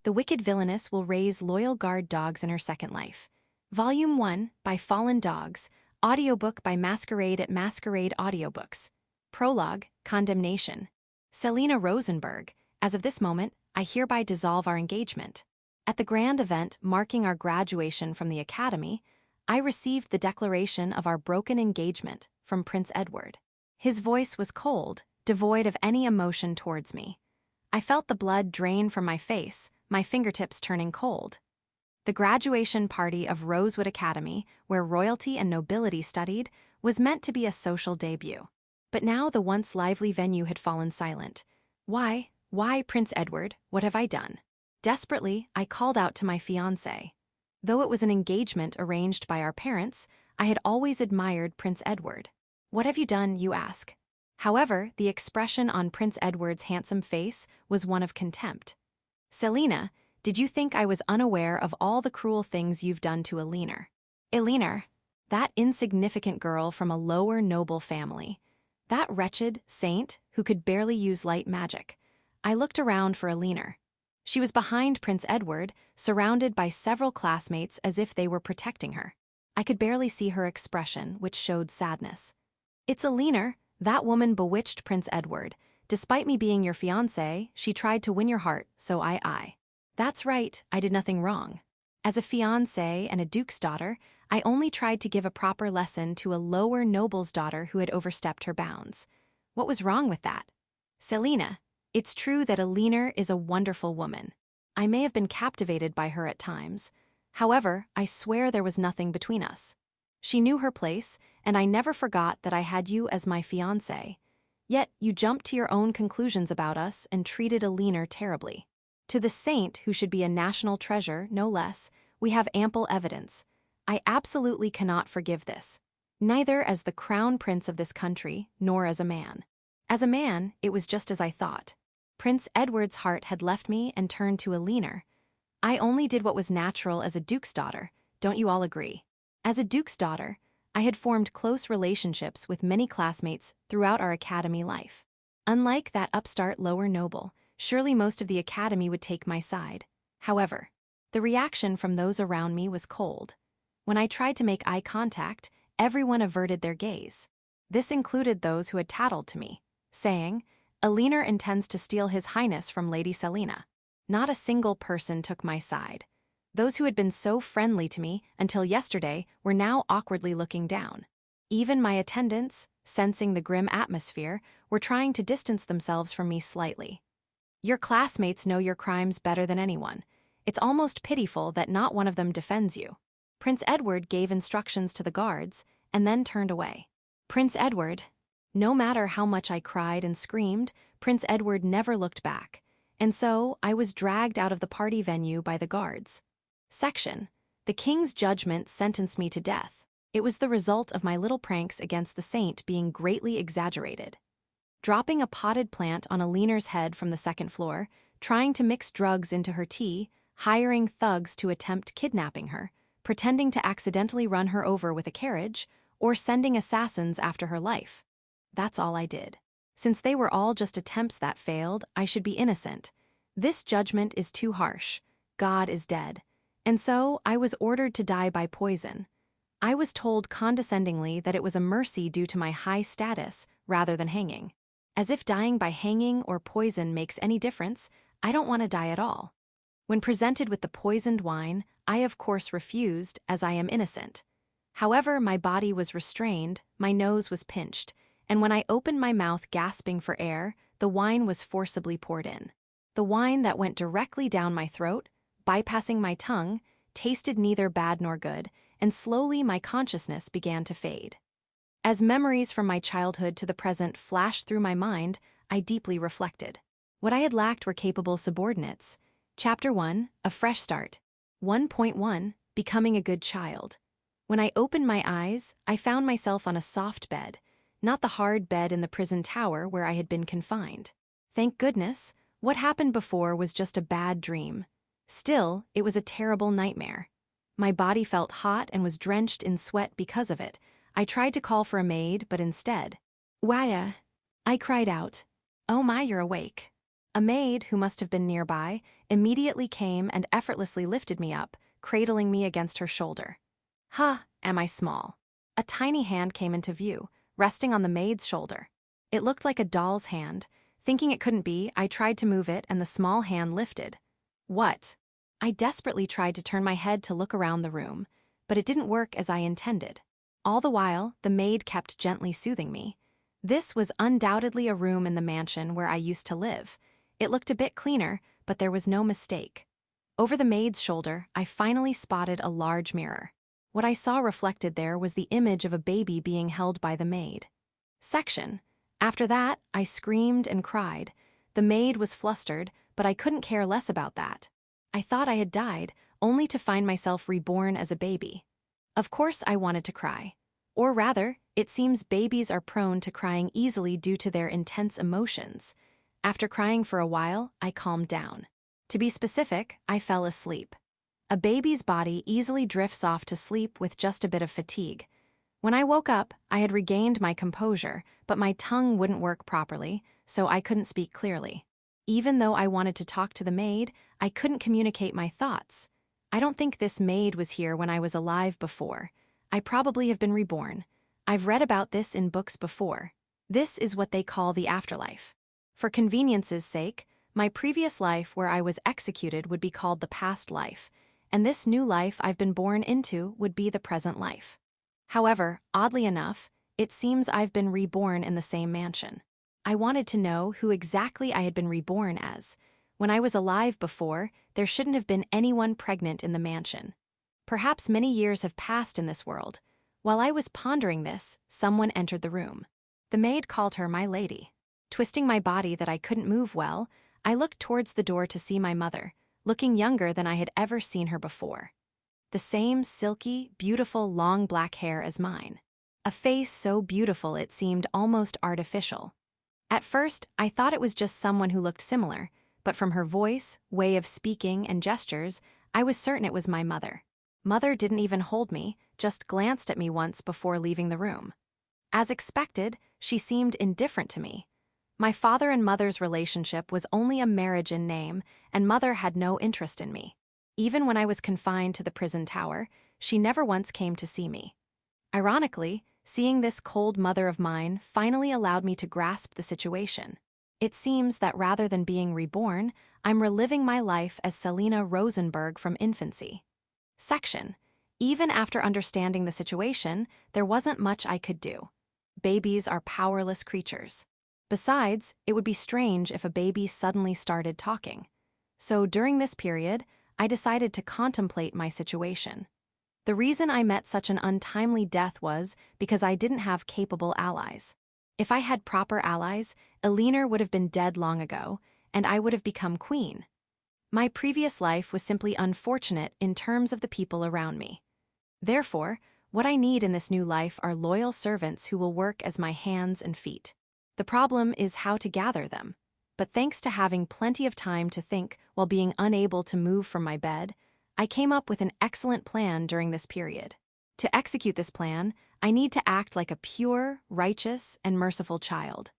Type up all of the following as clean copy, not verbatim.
The Wicked Villainess Will Raise Loyal Guard Dogs in Her Second Life. Volume 1 by Fallen Dogs. Audiobook by Masquerade at Masquerade Audiobooks. Prologue, Condemnation. Selena Rosenberg, as of this moment, I hereby dissolve our engagement. At the grand event marking our graduation from the Academy, I received the declaration of our broken engagement from Prince Edward. His voice was cold, devoid of any emotion towards me. I felt the blood drain from my face, my fingertips turning cold. The graduation party of Rosewood Academy, where royalty and nobility studied, was meant to be a social debut. But now the once lively venue had fallen silent. Why, Prince Edward, what have I done? Desperately, I called out to my fiancé. Though it was an engagement arranged by our parents, I had always admired Prince Edward. What have you done, you ask? However, the expression on Prince Edward's handsome face was one of contempt. Selena, did you think I was unaware of all the cruel things you've done to Eleanor? Eleanor, that insignificant girl from a lower noble family. That wretched saint who could barely use light magic. I looked around for Eleanor. She was behind Prince Edward, surrounded by several classmates as if they were protecting her. I could barely see her expression, which showed sadness. It's Eleanor. That woman bewitched Prince Edward. Despite me being your fiancé, she tried to win your heart, so I. That's right, I did nothing wrong. As a fiancé and a duke's daughter, I only tried to give a proper lesson to a lower noble's daughter who had overstepped her bounds. What was wrong with that? Selena, it's true that Eleanor is a wonderful woman. I may have been captivated by her at times. However, I swear there was nothing between us. She knew her place, and I never forgot that I had you as my fiancé. Yet you jumped to your own conclusions about us and treated Eleanor terribly. To the saint who should be a national treasure, no less, we have ample evidence. I absolutely cannot forgive this. Neither as the crown prince of this country, nor as a man. As a man, it was just as I thought. Prince Edward's heart had left me and turned to Eleanor. I only did what was natural as a duke's daughter, don't you all agree? As a duke's daughter, I had formed close relationships with many classmates throughout our academy life. Unlike that upstart lower noble, surely most of the academy would take my side. However, the reaction from those around me was cold. When I tried to make eye contact, everyone averted their gaze. This included those who had tattled to me, saying, Eleanor intends to steal His Highness from Lady Selena. Not a single person took my side. Those who had been so friendly to me until yesterday were now awkwardly looking down. Even my attendants, sensing the grim atmosphere, were trying to distance themselves from me slightly. Your classmates know your crimes better than anyone. It's almost pitiful that not one of them defends you. Prince Edward gave instructions to the guards and then turned away. Prince Edward, no matter how much I cried and screamed, Prince Edward never looked back, and so I was dragged out of the party venue by the guards. Section. The king's judgment sentenced me to death. It was the result of my little pranks against the saint being greatly exaggerated. Dropping a potted plant on Eleanor's head from the second floor, trying to mix drugs into her tea, hiring thugs to attempt kidnapping her, pretending to accidentally run her over with a carriage, or sending assassins after her life. That's all I did. Since they were all just attempts that failed, I should be innocent. This judgment is too harsh. God is dead. And so I was ordered to die by poison. I was told condescendingly that it was a mercy due to my high status rather than hanging. As if dying by hanging or poison makes any difference, I don't want to die at all. When presented with the poisoned wine, I of course refused, as I am innocent. However, my body was restrained, my nose was pinched, and when I opened my mouth gasping for air, the wine was forcibly poured in. The wine that went directly down my throat, bypassing my tongue, tasted neither bad nor good, and slowly my consciousness began to fade. As memories from my childhood to the present flashed through my mind, I deeply reflected. What I had lacked were capable subordinates. Chapter 1, A Fresh Start. 1.1, Becoming a Good Child. When I opened my eyes, I found myself on a soft bed, not the hard bed in the prison tower where I had been confined. Thank goodness, what happened before was just a bad dream. Still, it was a terrible nightmare. My body felt hot and was drenched in sweat because of it. I tried to call for a maid, but instead, Waya, I cried out. Oh my, you're awake. A maid, who must have been nearby, immediately came and effortlessly lifted me up, cradling me against her shoulder. Am I small? A tiny hand came into view, resting on the maid's shoulder. It looked like a doll's hand. Thinking it couldn't be, I tried to move it and the small hand lifted. What? I desperately tried to turn my head to look around the room, but it didn't work as I intended. All the while, the maid kept gently soothing me. This was undoubtedly a room in the mansion where I used to live. It looked a bit cleaner, but there was no mistake. Over the maid's shoulder, I finally spotted a large mirror. What I saw reflected there was the image of a baby being held by the maid. Section. After that, I screamed and cried. The maid was flustered, but I couldn't care less about that. I thought I had died, only to find myself reborn as a baby. Of course I wanted to cry. Or rather, it seems babies are prone to crying easily due to their intense emotions. After crying for a while, I calmed down. To be specific, I fell asleep. A baby's body easily drifts off to sleep with just a bit of fatigue. When I woke up, I had regained my composure, but my tongue wouldn't work properly, so I couldn't speak clearly. Even though I wanted to talk to the maid, I couldn't communicate my thoughts. I don't think this maid was here when I was alive before. I probably have been reborn. I've read about this in books before. This is what they call the afterlife. For convenience's sake, my previous life where I was executed would be called the past life, and this new life I've been born into would be the present life. However, oddly enough, it seems I've been reborn in the same mansion. I wanted to know who exactly I had been reborn as. When I was alive before, there shouldn't have been anyone pregnant in the mansion. Perhaps many years have passed in this world. While I was pondering this, someone entered the room. The maid called her my lady. Twisting my body that I couldn't move well, I looked towards the door to see my mother, looking younger than I had ever seen her before. The same silky, beautiful, long black hair as mine. A face so beautiful it seemed almost artificial. At first, I thought it was just someone who looked similar, but from her voice, way of speaking, and gestures, I was certain it was my mother. Mother didn't even hold me, just glanced at me once before leaving the room. As expected, she seemed indifferent to me. My father and mother's relationship was only a marriage in name, and mother had no interest in me. Even when I was confined to the prison tower, she never once came to see me. Ironically, seeing this cold mother of mine finally allowed me to grasp the situation. It seems that rather than being reborn, I'm reliving my life as Selena Rosenberg from infancy. Section. Even after understanding the situation, there wasn't much I could do. Babies are powerless creatures. Besides, it would be strange if a baby suddenly started talking. So during this period, I decided to contemplate my situation. The reason I met such an untimely death was because I didn't have capable allies. If I had proper allies, Eleanor would have been dead long ago, and I would have become queen. My previous life was simply unfortunate in terms of the people around me. Therefore, what I need in this new life are loyal servants who will work as my hands and feet. The problem is how to gather them. But thanks to having plenty of time to think while being unable to move from my bed, I came up with an excellent plan during this period. To execute this plan, I need to act like a pure, righteous, and merciful child.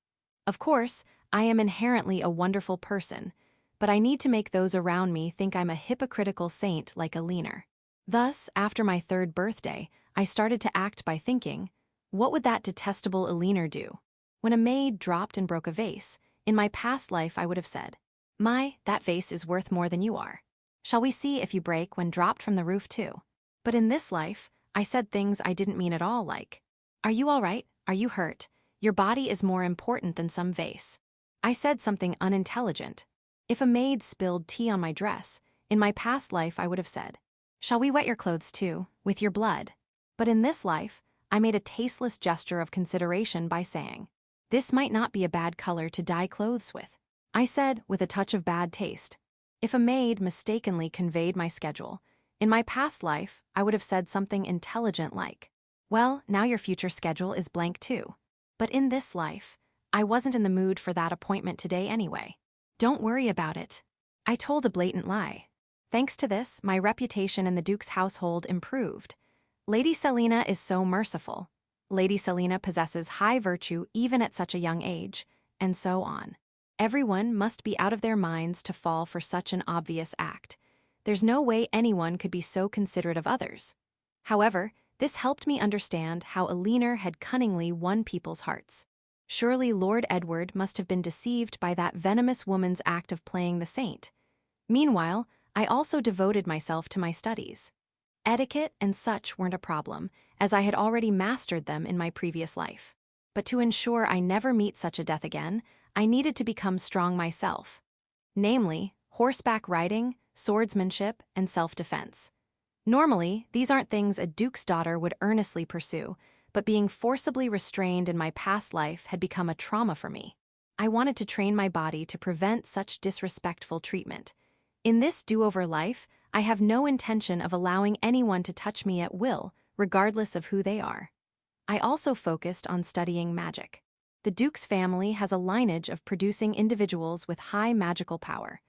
Of course, I am inherently a wonderful person, but I need to make those around me think I'm a hypocritical saint like Eleanor. Thus, after my 3rd birthday, I started to act by thinking, what would that detestable Eleanor do? When a maid dropped and broke a vase, in my past life I would have said, that vase is worth more than you are. Shall we see if you break when dropped from the roof too? But in this life, I said things I didn't mean at all, like, are you all right? Are you hurt? Your body is more important than some vase. I said something unintelligent. If a maid spilled tea on my dress, in my past life I would have said, shall we wet your clothes too, with your blood? But in this life, I made a tasteless gesture of consideration by saying, this might not be a bad color to dye clothes with. I said, with a touch of bad taste. If a maid mistakenly conveyed my schedule, in my past life, I would have said something intelligent like, well, now your future schedule is blank too. But in this life, I wasn't in the mood for that appointment today anyway. Don't worry about it. I told a blatant lie. Thanks to this, my reputation in the Duke's household improved. Lady Selena is so merciful. Lady Selena possesses high virtue even at such a young age, and so on. Everyone must be out of their minds to fall for such an obvious act. There's no way anyone could be so considerate of others. However, this helped me understand how Elinor had cunningly won people's hearts. Surely Lord Edward must have been deceived by that venomous woman's act of playing the saint. Meanwhile, I also devoted myself to my studies. Etiquette and such weren't a problem, as I had already mastered them in my previous life. But to ensure I never meet such a death again, I needed to become strong myself. Namely, horseback riding, swordsmanship, and self-defense. Normally, these aren't things a duke's daughter would earnestly pursue, but being forcibly restrained in my past life had become a trauma for me. I wanted to train my body to prevent such disrespectful treatment. In this do-over life, I have no intention of allowing anyone to touch me at will, regardless of who they are. I also focused on studying magic. The Duke's family has a lineage of producing individuals with high magical power,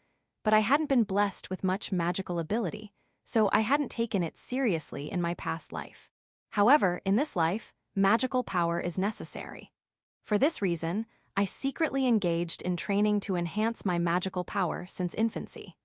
but I hadn't been blessed with much magical ability, so I hadn't taken it seriously in my past life. However, in this life, magical power is necessary. For this reason, I secretly engaged in training to enhance my magical power since infancy.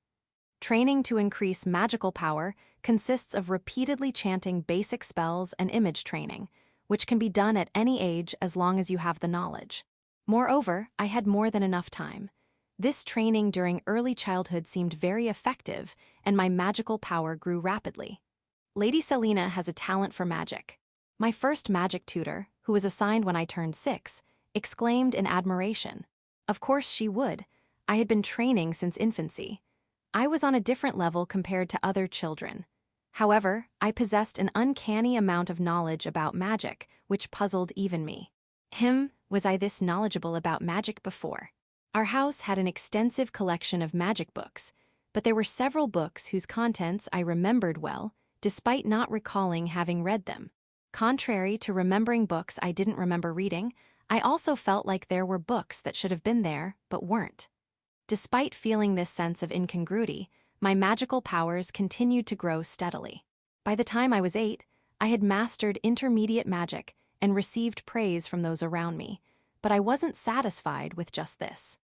Training to increase magical power consists of repeatedly chanting basic spells and image training, which can be done at any age as long as you have the knowledge. Moreover, I had more than enough time. This training during early childhood seemed very effective, and my magical power grew rapidly. Lady Selina has a talent for magic. My first magic tutor, who was assigned when I turned 6, exclaimed in admiration. Of course she would. I had been training since infancy. I was on a different level compared to other children. However, I possessed an uncanny amount of knowledge about magic, which puzzled even me. Was I this knowledgeable about magic before? Our house had an extensive collection of magic books, but there were several books whose contents I remembered well, despite not recalling having read them. Contrary to remembering books I didn't remember reading, I also felt like there were books that should have been there, but weren't. Despite feeling this sense of incongruity, my magical powers continued to grow steadily. By the time I was 8, I had mastered intermediate magic and received praise from those around me, but I wasn't satisfied with just this.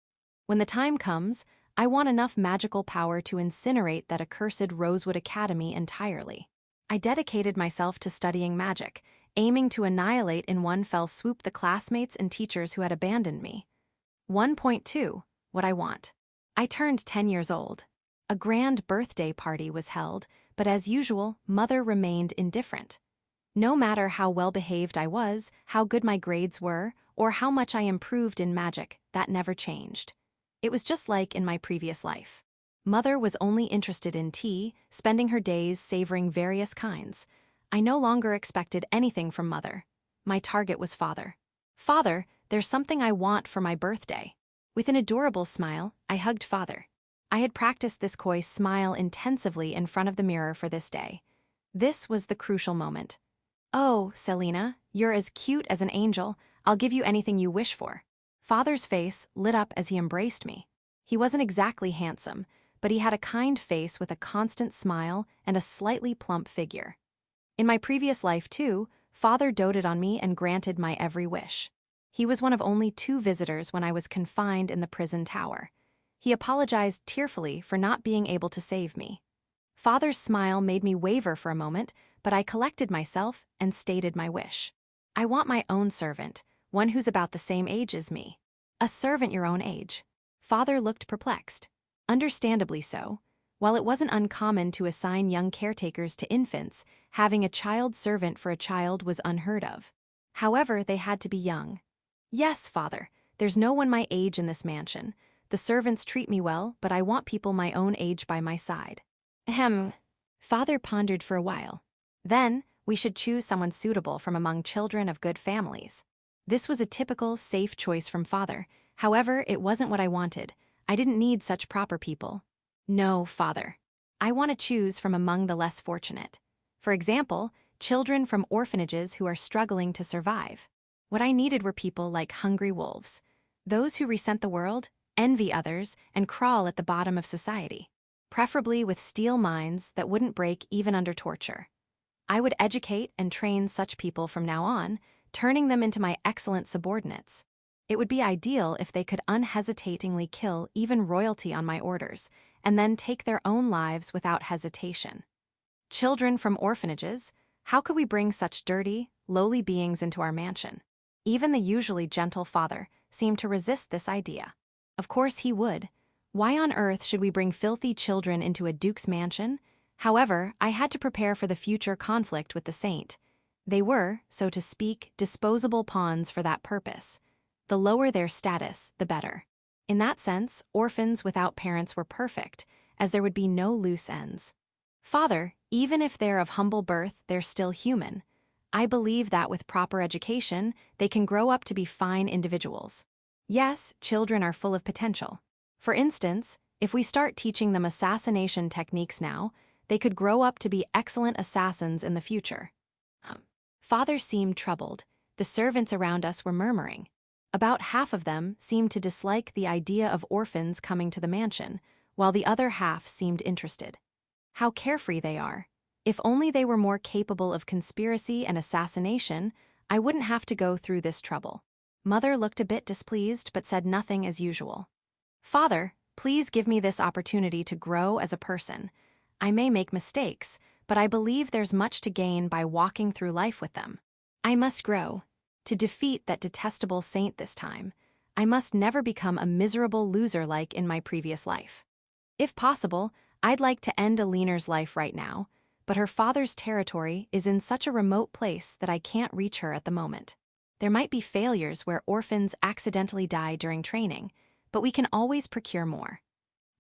When the time comes, I want enough magical power to incinerate that accursed Rosewood Academy entirely. I dedicated myself to studying magic, aiming to annihilate in one fell swoop the classmates and teachers who had abandoned me. 1.2. What I want. I turned 10 years old. A grand birthday party was held, but as usual, Mother remained indifferent. No matter how well-behaved I was, how good my grades were, or how much I improved in magic, that never changed. It was just like in my previous life. Mother was only interested in tea, spending her days savoring various kinds. I no longer expected anything from Mother. My target was Father. Father, there's something I want for my birthday. With an adorable smile, I hugged Father. I had practiced this coy smile intensively in front of the mirror for this day. This was the crucial moment. Oh, Selina, you're as cute as an angel. I'll give you anything you wish for. Father's face lit up as he embraced me. He wasn't exactly handsome, but he had a kind face with a constant smile and a slightly plump figure. In my previous life, too, Father doted on me and granted my every wish. He was one of only 2 visitors when I was confined in the prison tower. He apologized tearfully for not being able to save me. Father's smile made me waver for a moment, but I collected myself and stated my wish. I want my own servant, one who's about the same age as me. A servant your own age. Father looked perplexed. Understandably so. While it wasn't uncommon to assign young caretakers to infants, having a child servant for a child was unheard of. However, they had to be young. Yes, Father, there's no one my age in this mansion. The servants treat me well, but I want people my own age by my side. Father pondered for a while. Then, we should choose someone suitable from among children of good families. This was a typical, safe choice from Father. However, it wasn't what I wanted. I didn't need such proper people. No, Father. I want to choose from among the less fortunate. For example, children from orphanages who are struggling to survive. What I needed were people like hungry wolves. Those who resent the world, envy others, and crawl at the bottom of society. Preferably with steel minds that wouldn't break even under torture. I would educate and train such people from now on, turning them into my excellent subordinates. It would be ideal if they could unhesitatingly kill even royalty on my orders, and then take their own lives without hesitation. Children from orphanages? How could we bring such dirty, lowly beings into our mansion? Even the usually gentle father seemed to resist this idea. Of course he would. Why on earth should we bring filthy children into a duke's mansion? However, I had to prepare for the future conflict with the saint. They were, so to speak, disposable pawns for that purpose. The lower their status, the better. In that sense, orphans without parents were perfect, as there would be no loose ends. Father, even if they're of humble birth, they're still human. I believe that with proper education, they can grow up to be fine individuals. Yes, children are full of potential. For instance, if we start teaching them assassination techniques now, they could grow up to be excellent assassins in the future. Father seemed troubled. The servants around us were murmuring. About half of them seemed to dislike the idea of orphans coming to the mansion, while the other half seemed interested. How carefree they are. If only they were more capable of conspiracy and assassination, I wouldn't have to go through this trouble. Mother looked a bit displeased but said nothing as usual. Father, please give me this opportunity to grow as a person. I may make mistakes, but I believe there's much to gain by walking through life with them. I must grow. To defeat that detestable saint this time, I must never become a miserable loser like in my previous life. If possible, I'd like to end Aliner's life right now, but her father's territory is in such a remote place that I can't reach her at the moment. There might be failures where orphans accidentally die during training, but we can always procure more.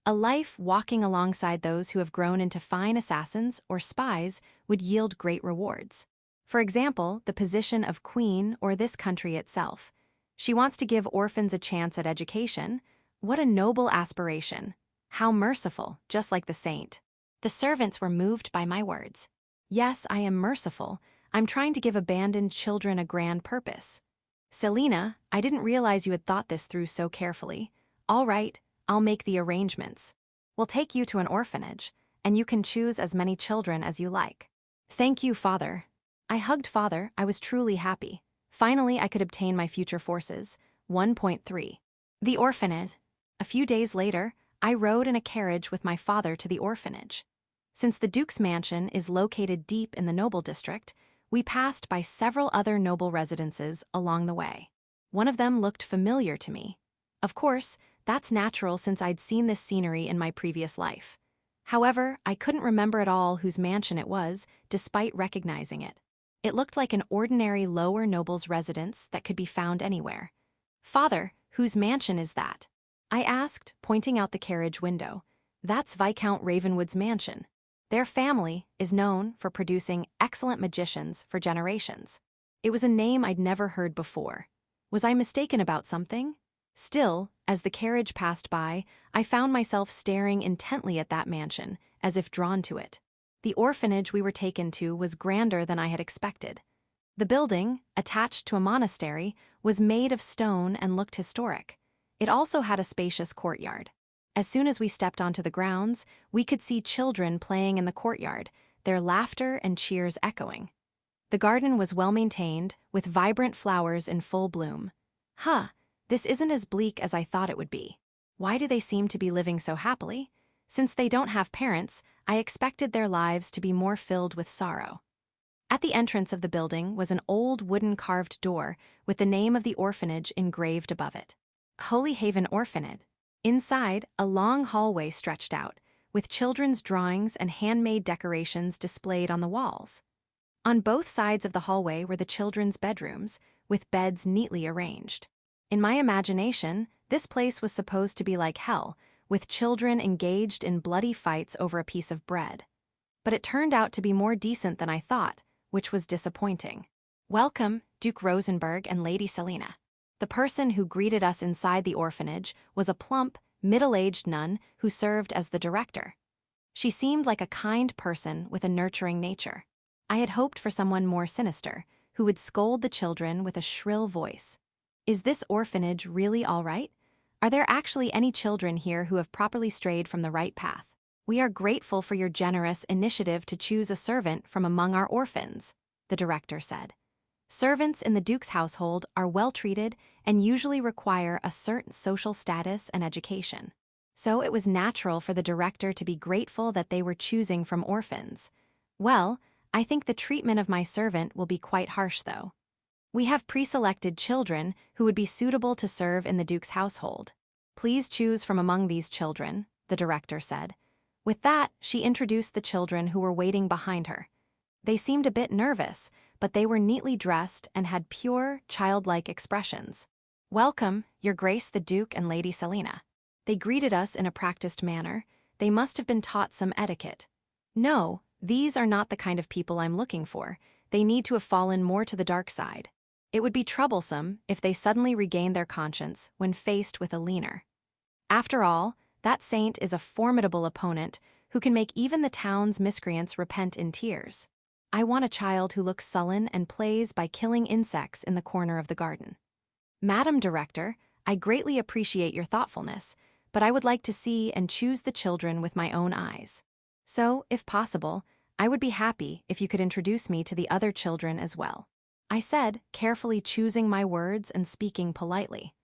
A life walking alongside those who have grown into fine assassins or spies would yield great rewards. For example, the position of queen or this country itself. She wants to give orphans a chance at education. What a noble aspiration. How merciful, just like the saint. The servants were moved by my words. Yes, I am merciful. I'm trying to give abandoned children a grand purpose. Selena, I didn't realize you had thought this through so carefully. All right, I'll make the arrangements. We'll take you to an orphanage, and you can choose as many children as you like. Thank you, Father. I hugged Father. I was truly happy. Finally, I could obtain my future forces. 1.3. The orphanage. A few days later, I rode in a carriage with my father to the orphanage. Since the Duke's mansion is located deep in the noble district, we passed by several other noble residences along the way. One of them looked familiar to me. Of course, that's natural since I'd seen this scenery in my previous life. However, I couldn't remember at all whose mansion it was, despite recognizing it. It looked like an ordinary lower noble's residence that could be found anywhere. Father, whose mansion is that? I asked, pointing out the carriage window. That's Viscount Ravenwood's mansion. Their family is known for producing excellent magicians for generations. It was a name I'd never heard before. Was I mistaken about something? Still, as the carriage passed by, I found myself staring intently at that mansion, as if drawn to it. The orphanage we were taken to was grander than I had expected. The building, attached to a monastery, was made of stone and looked historic. It also had a spacious courtyard. As soon as we stepped onto the grounds, we could see children playing in the courtyard, their laughter and cheers echoing. The garden was well maintained, with vibrant flowers in full bloom. This isn't as bleak as I thought it would be. Why do they seem to be living so happily? Since they don't have parents, I expected their lives to be more filled with sorrow. At the entrance of the building was an old wooden carved door with the name of the orphanage engraved above it. Holy Haven Orphanage. Inside, a long hallway stretched out, with children's drawings and handmade decorations displayed on the walls. On both sides of the hallway were the children's bedrooms, with beds neatly arranged. In my imagination, this place was supposed to be like hell, with children engaged in bloody fights over a piece of bread. But it turned out to be more decent than I thought, which was disappointing. Welcome, Duke Rosenberg and Lady Selena. The person who greeted us inside the orphanage was a plump, middle-aged nun who served as the director. She seemed like a kind person with a nurturing nature. I had hoped for someone more sinister, who would scold the children with a shrill voice. Is this orphanage really all right? Are there actually any children here who have properly strayed from the right path? We are grateful for your generous initiative to choose a servant from among our orphans, the director said. Servants in the Duke's household are well treated and usually require a certain social status and education. So it was natural for the director to be grateful that they were choosing from orphans. Well, I think the treatment of my servant will be quite harsh, though. We have pre-selected children who would be suitable to serve in the Duke's household. Please choose from among these children, the director said. With that, she introduced the children who were waiting behind her. They seemed a bit nervous, but they were neatly dressed and had pure, childlike expressions. Welcome, Your Grace the Duke and Lady Selena. They greeted us in a practiced manner. They must have been taught some etiquette. No, these are not the kind of people I'm looking for. They need to have fallen more to the dark side. It would be troublesome if they suddenly regained their conscience when faced with a leaner. After all, that saint is a formidable opponent who can make even the town's miscreants repent in tears. I want a child who looks sullen and plays by killing insects in the corner of the garden. Madam Director, I greatly appreciate your thoughtfulness, but I would like to see and choose the children with my own eyes. So, if possible, I would be happy if you could introduce me to the other children as well. I said, carefully choosing my words and speaking politely.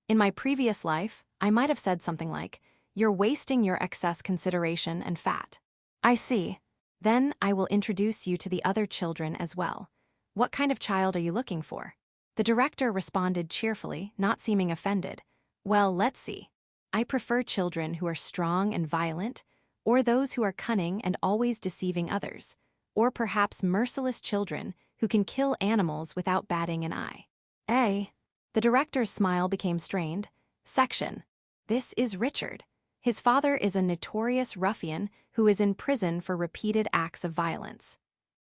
In my previous life, I might have said something like, "You're wasting your excess consideration and fat." I see. Then I will introduce you to the other children as well. What kind of child are you looking for? The director responded cheerfully, not seeming offended. Well, let's see. I prefer children who are strong and violent, or those who are cunning and always deceiving others, or perhaps merciless children who can kill animals without batting an eye. The director's smile became strained. Section. This is Richard. His father is a notorious ruffian who is in prison for repeated acts of violence.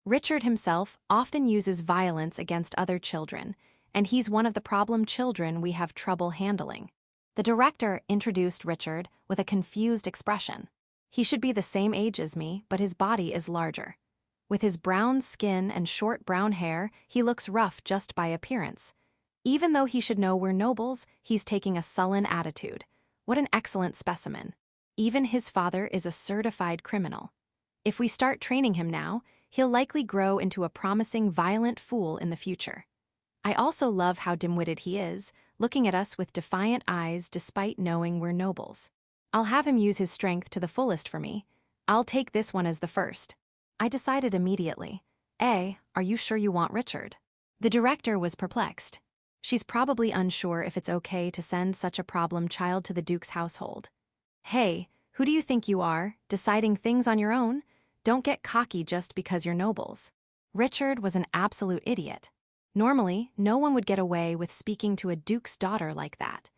Richard himself often uses violence against other children, and he's one of the problem children we have trouble handling. The director introduced Richard with a confused expression. He should be the same age as me, but his body is larger. With his brown skin and short brown hair, he looks rough just by appearance. Even though he should know we're nobles, he's taking a sullen attitude. What an excellent specimen. Even his father is a certified criminal. If we start training him now, he'll likely grow into a promising violent fool in the future. I also love how dim-witted he is, looking at us with defiant eyes despite knowing we're nobles. I'll have him use his strength to the fullest for me. I'll take this one as the first. I decided immediately. Are you sure you want Richard? The director was perplexed. She's probably unsure if it's okay to send such a problem child to the Duke's household. Hey, who do you think you are, deciding things on your own? Don't get cocky just because you're nobles. Richard was an absolute idiot. Normally, no one would get away with speaking to a duke's daughter like that.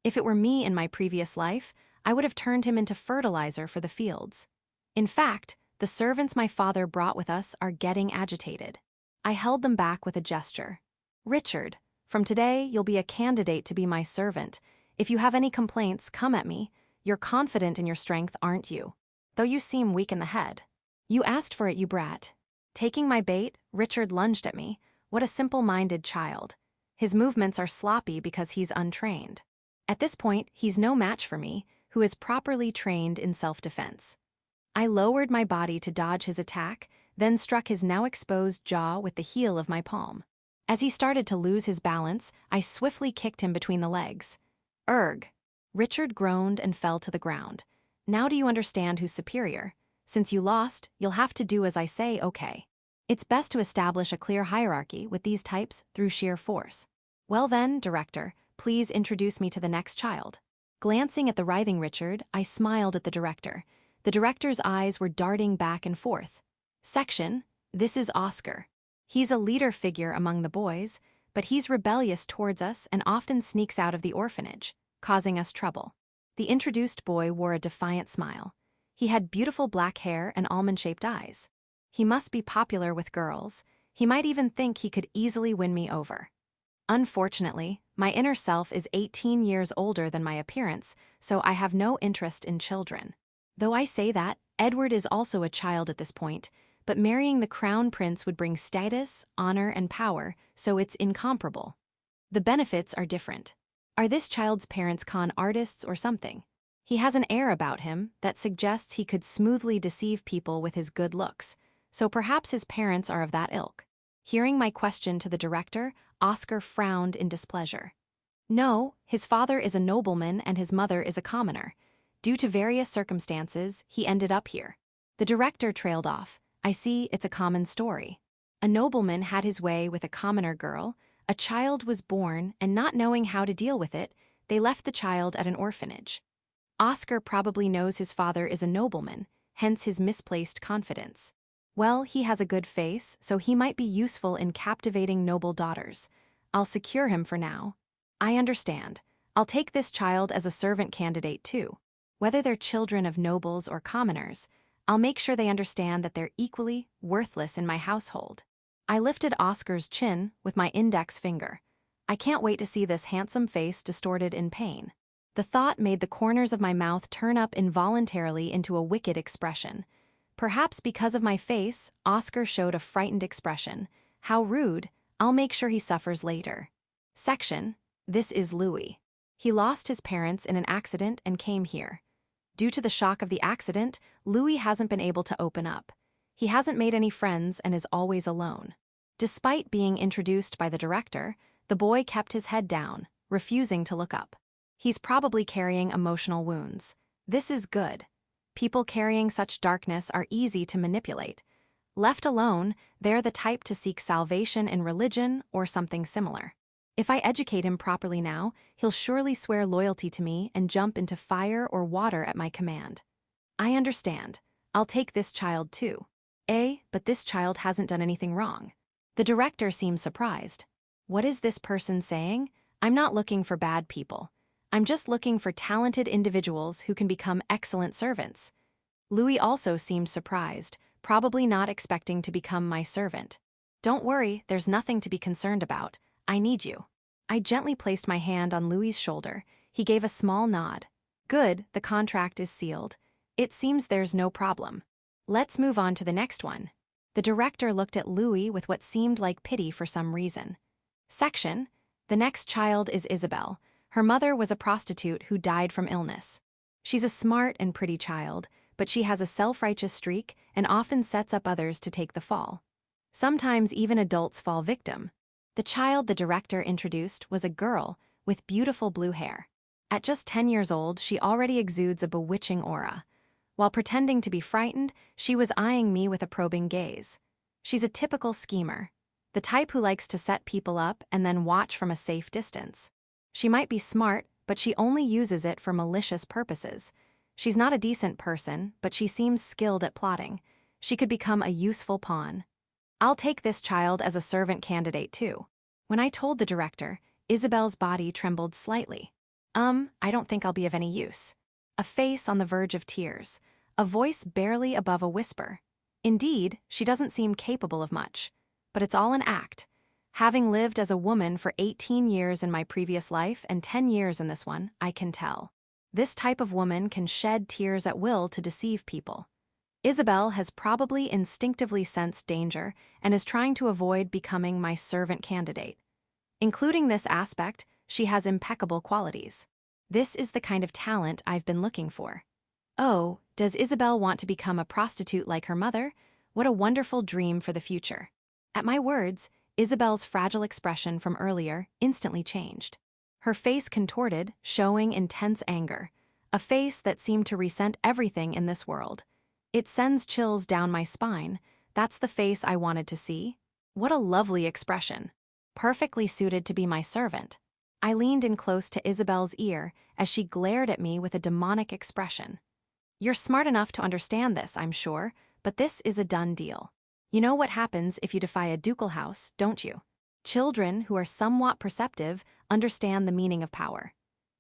If it were me in my previous life, I would have turned him into fertilizer for the fields. In fact, the servants my father brought with us are getting agitated. I held them back with a gesture. Richard, from today, you'll be a candidate to be my servant. If you have any complaints, come at me. You're confident in your strength, aren't you? Though you seem weak in the head. You asked for it, you brat. Taking my bait, Richard lunged at me. What a simple-minded child. His movements are sloppy because he's untrained. At this point, he's no match for me, who is properly trained in self-defense. I lowered my body to dodge his attack, then struck his now exposed jaw with the heel of my palm. As he started to lose his balance, I swiftly kicked him between the legs. Erg! Richard groaned and fell to the ground. Now do you understand who's superior? Since you lost, you'll have to do as I say, okay? It's best to establish a clear hierarchy with these types through sheer force. Well then, director, please introduce me to the next child. Glancing at the writhing Richard, I smiled at the director. The director's eyes were darting back and forth. Section, this is Oscar. He's a leader figure among the boys, but he's rebellious towards us and often sneaks out of the orphanage, causing us trouble. The introduced boy wore a defiant smile. He had beautiful black hair and almond-shaped eyes. He must be popular with girls. He might even think he could easily win me over. Unfortunately, my inner self is 18 years older than my appearance, so I have no interest in children. Though I say that, Edward is also a child at this point, but marrying the crown prince would bring status, honor, and power, so it's incomparable. The benefits are different. Are this child's parents con artists or something? He has an air about him that suggests he could smoothly deceive people with his good looks, so perhaps his parents are of that ilk. Hearing my question to the director, Oscar frowned in displeasure. No, his father is a nobleman and his mother is a commoner. Due to various circumstances, he ended up here. The director trailed off. I see it's a common story. A nobleman had his way with a commoner girl, a child was born, and not knowing how to deal with it, they left the child at an orphanage. Oscar probably knows his father is a nobleman, hence his misplaced confidence. Well, he has a good face, so he might be useful in captivating noble daughters. I'll secure him for now. I understand. I'll take this child as a servant candidate too. Whether they're children of nobles or commoners, I'll make sure they understand that they're equally worthless in my household. I lifted Oscar's chin with my index finger. I can't wait to see this handsome face distorted in pain. The thought made the corners of my mouth turn up involuntarily into a wicked expression. Perhaps because of my face, Oscar showed a frightened expression. How rude. I'll make sure he suffers later. Section. This is Louis. He lost his parents in an accident and came here. Due to the shock of the accident, Louis hasn't been able to open up. He hasn't made any friends and is always alone. Despite being introduced by the director, the boy kept his head down, refusing to look up. He's probably carrying emotional wounds. This is good. People carrying such darkness are easy to manipulate. Left alone, they're the type to seek salvation in religion or something similar. If I educate him properly now, he'll surely swear loyalty to me and jump into fire or water at my command. I understand. I'll take this child too. But this child hasn't done anything wrong. The director seems surprised. What is this person saying? I'm not looking for bad people. I'm just looking for talented individuals who can become excellent servants. Louis also seemed surprised, probably not expecting to become my servant. Don't worry, there's nothing to be concerned about. I need you. I gently placed my hand on Louis's shoulder. He gave a small nod. Good, the contract is sealed. It seems there's no problem. Let's move on to the next one. The director looked at Louis with what seemed like pity for some reason. Section. The next child is Isabel. Her mother was a prostitute who died from illness. She's a smart and pretty child, but she has a self-righteous streak and often sets up others to take the fall. Sometimes even adults fall victim. The child the director introduced was a girl with beautiful blue hair. At just 10 years old, she already exudes a bewitching aura. While pretending to be frightened, she was eyeing me with a probing gaze. She's a typical schemer, the type who likes to set people up and then watch from a safe distance. She might be smart, but she only uses it for malicious purposes. She's not a decent person, but she seems skilled at plotting. She could become a useful pawn. I'll take this child as a servant candidate too. When I told the director, Isabel's body trembled slightly. I don't think I'll be of any use. A face on the verge of tears, a voice barely above a whisper. Indeed, she doesn't seem capable of much. But it's all an act. Having lived as a woman for 18 years in my previous life and 10 years in this one, I can tell. This type of woman can shed tears at will to deceive people. Isabel has probably instinctively sensed danger and is trying to avoid becoming my servant candidate. Including this aspect, she has impeccable qualities. This is the kind of talent I've been looking for. Oh, does Isabel want to become a prostitute like her mother? What a wonderful dream for the future. At my words, Isabel's fragile expression from earlier instantly changed. Her face contorted, showing intense anger, a face that seemed to resent everything in this world. It sends chills down my spine. That's the face I wanted to see. What a lovely expression. Perfectly suited to be my servant. I leaned in close to Isabel's ear as she glared at me with a demonic expression. You're smart enough to understand this, I'm sure, but this is a done deal. You know what happens if you defy a ducal house, don't you? Children who are somewhat perceptive understand the meaning of power.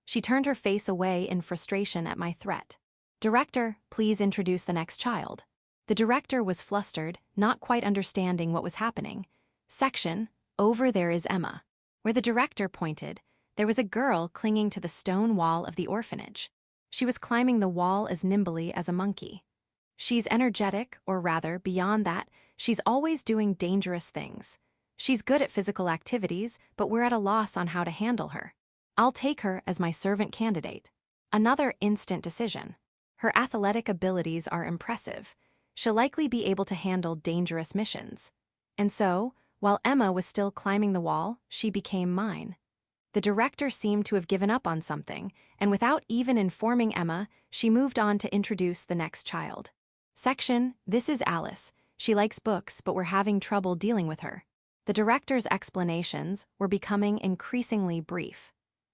She turned her face away in frustration at my threat. Director, please introduce the next child. The director was flustered, not quite understanding what was happening. Section. Over there is Emma. Where the director pointed, there was a girl clinging to the stone wall of the orphanage. She was climbing the wall as nimbly as a monkey. She's energetic, or rather, beyond that, she's always doing dangerous things. She's good at physical activities, but we're at a loss on how to handle her. I'll take her as my servant candidate. Another instant decision. Her athletic abilities are impressive. She'll likely be able to handle dangerous missions. And so, While Emma was still climbing the wall, she became mine. The director seemed to have given up on something, and without even informing Emma, she moved on to introduce the next child. Section, This is Alice. She likes books, but we're having trouble dealing with her. The director's explanations were becoming increasingly brief.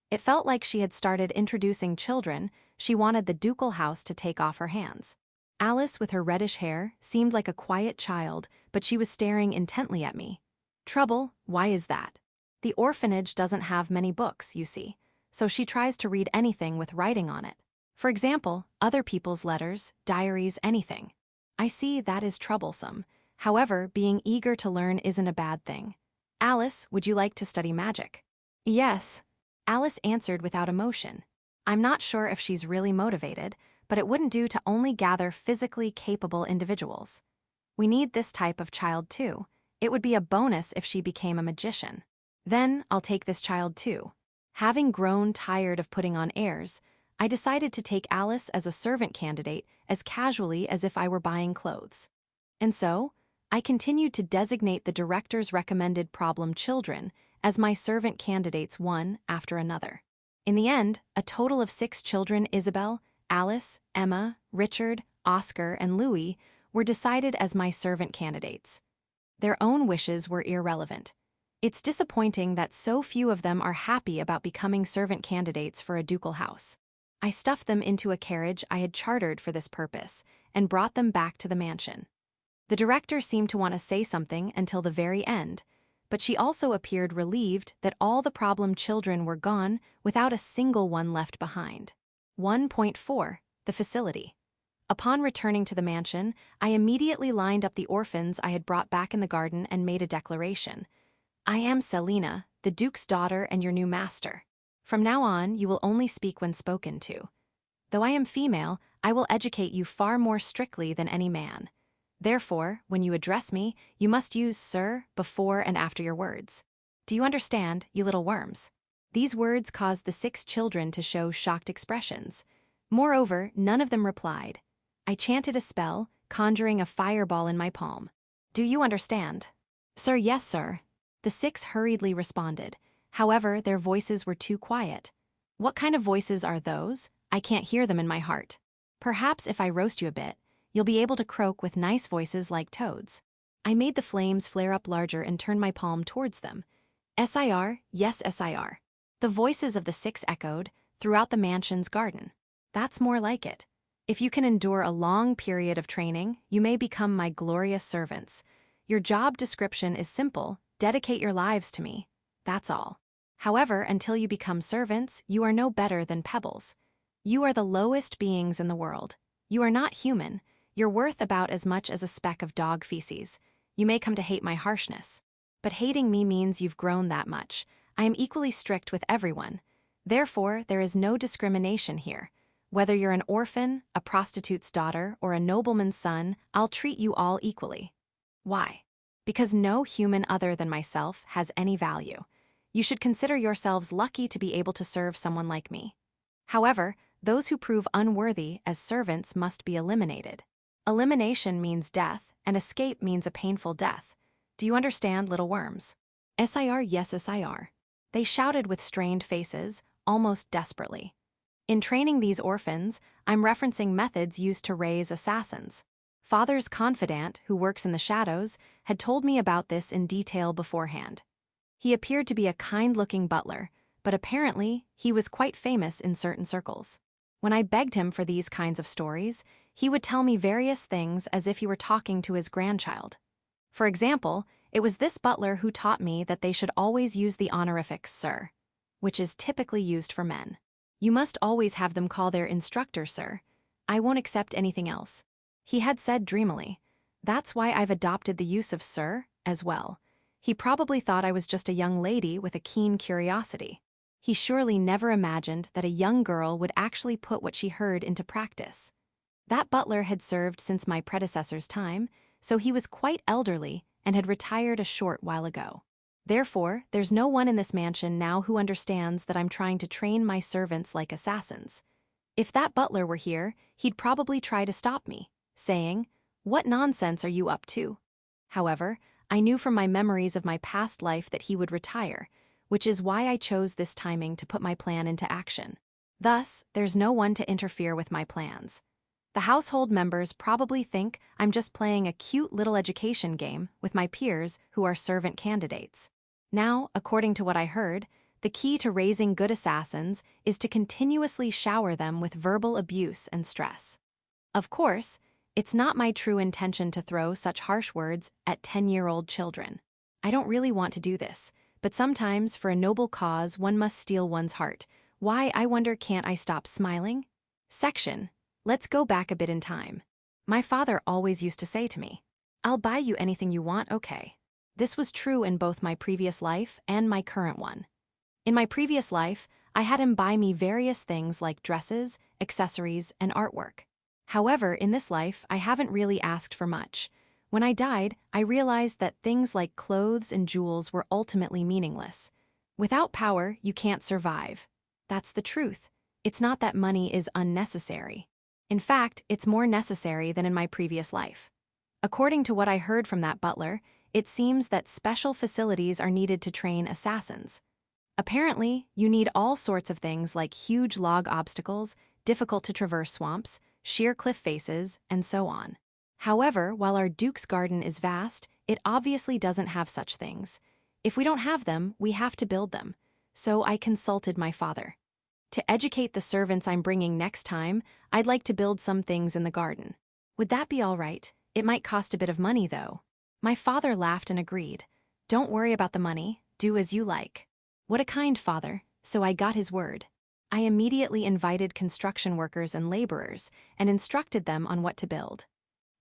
It felt like she had started introducing children. She wanted the ducal house to take off her hands. Alice, with her reddish hair, seemed like a quiet child, but she was staring intently at me. Trouble? Why is that? The orphanage doesn't have many books, you see, so she tries to read anything with writing on it. For example, other people's letters, diaries, anything. I see that is troublesome. However, being eager to learn isn't a bad thing. Alice, would you like to study magic? Yes. Alice answered without emotion. I'm not sure if she's really motivated, but it wouldn't do to only gather physically capable individuals. We need this type of child too. It would be a bonus if she became a magician. Then I'll take this child too. Having grown tired of putting on airs, I decided to take Alice as a servant candidate as casually as if I were buying clothes. And so, I continued to designate the director's recommended problem children as my servant candidates one after another. In the end, a total of 6 children, Isabel, Alice, Emma, Richard, Oscar, and Louis, were decided as my servant candidates. Their own wishes were irrelevant. It's disappointing that so few of them are happy about becoming servant candidates for a ducal house. I stuffed them into a carriage I had chartered for this purpose and brought them back to the mansion. The director seemed to want to say something until the very end, but she also appeared relieved that all the problem children were gone without a single one left behind. 1.4. The facility. Upon returning to the mansion, I immediately lined up the orphans I had brought back in the garden and made a declaration. I am Selina, the Duke's daughter and your new master. From now on, you will only speak when spoken to. Though I am female, I will educate you far more strictly than any man. Therefore, when you address me, you must use sir before and after your words. Do you understand, you little worms? These words caused the 6 children to show shocked expressions. Moreover, none of them replied. I chanted a spell, conjuring a fireball in my palm. Do you understand? Sir, yes, sir. The 6 hurriedly responded. However, their voices were too quiet. What kind of voices are those? I can't hear them in my heart. Perhaps if I roast you a bit, you'll be able to croak with nice voices like toads. I made the flames flare up larger and turned my palm towards them. SIR, yes, SIR. The voices of the 6 echoed throughout the mansion's garden. That's more like it. If you can endure a long period of training, you may become my glorious servants. Your job description is simple. Dedicate your lives to me. That's all. However, until you become servants, you are no better than pebbles. You are the lowest beings in the world. You are not human. You're worth about as much as a speck of dog feces. You may come to hate my harshness. But hating me means you've grown that much. I am equally strict with everyone. Therefore, there is no discrimination here. Whether you're an orphan, a prostitute's daughter, or a nobleman's son, I'll treat you all equally. Why? Because no human other than myself has any value. You should consider yourselves lucky to be able to serve someone like me. However, those who prove unworthy as servants must be eliminated. Elimination means death, and escape means a painful death. Do you understand, little worms? SIR, yes, SIR. They shouted with strained faces, almost desperately. In training these orphans, I'm referencing methods used to raise assassins. Father's confidant, who works in the shadows, had told me about this in detail beforehand. He appeared to be a kind-looking butler, but apparently he was quite famous in certain circles. When I begged him for these kinds of stories, he would tell me various things as if he were talking to his grandchild. For example, it was this butler who taught me that they should always use the honorific sir, which is typically used for men. You must always have them call their instructor sir. I won't accept anything else. He had said dreamily. That's why I've adopted the use of sir as well. He probably thought I was just a young lady with a keen curiosity. He surely never imagined that a young girl would actually put what she heard into practice. That butler had served since my predecessor's time, so he was quite elderly and had retired a short while ago. Therefore, there's no one in this mansion now who understands that I'm trying to train my servants like assassins. If that butler were here, he'd probably try to stop me, saying, "What nonsense are you up to?" However, I knew from my memories of my past life that he would retire, which is why I chose this timing to put my plan into action. Thus, there's no one to interfere with my plans. The household members probably think I'm just playing a cute little education game with my peers who are servant candidates. Now, according to what I heard, the key to raising good assassins is to continuously shower them with verbal abuse and stress. Of course, it's not my true intention to throw such harsh words at 10-year-old children. I don't really want to do this, but sometimes for a noble cause one must steel one's heart. Why, I wonder, can't I stop smiling? Section. Let's go back a bit in time. My father always used to say to me, "I'll buy you anything you want, okay?" This was true in both my previous life and my current one. In my previous life, I had him buy me various things like dresses, accessories, and artwork. However, in this life, I haven't really asked for much. When I died, I realized that things like clothes and jewels were ultimately meaningless. Without power, you can't survive. That's the truth. It's not that money is unnecessary. In fact, it's more necessary than in my previous life. According to what I heard from that butler, it seems that special facilities are needed to train assassins. Apparently, you need all sorts of things like huge log obstacles, difficult to traverse swamps, sheer cliff faces, and so on. However, while our Duke's garden is vast, it obviously doesn't have such things. If we don't have them, we have to build them. So I consulted my father. To educate the servants I'm bringing next time, I'd like to build some things in the garden. Would that be all right? It might cost a bit of money, though. My father laughed and agreed. Don't worry about the money, do as you like. What a kind father, so I got his word. I immediately invited construction workers and laborers and instructed them on what to build.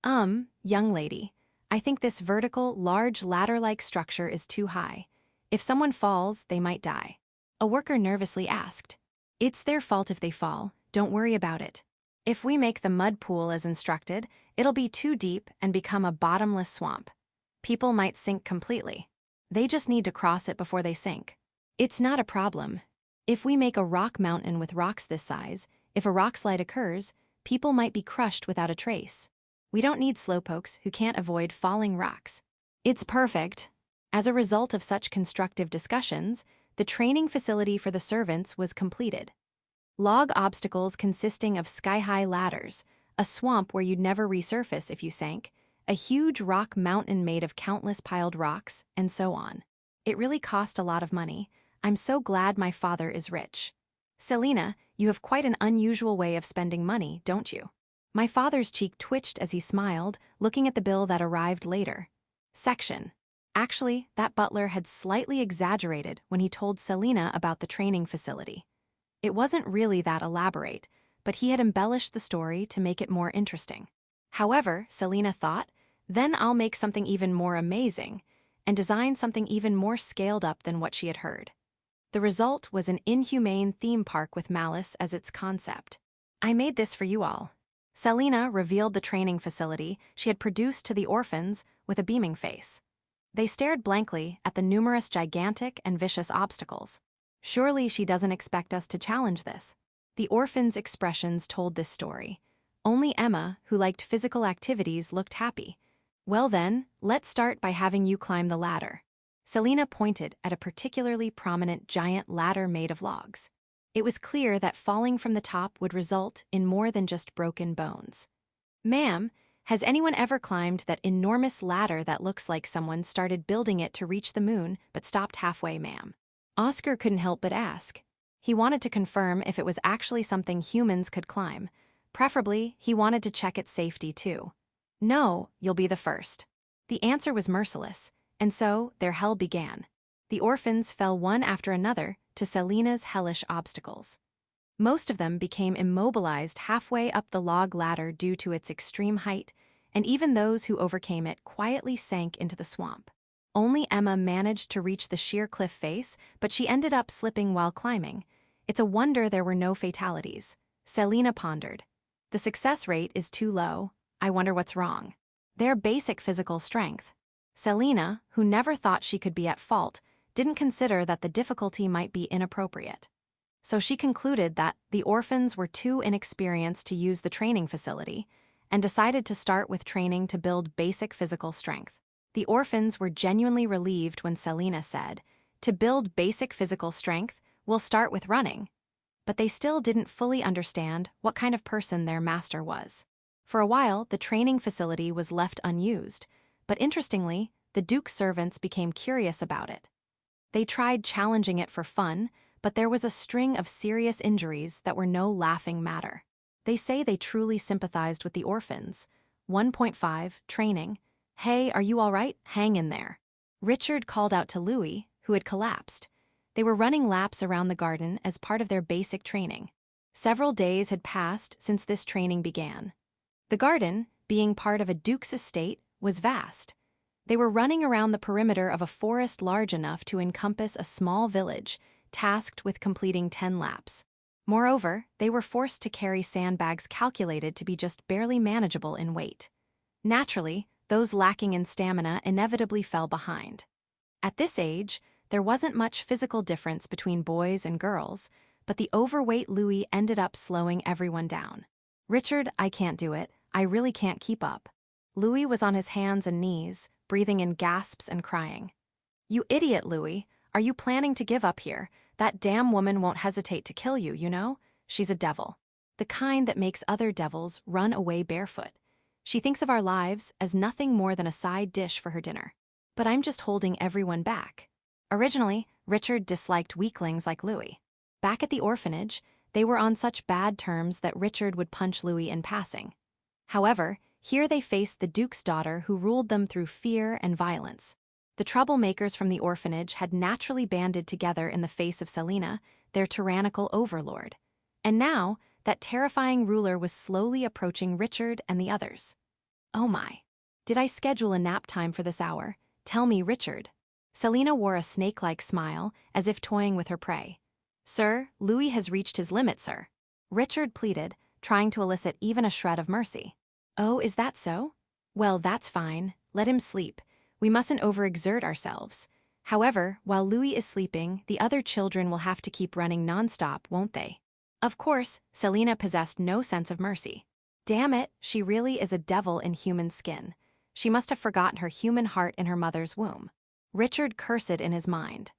Young lady, I think this vertical, large ladder-like structure is too high. If someone falls, they might die. A worker nervously asked. It's their fault if they fall, don't worry about it. If we make the mud pool as instructed, it'll be too deep and become a bottomless swamp. People might sink completely. They just need to cross it before they sink. It's not a problem. If we make a rock mountain with rocks this size, if a rock slide occurs, people might be crushed without a trace. We don't need slowpokes who can't avoid falling rocks. It's perfect. As a result of such constructive discussions, the training facility for the servants was completed. Log obstacles consisting of sky-high ladders, a swamp where you'd never resurface if you sank, a huge rock mountain made of countless piled rocks, and so on. It really cost a lot of money. I'm so glad my father is rich. Selina, you have quite an unusual way of spending money, don't you? My father's cheek twitched as he smiled, looking at the bill that arrived later. Section. Actually, that butler had slightly exaggerated when he told Selina about the training facility. It wasn't really that elaborate, but he had embellished the story to make it more interesting. However, Selina thought, then I'll make something even more amazing, and design something even more scaled up than what she had heard. The result was an inhumane theme park with malice as its concept. I made this for you all. Selina revealed the training facility she had produced to the orphans with a beaming face. They stared blankly at the numerous gigantic and vicious obstacles. Surely she doesn't expect us to challenge this. The orphans' expressions told this story. Only Emma, who liked physical activities, looked happy. Well then, let's start by having you climb the ladder. Selina pointed at a particularly prominent giant ladder made of logs. It was clear that falling from the top would result in more than just broken bones. Ma'am, has anyone ever climbed that enormous ladder that looks like someone started building it to reach the moon but stopped halfway, ma'am? Oscar couldn't help but ask. He wanted to confirm if it was actually something humans could climb. Preferably, he wanted to check its safety too. No, you'll be the first. The answer was merciless, and so their hell began. The orphans fell one after another to Selina's hellish obstacles. Most of them became immobilized halfway up the log ladder due to its extreme height, and even those who overcame it quietly sank into the swamp. Only Emma managed to reach the sheer cliff face, but she ended up slipping while climbing. It's a wonder there were no fatalities. Selina pondered. The success rate is too low. I wonder what's wrong. Their basic physical strength. Selina, who never thought she could be at fault, didn't consider that the difficulty might be inappropriate. So she concluded that the orphans were too inexperienced to use the training facility and decided to start with training to build basic physical strength. The orphans were genuinely relieved when Selena said, "To build basic physical strength, we'll start with running." But they still didn't fully understand what kind of person their master was. For a while, the training facility was left unused, but interestingly, the Duke's servants became curious about it. They tried challenging it for fun, but there was a string of serious injuries that were no laughing matter. They say they truly sympathized with the orphans. 1.5, training. "Hey, are you all right? Hang in there." Richard called out to Louis, who had collapsed. They were running laps around the garden as part of their basic training. Several days had passed since this training began. The garden, being part of a duke's estate, was vast. They were running around the perimeter of a forest large enough to encompass a small village, tasked with completing 10 laps. Moreover, they were forced to carry sandbags calculated to be just barely manageable in weight. Naturally, those lacking in stamina inevitably fell behind. At this age, there wasn't much physical difference between boys and girls, but the overweight Louis ended up slowing everyone down. "Richard, I can't do it. I really can't keep up." Louis was on his hands and knees, breathing in gasps and crying. "You idiot, Louis. Are you planning to give up here? That damn woman won't hesitate to kill you, you know? She's a devil. The kind that makes other devils run away barefoot. She thinks of our lives as nothing more than a side dish for her dinner. But I'm just holding everyone back." Originally, Richard disliked weaklings like Louis. Back at the orphanage, they were on such bad terms that Richard would punch Louis in passing. However, here they faced the Duke's daughter who ruled them through fear and violence. The troublemakers from the orphanage had naturally banded together in the face of Selena, their tyrannical overlord. And now, that terrifying ruler was slowly approaching Richard and the others. "Oh my. Did I schedule a nap time for this hour? Tell me, Richard." Selena wore a snake-like smile, as if toying with her prey. "Sir, Louis has reached his limit, sir." Richard pleaded, trying to elicit even a shred of mercy. "Oh, is that so? Well, that's fine. Let him sleep. We mustn't overexert ourselves. However, while Louis is sleeping, the other children will have to keep running nonstop, won't they?" Of course, Selena possessed no sense of mercy. Damn it, she really is a devil in human skin. She must have forgotten her human heart in her mother's womb. Richard cursed in his mind.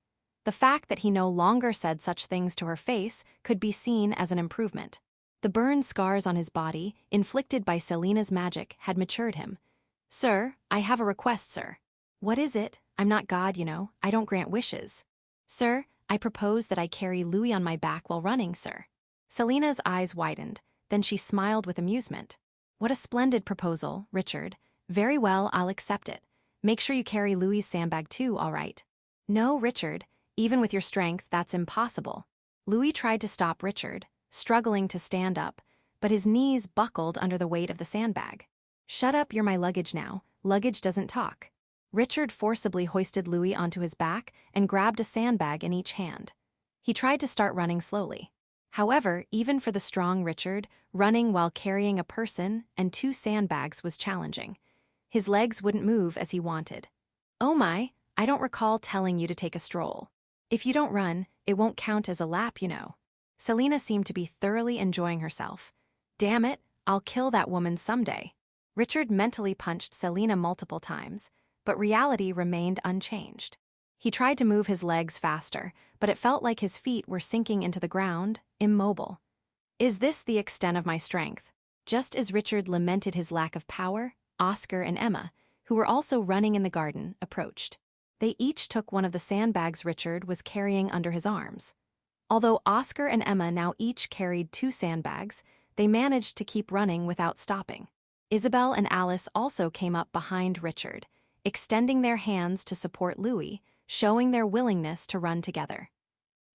The fact that he no longer said such things to her face could be seen as an improvement. The burn scars on his body, inflicted by Selena's magic, had matured him. "Sir, I have a request, sir." "What is it? I'm not God, you know. I don't grant wishes." "Sir, I propose that I carry Louis on my back while running, sir." Selena's eyes widened, then she smiled with amusement. "What a splendid proposal, Richard. Very well, I'll accept it. Make sure you carry Louis's sandbag too, all right?" "No, Richard. Even with your strength, that's impossible." Louis tried to stop Richard, struggling to stand up, but his knees buckled under the weight of the sandbag. "Shut up, you're my luggage now. Luggage doesn't talk." Richard forcibly hoisted Louis onto his back and grabbed a sandbag in each hand. He tried to start running slowly. However, even for the strong Richard, running while carrying a person and 2 sandbags was challenging. His legs wouldn't move as he wanted. "Oh my, I don't recall telling you to take a stroll. If you don't run, it won't count as a lap, you know." Selena seemed to be thoroughly enjoying herself. "Damn it, I'll kill that woman someday." Richard mentally punched Selena multiple times, but reality remained unchanged. He tried to move his legs faster, but it felt like his feet were sinking into the ground, immobile. "Is this the extent of my strength?" Just as Richard lamented his lack of power, Oscar and Emma, who were also running in the garden, approached. They each took one of the sandbags Richard was carrying under his arms. Although Oscar and Emma now each carried 2 sandbags, they managed to keep running without stopping. Isabel and Alice also came up behind Richard, extending their hands to support Louis, showing their willingness to run together.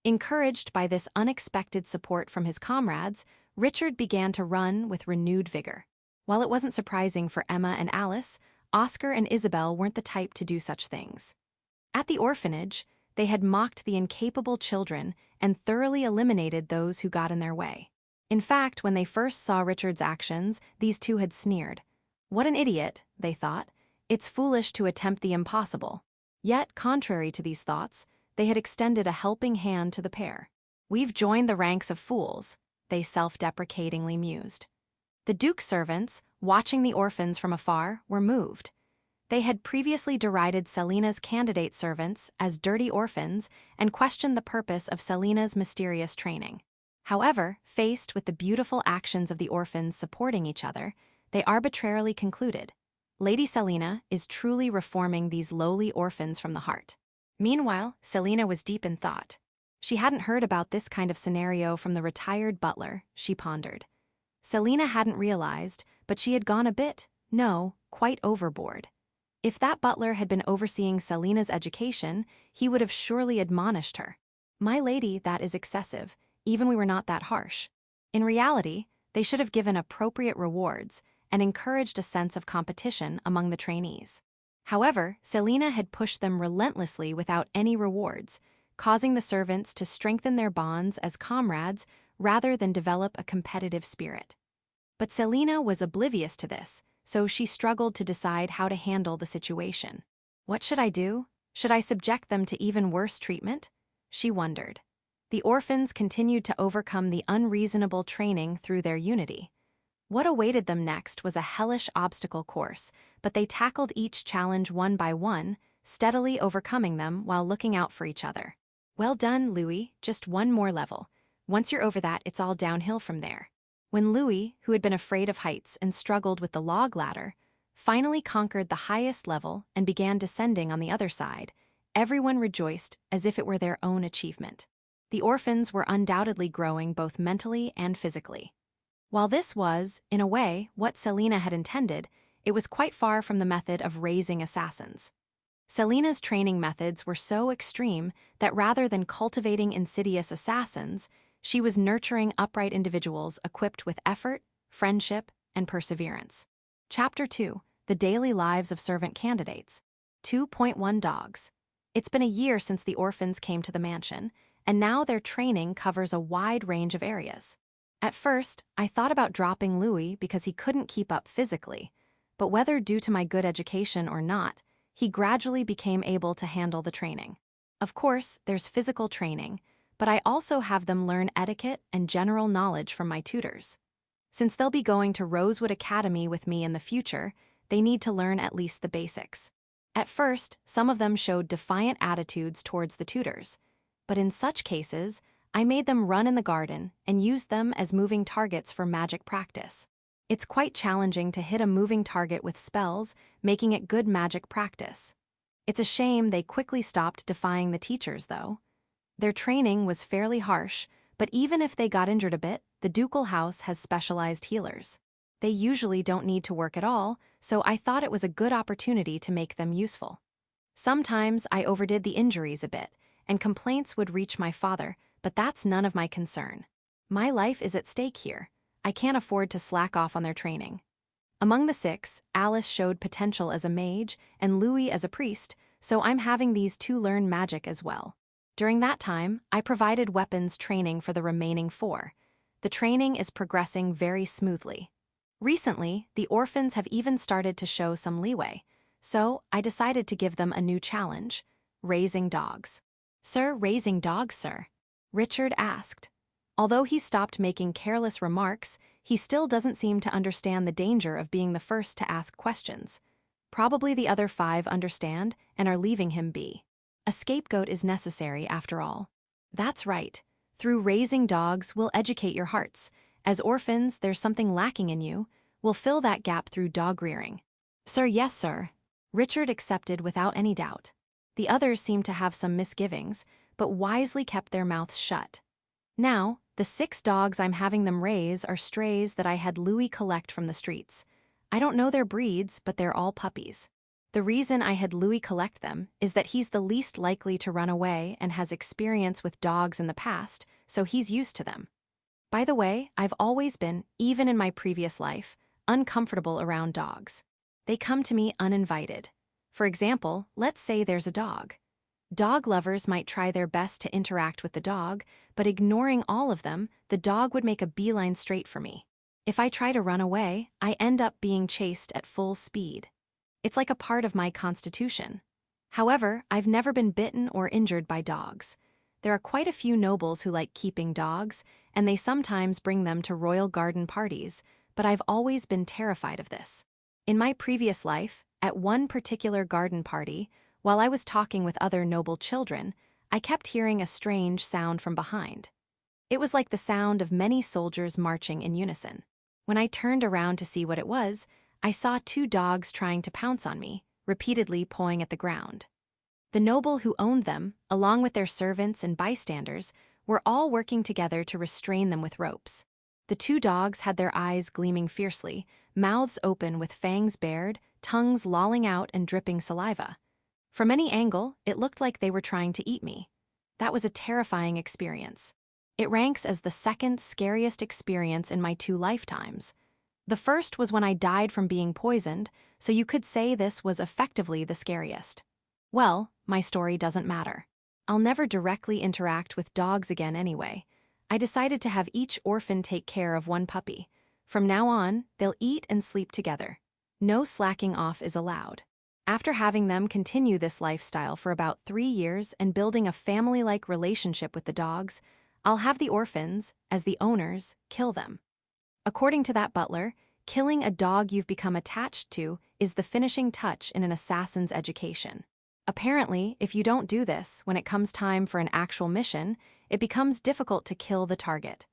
Encouraged by this unexpected support from his comrades, Richard began to run with renewed vigor. While it wasn't surprising for Emma and Alice, Oscar and Isabel weren't the type to do such things. At the orphanage, they had mocked the incapable children and thoroughly eliminated those who got in their way. In fact, when they first saw Richard's actions, these two had sneered. "What an idiot," they thought. "It's foolish to attempt the impossible." Yet, contrary to these thoughts, they had extended a helping hand to the pair. "We've joined the ranks of fools," they self-deprecatingly mused. The Duke's servants, watching the orphans from afar, were moved. They had previously derided Selina's candidate servants as dirty orphans and questioned the purpose of Selina's mysterious training. However, faced with the beautiful actions of the orphans supporting each other, they arbitrarily concluded, Lady Selina is truly reforming these lowly orphans from the heart. Meanwhile, Selina was deep in thought. She hadn't heard about this kind of scenario from the retired butler, she pondered. Selina hadn't realized, but she had gone a bit, no, quite overboard. If that butler had been overseeing Selina's education, he would have surely admonished her. My lady, that is excessive, even we were not that harsh. In reality, they should have given appropriate rewards and encouraged a sense of competition among the trainees. However, Selina had pushed them relentlessly without any rewards, causing the servants to strengthen their bonds as comrades rather than develop a competitive spirit. But Selina was oblivious to this, so she struggled to decide how to handle the situation. What should I do? Should I subject them to even worse treatment? She wondered. The orphans continued to overcome the unreasonable training through their unity. What awaited them next was a hellish obstacle course, but they tackled each challenge one by one, steadily overcoming them while looking out for each other. Well done, Louis, just one more level. Once you're over that, it's all downhill from there. When Louis, who had been afraid of heights and struggled with the log ladder, finally conquered the highest level and began descending on the other side, everyone rejoiced as if it were their own achievement. The orphans were undoubtedly growing both mentally and physically. While this was, in a way, what Selina had intended, it was quite far from the method of raising assassins. Selina's training methods were so extreme that rather than cultivating insidious assassins, she was nurturing upright individuals equipped with effort, friendship, and perseverance. Chapter 2: The Daily Lives of Servant Candidates. 2.1 Dogs. It's been a year since the orphans came to the mansion, and now their training covers a wide range of areas. At first, I thought about dropping Louis because he couldn't keep up physically, but whether due to my good education or not, he gradually became able to handle the training. Of course, there's physical training, but I also have them learn etiquette and general knowledge from my tutors. Since they'll be going to Rosewood Academy with me in the future, they need to learn at least the basics. At first, some of them showed defiant attitudes towards the tutors, but in such cases, I made them run in the garden and used them as moving targets for magic practice. It's quite challenging to hit a moving target with spells, making it good magic practice. It's a shame they quickly stopped defying the teachers, though. Their training was fairly harsh, but even if they got injured a bit, the ducal house has specialized healers. They usually don't need to work at all, so I thought it was a good opportunity to make them useful. Sometimes I overdid the injuries a bit, and complaints would reach my father, but that's none of my concern. My life is at stake here. I can't afford to slack off on their training. Among the 6, Alice showed potential as a mage and Louis as a priest, so I'm having these 2 learn magic as well. During that time, I provided weapons training for the remaining 4. The training is progressing very smoothly. Recently, the orphans have even started to show some leeway, so I decided to give them a new challenge: raising dogs. Sir, raising dogs, sir? Richard asked. Although he stopped making careless remarks, he still doesn't seem to understand the danger of being the first to ask questions. Probably the other 5 understand and are leaving him be. A scapegoat is necessary, after all. That's right. Through raising dogs, we'll educate your hearts. As orphans, there's something lacking in you. We'll fill that gap through dog rearing. Sir, yes, sir. Richard accepted without any doubt. The others seemed to have some misgivings, but wisely kept their mouths shut. Now, the 6 dogs I'm having them raise are strays that I had Louis collect from the streets. I don't know their breeds, but they're all puppies. The reason I had Louis collect them is that he's the least likely to run away and has experience with dogs in the past, so he's used to them. By the way, I've always been, even in my previous life, uncomfortable around dogs. They come to me uninvited. For example, let's say there's a dog. Dog lovers might try their best to interact with the dog, but ignoring all of them, the dog would make a beeline straight for me. If I try to run away, I end up being chased at full speed. It's like a part of my constitution. However, I've never been bitten or injured by dogs. There are quite a few nobles who like keeping dogs, and they sometimes bring them to royal garden parties, but I've always been terrified of this. In my previous life, At one particular garden party, while I was talking with other noble children, I kept hearing a strange sound from behind. It was like the sound of many soldiers marching in unison. When I turned around to see what it was, I saw two dogs trying to pounce on me, repeatedly pawing at the ground. The noble who owned them, along with their servants and bystanders, were all working together to restrain them with ropes. The two dogs had their eyes gleaming fiercely, mouths open with fangs bared, tongues lolling out and dripping saliva. From any angle, it looked like they were trying to eat me. That was a terrifying experience. It ranks as the second scariest experience in my 2 lifetimes. The first was when I died from being poisoned, so you could say this was effectively the scariest. Well, my story doesn't matter. I'll never directly interact with dogs again anyway. I decided to have each orphan take care of one puppy. From now on, they'll eat and sleep together. No slacking off is allowed. After having them continue this lifestyle for about 3 years and building a family-like relationship with the dogs, I'll have the orphans, as the owners, kill them. According to that butler, killing a dog you've become attached to is the finishing touch in an assassin's education. Apparently, if you don't do this when it comes time for an actual mission, it becomes difficult to kill the target.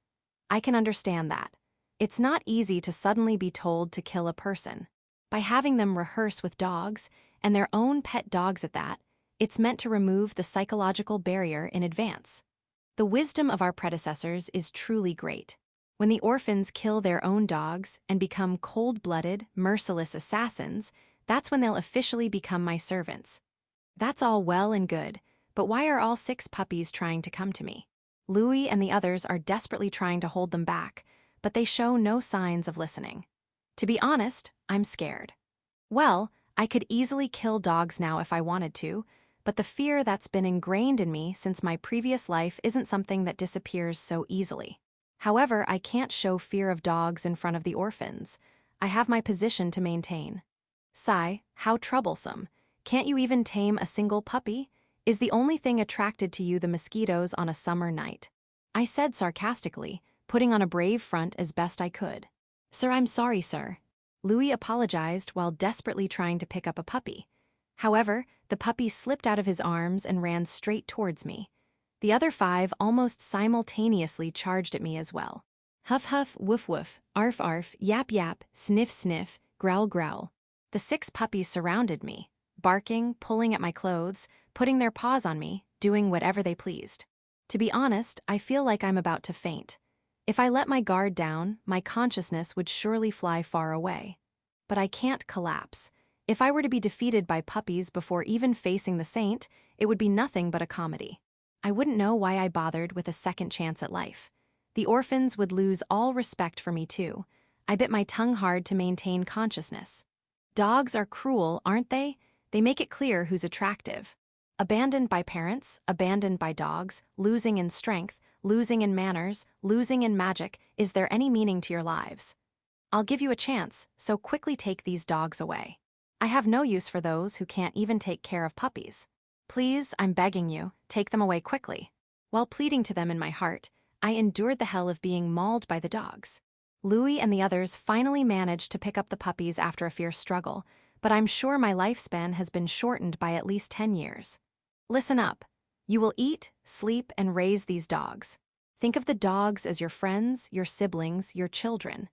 I can understand that. It's not easy to suddenly be told to kill a person. By having them rehearse with dogs, and their own pet dogs at that, it's meant to remove the psychological barrier in advance. The wisdom of our predecessors is truly great. When the orphans kill their own dogs and become cold-blooded, merciless assassins, that's when they'll officially become my servants. That's all well and good, but why are all 6 puppies trying to come to me? Louis and the others are desperately trying to hold them back, but they show no signs of listening. To be honest, I'm scared. Well, I could easily kill dogs now if I wanted to, but the fear that's been ingrained in me since my previous life isn't something that disappears so easily. However, I can't show fear of dogs in front of the orphans. I have my position to maintain. Sigh, how troublesome. Can't you even tame a single puppy? Is the only thing attracted to you the mosquitoes on a summer night? I said sarcastically, putting on a brave front as best I could. Sir, I'm sorry, sir. Louis apologized while desperately trying to pick up a puppy. However, the puppy slipped out of his arms and ran straight towards me. The other 5 almost simultaneously charged at me as well. Huff huff, woof woof, arf arf, yap yap, sniff sniff, growl growl. The 6 puppies surrounded me, barking, pulling at my clothes, putting their paws on me, doing whatever they pleased. To be honest, I feel like I'm about to faint. If I let my guard down, my consciousness would surely fly far away. But I can't collapse. If I were to be defeated by puppies before even facing the saint, it would be nothing but a comedy. I wouldn't know why I bothered with a second chance at life. The orphans would lose all respect for me too. I bit my tongue hard to maintain consciousness. Dogs are cruel, aren't they? They make it clear who's attractive. Abandoned by parents, abandoned by dogs, losing in strength, losing in manners, losing in magic, is there any meaning to your lives? I'll give you a chance, so quickly take these dogs away. I have no use for those who can't even take care of puppies. Please, I'm begging you, take them away quickly. While pleading to them in my heart, I endured the hell of being mauled by the dogs. Louis and the others finally managed to pick up the puppies after a fierce struggle, but I'm sure my lifespan has been shortened by at least 10 years. Listen up. You will eat, sleep, and raise these dogs. Think of the dogs as your friends, your siblings, your children.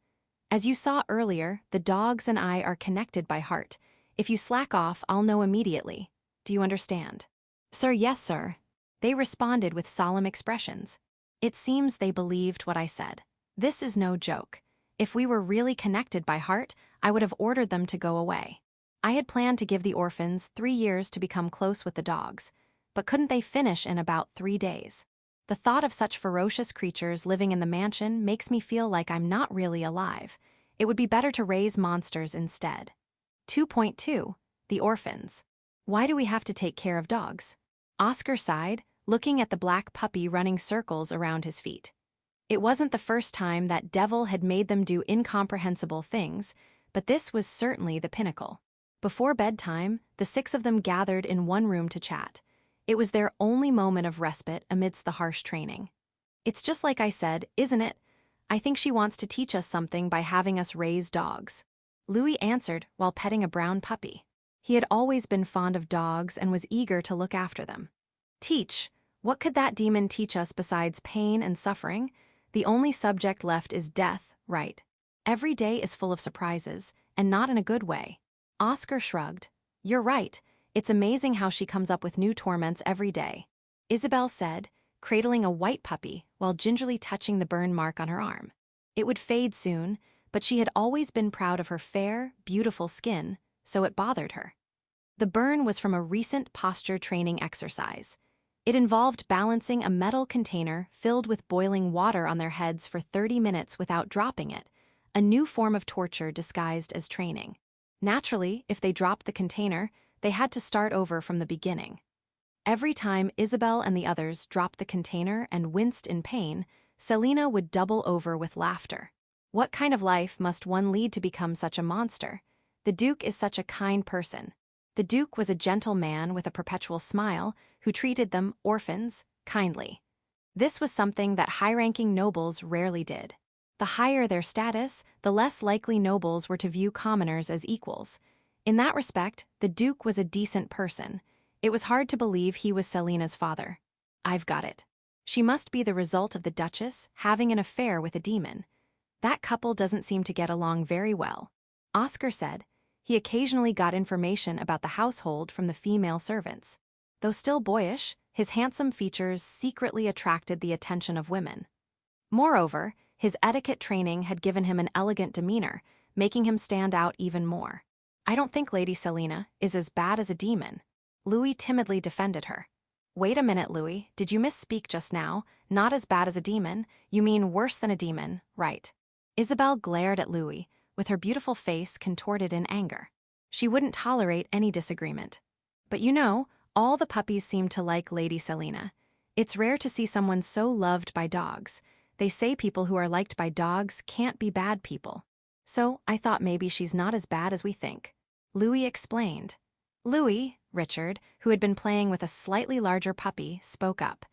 As you saw earlier, the dogs and I are connected by heart. If you slack off, I'll know immediately. Do you understand? Sir, yes, sir. They responded with solemn expressions. It seems they believed what I said. This is no joke. If we were really connected by heart, I would have ordered them to go away. I had planned to give the orphans 3 years to become close with the dogs, but couldn't they finish in about 3 days? The thought of such ferocious creatures living in the mansion makes me feel like I'm not really alive. It would be better to raise monsters instead. 2.2. The orphans. Why do we have to take care of dogs? Oscar sighed, looking at the black puppy running circles around his feet. It wasn't the first time that devil had made them do incomprehensible things, but this was certainly the pinnacle. Before bedtime, the 6 of them gathered in one room to chat. It was their only moment of respite amidst the harsh training. It's just like I said, isn't it? I think she wants to teach us something by having us raise dogs. Louis answered while petting a brown puppy. He had always been fond of dogs and was eager to look after them. Teach. What could that demon teach us besides pain and suffering? The only subject left is death, right? Every day is full of surprises, and not in a good way. Oscar shrugged. You're right. It's amazing how she comes up with new torments every day. Isabel said, cradling a white puppy while gingerly touching the burn mark on her arm. It would fade soon, but she had always been proud of her fair, beautiful skin, so it bothered her. The burn was from a recent posture training exercise. It involved balancing a metal container filled with boiling water on their heads for 30 minutes without dropping it, a new form of torture disguised as training. Naturally, if they dropped the container, they had to start over from the beginning. Every time Isabel and the others dropped the container and winced in pain, Selina would double over with laughter. What kind of life must one lead to become such a monster? The Duke is such a kind person. The Duke was a gentle man with a perpetual smile who treated them, orphans, kindly. This was something that high-ranking nobles rarely did. The higher their status, the less likely nobles were to view commoners as equals. In that respect, the Duke was a decent person. It was hard to believe he was Selina's father. I've got it. She must be the result of the Duchess having an affair with a demon. That couple doesn't seem to get along very well. Oscar said. He occasionally got information about the household from the female servants. Though still boyish, his handsome features secretly attracted the attention of women. Moreover, his etiquette training had given him an elegant demeanor, making him stand out even more. I don't think Lady Selina is as bad as a demon. Louis timidly defended her. Wait a minute, Louis, did you misspeak just now? Not as bad as a demon, you mean worse than a demon, right? Isabel glared at Louis, with her beautiful face contorted in anger. She wouldn't tolerate any disagreement. But you know, all the puppies seem to like Lady Selina. It's rare to see someone so loved by dogs. They say people who are liked by dogs can't be bad people. So I thought maybe she's not as bad as we think. Louis explained. Louis, Richard, who had been playing with a slightly larger puppy, spoke up.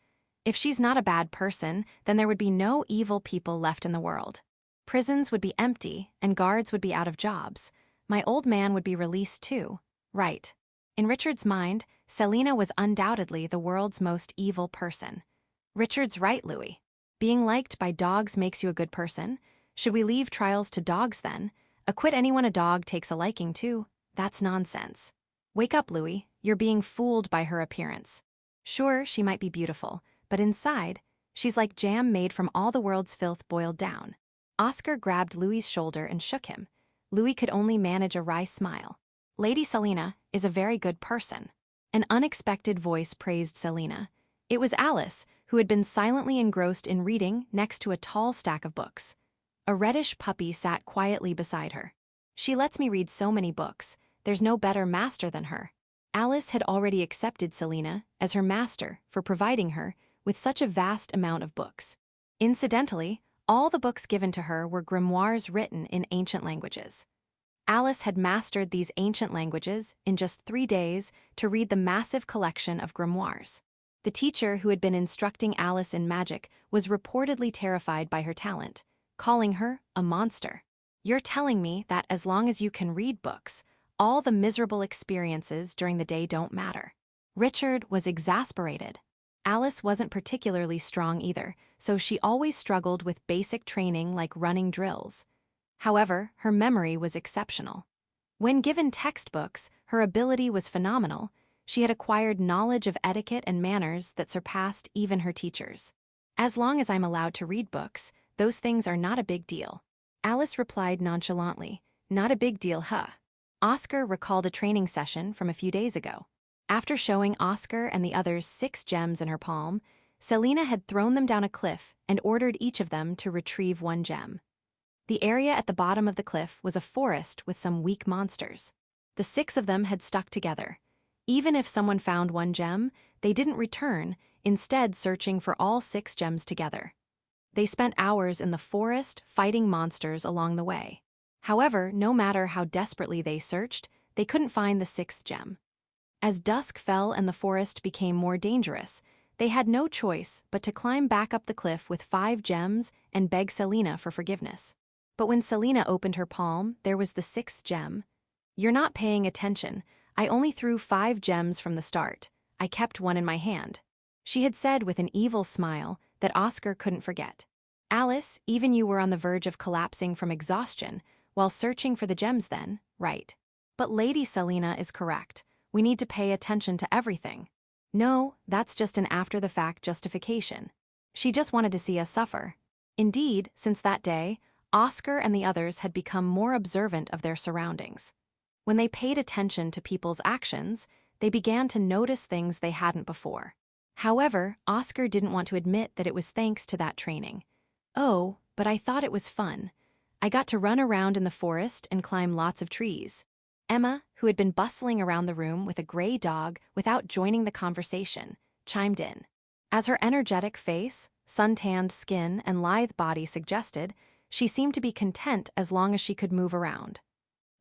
If she's not a bad person, then there would be no evil people left in the world. Prisons would be empty, and guards would be out of jobs. My old man would be released too. Right. In Richard's mind, Selina was undoubtedly the world's most evil person. Richard's right, Louis. Being liked by dogs makes you a good person. Should we leave trials to dogs then? Acquit anyone a dog takes a liking to? That's nonsense. Wake up, Louis. You're being fooled by her appearance. Sure, she might be beautiful, but inside, she's like jam made from all the world's filth boiled down. Oscar grabbed Louis's shoulder and shook him. Louis could only manage a wry smile. Lady Selina is a very good person. An unexpected voice praised Selina. It was Alice, who had been silently engrossed in reading next to a tall stack of books. A reddish puppy sat quietly beside her. She lets me read so many books. There's no better master than her. Alice had already accepted Selina as her master for providing her with such a vast amount of books. Incidentally, all the books given to her were grimoires written in ancient languages. Alice had mastered these ancient languages in just 3 days to read the massive collection of grimoires. The teacher who had been instructing Alice in magic was reportedly terrified by her talent, calling her a monster. You're telling me that as long as you can read books, all the miserable experiences during the day don't matter. Richard was exasperated. Alice wasn't particularly strong either, so she always struggled with basic training like running drills. However, her memory was exceptional. When given textbooks, her ability was phenomenal. She had acquired knowledge of etiquette and manners that surpassed even her teachers. As long as I'm allowed to read books, those things are not a big deal. Alice replied nonchalantly, Not a big deal, huh? Oscar recalled a training session from a few days ago. After showing Oscar and the others 6 gems in her palm, Selina had thrown them down a cliff and ordered each of them to retrieve 1 gem. The area at the bottom of the cliff was a forest with some weak monsters. The 6 of them had stuck together. Even if someone found 1 gem, they didn't return, instead searching for all 6 gems together. They spent hours in the forest fighting monsters along the way. However, no matter how desperately they searched, they couldn't find the 6th gem. As dusk fell and the forest became more dangerous, they had no choice but to climb back up the cliff with 5 gems and beg Selina for forgiveness. But when Selina opened her palm, there was the 6th gem. You're not paying attention. I only threw 5 gems from the start. I kept one in my hand. She had said with an evil smile that Oscar couldn't forget. Alice, even you were on the verge of collapsing from exhaustion while searching for the gems then, right? But Lady Selena is correct. We need to pay attention to everything. No, that's just an after-the-fact justification. She just wanted to see us suffer. Indeed, since that day, Oscar and the others had become more observant of their surroundings. When they paid attention to people's actions, they began to notice things they hadn't before. However, Oscar didn't want to admit that it was thanks to that training. Oh, but I thought it was fun. I got to run around in the forest and climb lots of trees. Emma, who had been bustling around the room with a gray dog without joining the conversation, chimed in. As her energetic face, suntanned skin, and lithe body suggested, she seemed to be content as long as she could move around.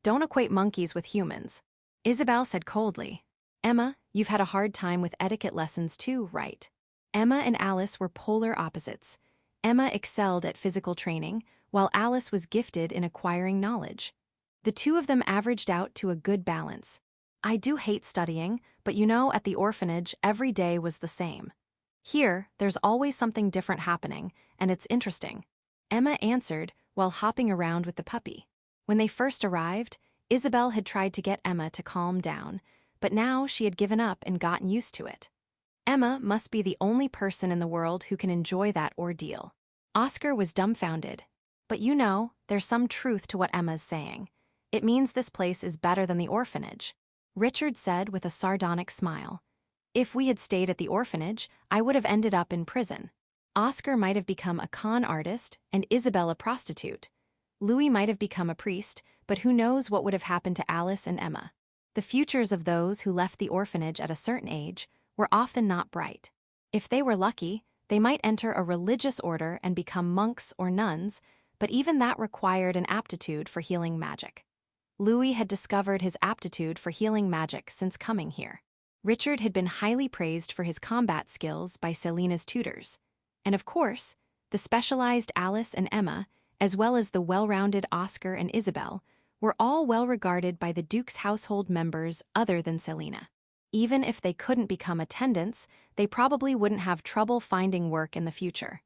Don't equate monkeys with humans, Isabel said coldly. Emma, you've had a hard time with etiquette lessons too, right? Emma and Alice were polar opposites. Emma excelled at physical training, while Alice was gifted in acquiring knowledge. The two of them averaged out to a good balance. I do hate studying, but you know, at the orphanage, every day was the same. Here, there's always something different happening, and it's interesting. Emma answered while hopping around with the puppy. When they first arrived, Isabel had tried to get Emma to calm down, but now she had given up and gotten used to it. Emma must be the only person in the world who can enjoy that ordeal. Oscar was dumbfounded. But you know, there's some truth to what Emma's saying. It means this place is better than the orphanage, Richard said with a sardonic smile. If we had stayed at the orphanage, I would have ended up in prison. Oscar might have become a con artist and Isabel a prostitute. Louis might have become a priest, but who knows what would have happened to Alice and Emma. The futures of those who left the orphanage at a certain age were often not bright. If they were lucky, they might enter a religious order and become monks or nuns, but even that required an aptitude for healing magic. Louis had discovered his aptitude for healing magic since coming here. Richard had been highly praised for his combat skills by Selena's tutors. And of course, the specialized Alice and Emma, as well as the well-rounded Oscar and Isabel, were all well regarded by the Duke's household members other than Selena. Even if they couldn't become attendants, they probably wouldn't have trouble finding work in the future.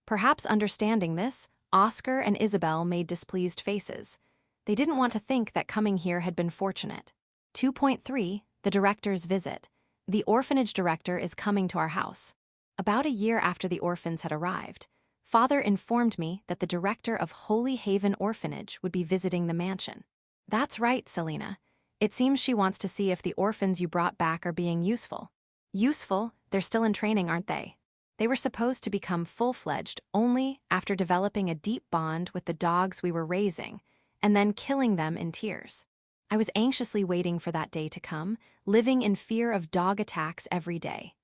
Perhaps understanding this, Oscar and Isabel made displeased faces. They didn't want to think that coming here had been fortunate. 2.3 The Director's Visit. The orphanage director is coming to our house. About a year after the orphans had arrived, Father informed me that the director of Holy Haven Orphanage would be visiting the mansion. That's right, Selena. It seems she wants to see if the orphans you brought back are being useful. Useful? They're still in training, aren't they? They were supposed to become full-fledged only after developing a deep bond with the dogs we were raising, and then killing them in tears. I was anxiously waiting for that day to come, living in fear of dog attacks every day.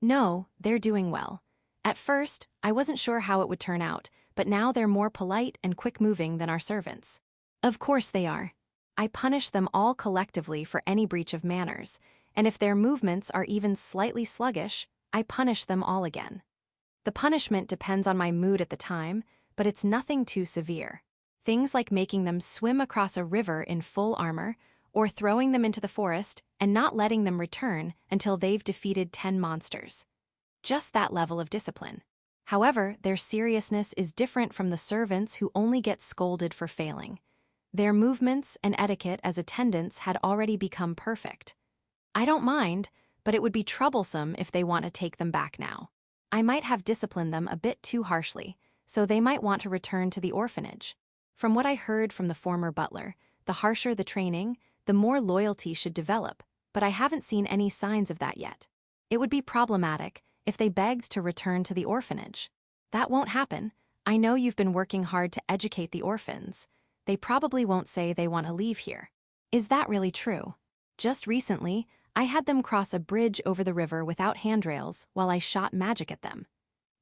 No, they're doing well. At first, I wasn't sure how it would turn out, but now they're more polite and quick-moving than our servants. Of course they are. I punish them all collectively for any breach of manners, and if their movements are even slightly sluggish, I punish them all again. The punishment depends on my mood at the time, but it's nothing too severe. Things like making them swim across a river in full armor, or throwing them into the forest and not letting them return until they've defeated 10 monsters. Just that level of discipline. However, their seriousness is different from the servants who only get scolded for failing. Their movements and etiquette as attendants had already become perfect. I don't mind, but it would be troublesome if they want to take them back now. I might have disciplined them a bit too harshly, so they might want to return to the orphanage. From what I heard from the former butler, the harsher the training, the more loyalty should develop, but I haven't seen any signs of that yet. It would be problematic if they begged to return to the orphanage. That won't happen. I know you've been working hard to educate the orphans. They probably won't say they want to leave here. Is that really true? Just recently, I had them cross a bridge over the river without handrails while I shot magic at them.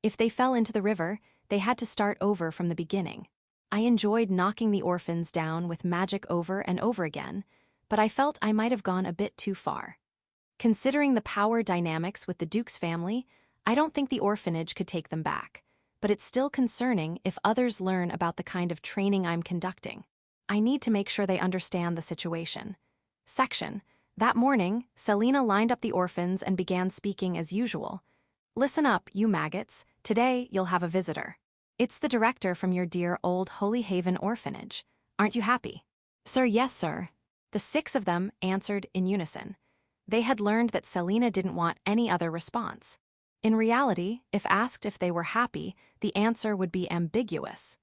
If they fell into the river, they had to start over from the beginning. I enjoyed knocking the orphans down with magic over and over again, but I felt I might have gone a bit too far. Considering the power dynamics with the Duke's family, I don't think the orphanage could take them back, but it's still concerning if others learn about the kind of training I'm conducting. I need to make sure they understand the situation. Section. That morning, Selina lined up the orphans and began speaking as usual. Listen up, you maggots. Today, you'll have a visitor. It's the director from your dear old Holy Haven orphanage. Aren't you happy? Sir, yes, sir. The 6 of them answered in unison. They had learned that Selina didn't want any other response. In reality, if asked if they were happy, the answer would be ambiguous.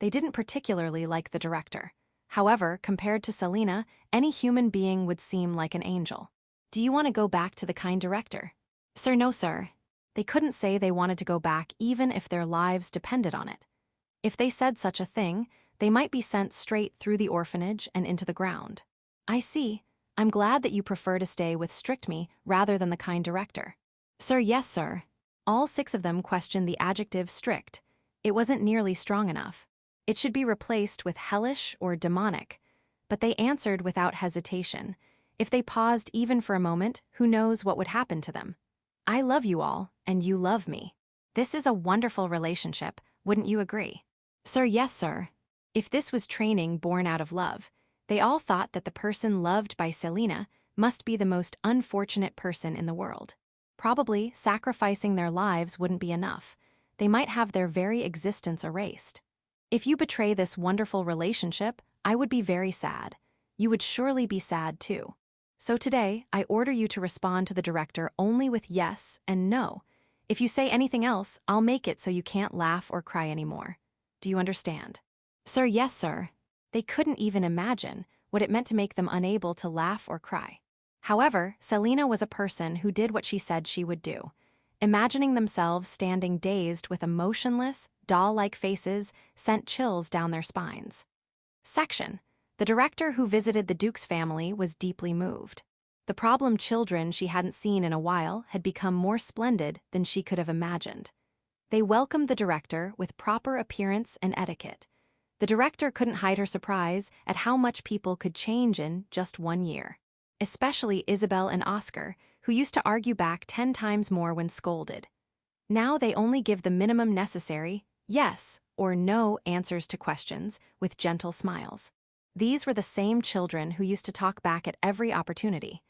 They didn't particularly like the director. However, compared to Selina, any human being would seem like an angel. Do you want to go back to the kind director? Sir, no, sir. They couldn't say they wanted to go back even if their lives depended on it. If they said such a thing, they might be sent straight through the orphanage and into the ground. I see. I'm glad that you prefer to stay with Strict-Me rather than the kind director. Sir, yes, sir. All 6 of them questioned the adjective strict. It wasn't nearly strong enough. It should be replaced with hellish or demonic. But they answered without hesitation. If they paused even for a moment, who knows what would happen to them? I love you all, and you love me. This is a wonderful relationship, wouldn't you agree? Sir, yes, sir. If this was training born out of love, they all thought that the person loved by Selina must be the most unfortunate person in the world. Probably sacrificing their lives wouldn't be enough. They might have their very existence erased. If you betray this wonderful relationship, I would be very sad. You would surely be sad too. So today, I order you to respond to the director only with yes and no. If you say anything else, I'll make it so you can't laugh or cry anymore. Do you understand? Sir, yes, sir. They couldn't even imagine what it meant to make them unable to laugh or cry. However, Selina was a person who did what she said she would do. Imagining themselves standing dazed with emotionless, doll-like faces sent chills down their spines. Section. The director who visited the Duke's family was deeply moved. The problem children she hadn't seen in a while had become more splendid than she could have imagined. They welcomed the director with proper appearance and etiquette. The director couldn't hide her surprise at how much people could change in just 1 year. Especially Isabel and Oscar, who used to argue back 10 times more when scolded. Now they only give the minimum necessary, yes or no answers to questions with gentle smiles. These were the same children who used to talk back at every opportunity.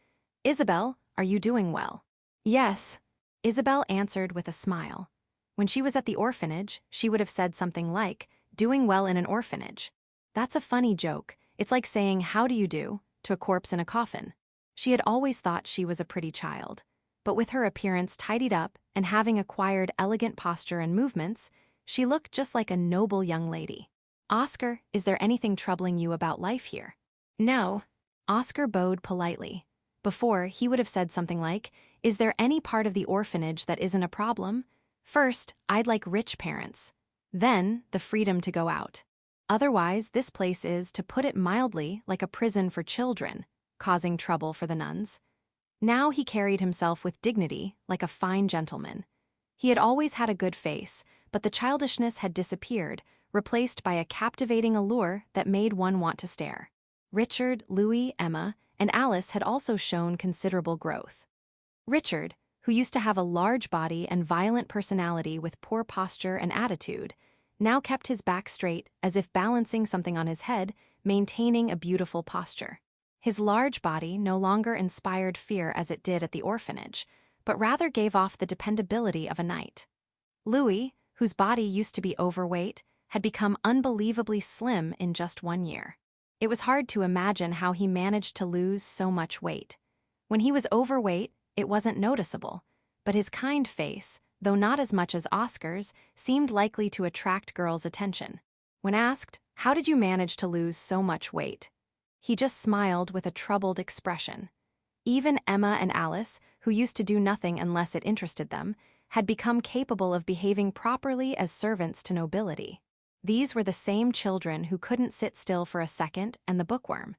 Isabel, are you doing well? Yes. Isabel answered with a smile. When she was at the orphanage, she would have said something like, doing well in an orphanage. That's a funny joke. It's like saying, how do you do, to a corpse in a coffin. She had always thought she was a pretty child. But with her appearance tidied up and having acquired elegant posture and movements, she looked just like a noble young lady. Oscar, is there anything troubling you about life here? No. Oscar bowed politely. Before, he would have said something like, is there any part of the orphanage that isn't a problem? First, I'd like rich parents. Then, the freedom to go out. Otherwise, this place is, to put it mildly, like a prison for children, causing trouble for the nuns. Now he carried himself with dignity, like a fine gentleman. He had always had a good face, but the childishness had disappeared, replaced by a captivating allure that made one want to stare. Richard, Louis, Emma, and Alice had also shown considerable growth. Richard, who used to have a large body and violent personality with poor posture and attitude, now kept his back straight as if balancing something on his head, maintaining a beautiful posture. His large body no longer inspired fear as it did at the orphanage, but rather gave off the dependability of a knight. Louis, whose body used to be overweight, had become unbelievably slim in just 1 year. It was hard to imagine how he managed to lose so much weight. When he was overweight, it wasn't noticeable, but his kind face, though not as much as Oscar's, seemed likely to attract girls' attention. When asked, how did you manage to lose so much weight? He just smiled with a troubled expression. Even Emma and Alice, who used to do nothing unless it interested them, had become capable of behaving properly as servants to nobility. These were the same children who couldn't sit still for a second and the bookworm.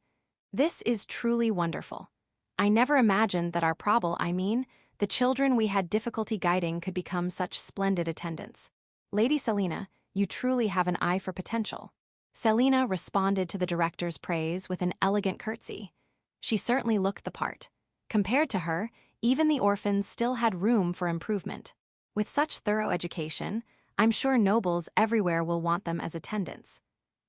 This is truly wonderful. I never imagined that the children we had difficulty guiding could become such splendid attendants. Lady Selina, you truly have an eye for potential. Selina responded to the director's praise with an elegant curtsy. She certainly looked the part. Compared to her, even the orphans still had room for improvement. With such thorough education, I'm sure nobles everywhere will want them as attendants.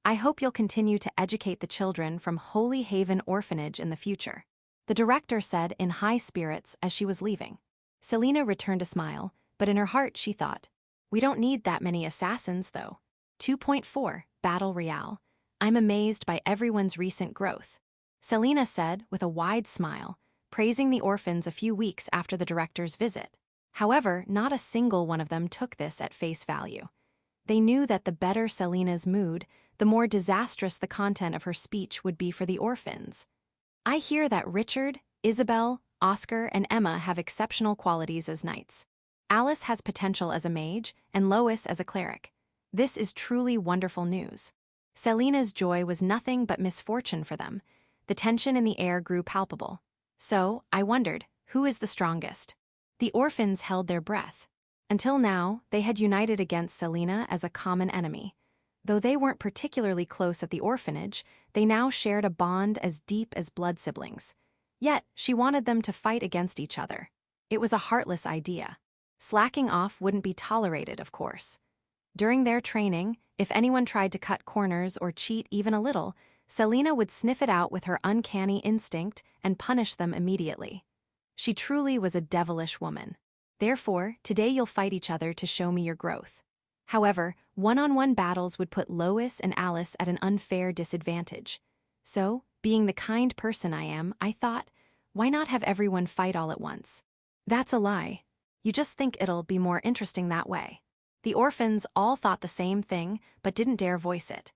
I hope you'll continue to educate the children from Holy Haven Orphanage in the future. the director said in high spirits as she was leaving. Selena returned a smile, but in her heart she thought, "We don't need that many assassins, though." 2.4 Battle Royale. I'm amazed by everyone's recent growth, Selena said with a wide smile, praising the orphans a few weeks after the director's visit. However, not a single one of them took this at face value. They knew that the better Selena's mood, the more disastrous the content of her speech would be for the orphans. I hear that Richard, Isabel, Oscar, and Emma have exceptional qualities as knights. Alice has potential as a mage, and Lois as a cleric. This is truly wonderful news. Selena's joy was nothing but misfortune for them. The tension in the air grew palpable. So, I wondered, who is the strongest? The orphans held their breath. Until now, they had united against Selena as a common enemy. Though they weren't particularly close at the orphanage, they now shared a bond as deep as blood siblings. Yet, she wanted them to fight against each other. It was a heartless idea. Slacking off wouldn't be tolerated, of course. During their training, if anyone tried to cut corners or cheat even a little, Selena would sniff it out with her uncanny instinct and punish them immediately. She truly was a devilish woman. Therefore, today you'll fight each other to show me your growth. However, one-on-one battles would put Lois and Alice at an unfair disadvantage. So, being the kind person I am, I thought, why not have everyone fight all at once? That's a lie. You just think it'll be more interesting that way. The orphans all thought the same thing, but didn't dare voice it.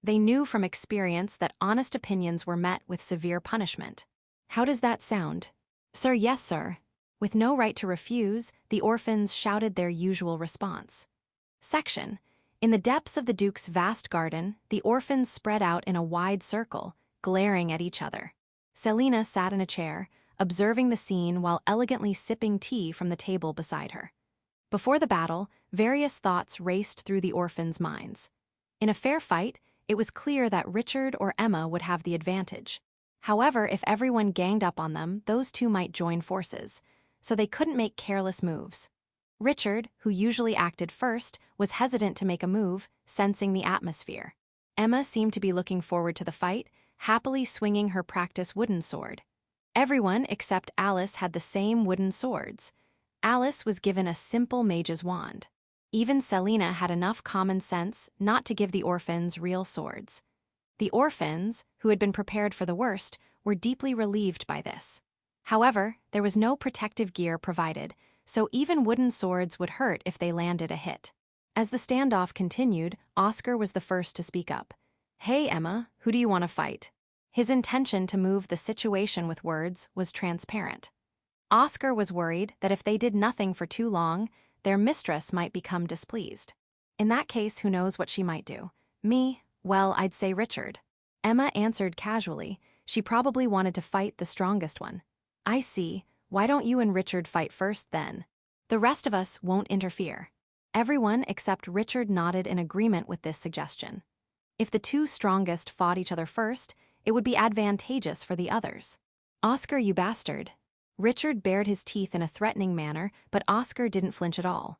They knew from experience that honest opinions were met with severe punishment. How does that sound? Sir, yes, sir. With no right to refuse, the orphans shouted their usual response. Section. In the depths of the Duke's vast garden, the orphans spread out in a wide circle, glaring at each other. Selena sat in a chair, observing the scene while elegantly sipping tea from the table beside her. Before the battle, various thoughts raced through the orphans' minds. In a fair fight, it was clear that Richard or Emma would have the advantage. However, if everyone ganged up on them, those two might join forces, so they couldn't make careless moves. Richard, who usually acted first, was hesitant to make a move, sensing the atmosphere. Emma seemed to be looking forward to the fight, happily swinging her practice wooden sword. Everyone except Alice had the same wooden swords. Alice was given a simple mage's wand. Even Selena had enough common sense not to give the orphans real swords. The orphans, who had been prepared for the worst, were deeply relieved by this. However, there was no protective gear provided, so even wooden swords would hurt if they landed a hit. As the standoff continued, Oscar was the first to speak up. "Hey, Emma, who do you want to fight?" His intention to move the situation with words was transparent. Oscar was worried that if they did nothing for too long, their mistress might become displeased. In that case, who knows what she might do? Me? Well, I'd say Richard. Emma answered casually. She probably wanted to fight the strongest one. I see. Why don't you and Richard fight first, then? The rest of us won't interfere. Everyone except Richard nodded in agreement with this suggestion. If the two strongest fought each other first, it would be advantageous for the others. Oscar, you bastard. Richard bared his teeth in a threatening manner, but Oscar didn't flinch at all.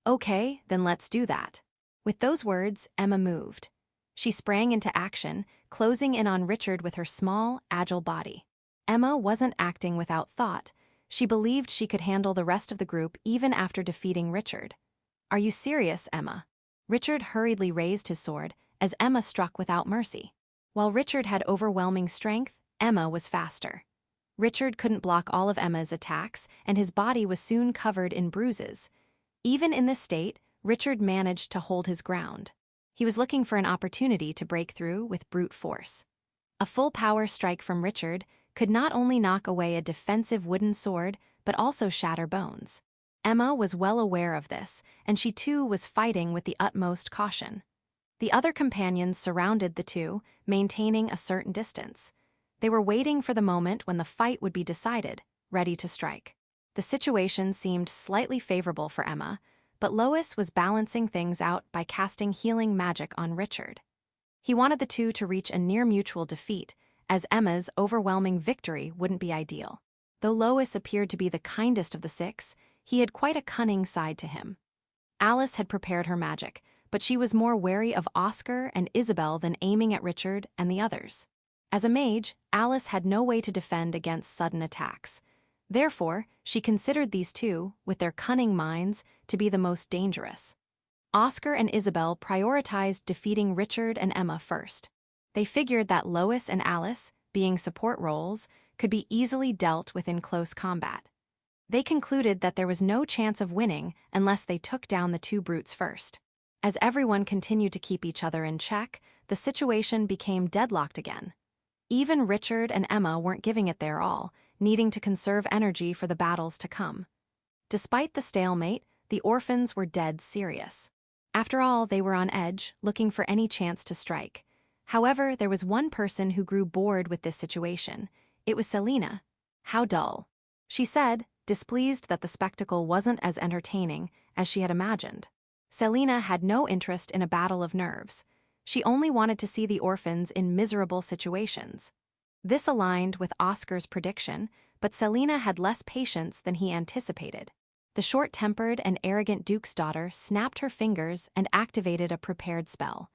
Okay, then let's do that. With those words, Emma moved. She sprang into action, closing in on Richard with her small, agile body. Emma wasn't acting without thought. She believed she could handle the rest of the group even after defeating Richard. Are you serious, Emma? Richard hurriedly raised his sword, as Emma struck without mercy. While Richard had overwhelming strength, Emma was faster. Richard couldn't block all of Emma's attacks, and his body was soon covered in bruises. Even in this state, Richard managed to hold his ground. He was looking for an opportunity to break through with brute force. A full-power strike from Richard could not only knock away a defensive wooden sword, but also shatter bones. Emma was well aware of this, and she too was fighting with the utmost caution. The other companions surrounded the two, maintaining a certain distance. They were waiting for the moment when the fight would be decided, ready to strike. The situation seemed slightly favorable for Emma, but Lois was balancing things out by casting healing magic on Richard. He wanted the two to reach a near-mutual defeat, as Emma's overwhelming victory wouldn't be ideal. Though Lois appeared to be the kindest of the six, he had quite a cunning side to him. Alice had prepared her magic, but she was more wary of Oscar and Isabel than aiming at Richard and the others. As a mage, Alice had no way to defend against sudden attacks. Therefore, she considered these two, with their cunning minds, to be the most dangerous. Oscar and Isabel prioritized defeating Richard and Emma first. They figured that Lois and Alice, being support roles, could be easily dealt with in close combat. They concluded that there was no chance of winning unless they took down the two brutes first. As everyone continued to keep each other in check, the situation became deadlocked again. Even Richard and Emma weren't giving it their all, needing to conserve energy for the battles to come. Despite the stalemate, the orphans were dead serious. After all, they were on edge, looking for any chance to strike. However, there was one person who grew bored with this situation. It was Selina. How dull, she said, displeased that the spectacle wasn't as entertaining as she had imagined. Selina had no interest in a battle of nerves. She only wanted to see the orphans in miserable situations. This aligned with Oscar's prediction, but Selina had less patience than he anticipated. The short-tempered and arrogant Duke's daughter snapped her fingers and activated a prepared spell.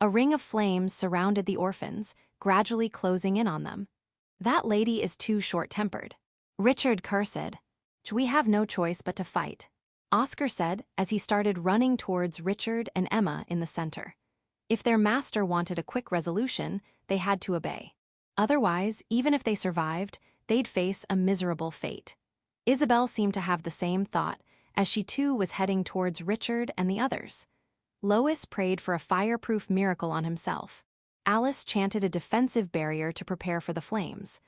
A ring of flames surrounded the orphans, gradually closing in on them. That lady is too short-tempered. Richard cursed. We have no choice but to fight, Oscar said as he started running towards Richard and Emma in the center. If their master wanted a quick resolution, they had to obey. Otherwise, even if they survived, they'd face a miserable fate. Isabel seemed to have the same thought, as she too was heading towards Richard and the others. Lois prayed for a fireproof miracle on himself. Alice chanted a defensive barrier to prepare for the flames.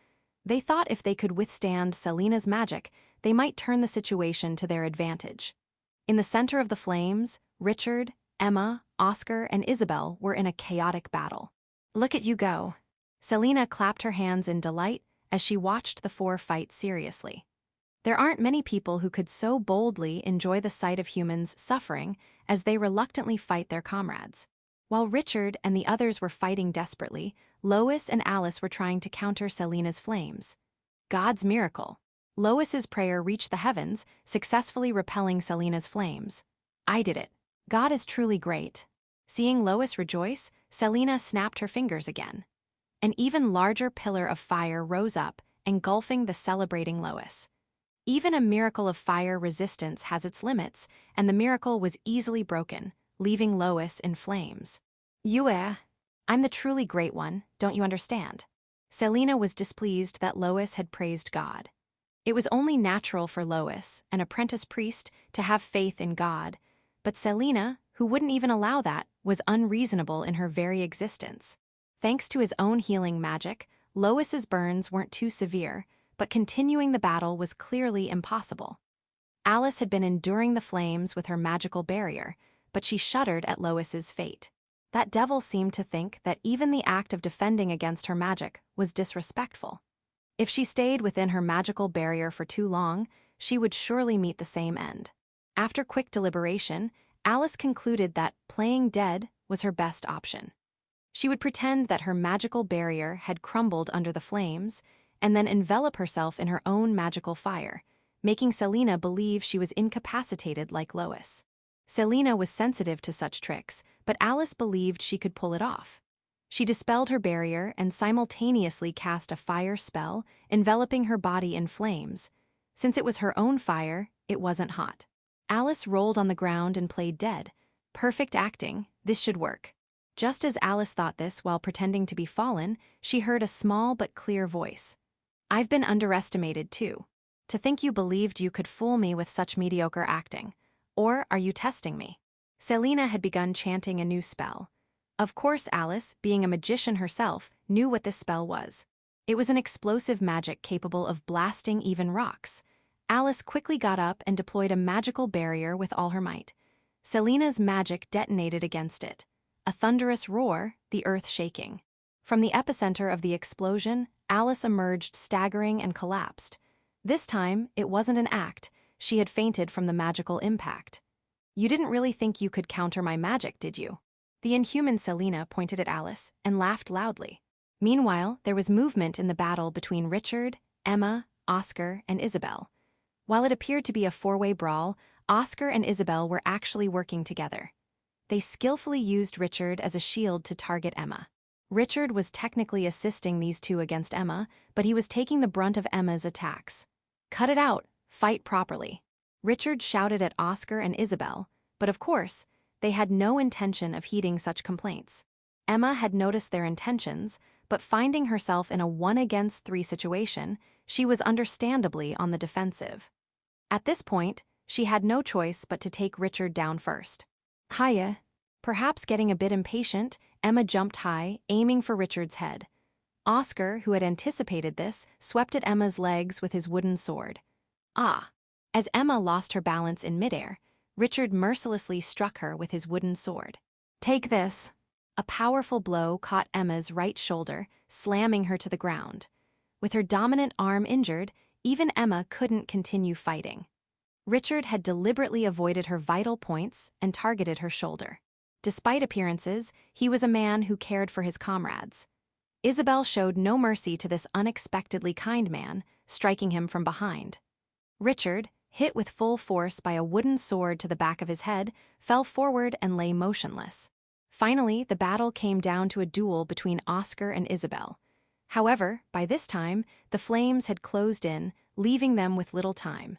They thought if they could withstand Selina's magic, they might turn the situation to their advantage. In the center of the flames, Richard, Emma, Oscar, and Isabel were in a chaotic battle. Look at you go. Selina clapped her hands in delight as she watched the four fight seriously. There aren't many people who could so boldly enjoy the sight of humans suffering as they reluctantly fight their comrades. While Richard and the others were fighting desperately, Lois and Alice were trying to counter Selina's flames. God's miracle. Lois's prayer reached the heavens, successfully repelling Selina's flames. I did it. God is truly great. Seeing Lois rejoice, Selina snapped her fingers again. An even larger pillar of fire rose up, engulfing the celebrating Lois. Even a miracle of fire resistance has its limits, and the miracle was easily broken, leaving Lois in flames. I'm the truly great one, don't you understand? Selina was displeased that Lois had praised God. It was only natural for Lois, an apprentice priest, to have faith in God, but Selina, who wouldn't even allow that, was unreasonable in her very existence. Thanks to his own healing magic, Lois's burns weren't too severe, but continuing the battle was clearly impossible. Alice had been enduring the flames with her magical barrier, but she shuddered at Lois's fate. That devil seemed to think that even the act of defending against her magic was disrespectful. If she stayed within her magical barrier for too long, she would surely meet the same end. After quick deliberation, Alice concluded that playing dead was her best option. She would pretend that her magical barrier had crumbled under the flames, and then envelop herself in her own magical fire, making Selina believe she was incapacitated like Lois. Selina was sensitive to such tricks, but Alice believed she could pull it off. She dispelled her barrier and simultaneously cast a fire spell, enveloping her body in flames. Since it was her own fire, it wasn't hot. Alice rolled on the ground and played dead. Perfect acting, this should work. Just as Alice thought this while pretending to be fallen, she heard a small but clear voice. I've been underestimated too. To think you believed you could fool me with such mediocre acting. Or are you testing me? Selina had begun chanting a new spell. Of course, Alice, being a magician herself, knew what this spell was. It was an explosive magic capable of blasting even rocks. Alice quickly got up and deployed a magical barrier with all her might. Selina's magic detonated against it. A thunderous roar, the earth shaking. From the epicenter of the explosion, Alice emerged staggering and collapsed. This time, it wasn't an act. She had fainted from the magical impact. You didn't really think you could counter my magic, did you? The inhuman Selina pointed at Alice and laughed loudly. Meanwhile, there was movement in the battle between Richard, Emma, Oscar, and Isabel. While it appeared to be a four-way brawl, Oscar and Isabel were actually working together. They skillfully used Richard as a shield to target Emma. Richard was technically assisting these two against Emma, but he was taking the brunt of Emma's attacks. "Cut it out, fight properly." Richard shouted at Oscar and Isabel, but of course, they had no intention of heeding such complaints. Emma had noticed their intentions, but finding herself in a 1-against-3 situation, she was understandably on the defensive. At this point, she had no choice but to take Richard down first. "Hiya." Perhaps getting a bit impatient, Emma jumped high, aiming for Richard's head. Oscar, who had anticipated this, swept at Emma's legs with his wooden sword. Ah! As Emma lost her balance in midair, Richard mercilessly struck her with his wooden sword. "Take this." A powerful blow caught Emma's right shoulder, slamming her to the ground. With her dominant arm injured, even Emma couldn't continue fighting. Richard had deliberately avoided her vital points and targeted her shoulder. Despite appearances, he was a man who cared for his comrades. Isabel showed no mercy to this unexpectedly kind man, striking him from behind. Richard, hit with full force by a wooden sword to the back of his head, fell forward and lay motionless. Finally, the battle came down to a duel between Oscar and Isabel. However, by this time, the flames had closed in, leaving them with little time.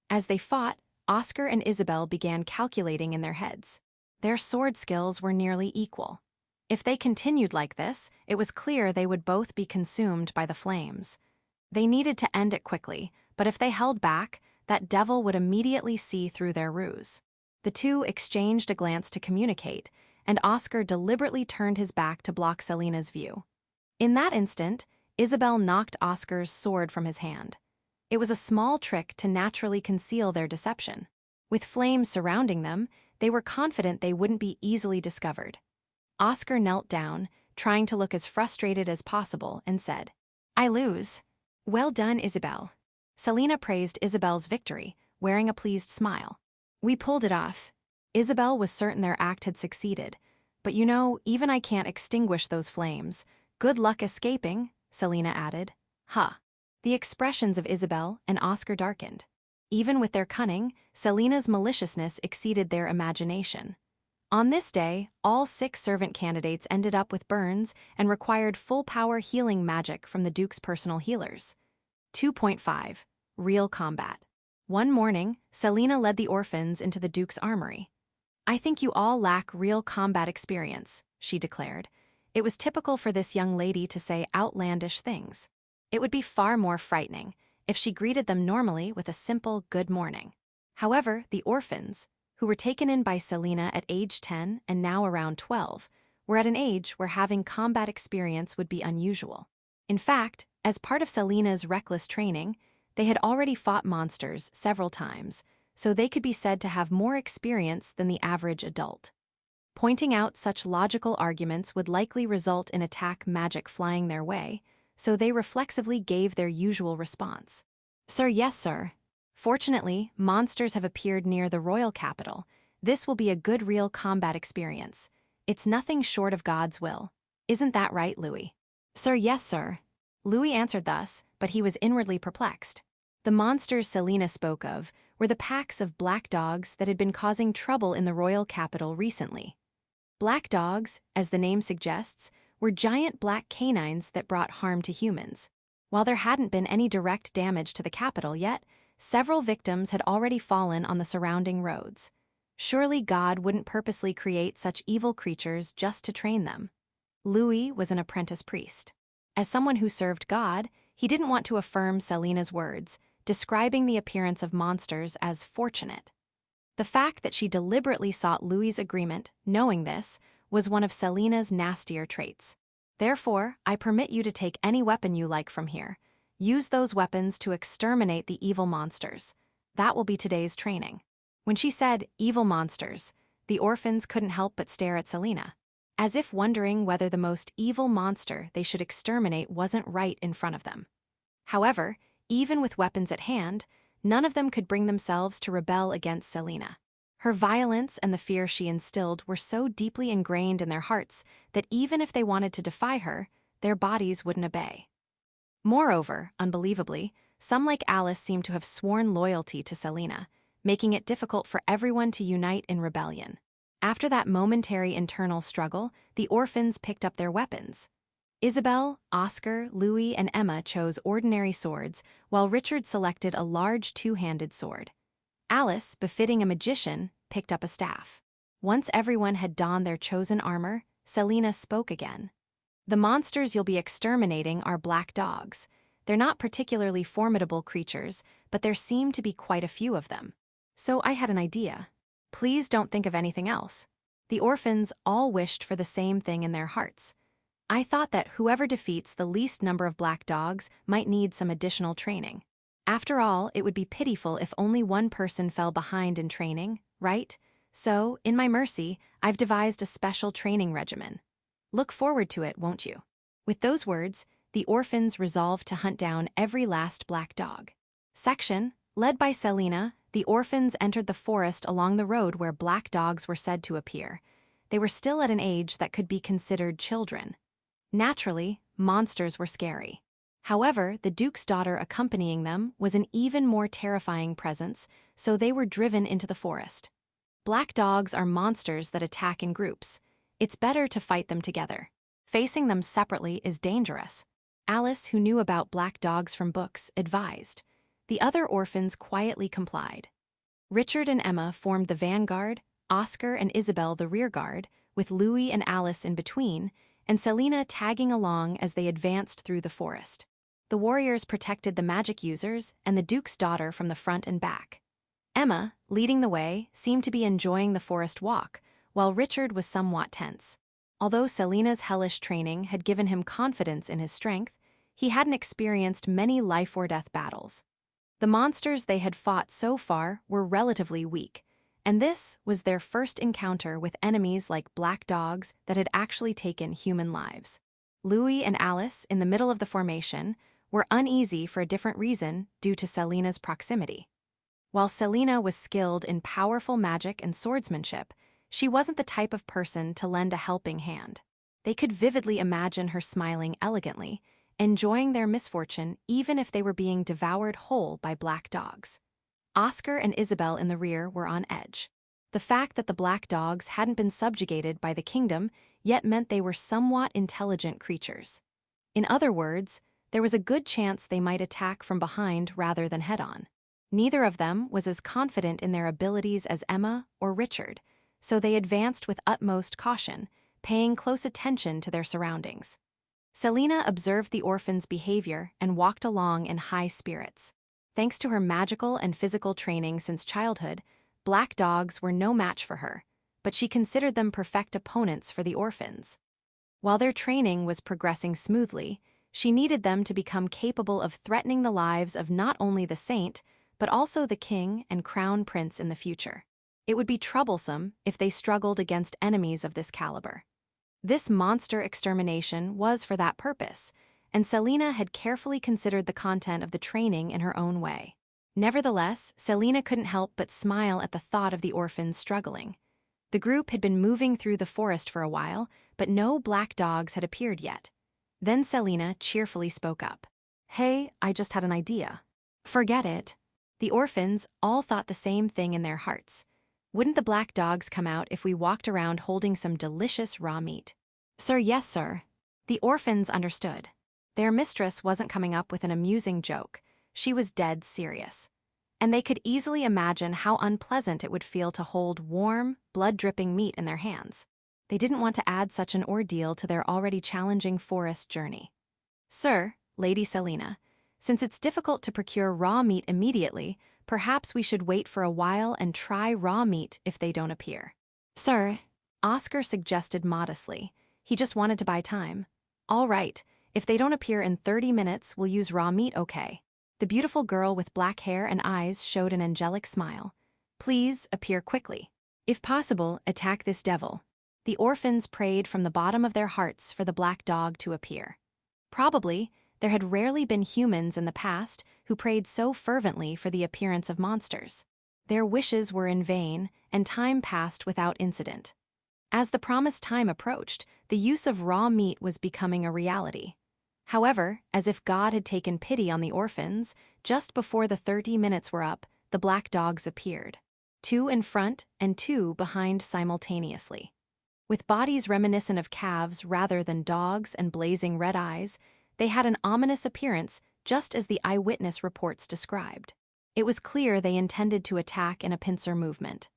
As they fought, Oscar and Isabel began calculating in their heads. Their sword skills were nearly equal. If they continued like this, it was clear they would both be consumed by the flames. They needed to end it quickly, but if they held back, that devil would immediately see through their ruse. The two exchanged a glance to communicate, and Oscar deliberately turned his back to block Selina's view. In that instant, Isabel knocked Oscar's sword from his hand. It was a small trick to naturally conceal their deception. With flames surrounding them, they were confident they wouldn't be easily discovered. Oscar knelt down, trying to look as frustrated as possible, and said, "I lose." "Well done, Isabel." Selina praised Isabel's victory, wearing a pleased smile. "We pulled it off." Isabel was certain their act had succeeded. "But you know, even I can't extinguish those flames. Good luck escaping," Selina added. "Huh." The expressions of Isabel and Oscar darkened. Even with their cunning, Selina's maliciousness exceeded their imagination. On this day, all 6 servant candidates ended up with burns and required full-power healing magic from the Duke's personal healers. 2.5. Real combat. One morning, Selina led the orphans into the Duke's armory. "I think you all lack real combat experience," she declared. It was typical for this young lady to say outlandish things. It would be far more frightening if she greeted them normally with a simple good morning. However, the orphans, who were taken in by Selina at age 10 and now around 12, were at an age where having combat experience would be unusual. In fact, as part of Selina's reckless training, they had already fought monsters several times, so they could be said to have more experience than the average adult. Pointing out such logical arguments would likely result in attack magic flying their way, so they reflexively gave their usual response. "Sir, yes, sir. Fortunately, monsters have appeared near the royal capital. This will be a good real combat experience. It's nothing short of God's will. Isn't that right, Louis?" "Sir, yes, sir." Louis answered thus, but he was inwardly perplexed. The monsters Selina spoke of were the packs of black dogs that had been causing trouble in the royal capital recently. Black dogs, as the name suggests, were giant black canines that brought harm to humans. While there hadn't been any direct damage to the capital yet, several victims had already fallen on the surrounding roads. Surely God wouldn't purposely create such evil creatures just to train them. Louis was an apprentice priest. As someone who served God, he didn't want to affirm Selina's words, describing the appearance of monsters as fortunate. The fact that she deliberately sought Louis's agreement, knowing this, was one of Selina's nastier traits. "Therefore, I permit you to take any weapon you like from here. Use those weapons to exterminate the evil monsters. That will be today's training." When she said evil monsters, the orphans couldn't help but stare at Selina, as if wondering whether the most evil monster they should exterminate wasn't right in front of them. However, even with weapons at hand, none of them could bring themselves to rebel against Selina. Her violence and the fear she instilled were so deeply ingrained in their hearts that even if they wanted to defy her, their bodies wouldn't obey. Moreover, unbelievably, some like Alice seemed to have sworn loyalty to Selina, making it difficult for everyone to unite in rebellion. After that momentary internal struggle, the orphans picked up their weapons. Isabel, Oscar, Louis, and Emma chose ordinary swords, while Richard selected a large two-handed sword. Alice, befitting a magician, picked up a staff. Once everyone had donned their chosen armor, Selena spoke again. "The monsters you'll be exterminating are black dogs. They're not particularly formidable creatures, but there seem to be quite a few of them. So I had an idea. Please don't think of anything else." The orphans all wished for the same thing in their hearts. I thought that whoever defeats the least number of black dogs might need some additional training. After all, it would be pitiful if only one person fell behind in training, right? So, in my mercy, I've devised a special training regimen. Look forward to it, won't you? With those words, the orphans resolved to hunt down every last black dog. Section, led by Selena, the orphans entered the forest along the road where black dogs were said to appear. They were still at an age that could be considered children. Naturally, monsters were scary. However, the Duke's daughter accompanying them was an even more terrifying presence, so they were driven into the forest. Black dogs are monsters that attack in groups. It's better to fight them together. Facing them separately is dangerous. Alice, who knew about black dogs from books, advised. The other orphans quietly complied. Richard and Emma formed the vanguard, Oscar and Isabel the rearguard, with Louis and Alice in between, and Selena tagging along as they advanced through the forest. The warriors protected the magic users and the Duke's daughter from the front and back. Emma, leading the way, seemed to be enjoying the forest walk, while Richard was somewhat tense. Although Selena's hellish training had given him confidence in his strength, he hadn't experienced many life-or-death battles. The monsters they had fought so far were relatively weak, and this was their first encounter with enemies like black dogs that had actually taken human lives. Louis and Alice, in the middle of the formation, were uneasy for a different reason due to Selena's proximity. While Selena was skilled in powerful magic and swordsmanship, she wasn't the type of person to lend a helping hand. They could vividly imagine her smiling elegantly, enjoying their misfortune even if they were being devoured whole by black dogs. Oscar and Isabel in the rear were on edge. The fact that the black dogs hadn't been subjugated by the kingdom yet meant they were somewhat intelligent creatures. In other words, there was a good chance they might attack from behind rather than head-on. Neither of them was as confident in their abilities as Emma or Richard, so they advanced with utmost caution, paying close attention to their surroundings. Selena observed the orphans' behavior and walked along in high spirits. Thanks to her magical and physical training since childhood, black dogs were no match for her, but she considered them perfect opponents for the orphans. While their training was progressing smoothly, she needed them to become capable of threatening the lives of not only the saint, but also the king and crown prince in the future. It would be troublesome if they struggled against enemies of this caliber. This monster extermination was for that purpose, and Selena had carefully considered the content of the training in her own way. Nevertheless, Selena couldn't help but smile at the thought of the orphans struggling. The group had been moving through the forest for a while, but no black dogs had appeared yet. Then Selena cheerfully spoke up. "Hey, I just had an idea." "Forget it." The orphans all thought the same thing in their hearts. Wouldn't the black dogs come out if we walked around holding some delicious raw meat? "Sir, yes, sir." The orphans understood. Their mistress wasn't coming up with an amusing joke. She was dead serious. And they could easily imagine how unpleasant it would feel to hold warm, blood-dripping meat in their hands. They didn't want to add such an ordeal to their already challenging forest journey. "Sir, Lady Selena, since it's difficult to procure raw meat immediately, perhaps we should wait for a while and try raw meat if they don't appear." "Sir," Oscar suggested modestly. He just wanted to buy time. "All right, if they don't appear in 30 minutes, we'll use raw meat, okay?" The beautiful girl with black hair and eyes showed an angelic smile. "Please appear quickly. If possible, attack this devil." The orphans prayed from the bottom of their hearts for the black dog to appear. Probably, there had rarely been humans in the past who prayed so fervently for the appearance of monsters. Their wishes were in vain, and time passed without incident. As the promised time approached, the use of raw meat was becoming a reality. However, as if God had taken pity on the orphans, just before the 30 minutes were up, the black dogs appeared. two in front and two behind simultaneously. With bodies reminiscent of calves rather than dogs and blazing red eyes, they had an ominous appearance just as the eyewitness reports described. It was clear they intended to attack in a pincer movement.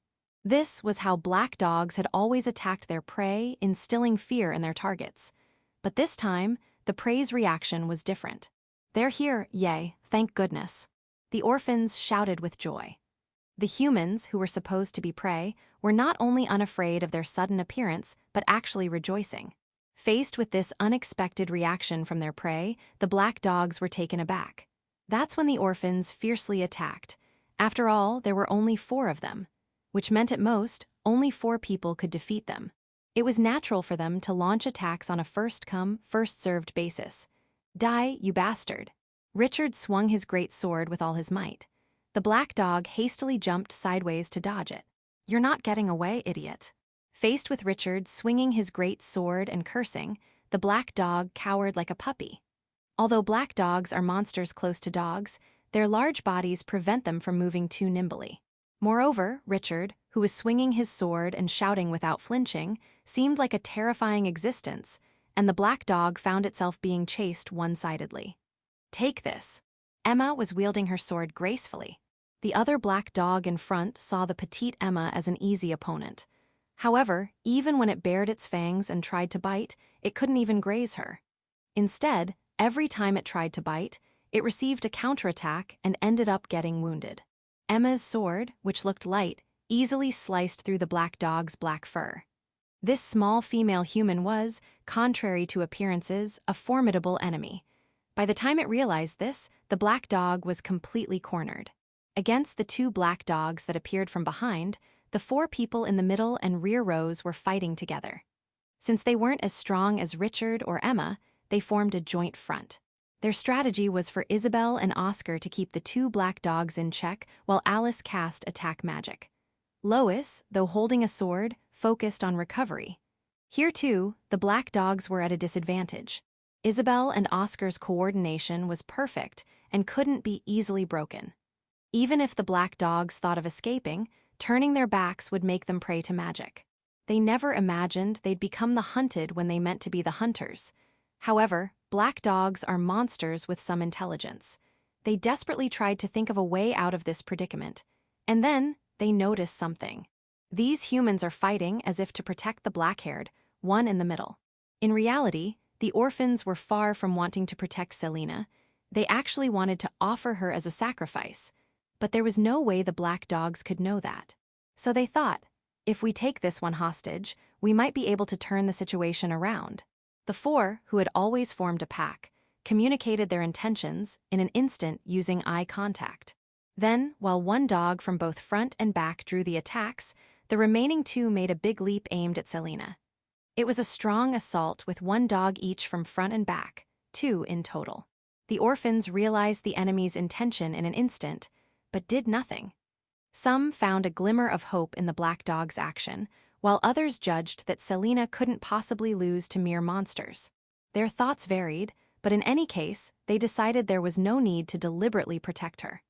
This was how black dogs had always attacked their prey, instilling fear in their targets. But this time, the prey's reaction was different. "They're here, yay, thank goodness." The orphans shouted with joy. The humans, who were supposed to be prey, were not only unafraid of their sudden appearance, but actually rejoicing. Faced with this unexpected reaction from their prey, the black dogs were taken aback. That's when the orphans fiercely attacked. After all, there were only 4 of them, which meant at most, only 4 people could defeat them. It was natural for them to launch attacks on a first-come, first-served basis. "Die, you bastard." Richard swung his great sword with all his might. The black dog hastily jumped sideways to dodge it. "You're not getting away, idiot." Faced with Richard swinging his great sword and cursing, the black dog cowered like a puppy. Although black dogs are monsters close to dogs, their large bodies prevent them from moving too nimbly. Moreover, Richard, who was swinging his sword and shouting without flinching, seemed like a terrifying existence, and the black dog found itself being chased one-sidedly. "Take this." Emma was wielding her sword gracefully. The other black dog in front saw the petite Emma as an easy opponent. However, even when it bared its fangs and tried to bite, it couldn't even graze her. Instead, every time it tried to bite, it received a counterattack and ended up getting wounded. Emma's sword, which looked light, easily sliced through the black dog's black fur. This small female human was, contrary to appearances, a formidable enemy. By the time it realized this, the black dog was completely cornered. Against the 2 black dogs that appeared from behind, the 4 people in the middle and rear rows were fighting together. Since they weren't as strong as Richard or Emma, they formed a joint front. Their strategy was for Isabel and Oscar to keep the 2 black dogs in check while Alice cast attack magic. Lois, though holding a sword, focused on recovery. Here too, the black dogs were at a disadvantage. Isabel and Oscar's coordination was perfect and couldn't be easily broken. Even if the black dogs thought of escaping, turning their backs would make them prey to magic. They never imagined they'd become the hunted when they meant to be the hunters. However, black dogs are monsters with some intelligence. They desperately tried to think of a way out of this predicament. And then, they noticed something. These humans are fighting as if to protect the black-haired, one in the middle. In reality, the orphans were far from wanting to protect Selena. They actually wanted to offer her as a sacrifice. But there was no way the black dogs could know that. So they thought, if we take this one hostage, we might be able to turn the situation around. The 4, who had always formed a pack, communicated their intentions in an instant using eye contact. Then, while one dog from both front and back drew the attacks, the remaining 2 made a big leap aimed at Selena. It was a strong assault with 1 dog each from front and back, 2 in total. The orphans realized the enemy's intention in an instant, but did nothing. Some found a glimmer of hope in the black dog's action, while others judged that Selena couldn't possibly lose to mere monsters. Their thoughts varied, but in any case, they decided there was no need to deliberately protect her.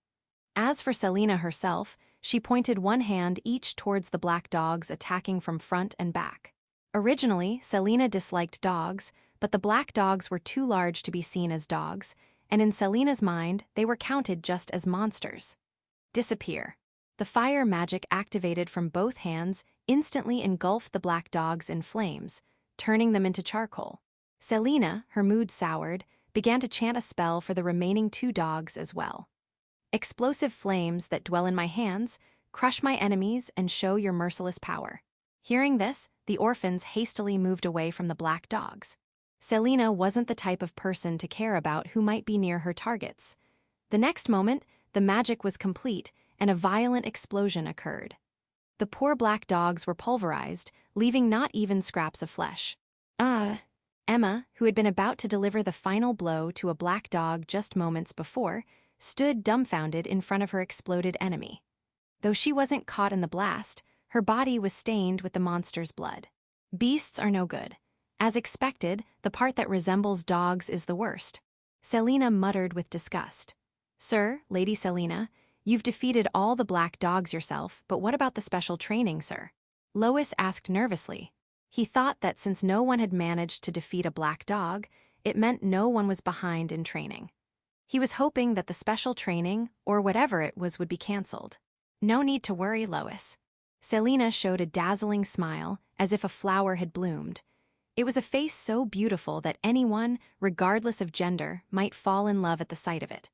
As for Selena herself, she pointed 1 hand each towards the black dogs attacking from front and back. Originally, Selena disliked dogs, but the black dogs were too large to be seen as dogs, and in Selena's mind, they were counted just as monsters. Disappear. The fire magic activated from both hands instantly engulfed the black dogs in flames, turning them into charcoal. Selena, her mood soured, began to chant a spell for the remaining 2 dogs as well. "Explosive flames that dwell in my hands, crush my enemies and show your merciless power." Hearing this, the orphans hastily moved away from the black dogs. Selena wasn't the type of person to care about who might be near her targets. The next moment, the magic was complete and a violent explosion occurred. The poor black dogs were pulverized, leaving not even scraps of flesh. Emma, who had been about to deliver the final blow to a black dog just moments before, stood dumbfounded in front of her exploded enemy. Though she wasn't caught in the blast, her body was stained with the monster's blood. Beasts are no good. As expected, the part that resembles dogs is the worst. Selena muttered with disgust. "Sir, Lady Selena, You've defeated all the black dogs yourself, but what about the special training, sir? Lois asked nervously. He thought that since no one had managed to defeat a black dog, it meant no one was behind in training. He was hoping that the special training, or whatever it was, would be cancelled. No need to worry, Lois. Selina showed a dazzling smile, as if a flower had bloomed. It was a face so beautiful that anyone, regardless of gender, might fall in love at the sight of it.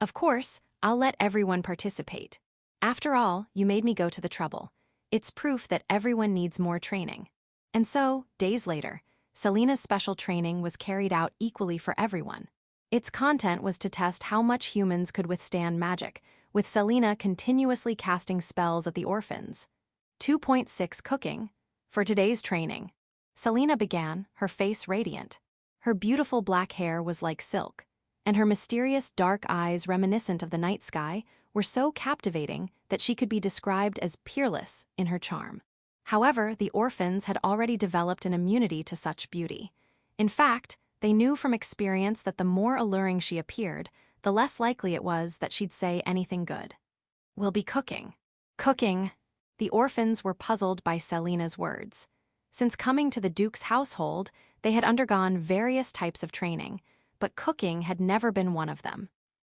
Of course, I'll let everyone participate. After all, you made me go to the trouble. It's proof that everyone needs more training. And so, days later, Selina's special training was carried out equally for everyone. Its content was to test how much humans could withstand magic, with Selina continuously casting spells at the orphans. 2.6 Cooking. For today's training, Selina began, her face radiant. Her beautiful black hair was like silk, and her mysterious dark eyes, reminiscent of the night sky, were so captivating that she could be described as peerless in her charm. However, the orphans had already developed an immunity to such beauty. In fact, they knew from experience that the more alluring she appeared, the less likely it was that she'd say anything good. We'll be cooking. Cooking. The orphans were puzzled by Selina's words. Since coming to the Duke's household, they had undergone various types of training, but cooking had never been one of them.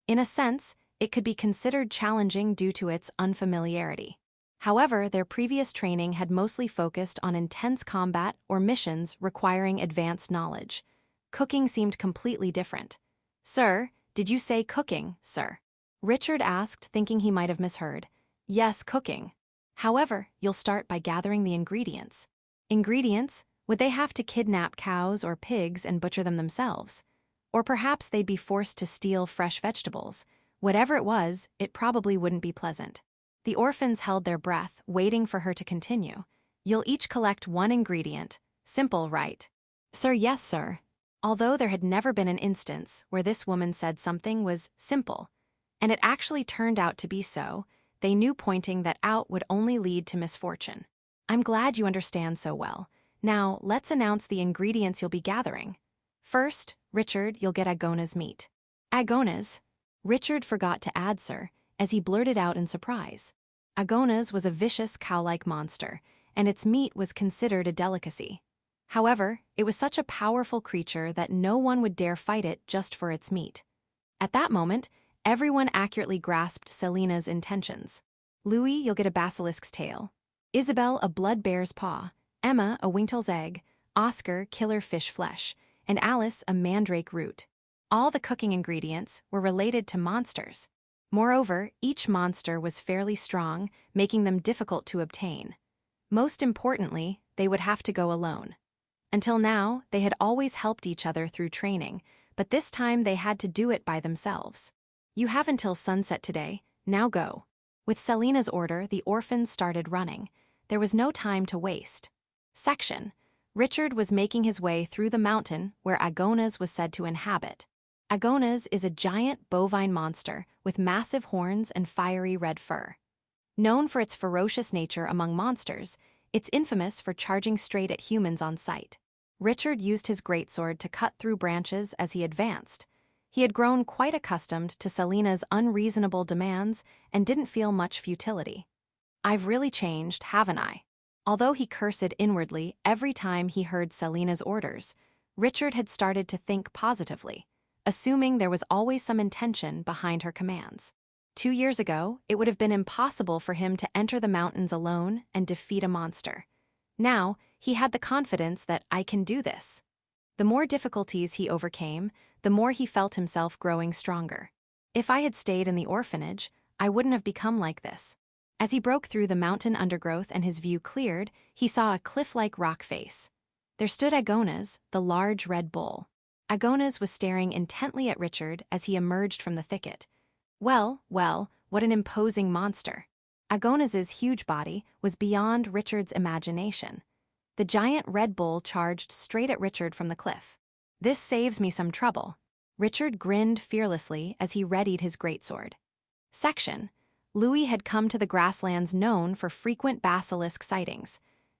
In a sense, it could be considered challenging due to its unfamiliarity. However, their previous training had mostly focused on intense combat or missions requiring advanced knowledge. Cooking seemed completely different. Sir, did you say cooking, sir? Richard asked, thinking he might have misheard. Yes, cooking. However, you'll start by gathering the ingredients. Ingredients? Would they have to kidnap cows or pigs and butcher them themselves? Or perhaps they'd be forced to steal fresh vegetables. Whatever it was, it probably wouldn't be pleasant. The orphans held their breath, waiting for her to continue. You'll each collect one ingredient. Simple, right? Sir, yes, sir. Although there had never been an instance where this woman said something was simple, and it actually turned out to be so, they knew pointing that out would only lead to misfortune. I'm glad you understand so well. Now, let's announce the ingredients you'll be gathering. First, Richard, you'll get Agona's meat. Agona's? Richard forgot to add sir, as he blurted out in surprise. Agona's was a vicious cow-like monster, and its meat was considered a delicacy. However, it was such a powerful creature that no one would dare fight it just for its meat. At that moment, everyone accurately grasped Selina's intentions. Louis, you'll get a basilisk's tail. Isabel, a blood bear's paw. Emma, a winkle's egg. Oscar, killer fish flesh. And Alice, a mandrake root. All the cooking ingredients were related to monsters. Moreover, each monster was fairly strong, making them difficult to obtain. Most importantly, they would have to go alone. Until now, they had always helped each other through training, but this time they had to do it by themselves. You have until sunset today, now go. With Selina's order, the orphans started running. There was no time to waste. Section. Richard was making his way through the mountain where Agona's was said to inhabit. Agona's is a giant bovine monster with massive horns and fiery red fur. Known for its ferocious nature among monsters, it's infamous for charging straight at humans on sight. Richard used his greatsword to cut through branches as he advanced. He had grown quite accustomed to Selina's unreasonable demands and didn't feel much futility. I've really changed, haven't I? Although he cursed inwardly every time he heard Selina's orders, Richard had started to think positively, assuming there was always some intention behind her commands. 2 years ago, it would have been impossible for him to enter the mountains alone and defeat a monster. Now, he had the confidence that I can do this. The more difficulties he overcame, the more he felt himself growing stronger. If I had stayed in the orphanage, I wouldn't have become like this. As he broke through the mountain undergrowth and his view cleared, he saw a cliff-like rock face. There stood Agona's, the large red bull. Agona's was staring intently at Richard as he emerged from the thicket. Well, what an imposing monster. Agona's huge body was beyond Richard's imagination. The giant red bull charged straight at Richard from the cliff. This saves me some trouble. Richard grinned fearlessly as he readied his greatsword. Section. Louis had come to the grasslands known for frequent basilisk sightings.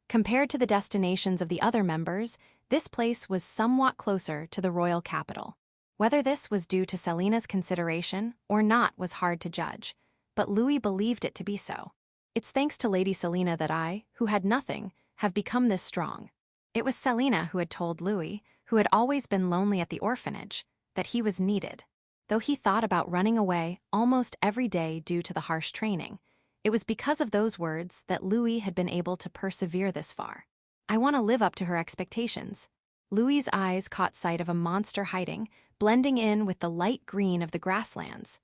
Compared to the destinations of the other members, this place was somewhat closer to the royal capital. Whether this was due to Selina's consideration or not was hard to judge. but Louis believed it to be so. It's thanks to Lady Selina that I, who had nothing, have become this strong. It was Selina who had told Louis, who had always been lonely at the orphanage, that he was needed. Though he thought about running away almost every day due to the harsh training, it was because of those words that Louis had been able to persevere this far. I want to live up to her expectations. Louis's eyes caught sight of a monster hiding, blending in with the light green of the grasslands.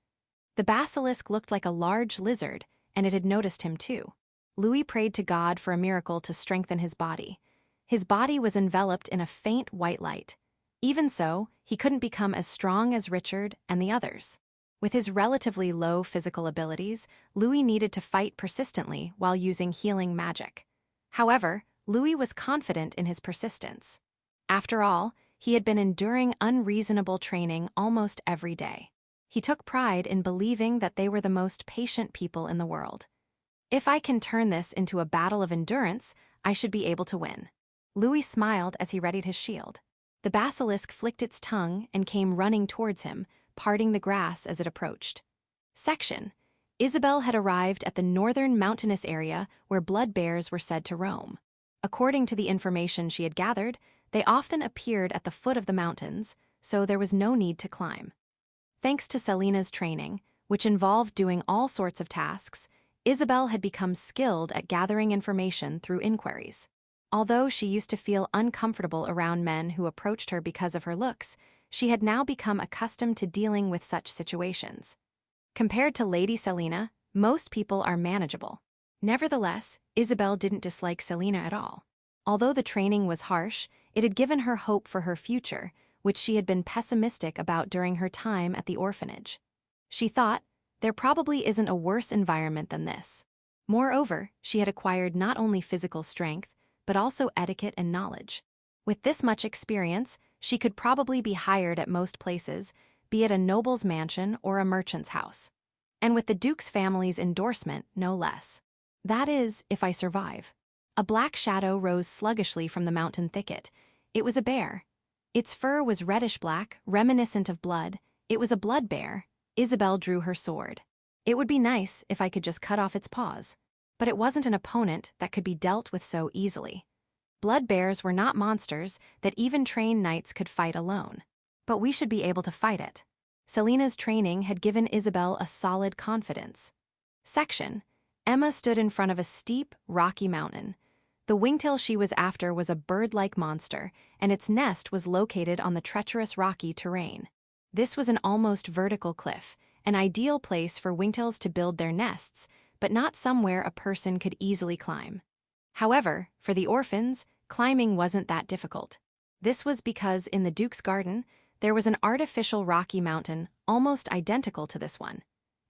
The basilisk looked like a large lizard, and it had noticed him too. Louis prayed to God for a miracle to strengthen his body. His body was enveloped in a faint white light. Even so, he couldn't become as strong as Richard and the others. With his relatively low physical abilities, Louis needed to fight persistently while using healing magic. However, Louis was confident in his persistence. After all, he had been enduring unreasonable training almost every day. He took pride in believing that they were the most patient people in the world. If I can turn this into a battle of endurance, I should be able to win. Louis smiled as he readied his shield. The basilisk flicked its tongue and came running towards him, parting the grass as it approached. Section. Isabel had arrived at the northern mountainous area where blood bears were said to roam. According to the information she had gathered, they often appeared at the foot of the mountains, so there was no need to climb. Thanks to Selina's training, which involved doing all sorts of tasks, Isabel had become skilled at gathering information through inquiries. Although she used to feel uncomfortable around men who approached her because of her looks, she had now become accustomed to dealing with such situations. Compared to Lady Selina, most people are manageable. Nevertheless, Isabel didn't dislike Selina at all. Although the training was harsh, it had given her hope for her future, which she had been pessimistic about during her time at the orphanage. She thought, there probably isn't a worse environment than this. Moreover, she had acquired not only physical strength, but also etiquette and knowledge. With this much experience, she could probably be hired at most places, be it a noble's mansion or a merchant's house. And with the Duke's family's endorsement, no less. That is, if I survive. A black shadow rose sluggishly from the mountain thicket. It was a bear. Its fur was reddish-black, reminiscent of blood. It was a blood bear. Isabel drew her sword. It would be nice if I could just cut off its paws. But it wasn't an opponent that could be dealt with so easily. Blood bears were not monsters that even trained knights could fight alone. But we should be able to fight it. Selina's training had given Isabel a solid confidence. Section. Emma stood in front of a steep, rocky mountain. The wingtail she was after was a bird-like monster, and its nest was located on the treacherous rocky terrain. This was an almost vertical cliff, an ideal place for wingtails to build their nests, but not somewhere a person could easily climb. However, for the orphans, climbing wasn't that difficult. This was because in the Duke's garden, there was an artificial rocky mountain almost identical to this one,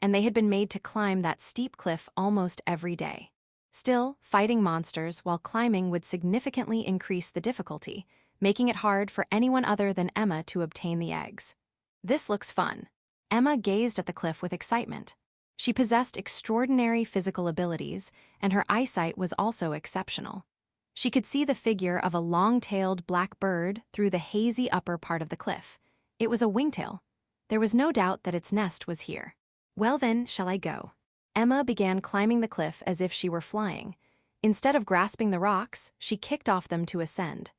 and they had been made to climb that steep cliff almost every day. Still, fighting monsters while climbing would significantly increase the difficulty, making it hard for anyone other than Emma to obtain the eggs. This looks fun. Emma gazed at the cliff with excitement. She possessed extraordinary physical abilities, and her eyesight was also exceptional. She could see the figure of a long-tailed black bird through the hazy upper part of the cliff. It was a wingtail. There was no doubt that its nest was here. Well then, shall I go? Emma began climbing the cliff as if she were flying. Instead of grasping the rocks, she kicked off them to ascend.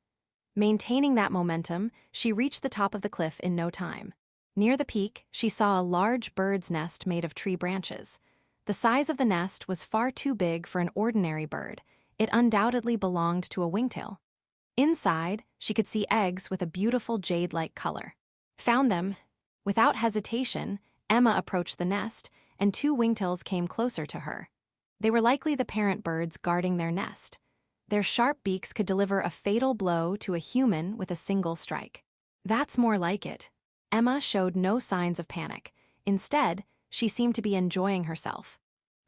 Maintaining that momentum, she reached the top of the cliff in no time. Near the peak, she saw a large bird's nest made of tree branches. The size of the nest was far too big for an ordinary bird. It undoubtedly belonged to a wingtail. Inside, she could see eggs with a beautiful jade-like color. Found them. Without hesitation, Emma approached the nest, and two wingtails came closer to her. They were likely the parent birds guarding their nest. Their sharp beaks could deliver a fatal blow to a human with a single strike. That's more like it. Emma showed no signs of panic. Instead, she seemed to be enjoying herself.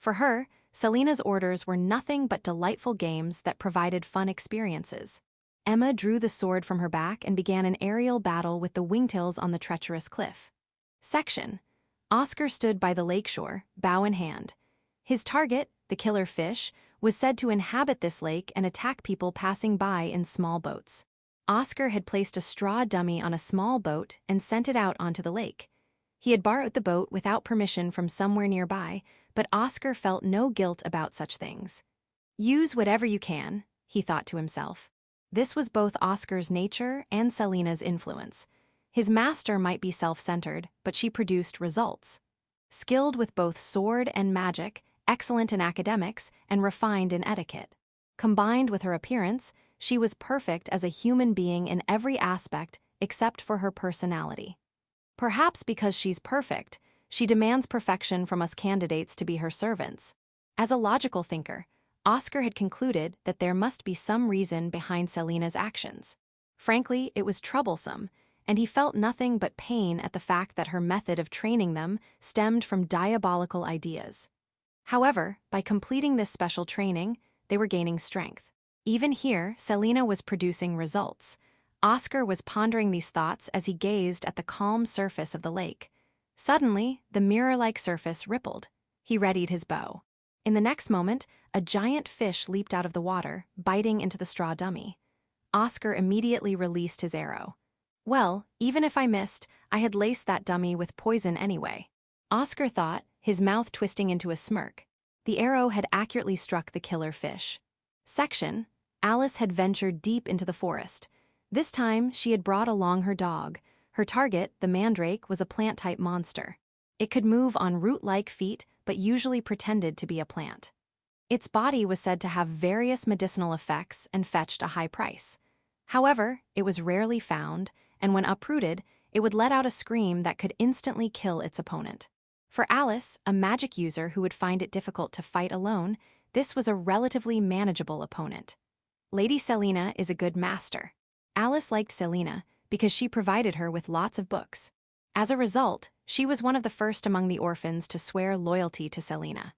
For her, Selina's orders were nothing but delightful games that provided fun experiences. Emma drew the sword from her back and began an aerial battle with the wingtails on the treacherous cliff. Section. Oscar stood by the lakeshore, bow in hand. His target, the killer fish, was said to inhabit this lake and attack people passing by in small boats. Oscar had placed a straw dummy on a small boat and sent it out onto the lake. He had borrowed the boat without permission from somewhere nearby, but Oscar felt no guilt about such things. Use whatever you can, he thought to himself. This was both Oscar's nature and Selina's influence. His master might be self-centered, but she produced results. Skilled with both sword and magic, excellent in academics, and refined in etiquette. Combined with her appearance, she was perfect as a human being in every aspect except for her personality. Perhaps because she's perfect, she demands perfection from us candidates to be her servants. As a logical thinker, Oscar had concluded that there must be some reason behind Selina's actions. Frankly, it was troublesome, and he felt nothing but pain at the fact that her method of training them stemmed from diabolical ideas. However, by completing this special training, they were gaining strength. Even here, Selina was producing results. Oscar was pondering these thoughts as he gazed at the calm surface of the lake. Suddenly, the mirror-like surface rippled. He readied his bow. In the next moment, a giant fish leaped out of the water, biting into the straw dummy. Oscar immediately released his arrow. Well, even if I missed, I had laced that dummy with poison anyway. Oscar thought, his mouth twisting into a smirk. The arrow had accurately struck the killer fish. Section: Alice had ventured deep into the forest. This time, she had brought along her dog. Her target, the mandrake, was a plant-type monster. It could move on root-like feet, but usually pretended to be a plant. Its body was said to have various medicinal effects and fetched a high price. However, it was rarely found, and when uprooted, it would let out a scream that could instantly kill its opponent. For Alice, a magic user who would find it difficult to fight alone, this was a relatively manageable opponent. Lady Selina is a good master. Alice liked Selina because she provided her with lots of books. As a result, she was one of the first among the orphans to swear loyalty to Selina.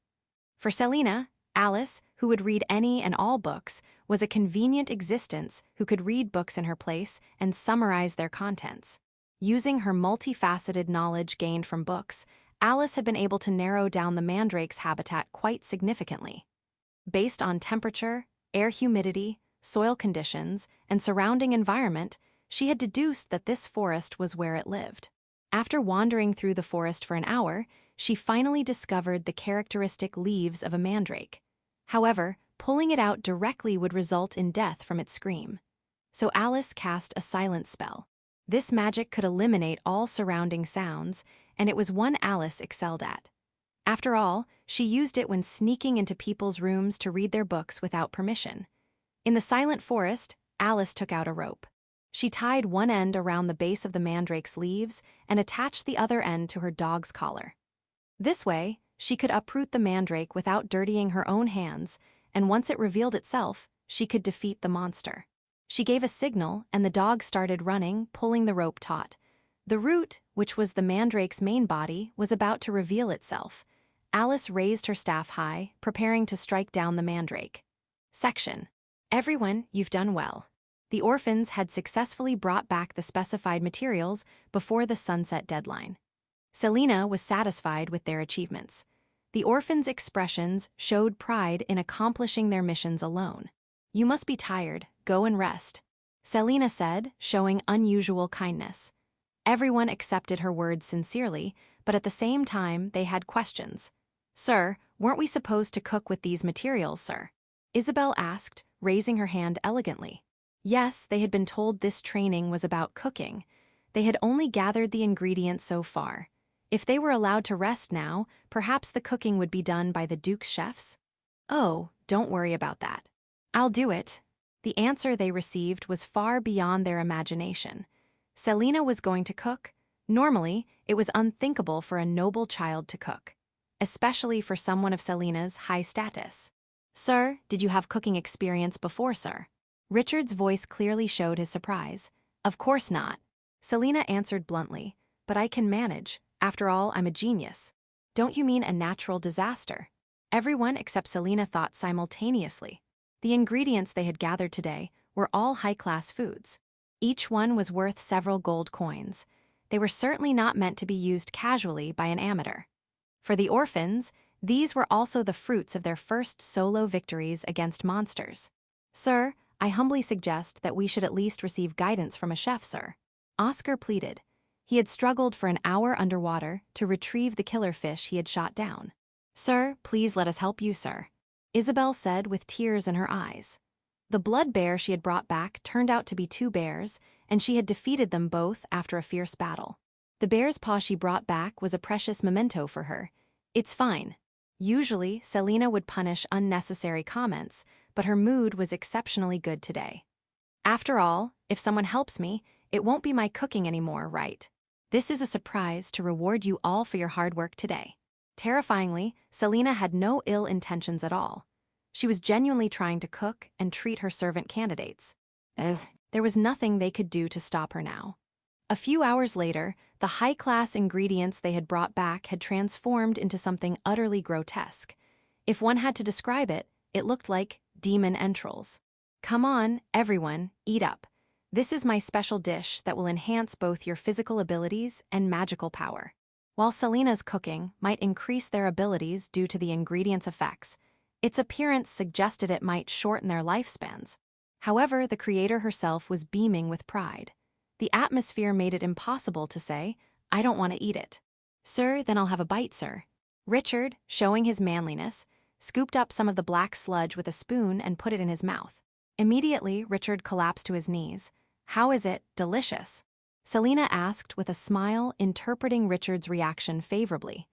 For Selina, Alice, who would read any and all books, was a convenient existence who could read books in her place and summarize their contents. Using her multifaceted knowledge gained from books, Alice had been able to narrow down the mandrake's habitat quite significantly. Based on temperature, air humidity, soil conditions, and surrounding environment, she had deduced that this forest was where it lived. After wandering through the forest for an hour, she finally discovered the characteristic leaves of a mandrake. However, pulling it out directly would result in death from its scream. So Alice cast a silence spell. This magic could eliminate all surrounding sounds, and it was one Alice excelled at. After all, she used it when sneaking into people's rooms to read their books without permission. In the silent forest, Alice took out a rope. She tied one end around the base of the mandrake's leaves and attached the other end to her dog's collar. This way, she could uproot the mandrake without dirtying her own hands, and once it revealed itself, she could defeat the monster. She gave a signal, and the dog started running, pulling the rope taut. The root, which was the mandrake's main body, was about to reveal itself. Alice raised her staff high, preparing to strike down the mandrake. Section: Everyone, you've done well. The orphans had successfully brought back the specified materials before the sunset deadline. Selina was satisfied with their achievements. The orphans' expressions showed pride in accomplishing their missions alone. You must be tired, go and rest, Selina said, showing unusual kindness. Everyone accepted her words sincerely, but at the same time they had questions. Sir, weren't we supposed to cook with these materials, sir? Isabel asked, raising her hand elegantly. Yes, they had been told this training was about cooking. They had only gathered the ingredients so far. If they were allowed to rest now, perhaps the cooking would be done by the Duke's chefs? Oh, don't worry about that. I'll do it. The answer they received was far beyond their imagination. Selina was going to cook? Normally, it was unthinkable for a noble child to cook, especially for someone of Selina's high status. Sir, did you have cooking experience before, sir? Richard's voice clearly showed his surprise. Of course not. Selina answered bluntly, but I can manage. After all, I'm a genius. Don't you mean a natural disaster? Everyone except Selina thought simultaneously. The ingredients they had gathered today were all high-class foods. Each one was worth several gold coins. They were certainly not meant to be used casually by an amateur. For the orphans, these were also the fruits of their first solo victories against monsters. Sir, I humbly suggest that we should at least receive guidance from a chef, sir. Oscar pleaded. He had struggled for an hour underwater to retrieve the killer fish he had shot down. "Sir, please let us help you, sir," Isabel said with tears in her eyes. The blood bear she had brought back turned out to be two bears, and she had defeated them both after a fierce battle. The bear's paw she brought back was a precious memento for her. "It's fine." Usually, Selena would punish unnecessary comments, but her mood was exceptionally good today. "After all, if someone helps me, it won't be my cooking anymore, right? This is a surprise to reward you all for your hard work today." Terrifyingly, Selena had no ill intentions at all. She was genuinely trying to cook and treat her servant candidates. There was nothing they could do to stop her now. A few hours later, the high-class ingredients they had brought back had transformed into something utterly grotesque. If one had to describe it, it looked like demon entrails. "Come on, everyone, eat up. This is my special dish that will enhance both your physical abilities and magical power." While Selena's cooking might increase their abilities due to the ingredients' effects, its appearance suggested it might shorten their lifespans. However, the creator herself was beaming with pride. The atmosphere made it impossible to say, "I don't want to eat it." "Sir, then I'll have a bite, sir." Richard, showing his manliness, scooped up some of the black sludge with a spoon and put it in his mouth. Immediately, Richard collapsed to his knees. "How is it? Delicious?" Selena asked with a smile, interpreting Richard's reaction favorably.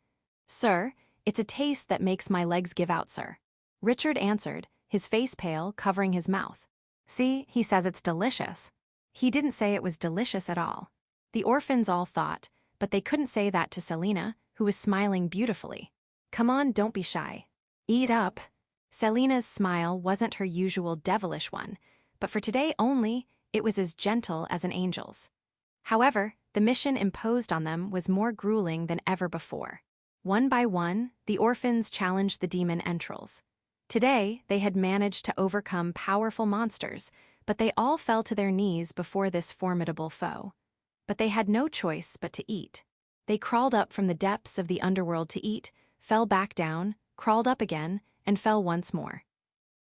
"Sir, it's a taste that makes my legs give out, sir." Richard answered, his face pale, covering his mouth. "See, he says it's delicious." He didn't say it was delicious at all. The orphans all thought, but they couldn't say that to Selena, who was smiling beautifully. "Come on, don't be shy. Eat up." Selena's smile wasn't her usual devilish one, but for today only, it was as gentle as an angel's. However, the mission imposed on them was more grueling than ever before. One by one, the orphans challenged the demon entrails. Today, they had managed to overcome powerful monsters, but they all fell to their knees before this formidable foe. But they had no choice but to eat. They crawled up from the depths of the underworld to eat, fell back down, crawled up again, and fell once more.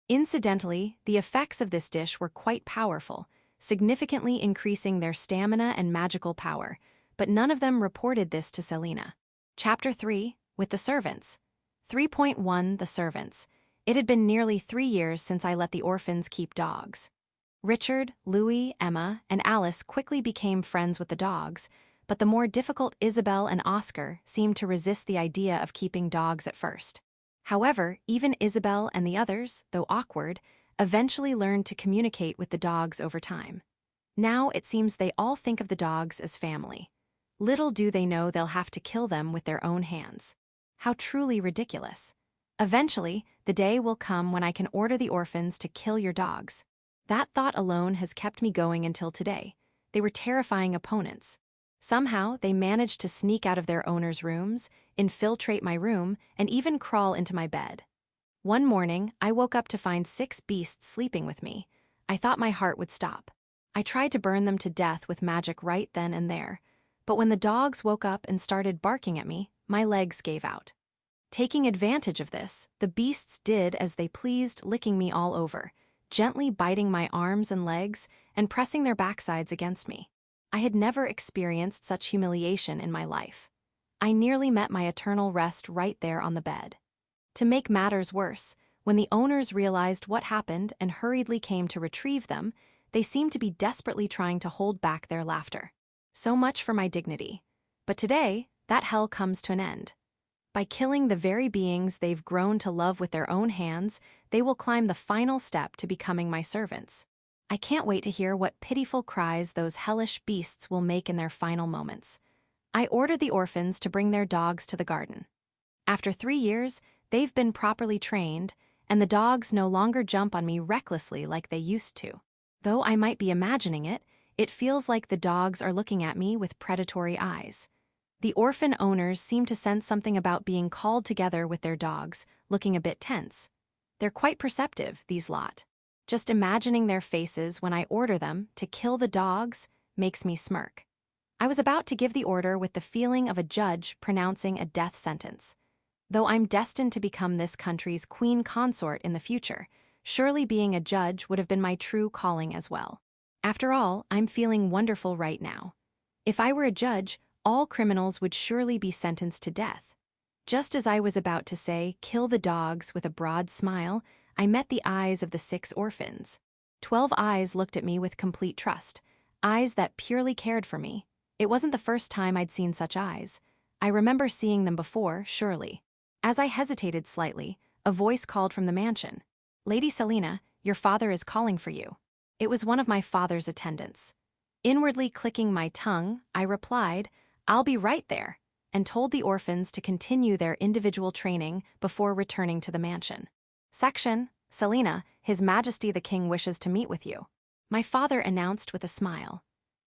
Incidentally, the effects of this dish were quite powerful, significantly increasing their stamina and magical power, but none of them reported this to Selena. Chapter 3, with the servants. 3.1 The servants. It had been nearly 3 years since I let the orphans keep dogs. Richard, Louis, Emma, and Alice quickly became friends with the dogs, but the more difficult Isabel and Oscar seemed to resist the idea of keeping dogs at first. However, even Isabel and the others, though awkward, eventually learned to communicate with the dogs over time. Now it seems they all think of the dogs as family. Little do they know they'll have to kill them with their own hands. How truly ridiculous. Eventually, the day will come when I can order the orphans to kill your dogs. That thought alone has kept me going until today. They were terrifying opponents. Somehow, they managed to sneak out of their owners' rooms, infiltrate my room, and even crawl into my bed. One morning, I woke up to find 6 beasts sleeping with me. I thought my heart would stop. I tried to burn them to death with magic right then and there, but when the dogs woke up and started barking at me, my legs gave out. Taking advantage of this, the beasts did as they pleased, licking me all over, gently biting my arms and legs and pressing their backsides against me. I had never experienced such humiliation in my life. I nearly met my eternal rest right there on the bed. To make matters worse, when the owners realized what happened and hurriedly came to retrieve them, they seemed to be desperately trying to hold back their laughter. So much for my dignity. But today, that hell comes to an end. By killing the very beings they've grown to love with their own hands, they will climb the final step to becoming my servants. I can't wait to hear what pitiful cries those hellish beasts will make in their final moments. I ordered the orphans to bring their dogs to the garden. After 3 years, they've been properly trained, and the dogs no longer jump on me recklessly like they used to. Though I might be imagining it, it feels like the dogs are looking at me with predatory eyes. The orphan owners seem to sense something about being called together with their dogs, looking a bit tense. They're quite perceptive, these lot. Just imagining their faces when I order them to kill the dogs makes me smirk. I was about to give the order with the feeling of a judge pronouncing a death sentence. Though I'm destined to become this country's queen consort in the future, surely being a judge would have been my true calling as well. After all, I'm feeling wonderful right now. If I were a judge, all criminals would surely be sentenced to death. Just as I was about to say, "Kill the dogs," with a broad smile, I met the eyes of the 6 orphans. 12 eyes looked at me with complete trust, eyes that purely cared for me. It wasn't the first time I'd seen such eyes. I remember seeing them before, surely. As I hesitated slightly, a voice called from the mansion. "Lady Selena, your father is calling for you." It was one of my father's attendants. Inwardly clicking my tongue, I replied, "I'll be right there," and told the orphans to continue their individual training before returning to the mansion. Section, "Selena, His Majesty the King wishes to meet with you," my father announced with a smile.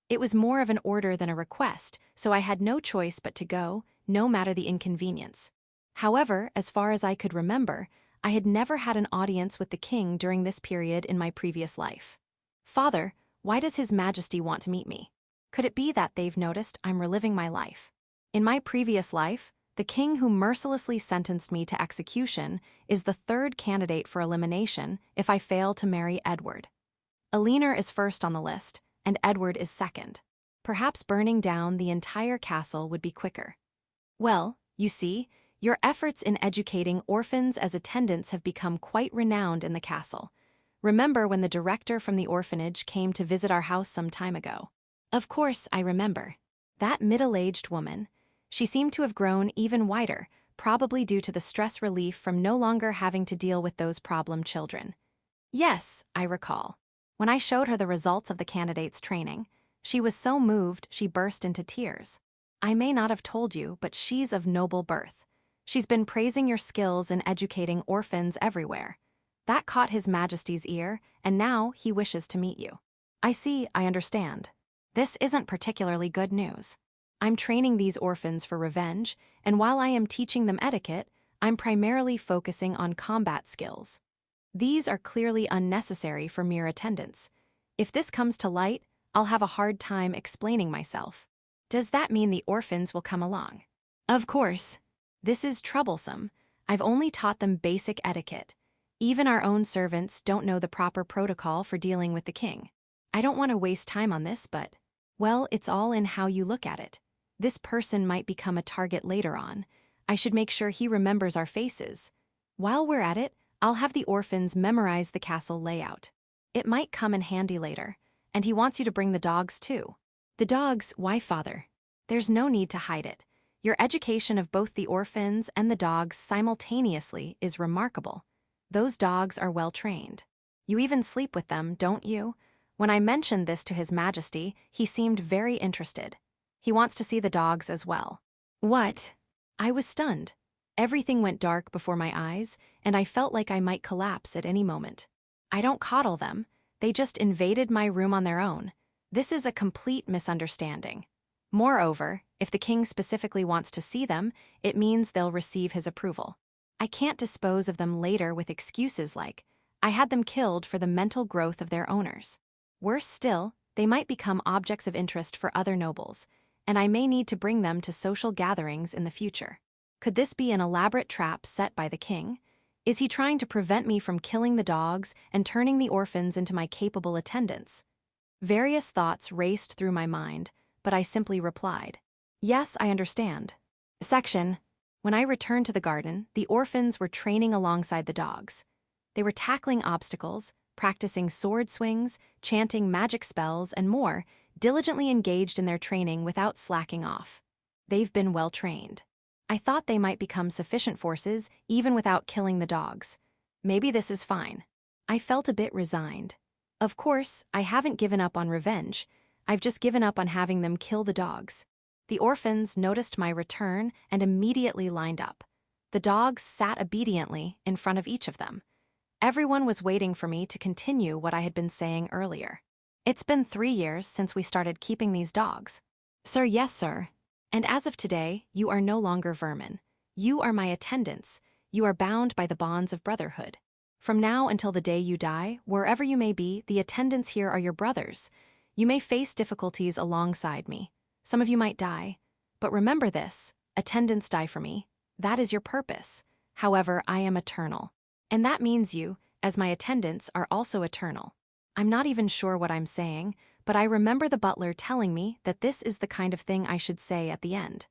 It was more of an order than a request, so I had no choice but to go, no matter the inconvenience. However, as far as I could remember, I had never had an audience with the king during this period in my previous life. "Father, why does His Majesty want to meet me? Could it be that they've noticed I'm reliving my life? In my previous life, the king who mercilessly sentenced me to execution is the 3rd candidate for elimination if I fail to marry Edward. Elinor is first on the list, and Edward is second. Perhaps burning down the entire castle would be quicker. Well, you see, your efforts in educating orphans as attendants have become quite renowned in the castle. Remember when the director from the orphanage came to visit our house some time ago?" Of course, I remember. That middle-aged woman. She seemed to have grown even whiter, probably due to the stress relief from no longer having to deal with those problem children. Yes, I recall. When I showed her the results of the candidates' training, she was so moved she burst into tears. "I may not have told you, but she's of noble birth. She's been praising your skills in educating orphans everywhere." That caught His Majesty's ear, and now he wishes to meet you. "I see, I understand. This isn't particularly good news. I'm training these orphans for revenge, and while I am teaching them etiquette, I'm primarily focusing on combat skills. These are clearly unnecessary for mere attendance. If this comes to light, I'll have a hard time explaining myself." "Does that mean the orphans will come along?" "Of course. This is troublesome. I've only taught them basic etiquette. Even our own servants don't know the proper protocol for dealing with the king. I don't want to waste time on this, but, well, it's all in how you look at it. This person might become a target later on. I should make sure he remembers our faces. While we're at it, I'll have the orphans memorize the castle layout. It might come in handy later. And he wants you to bring the dogs too." "The dogs, why, father? There's no need to hide it. Your education of both the orphans and the dogs simultaneously is remarkable. Those dogs are well trained. You even sleep with them, don't you?" When I mentioned this to His Majesty, he seemed very interested. He wants to see the dogs as well. "What?" I was stunned. Everything went dark before my eyes, and I felt like I might collapse at any moment. "I don't coddle them. They just invaded my room on their own. This is a complete misunderstanding. Moreover, if the king specifically wants to see them, it means they'll receive his approval. I can't dispose of them later with excuses like, 'I had them killed for the mental growth of their owners.' Worse still, they might become objects of interest for other nobles, and I may need to bring them to social gatherings in the future. Could this be an elaborate trap set by the king? Is he trying to prevent me from killing the dogs and turning the orphans into my capable attendants?" Various thoughts raced through my mind, but I simply replied, "Yes, I understand." Section. When I returned to the garden, the orphans were training alongside the dogs. They were tackling obstacles, practicing sword swings, chanting magic spells, and more, diligently engaged in their training without slacking off. They've been well trained. I thought they might become sufficient forces even without killing the dogs. Maybe this is fine. I felt a bit resigned. Of course, I haven't given up on revenge. I've just given up on having them kill the dogs. The orphans noticed my return and immediately lined up. The dogs sat obediently in front of each of them. Everyone was waiting for me to continue what I had been saying earlier. "It's been 3 years since we started keeping these dogs." "Sir, yes, sir. And as of today, you are no longer vermin. You are my attendants. You are bound by the bonds of brotherhood. From now until the day you die, wherever you may be, the attendants here are your brothers. You may face difficulties alongside me. Some of you might die. But remember this, attendants die for me. That is your purpose. However, I am eternal. And that means you, as my attendants, are also eternal. I'm not even sure what I'm saying, but I remember the butler telling me that this is the kind of thing I should say at the end.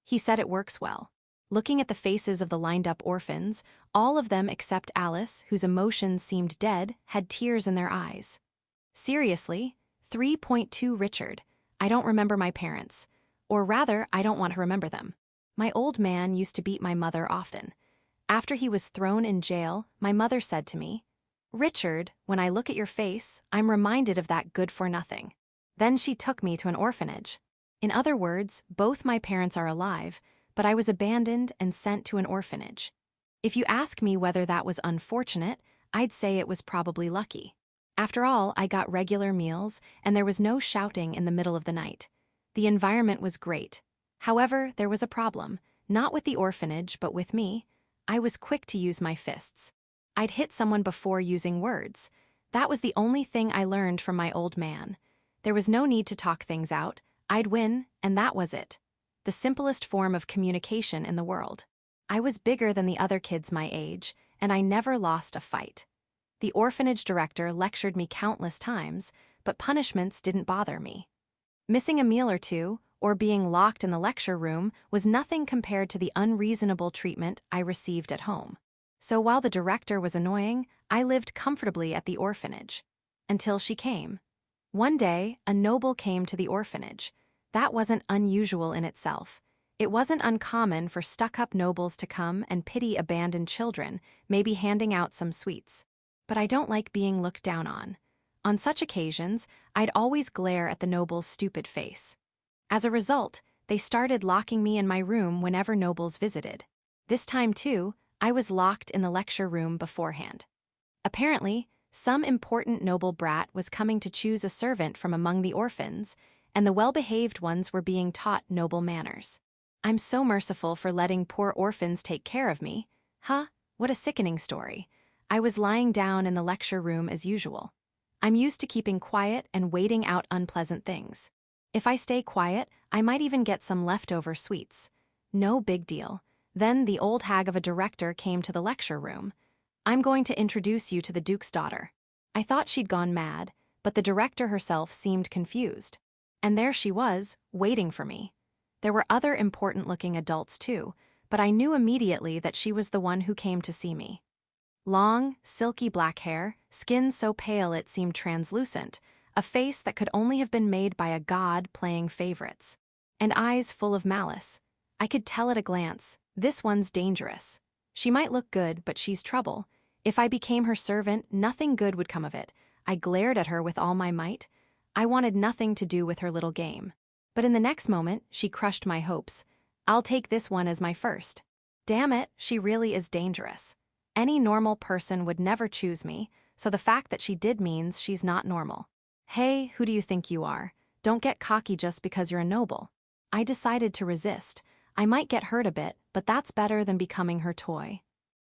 He said it works well. Looking at the faces of the lined-up orphans, all of them except Alice, whose emotions seemed dead, had tears in their eyes. Seriously? 3.2 Richard. I don't remember my parents. Or rather, I don't want to remember them. My old man used to beat my mother often. After he was thrown in jail, my mother said to me, "Richard, when I look at your face, I'm reminded of that good-for-nothing." Then she took me to an orphanage. In other words, both my parents are alive, but I was abandoned and sent to an orphanage. If you ask me whether that was unfortunate, I'd say it was probably lucky. After all, I got regular meals, and there was no shouting in the middle of the night. The environment was great. However, there was a problem, not with the orphanage, but with me. I was quick to use my fists. I'd hit someone before using words. That was the only thing I learned from my old man. There was no need to talk things out. I'd win, and that was it. The simplest form of communication in the world. I was bigger than the other kids my age, and I never lost a fight. The orphanage director lectured me countless times, but punishments didn't bother me. Missing a meal or two, or being locked in the lecture room, was nothing compared to the unreasonable treatment I received at home. So while the director was annoying, I lived comfortably at the orphanage. Until she came. One day, a noble came to the orphanage. That wasn't unusual in itself. It wasn't uncommon for stuck-up nobles to come and pity abandoned children, maybe handing out some sweets. But I don't like being looked down on. On such occasions, I'd always glare at the noble's stupid face. As a result, they started locking me in my room whenever nobles visited. This time, too, I was locked in the lecture room beforehand. Apparently, some important noble brat was coming to choose a servant from among the orphans, and the well-behaved ones were being taught noble manners. I'm so merciful for letting poor orphans take care of me. Huh? What a sickening story. I was lying down in the lecture room as usual. I'm used to keeping quiet and waiting out unpleasant things. If I stay quiet, I might even get some leftover sweets. No big deal. Then the old hag of a director came to the lecture room. "I'm going to introduce you to the Duke's daughter." I thought she'd gone mad, but the director herself seemed confused. And there she was, waiting for me. There were other important-looking adults too, but I knew immediately that she was the one who came to see me. Long, silky black hair, skin so pale it seemed translucent, a face that could only have been made by a god playing favorites, and eyes full of malice. I could tell at a glance, this one's dangerous. She might look good, but she's trouble. If I became her servant, nothing good would come of it. I glared at her with all my might. I wanted nothing to do with her little game. But in the next moment, she crushed my hopes. I'll take this one as my first. Damn it, she really is dangerous. Any normal person would never choose me, so the fact that she did means she's not normal. Hey, who do you think you are? Don't get cocky just because you're a noble. I decided to resist. I might get hurt a bit, but that's better than becoming her toy.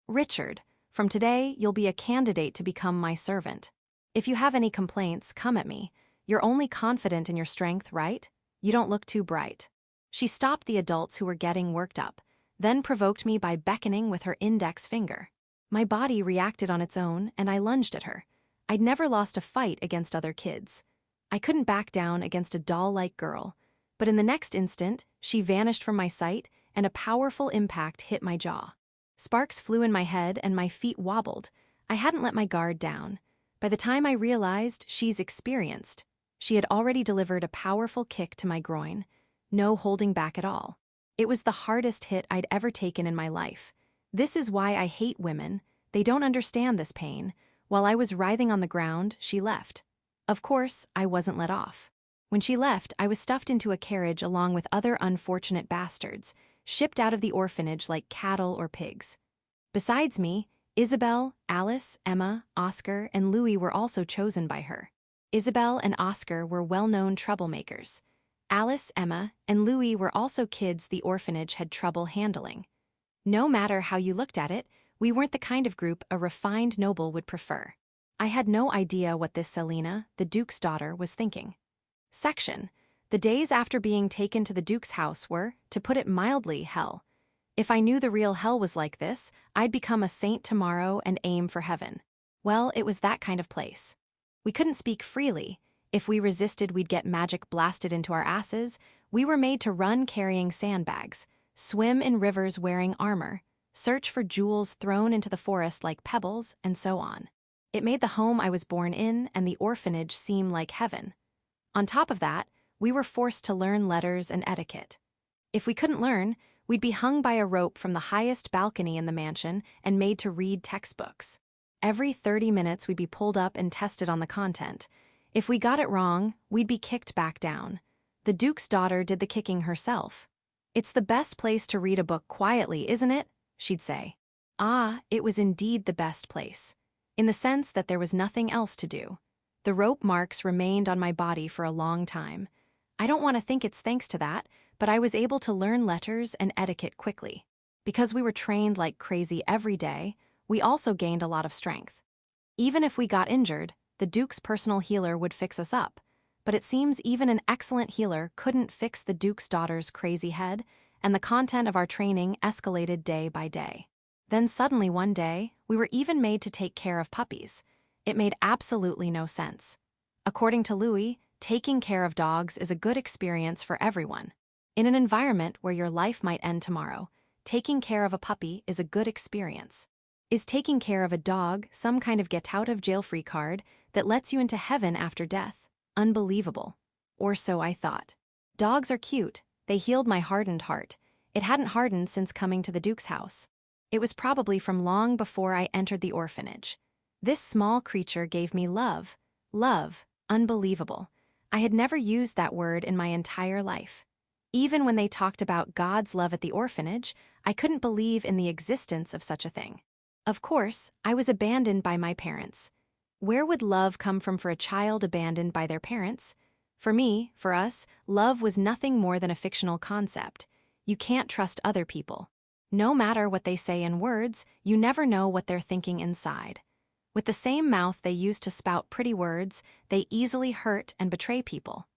Richard, from today, you'll be a candidate to become my servant. If you have any complaints, come at me. You're only confident in your strength, right? You don't look too bright. She stopped the adults who were getting worked up, then provoked me by beckoning with her index finger. My body reacted on its own, and I lunged at her. I'd never lost a fight against other kids. I couldn't back down against a doll-like girl. But in the next instant, she vanished from my sight, and a powerful impact hit my jaw. Sparks flew in my head, and my feet wobbled. I hadn't let my guard down. By the time I realized, she's experienced. She had already delivered a powerful kick to my groin. No holding back at all. It was the hardest hit I'd ever taken in my life. This is why I hate women. They don't understand this pain. While I was writhing on the ground, she left. Of course, I wasn't let off. When she left, I was stuffed into a carriage along with other unfortunate bastards, shipped out of the orphanage like cattle or pigs. Besides me, Isabel, Alice, Emma, Oscar, and Louis were also chosen by her. Isabel and Oscar were well-known troublemakers. Alice, Emma, and Louis were also kids the orphanage had trouble handling. No matter how you looked at it, we weren't the kind of group a refined noble would prefer. I had no idea what this Selena, the Duke's daughter, was thinking. Section. The days after being taken to the Duke's house were, to put it mildly, hell. If I knew the real hell was like this, I'd become a saint tomorrow and aim for heaven. Well, it was that kind of place. We couldn't speak freely. If we resisted, we'd get magic blasted into our asses. We were made to run carrying sandbags. swim in rivers wearing armor, search for jewels thrown into the forest like pebbles, and so on. It made the home I was born in and the orphanage seem like heaven. On top of that, we were forced to learn letters and etiquette. If we couldn't learn, we'd be hung by a rope from the highest balcony in the mansion and made to read textbooks. Every 30 minutes we'd be pulled up and tested on the content. If we got it wrong, we'd be kicked back down. The Duke's daughter did the kicking herself. "It's the best place to read a book quietly, isn't it?" she'd say. Ah, it was indeed the best place, in the sense that there was nothing else to do. The rope marks remained on my body for a long time. I don't want to think it's thanks to that, but I was able to learn letters and etiquette quickly. Because we were trained like crazy every day, we also gained a lot of strength. Even if we got injured, the Duke's personal healer would fix us up. But it seems even an excellent healer couldn't fix the Duke's daughter's crazy head, and the content of our training escalated day by day. Then suddenly one day, we were even made to take care of puppies. It made absolutely no sense. According to Louis, taking care of dogs is a good experience for everyone. In an environment where your life might end tomorrow, taking care of a puppy is a good experience. Is taking care of a dog some kind of get-out-of-jail-free card that lets you into heaven after death? Unbelievable. Or so I thought. Dogs are cute. They healed my hardened heart. It hadn't hardened since coming to the Duke's house. It was probably from long before I entered the orphanage. This small creature gave me love. Love. Unbelievable. I had never used that word in my entire life. Even when they talked about God's love at the orphanage, I couldn't believe in the existence of such a thing. Of course, I was abandoned by my parents. Where would love come from for a child abandoned by their parents? For me, for us, love was nothing more than a fictional concept. You can't trust other people. No matter what they say in words, you never know what they're thinking inside. With the same mouth they use to spout pretty words, they easily hurt and betray people.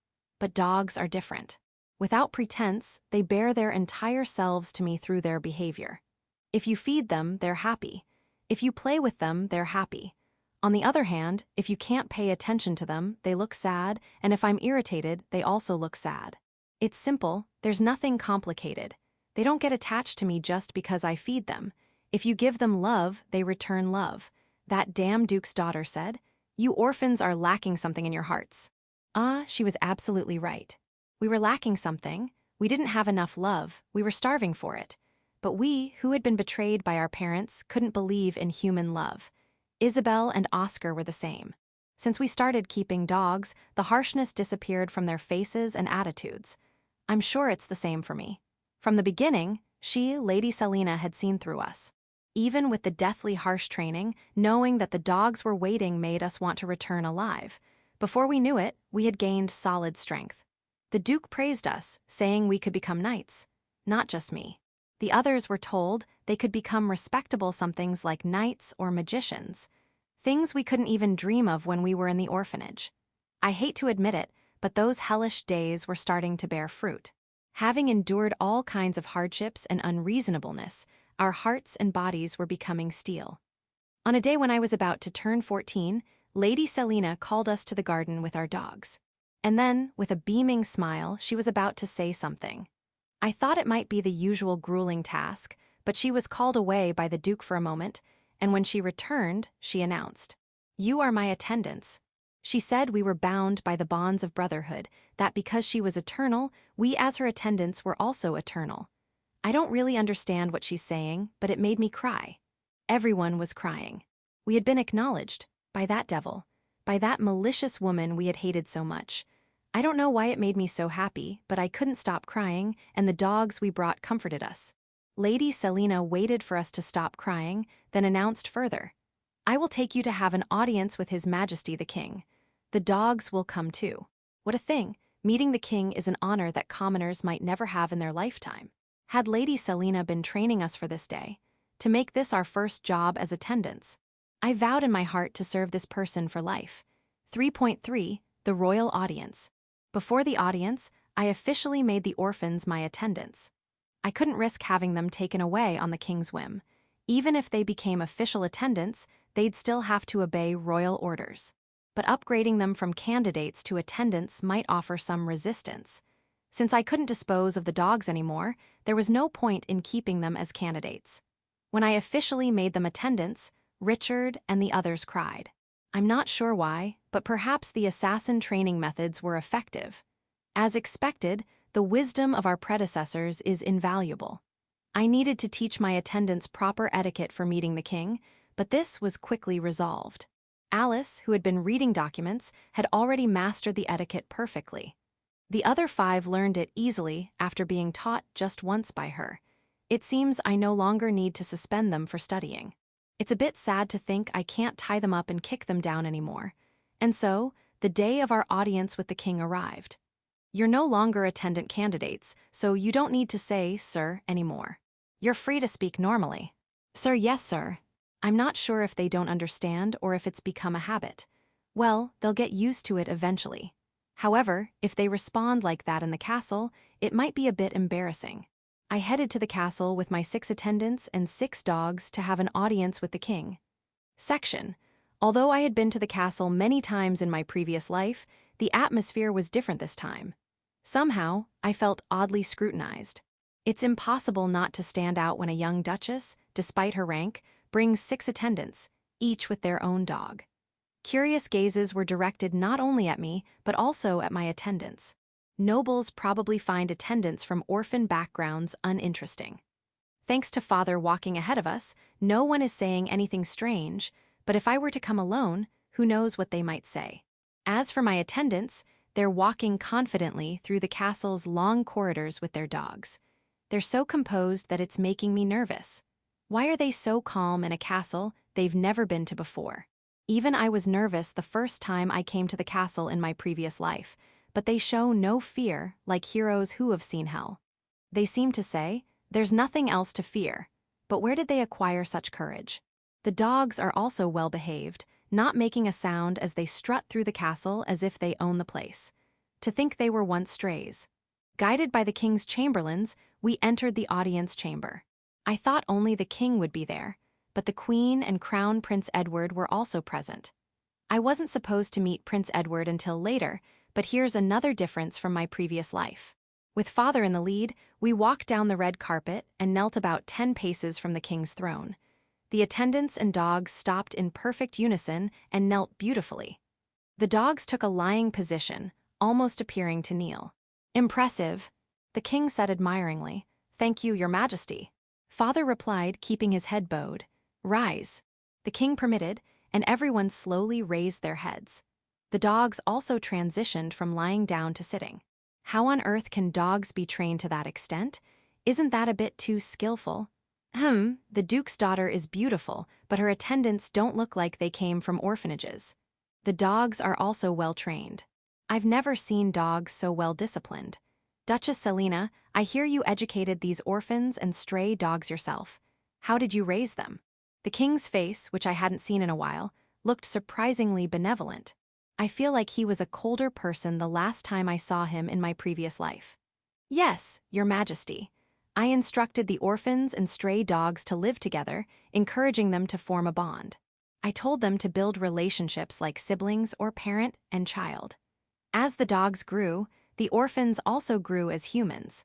But dogs are different. Without pretense, they bear their entire selves to me through their behavior. If you feed them, they're happy. If you play with them, they're happy. On the other hand, if you can't pay attention to them, they look sad, and if I'm irritated, they also look sad. It's simple, there's nothing complicated. They don't get attached to me just because I feed them. If you give them love, they return love. That damn Duke's daughter said, "You orphans are lacking something in your hearts." She was absolutely right. We were lacking something. We didn't have enough love. We were starving for it. But we, who had been betrayed by our parents, couldn't believe in human love. Isabel and Oscar were the same. Since we started keeping dogs, the harshness disappeared from their faces and attitudes. I'm sure it's the same for me. From the beginning, Lady Selina, had seen through us. Even with the deathly harsh training, knowing that the dogs were waiting made us want to return alive. Before we knew it, we had gained solid strength. The Duke praised us, saying we could become knights. Not just me. The others were told they could become respectable somethings like knights or magicians. Things we couldn't even dream of when we were in the orphanage. I hate to admit it, but those hellish days were starting to bear fruit. Having endured all kinds of hardships and unreasonableness, our hearts and bodies were becoming steel. On a day when I was about to turn 14, Lady Selina called us to the garden with our dogs. And then, with a beaming smile, she was about to say something. I thought it might be the usual grueling task, but she was called away by the Duke for a moment, and when she returned, she announced, "You are my attendants." She said we were bound by the bonds of brotherhood, that because she was eternal, we as her attendants were also eternal. I don't really understand what she's saying, but it made me cry. Everyone was crying. We had been acknowledged, by that devil, by that malicious woman we had hated so much. I don't know why it made me so happy, but I couldn't stop crying, and the dogs we brought comforted us. Lady Selina waited for us to stop crying, then announced further, "I will take you to have an audience with His Majesty the King. The dogs will come too." What a thing! Meeting the king is an honor that commoners might never have in their lifetime. Had Lady Selina been training us for this day, to make this our first job as attendants? I vowed in my heart to serve this person for life. 3.3 The Royal Audience. Before the audience, I officially made the orphans my attendants. I couldn't risk having them taken away on the king's whim. Even if they became official attendants, they'd still have to obey royal orders. But upgrading them from candidates to attendants might offer some resistance. Since I couldn't dispose of the dogs anymore, there was no point in keeping them as candidates. When I officially made them attendants, Richard and the others cried. I'm not sure why, but perhaps the assassin training methods were effective. As expected, the wisdom of our predecessors is invaluable. I needed to teach my attendants proper etiquette for meeting the king, but this was quickly resolved. Alice, who had been reading documents, had already mastered the etiquette perfectly. The other 5 learned it easily after being taught just once by her. It seems I no longer need to suspend them for studying. It's a bit sad to think I can't tie them up and kick them down anymore. And so, the day of our audience with the king arrived. You're no longer attendant candidates, so you don't need to say, sir, anymore. You're free to speak normally. Sir, yes, sir. I'm not sure if they don't understand or if it's become a habit. Well, they'll get used to it eventually. However, if they respond like that in the castle, it might be a bit embarrassing. I headed to the castle with my 6 attendants and 6 dogs to have an audience with the king. Section. Although I had been to the castle many times in my previous life, the atmosphere was different this time. Somehow, I felt oddly scrutinized. It's impossible not to stand out when a young duchess, despite her rank, brings 6 attendants, each with their own dog. Curious gazes were directed not only at me, but also at my attendants. Nobles probably find attendants from orphan backgrounds uninteresting. Thanks to Father walking ahead of us, no one is saying anything strange, but if I were to come alone, who knows what they might say. As for my attendants, they're walking confidently through the castle's long corridors with their dogs. They're so composed that it's making me nervous. Why are they so calm in a castle they've never been to before? Even I was nervous the first time I came to the castle in my previous life, but they show no fear like heroes who have seen hell. They seem to say, there's nothing else to fear. But where did they acquire such courage? The dogs are also well behaved, not making a sound as they strut through the castle as if they own the place. To think they were once strays. Guided by the king's chamberlains, we entered the audience chamber. I thought only the king would be there, but the Queen and Crown Prince Edward were also present. I wasn't supposed to meet Prince Edward until later, but here's another difference from my previous life. With Father in the lead, we walked down the red carpet and knelt about 10 paces from the king's throne. The attendants and dogs stopped in perfect unison and knelt beautifully. The dogs took a lying position, almost appearing to kneel. Impressive, the king said admiringly. Thank you, Your Majesty. Father replied, keeping his head bowed. Rise. The king permitted, and everyone slowly raised their heads. The dogs also transitioned from lying down to sitting. How on earth can dogs be trained to that extent? Isn't that a bit too skillful? The Duke's daughter is beautiful, but her attendants don't look like they came from orphanages. The dogs are also well trained. I've never seen dogs so well disciplined. Duchess Selina, I hear you educated these orphans and stray dogs yourself. How did you raise them? The king's face, which I hadn't seen in a while, looked surprisingly benevolent. I feel like he was a colder person the last time I saw him in my previous life. Yes, Your Majesty. I instructed the orphans and stray dogs to live together, encouraging them to form a bond. I told them to build relationships like siblings or parent and child. As the dogs grew, the orphans also grew as humans.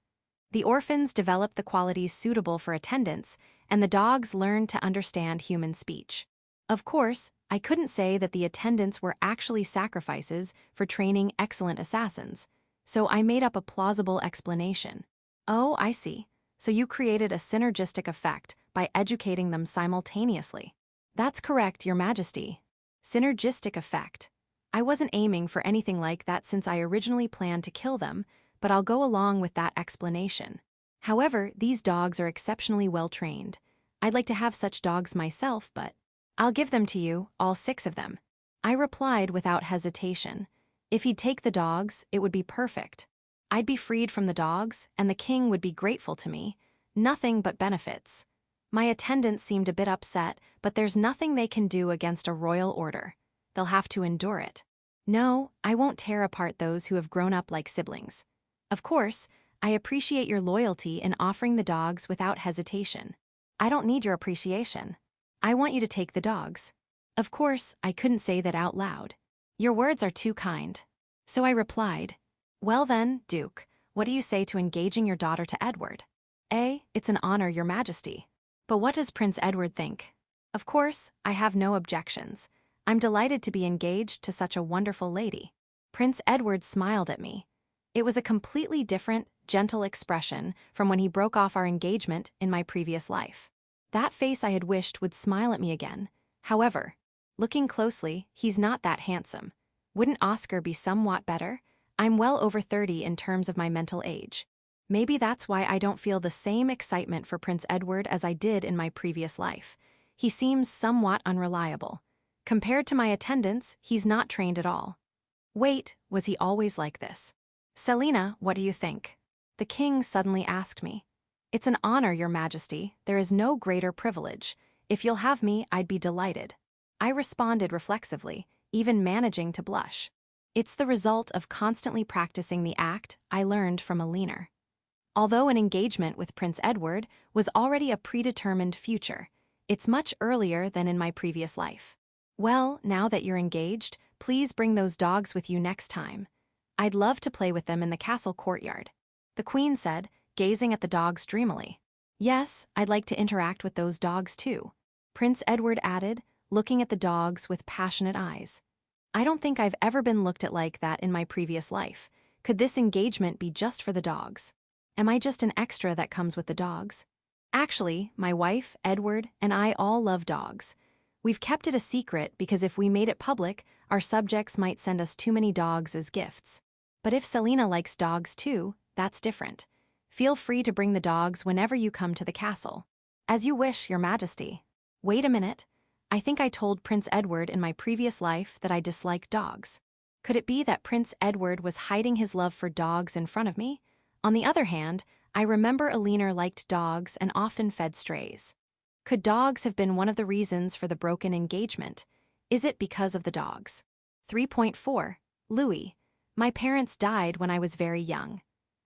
The orphans developed the qualities suitable for attendants, and the dogs learned to understand human speech. Of course, I couldn't say that the attendants were actually sacrifices for training excellent assassins, so I made up a plausible explanation. Oh, I see. So you created a synergistic effect by educating them simultaneously. That's correct, Your Majesty. Synergistic effect. I wasn't aiming for anything like that since I originally planned to kill them, but I'll go along with that explanation. However, these dogs are exceptionally well trained. I'd like to have such dogs myself, but I'll give them to you, all 6 of them. I replied without hesitation. If he'd take the dogs, it would be perfect. I'd be freed from the dogs, and the king would be grateful to me. Nothing but benefits. My attendants seemed a bit upset, but there's nothing they can do against a royal order. They'll have to endure it. No, I won't tear apart those who have grown up like siblings. Of course, I appreciate your loyalty in offering the dogs without hesitation. I don't need your appreciation. I want you to take the dogs. Of course, I couldn't say that out loud. Your words are too kind. So I replied, well then, Duke, What do you say to engaging your daughter to Edward? A. It's an honor, Your Majesty. But what does Prince Edward think? Of course, I have no objections. I'm delighted to be engaged to such a wonderful lady. Prince Edward smiled at me. It was a completely different, gentle expression from when he broke off our engagement in my previous life. That face I had wished would smile at me again. However, looking closely, he's not that handsome. Wouldn't Oscar be somewhat better? I'm well over 30 in terms of my mental age. Maybe that's why I don't feel the same excitement for Prince Edward as I did in my previous life. He seems somewhat unreliable. Compared to my attendants, he's not trained at all. Wait, was he always like this? Selina, what do you think? The king suddenly asked me. It's an honor, Your Majesty. There is no greater privilege. If you'll have me, I'd be delighted. I responded reflexively, even managing to blush. It's the result of constantly practicing the act I learned from a leaner. Although an engagement with Prince Edward was already a predetermined future, it's much earlier than in my previous life. Well, now that you're engaged, please bring those dogs with you next time. I'd love to play with them in the castle courtyard. The Queen said, gazing at the dogs dreamily. Yes, I'd like to interact with those dogs too. Prince Edward added, looking at the dogs with passionate eyes. I don't think I've ever been looked at like that in my previous life. Could this engagement be just for the dogs? Am I just an extra that comes with the dogs? Actually, my wife, Edward, and I all love dogs. We've kept it a secret because if we made it public, our subjects might send us too many dogs as gifts. But if Selina likes dogs too, that's different. Feel free to bring the dogs whenever you come to the castle. As you wish, Your Majesty. Wait a minute. I think I told Prince Edward in my previous life that I disliked dogs. Could it be that Prince Edward was hiding his love for dogs in front of me? On the other hand, I remember Alina liked dogs and often fed strays. Could dogs have been one of the reasons for the broken engagement? Is it because of the dogs? 3.4. Louis. My parents died when I was very young.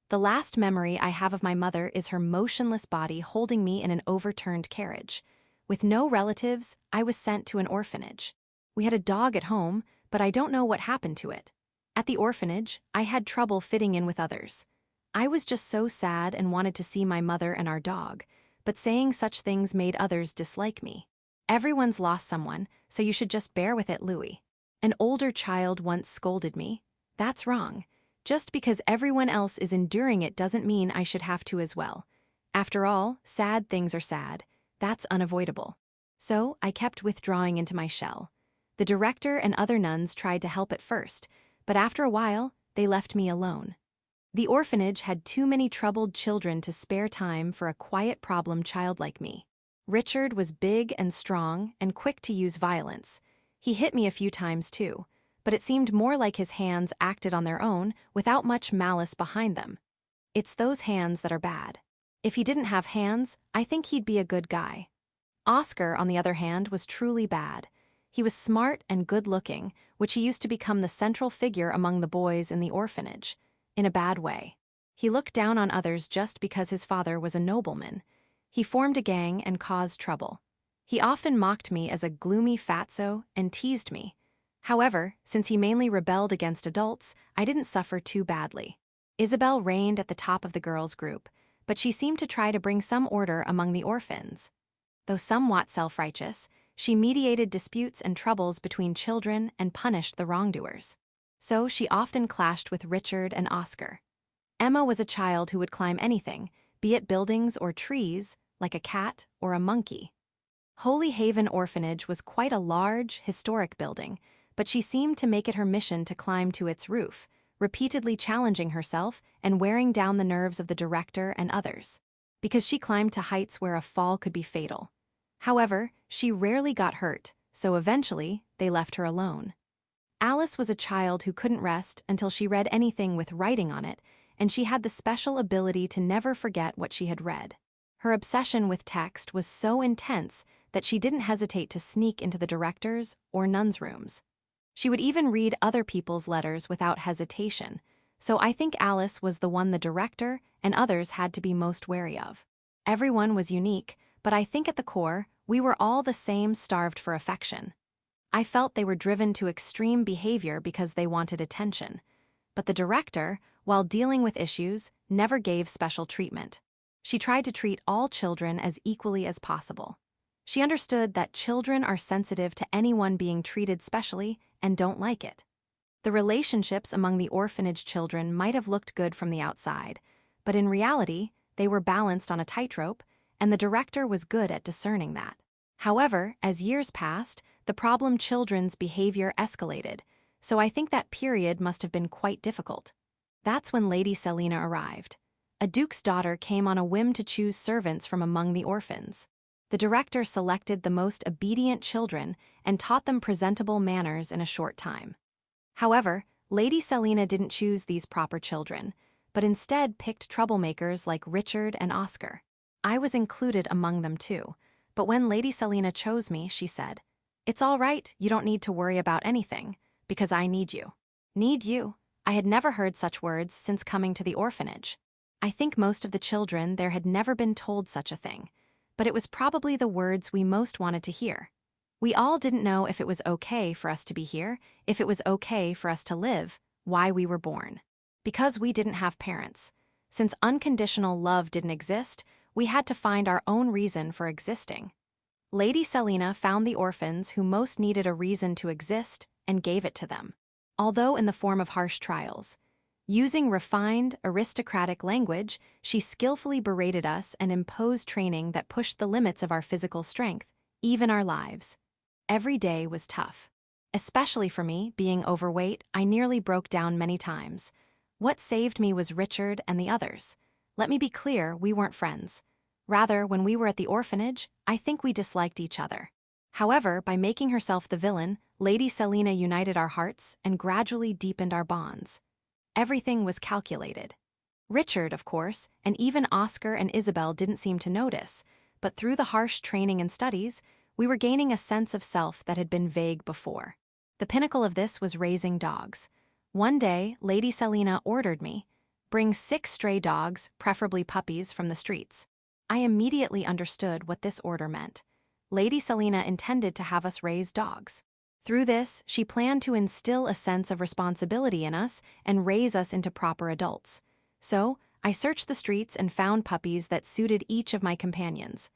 The last memory I have of my mother is her motionless body holding me in an overturned carriage. With no relatives, I was sent to an orphanage. We had a dog at home, but I don't know what happened to it. At the orphanage, I had trouble fitting in with others. I was just so sad and wanted to see my mother and our dog, but saying such things made others dislike me. Everyone's lost someone, so you should just bear with it, Louis. An older child once scolded me. That's wrong. Just because everyone else is enduring it doesn't mean I should have to as well. After all, sad things are sad. That's unavoidable. So I kept withdrawing into my shell. The director and other nuns tried to help at first, but after a while, they left me alone. The orphanage had too many troubled children to spare time for a quiet problem child like me. Richard was big and strong and quick to use violence. He hit me a few times too, but it seemed more like his hands acted on their own without much malice behind them. It's those hands that are bad. If he didn't have hands, I think he'd be a good guy. Oscar, on the other hand, was truly bad. He was smart and good-looking, which he used to become the central figure among the boys in the orphanage, in a bad way. He looked down on others just because his father was a nobleman. He formed a gang and caused trouble. He often mocked me as a gloomy fatso and teased me. However, since he mainly rebelled against adults, I didn't suffer too badly. Isabel reigned at the top of the girls' group, but she seemed to try to bring some order among the orphans. Though somewhat self-righteous, she mediated disputes and troubles between children and punished the wrongdoers. So she often clashed with Richard and Oscar. Emma was a child who would climb anything, be it buildings or trees, like a cat or a monkey. Holy Haven Orphanage was quite a large, historic building, but she seemed to make it her mission to climb to its roof, repeatedly challenging herself and wearing down the nerves of the director and others, because she climbed to heights where a fall could be fatal. However, she rarely got hurt, so eventually they left her alone. Alice was a child who couldn't rest until she read anything with writing on it, and she had the special ability to never forget what she had read. Her obsession with text was so intense that she didn't hesitate to sneak into the director's or nuns' rooms. She would even read other people's letters without hesitation, so I think Alice was the one the director and others had to be most wary of. Everyone was unique, but I think at the core, we were all the same, starved for affection. I felt they were driven to extreme behavior because they wanted attention. But the director, while dealing with issues, never gave special treatment. She tried to treat all children as equally as possible. She understood that children are sensitive to anyone being treated specially and don't like it. The relationships among the orphanage children might have looked good from the outside, but in reality, they were balanced on a tightrope, and the director was good at discerning that. However, as years passed, the problem children's behavior escalated, so I think that period must have been quite difficult. That's when Lady Selina arrived. A duke's daughter came on a whim to choose servants from among the orphans. The director selected the most obedient children and taught them presentable manners in a short time. However, Lady Selina didn't choose these proper children, but instead picked troublemakers like Richard and Oscar. I was included among them too, but when Lady Selina chose me, she said, "It's all right, you don't need to worry about anything, because I need you." Need you? I had never heard such words since coming to the orphanage. I think most of the children there had never been told such a thing, but it was probably the words we most wanted to hear. We all didn't know if it was okay for us to be here, if it was okay for us to live, why we were born. Because we didn't have parents. Since unconditional love didn't exist, we had to find our own reason for existing. Lady Selina found the orphans who most needed a reason to exist and gave it to them, although in the form of harsh trials. Using refined, aristocratic language, she skillfully berated us and imposed training that pushed the limits of our physical strength, even our lives. Every day was tough. Especially for me, being overweight, I nearly broke down many times. What saved me was Richard and the others. Let me be clear, we weren't friends. Rather, when we were at the orphanage, I think we disliked each other. However, by making herself the villain, Lady Selina united our hearts and gradually deepened our bonds. Everything was calculated. Richard, of course, and even Oscar and Isabel didn't seem to notice, but through the harsh training and studies, we were gaining a sense of self that had been vague before. The pinnacle of this was raising dogs. One day, Lady Selina ordered me, "Bring 6 stray dogs, preferably puppies, from the streets." I immediately understood what this order meant. Lady Selina intended to have us raise dogs. Through this, she planned to instill a sense of responsibility in us and raise us into proper adults. So, I searched the streets and found puppies that suited each of my companions.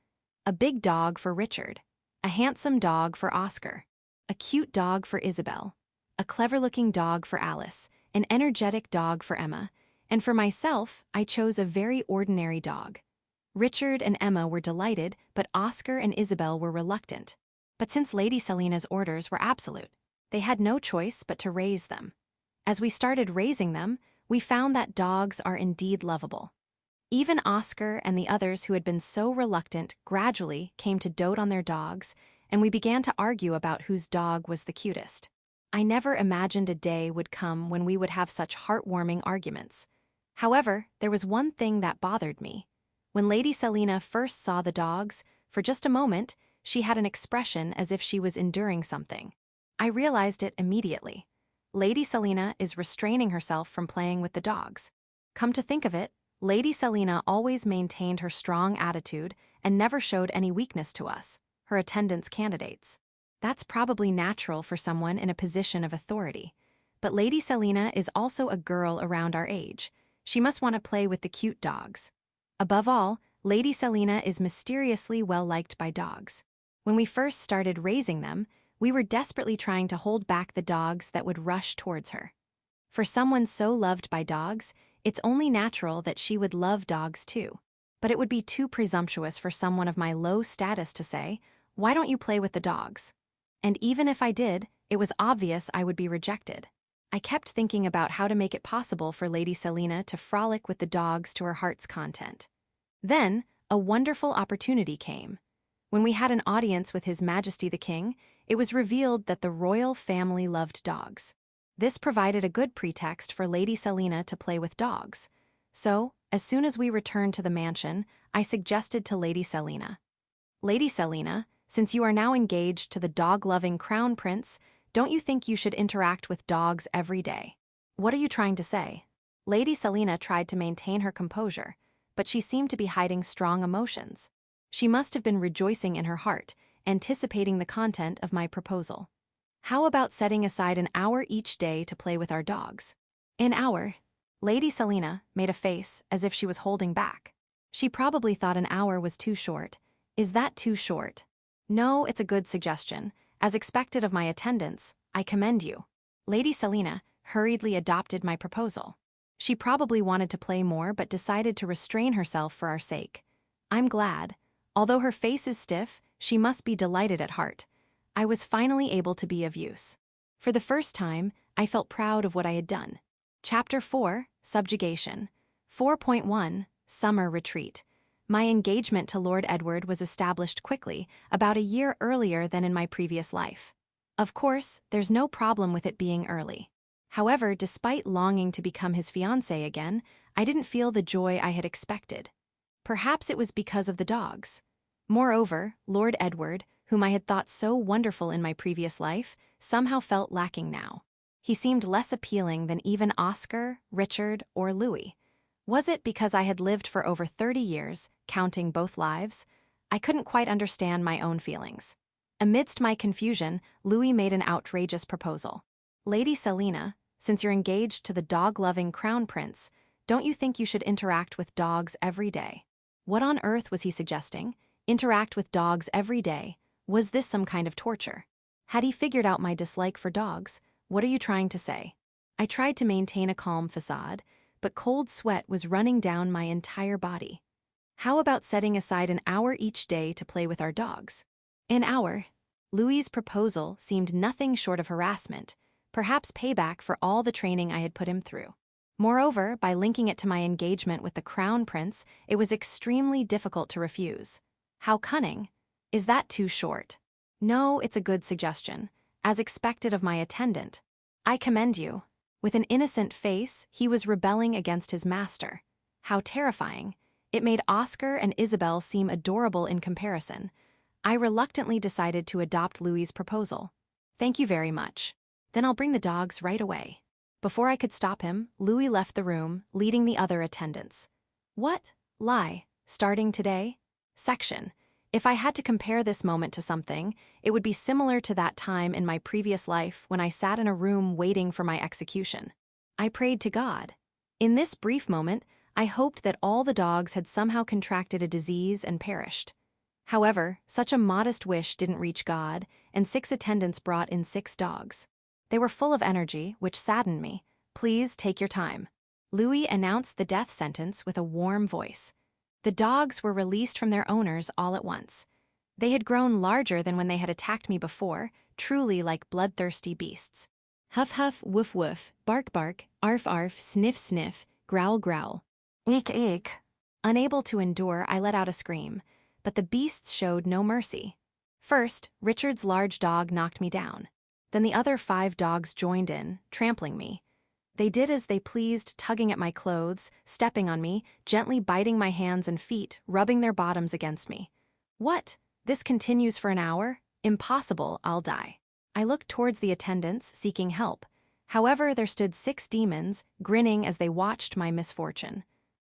A big dog for Richard, a handsome dog for Oscar, a cute dog for Isabel, a clever-looking dog for Alice, an energetic dog for Emma, and for myself, I chose a very ordinary dog. Richard and Emma were delighted, but Oscar and Isabel were reluctant. But since Lady Selina's orders were absolute, they had no choice but to raise them. As we started raising them, we found that dogs are indeed lovable. Even Oscar and the others who had been so reluctant gradually came to dote on their dogs, and we began to argue about whose dog was the cutest. I never imagined a day would come when we would have such heartwarming arguments. However, there was one thing that bothered me. When Lady Selina first saw the dogs, for just a moment, she had an expression as if she was enduring something. I realized it immediately. Lady Selina is restraining herself from playing with the dogs. Come to think of it, Lady Selina always maintained her strong attitude and never showed any weakness to us, her attendants candidates. That's probably natural for someone in a position of authority. But Lady Selina is also a girl around our age. She must want to play with the cute dogs. Above all, Lady Selina is mysteriously well-liked by dogs. When we first started raising them, we were desperately trying to hold back the dogs that would rush towards her. For someone so loved by dogs, it's only natural that she would love dogs too. But it would be too presumptuous for someone of my low status to say, "Why don't you play with the dogs?" And even if I did, it was obvious I would be rejected. I kept thinking about how to make it possible for Lady Selina to frolic with the dogs to her heart's content. Then, a wonderful opportunity came. When we had an audience with His Majesty the King, it was revealed that the royal family loved dogs. This provided a good pretext for Lady Selina to play with dogs. So, as soon as we returned to the mansion, I suggested to Lady Selina, "Lady Selina, since you are now engaged to the dog-loving crown prince, don't you think you should interact with dogs every day?" "What are you trying to say?" Lady Selina tried to maintain her composure, but she seemed to be hiding strong emotions. She must have been rejoicing in her heart, anticipating the content of my proposal. "How about setting aside an hour each day to play with our dogs?" "An hour?" Lady Selena made a face as if she was holding back. She probably thought an hour was too short. Is that too short? No, it's a good suggestion. As expected of my attendants, I commend you. Lady Selena hurriedly adopted my proposal. She probably wanted to play more but decided to restrain herself for our sake. I'm glad. Although her face is stiff, she must be delighted at heart. I was finally able to be of use. For the first time, I felt proud of what I had done. Chapter 4, Subjugation. 4.1, Summer Retreat. My engagement to Lord Edward was established quickly, about a year earlier than in my previous life. Of course, there's no problem with it being early. However, despite longing to become his fiancée again, I didn't feel the joy I had expected. Perhaps it was because of the dogs. Moreover, Lord Edward, whom I had thought so wonderful in my previous life, somehow felt lacking now. He seemed less appealing than even Oscar, Richard, or Louis. Was it because I had lived for over 30 years, counting both lives? I couldn't quite understand my own feelings. Amidst my confusion, Louis made an outrageous proposal. Lady Selena, since you're engaged to the dog-loving crown prince, don't you think you should interact with dogs every day? What on earth was he suggesting? Interact with dogs every day? Was this some kind of torture? Had he figured out my dislike for dogs? What are you trying to say? I tried to maintain a calm facade, but cold sweat was running down my entire body. How about setting aside an hour each day to play with our dogs? An hour? Louis's proposal seemed nothing short of harassment, perhaps payback for all the training I had put him through. Moreover, by linking it to my engagement with the crown prince, it was extremely difficult to refuse. How cunning. Is that too short? No, it's a good suggestion, as expected of my attendant. I commend you. With an innocent face, he was rebelling against his master. How terrifying. It made Oscar and Isabel seem adorable in comparison. I reluctantly decided to adopt Louis's proposal. Thank you very much. Then I'll bring the dogs right away. Before I could stop him, Louis left the room, leading the other attendants. What? Lie. Starting today? Section. If I had to compare this moment to something, it would be similar to that time in my previous life when I sat in a room waiting for my execution. I prayed to God. In this brief moment, I hoped that all the dogs had somehow contracted a disease and perished. However, such a modest wish didn't reach God, and 6 attendants brought in 6 dogs. They were full of energy, which saddened me. Please take your time. Louis announced the death sentence with a warm voice. The dogs were released from their owners all at once. They had grown larger than when they had attacked me before, truly like bloodthirsty beasts. Huff huff, woof woof, bark bark, arf arf, sniff sniff, growl growl. Eek eek. Unable to endure, I let out a scream, but the beasts showed no mercy. First, Richard's large dog knocked me down. Then the other 5 dogs joined in, trampling me. They did as they pleased, tugging at my clothes, stepping on me, gently biting my hands and feet, rubbing their bottoms against me. What? This continues for an hour? Impossible, I'll die. I looked towards the attendants, seeking help. However, there stood 6 demons, grinning as they watched my misfortune.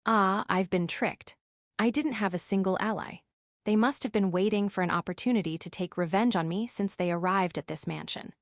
Ah, I've been tricked. I didn't have a single ally. They must have been waiting for an opportunity to take revenge on me since they arrived at this mansion.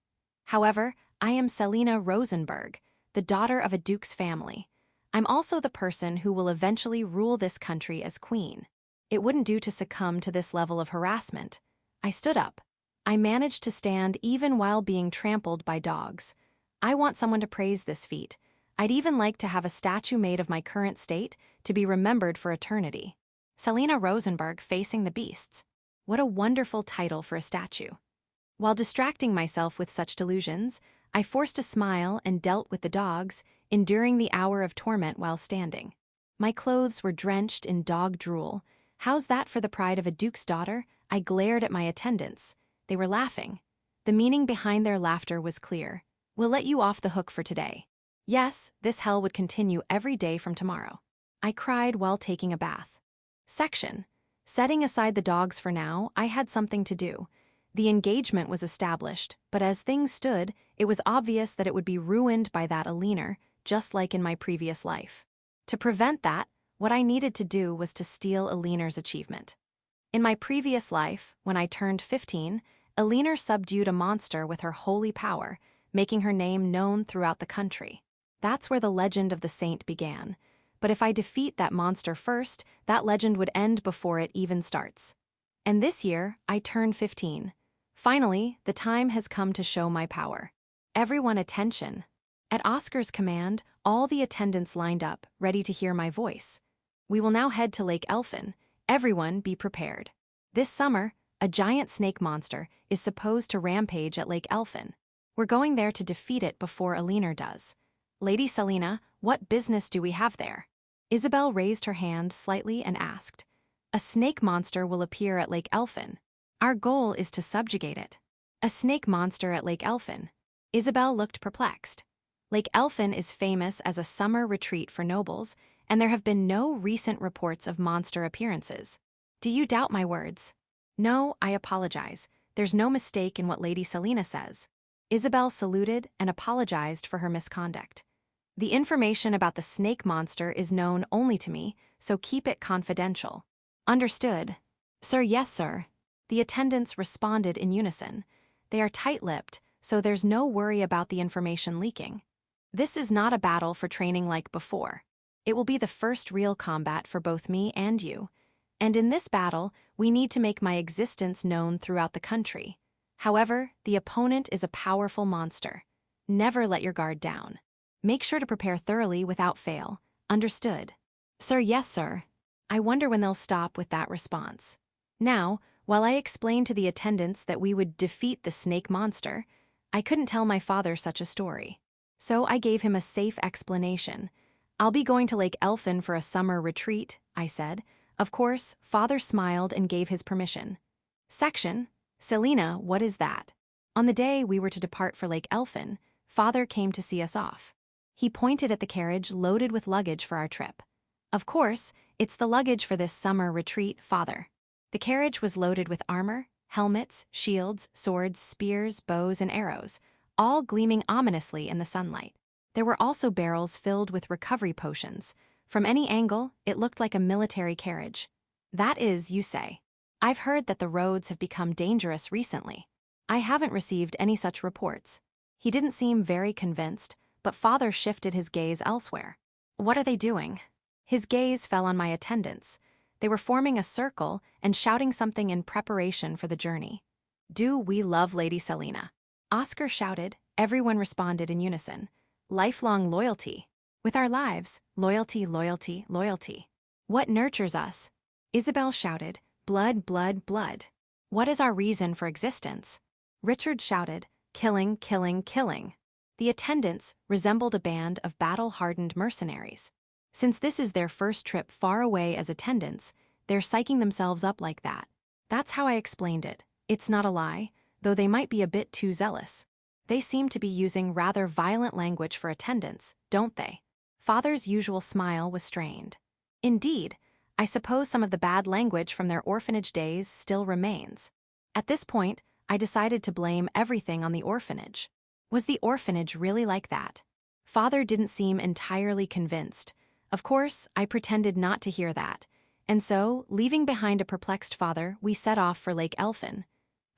However, I am Selena Rosenberg, the daughter of a duke's family. I'm also the person who will eventually rule this country as queen. It wouldn't do to succumb to this level of harassment. I stood up. I managed to stand even while being trampled by dogs. I want someone to praise this feat. I'd even like to have a statue made of my current state to be remembered for eternity. Selena Rosenberg facing the beasts. What a wonderful title for a statue. While distracting myself with such delusions, I forced a smile and dealt with the dogs, enduring the hour of torment while standing. My clothes were drenched in dog drool. How's that for the pride of a duke's daughter? I glared at my attendants. They were laughing. The meaning behind their laughter was clear. We'll let you off the hook for today. Yes, this hell would continue every day from tomorrow. I cried while taking a bath. Section. Setting aside the dogs for now, I had something to do. The engagement was established, but as things stood, it was obvious that it would be ruined by that Aliner, just like in my previous life. To prevent that, what I needed to do was to steal Aliner's achievement. In my previous life, when I turned 15, Aliner subdued a monster with her holy power, making her name known throughout the country. That's where the legend of the saint began. But if I defeat that monster first, that legend would end before it even starts. And this year, I turned 15. Finally, the time has come to show my power. Everyone attention. At Oscar's command, all the attendants lined up, ready to hear my voice. We will now head to Lake Elfin. Everyone be prepared. This summer, a giant snake monster is supposed to rampage at Lake Elfin. We're going there to defeat it before Alina does. Lady Selena, what business do we have there? Isabel raised her hand slightly and asked. A snake monster will appear at Lake Elfin. Our goal is to subjugate it. A snake monster at Lake Elfin. Isabel looked perplexed. Lake Elfin is famous as a summer retreat for nobles, and there have been no recent reports of monster appearances. Do you doubt my words? No, I apologize. There's no mistake in what Lady Selena says. Isabel saluted and apologized for her misconduct. The information about the snake monster is known only to me, so keep it confidential. Understood. Sir, yes, sir. The attendants responded in unison. They are tight-lipped, so there's no worry about the information leaking. This is not a battle for training like before. It will be the first real combat for both me and you. And in this battle, we need to make my existence known throughout the country. However, the opponent is a powerful monster. Never let your guard down. Make sure to prepare thoroughly without fail. Understood? Sir, yes, sir. I wonder when they'll stop with that response. Now, while I explained to the attendants that we would defeat the snake monster, I couldn't tell my father such a story. So I gave him a safe explanation. I'll be going to Lake Elfin for a summer retreat, I said. Of course, father smiled and gave his permission. Section. Selena, what is that? On the day we were to depart for Lake Elfin, father came to see us off. He pointed at the carriage loaded with luggage for our trip. Of course, it's the luggage for this summer retreat, father. The carriage was loaded with armor, helmets, shields, swords, spears, bows, and arrows, all gleaming ominously in the sunlight. There were also barrels filled with recovery potions. From any angle, it looked like a military carriage. That is, you say. I've heard that the roads have become dangerous recently. I haven't received any such reports. He didn't seem very convinced, but father shifted his gaze elsewhere. What are they doing? His gaze fell on my attendants. They were forming a circle and shouting something in preparation for the journey. Do we love Lady Selena? Oscar shouted. Everyone responded in unison. Lifelong loyalty. With our lives, loyalty, loyalty, loyalty. What nurtures us? Isabel shouted. Blood, blood, blood. What is our reason for existence? Richard shouted. Killing, killing, killing. The attendants resembled a band of battle-hardened mercenaries. Since this is their first trip far away as attendants, they're psyching themselves up like that. That's how I explained it. It's not a lie, though they might be a bit too zealous. They seem to be using rather violent language for attendants, don't they? Father's usual smile was strained. Indeed, I suppose some of the bad language from their orphanage days still remains. At this point, I decided to blame everything on the orphanage. Was the orphanage really like that? Father didn't seem entirely convinced. Of course, I pretended not to hear that. And so, leaving behind a perplexed father, we set off for Lake Elfin.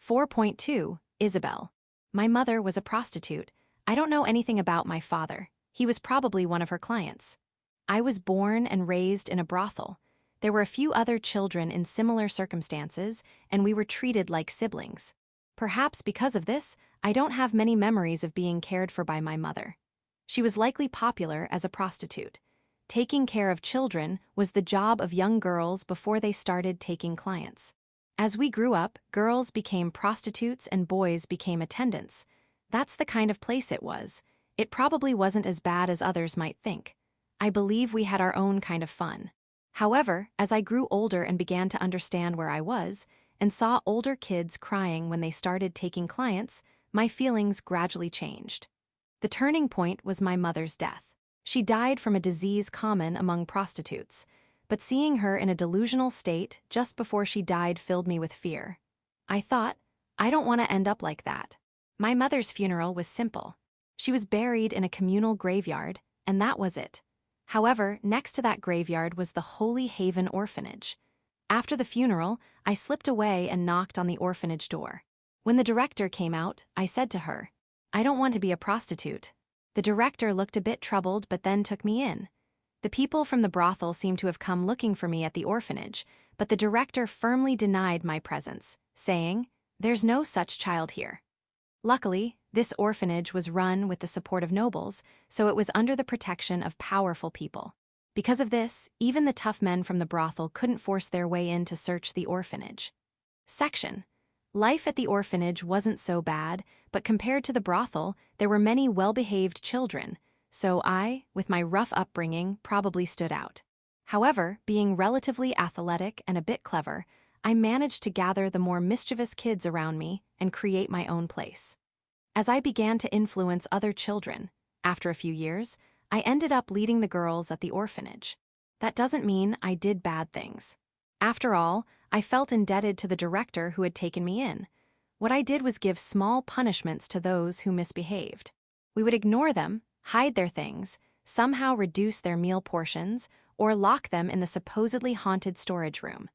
4.2. Isabel. My mother was a prostitute. I don't know anything about my father. He was probably one of her clients. I was born and raised in a brothel. There were a few other children in similar circumstances, and we were treated like siblings. Perhaps because of this, I don't have many memories of being cared for by my mother. She was likely popular as a prostitute. Taking care of children was the job of young girls before they started taking clients. As we grew up, girls became prostitutes and boys became attendants. That's the kind of place it was. It probably wasn't as bad as others might think. I believe we had our own kind of fun. However, as I grew older and began to understand where I was, and saw older kids crying when they started taking clients, my feelings gradually changed. The turning point was my mother's death. She died from a disease common among prostitutes, but seeing her in a delusional state just before she died filled me with fear. I thought, I don't want to end up like that. My mother's funeral was simple. She was buried in a communal graveyard, and that was it. However, next to that graveyard was the Holy Haven Orphanage. After the funeral, I slipped away and knocked on the orphanage door. When the director came out, I said to her, I don't want to be a prostitute. The director looked a bit troubled but then took me in. The people from the brothel seemed to have come looking for me at the orphanage, but the director firmly denied my presence, saying, "There's no such child here." Luckily, this orphanage was run with the support of nobles, so it was under the protection of powerful people. Because of this, even the tough men from the brothel couldn't force their way in to search the orphanage. Section. Life at the orphanage wasn't so bad, but compared to the brothel, there were many well-behaved children, so I, with my rough upbringing, probably stood out. However, being relatively athletic and a bit clever, I managed to gather the more mischievous kids around me and create my own place. As I began to influence other children, after a few years, I ended up leading the girls at the orphanage. That doesn't mean I did bad things. After all, I felt indebted to the director who had taken me in. What I did was give small punishments to those who misbehaved. We would ignore them, hide their things, somehow reduce their meal portions, or lock them in the supposedly haunted storage room.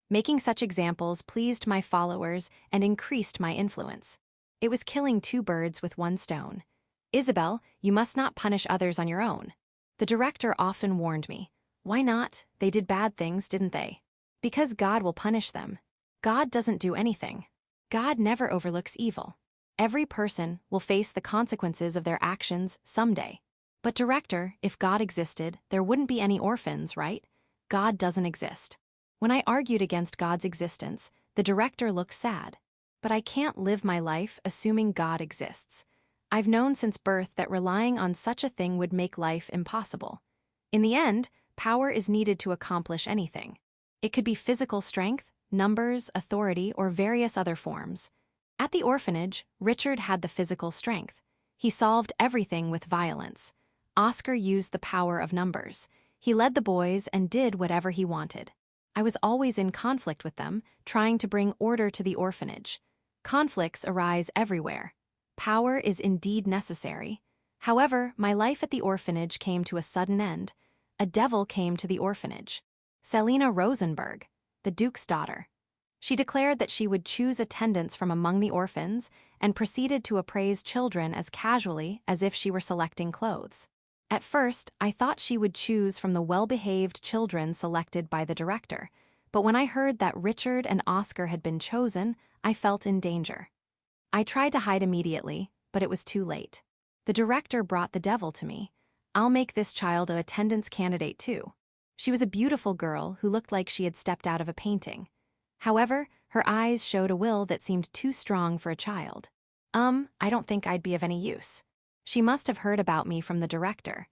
Making such examples pleased my followers and increased my influence. It was killing two birds with one stone. "Isabel, you must not punish others on your own." The director often warned me. "Why not? They did bad things, didn't they?" "Because God will punish them." God doesn't do anything. God never overlooks evil. Every person will face the consequences of their actions someday. "But director, if God existed, there wouldn't be any orphans, right?" God doesn't exist. When I argued against God's existence, the director looked sad. But I can't live my life assuming God exists. I've known since birth that relying on such a thing would make life impossible. In the end, power is needed to accomplish anything. It could be physical strength, numbers, authority, or various other forms. At the orphanage, Richard had the physical strength. He solved everything with violence. Oscar used the power of numbers. He led the boys and did whatever he wanted. I was always in conflict with them, trying to bring order to the orphanage. Conflicts arise everywhere. Power is indeed necessary. However, my life at the orphanage came to a sudden end. A devil came to the orphanage. Selina Rosenberg, the Duke's daughter. She declared that she would choose attendants from among the orphans and proceeded to appraise children as casually as if she were selecting clothes. At first, I thought she would choose from the well-behaved children selected by the director, but when I heard that Richard and Oscar had been chosen, I felt in danger. I tried to hide immediately, but it was too late. The director brought the devil to me. "I'll make this child a attendance candidate too." She was a beautiful girl who looked like she had stepped out of a painting. However, her eyes showed a will that seemed too strong for a child. I don't think I'd be of any use. She must have heard about me from the director.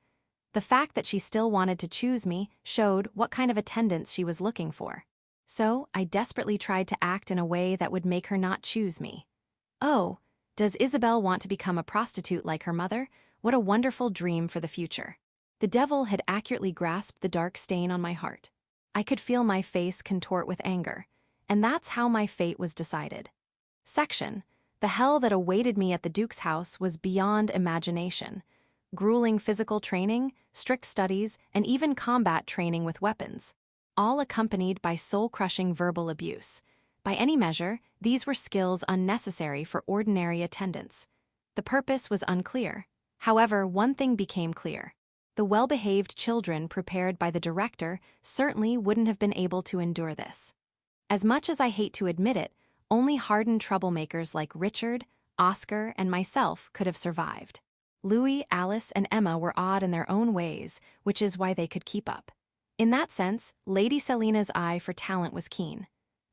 The fact that she still wanted to choose me showed what kind of attendance she was looking for. So, I desperately tried to act in a way that would make her not choose me. Oh, does Isabel want to become a prostitute like her mother? What a wonderful dream for the future. The devil had accurately grasped the dark stain on my heart. I could feel my face contort with anger, and that's how my fate was decided. Section. The hell that awaited me at the Duke's house was beyond imagination. Grueling physical training, strict studies, and even combat training with weapons. All accompanied by soul-crushing verbal abuse. By any measure, these were skills unnecessary for ordinary attendants. The purpose was unclear. However, one thing became clear. The well-behaved children prepared by the director certainly wouldn't have been able to endure this. As much as I hate to admit it, only hardened troublemakers like Richard, Oscar, and myself could have survived. Louis, Alice, and Emma were odd in their own ways, which is why they could keep up. In that sense, Lady Selina's eye for talent was keen.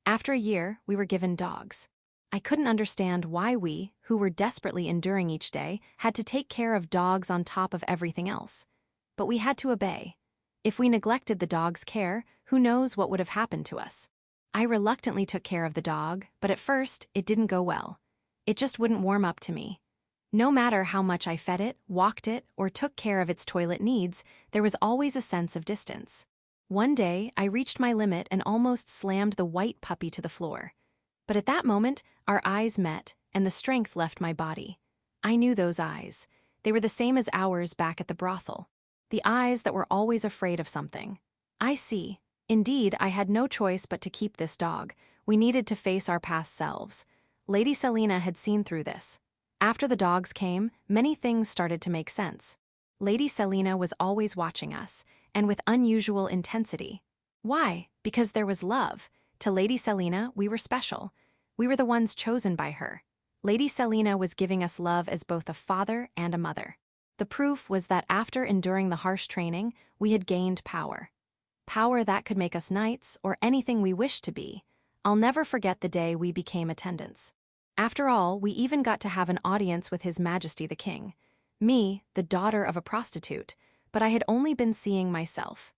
After a year, we were given dogs. I couldn't understand why we, who were desperately enduring each day, had to take care of dogs on top of everything else. But we had to obey. If we neglected the dog's care, who knows what would have happened to us. I reluctantly took care of the dog, but at first, it didn't go well. It just wouldn't warm up to me. No matter how much I fed it, walked it, or took care of its toilet needs, there was always a sense of distance. One day, I reached my limit and almost slammed the white puppy to the floor. But at that moment, our eyes met, and the strength left my body. I knew those eyes. They were the same as ours back at the brothel. The eyes that were always afraid of something. I see. Indeed, I had no choice but to keep this dog. We needed to face our past selves. Lady Selina had seen through this. After the dogs came, many things started to make sense. Lady Selena was always watching us, and with unusual intensity. Why? Because there was love. To Lady Selena, we were special. We were the ones chosen by her. Lady Selena was giving us love as both a father and a mother. The proof was that after enduring the harsh training, we had gained power. Power that could make us knights or anything we wished to be. I'll never forget the day we became attendants. After all, we even got to have an audience with His Majesty the King. Me, the daughter of a prostitute, but I had only been seeing myself.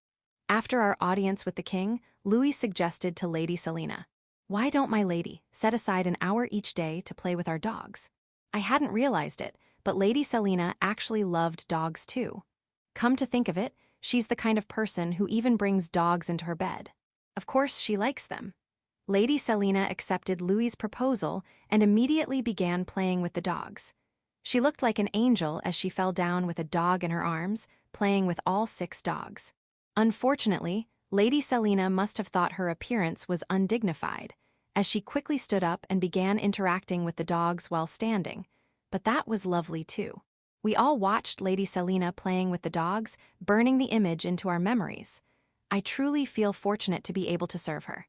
After our audience with the king, Louis suggested to Lady Selena, "Why don't my lady set aside an hour each day to play with our dogs?" I hadn't realized it, but Lady Selena actually loved dogs too. Come to think of it, she's the kind of person who even brings dogs into her bed. Of course, she likes them. Lady Selena accepted Louis's proposal and immediately began playing with the dogs. She looked like an angel as she fell down with a dog in her arms, playing with all 6 dogs. Unfortunately, Lady Selena must have thought her appearance was undignified, as she quickly stood up and began interacting with the dogs while standing. But that was lovely too. We all watched Lady Selena playing with the dogs, burning the image into our memories. I truly feel fortunate to be able to serve her.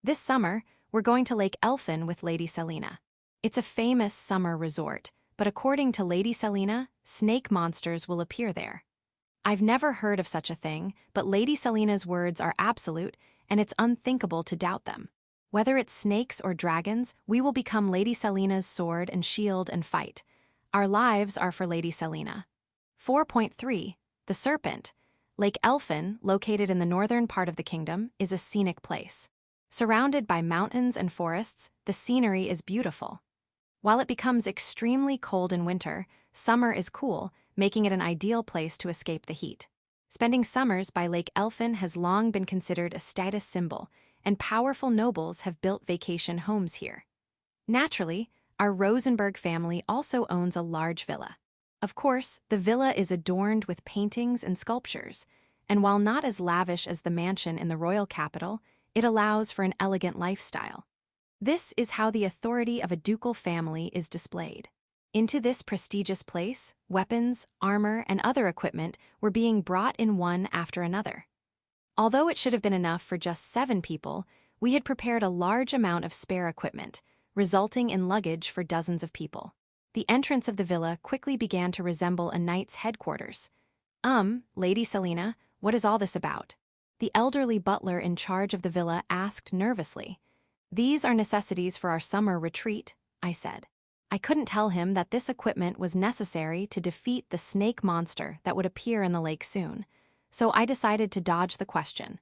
This summer, we're going to Lake Elfin with Lady Selena. It's a famous summer resort, but according to Lady Selena, snake monsters will appear there. I've never heard of such a thing, but Lady Selena's words are absolute, and it's unthinkable to doubt them. Whether it's snakes or dragons, we will become Lady Selena's sword and shield and fight. Our lives are for Lady Selena. 4.3. The Serpent. Lake Elfin, located in the northern part of the kingdom, is a scenic place. Surrounded by mountains and forests, the scenery is beautiful. While it becomes extremely cold in winter, summer is cool, making it an ideal place to escape the heat. Spending summers by Lake Elfin has long been considered a status symbol, and powerful nobles have built vacation homes here. Naturally, our Rosenberg family also owns a large villa. Of course, the villa is adorned with paintings and sculptures, and while not as lavish as the mansion in the royal capital, it allows for an elegant lifestyle. This is how the authority of a ducal family is displayed. Into this prestigious place, weapons, armor, and other equipment were being brought in one after another. Although it should have been enough for just 7 people, we had prepared a large amount of spare equipment, resulting in luggage for dozens of people. The entrance of the villa quickly began to resemble a knight's headquarters. Lady Selena, what is all this about?" The elderly butler in charge of the villa asked nervously. "These are necessities for our summer retreat," I said. I couldn't tell him that this equipment was necessary to defeat the snake monster that would appear in the lake soon, so I decided to dodge the question.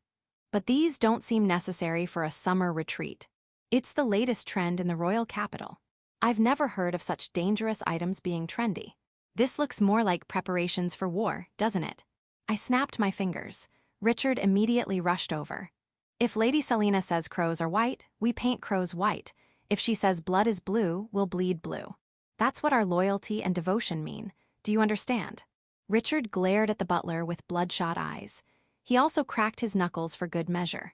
"But these don't seem necessary for a summer retreat. It's the latest trend in the royal capital. I've never heard of such dangerous items being trendy. This looks more like preparations for war, doesn't it?" I snapped my fingers. Richard immediately rushed over. "If Lady Selena says crows are white, we paint crows white. If she says blood is blue, we'll bleed blue. That's what our loyalty and devotion mean. Do you understand?" Richard glared at the butler with bloodshot eyes. He also cracked his knuckles for good measure.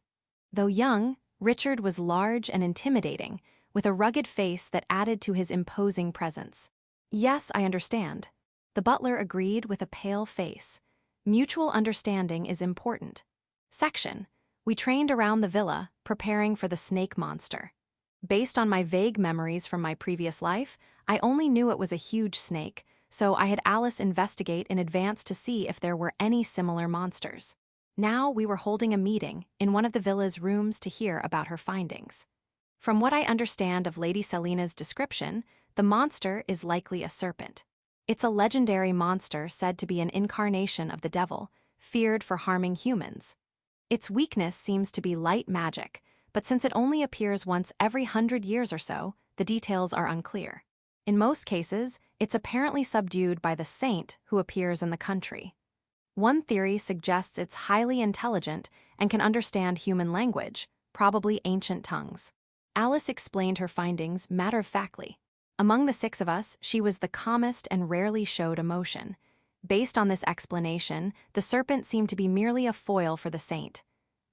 Though young, Richard was large and intimidating, with a rugged face that added to his imposing presence. "Yes, I understand." The butler agreed with a pale face. Mutual understanding is important. Section. We trained around the villa, preparing for the snake monster. Based on my vague memories from my previous life, I only knew it was a huge snake, so I had Alice investigate in advance to see if there were any similar monsters. Now we were holding a meeting in one of the villa's rooms to hear about her findings. From what I understand of Lady Selena's description, the monster is likely a serpent. It's a legendary monster said to be an incarnation of the devil, feared for harming humans. Its weakness seems to be light magic, but since it only appears once every 100 years or so, the details are unclear. In most cases, it's apparently subdued by the saint who appears in the country. One theory suggests it's highly intelligent and can understand human language, probably ancient tongues. Alice explained her findings matter-of-factly. Among the 6 of us, she was the calmest and rarely showed emotion. Based on this explanation, the serpent seemed to be merely a foil for the saint.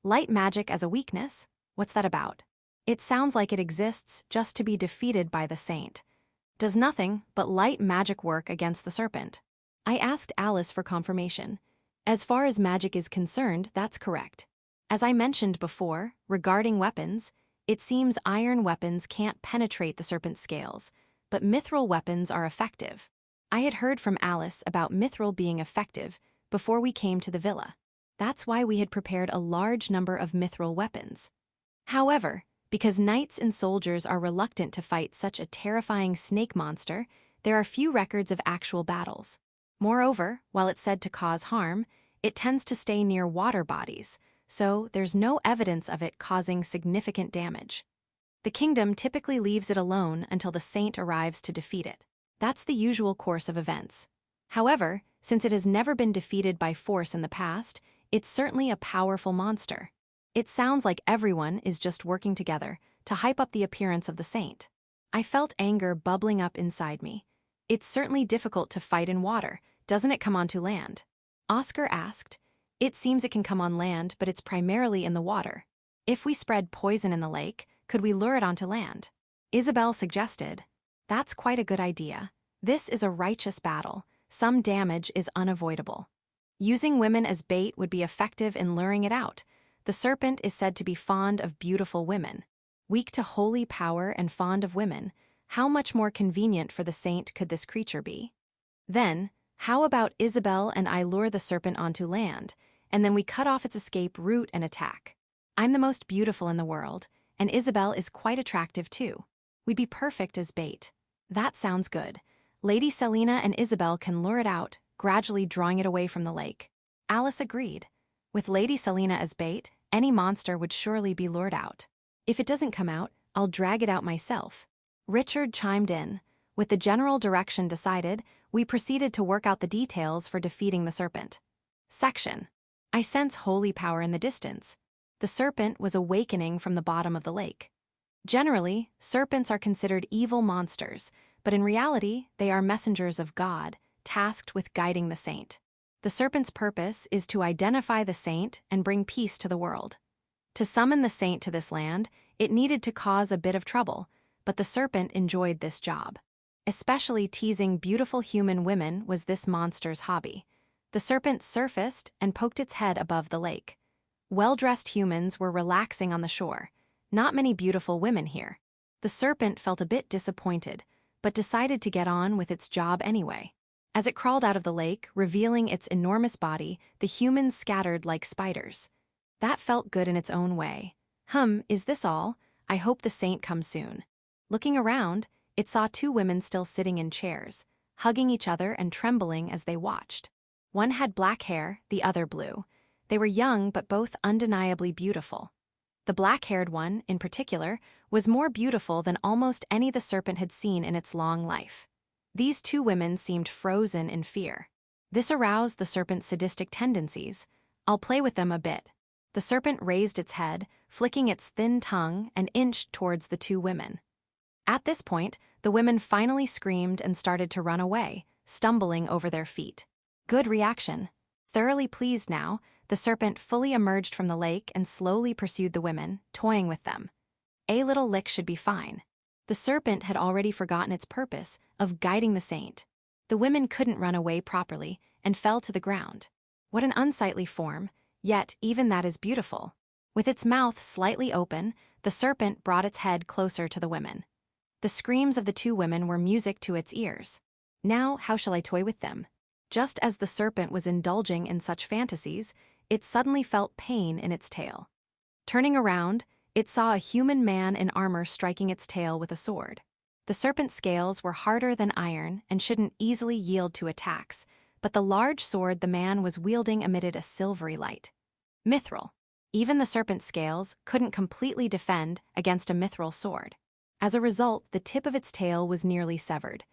Light magic as a weakness? What's that about? It sounds like it exists just to be defeated by the saint. Does nothing but light magic work against the serpent? I asked Alice for confirmation. As far as magic is concerned, that's correct. As I mentioned before, regarding weapons, it seems iron weapons can't penetrate the serpent's scales, but mithril weapons are effective. I had heard from Alice about mithril being effective before we came to the villa. That's why we had prepared a large number of mithril weapons. However, because knights and soldiers are reluctant to fight such a terrifying snake monster, there are few records of actual battles. Moreover, while it's said to cause harm, it tends to stay near water bodies, so there's no evidence of it causing significant damage. The kingdom typically leaves it alone until the saint arrives to defeat it. That's the usual course of events. However, since it has never been defeated by force in the past, it's certainly a powerful monster. It sounds like everyone is just working together to hype up the appearance of the saint. I felt anger bubbling up inside me. It's certainly difficult to fight in water, doesn't it come onto land? Oscar asked. It seems it can come on land, but it's primarily in the water. If we spread poison in the lake, could we lure it onto land? Isabel suggested. That's quite a good idea. This is a righteous battle. Some damage is unavoidable. Using women as bait would be effective in luring it out. The serpent is said to be fond of beautiful women. Weak to holy power and fond of women, how much more convenient for the saint could this creature be? Then, how about Isabel and I lure the serpent onto land, and then we cut off its escape route and attack? I'm the most beautiful in the world, and Isabel is quite attractive too. We'd be perfect as bait. That sounds good. Lady Selena and Isabel can lure it out, gradually drawing it away from the lake. Alice agreed. With Lady Selena as bait, any monster would surely be lured out. If it doesn't come out, I'll drag it out myself. Richard chimed in. With the general direction decided, we proceeded to work out the details for defeating the serpent. Section. I sense holy power in the distance. The serpent was awakening from the bottom of the lake. Generally, serpents are considered evil monsters, but in reality, they are messengers of God, tasked with guiding the saint. The serpent's purpose is to identify the saint and bring peace to the world. To summon the saint to this land, it needed to cause a bit of trouble, but the serpent enjoyed this job. Especially teasing beautiful human women was this monster's hobby. The serpent surfaced and poked its head above the lake. Well-dressed humans were relaxing on the shore. Not many beautiful women here. The serpent felt a bit disappointed, but decided to get on with its job anyway. As it crawled out of the lake, revealing its enormous body, the humans scattered like spiders. That felt good in its own way. Is this all? I hope the saint comes soon. Looking around, it saw two women still sitting in chairs, hugging each other and trembling as they watched. One had black hair, the other blue. They were young but both undeniably beautiful. The black-haired one, in particular, was more beautiful than almost any the serpent had seen in its long life. These two women seemed frozen in fear. This aroused the serpent's sadistic tendencies. I'll play with them a bit. The serpent raised its head, flicking its thin tongue, and inched towards the two women. At this point, the women finally screamed and started to run away, stumbling over their feet. Good reaction. Thoroughly pleased now, the serpent fully emerged from the lake and slowly pursued the women, toying with them. A little lick should be fine. The serpent had already forgotten its purpose of guiding the saint. The women couldn't run away properly and fell to the ground. What an unsightly form, yet even that is beautiful. With its mouth slightly open, the serpent brought its head closer to the women. The screams of the two women were music to its ears. Now, how shall I toy with them? Just as the serpent was indulging in such fantasies, it suddenly felt pain in its tail. Turning around, it saw a human man in armor striking its tail with a sword. The serpent's scales were harder than iron and shouldn't easily yield to attacks, but the large sword the man was wielding emitted a silvery light. Mithril. Even the serpent's scales couldn't completely defend against a mithril sword. As a result, the tip of its tail was nearly severed.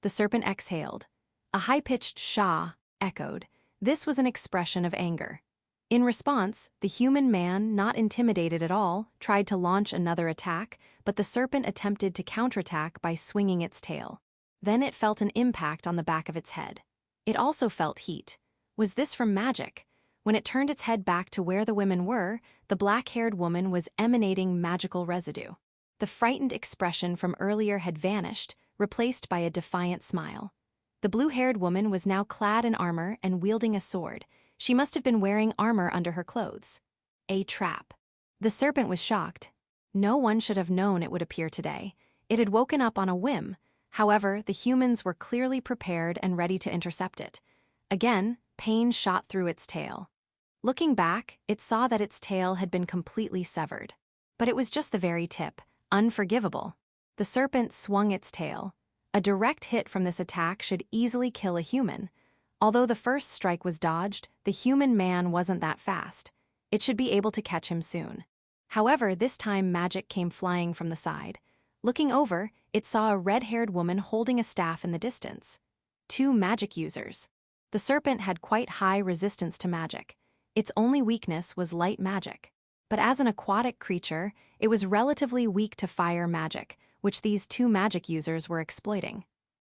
The serpent exhaled. A high-pitched "shah" echoed. This was an expression of anger. In response, the human man, not intimidated at all, tried to launch another attack, but the serpent attempted to counterattack by swinging its tail. Then it felt an impact on the back of its head. It also felt heat. Was this from magic? When it turned its head back to where the women were, the black-haired woman was emanating magical residue. The frightened expression from earlier had vanished, replaced by a defiant smile. The blue-haired woman was now clad in armor and wielding a sword. She must have been wearing armor under her clothes. A trap. The serpent was shocked. No one should have known it would appear today. It had woken up on a whim. However, the humans were clearly prepared and ready to intercept it. Again, pain shot through its tail. Looking back, it saw that its tail had been completely severed. But it was just the very tip. Unforgivable. The serpent swung its tail. A direct hit from this attack should easily kill a human. Although the first strike was dodged, the human man wasn't that fast. It should be able to catch him soon. However, this time magic came flying from the side. Looking over, it saw a red-haired woman holding a staff in the distance. 2 magic users. The serpent had quite high resistance to magic. Its only weakness was light magic. But as an aquatic creature, it was relatively weak to fire magic, which these 2 magic users were exploiting.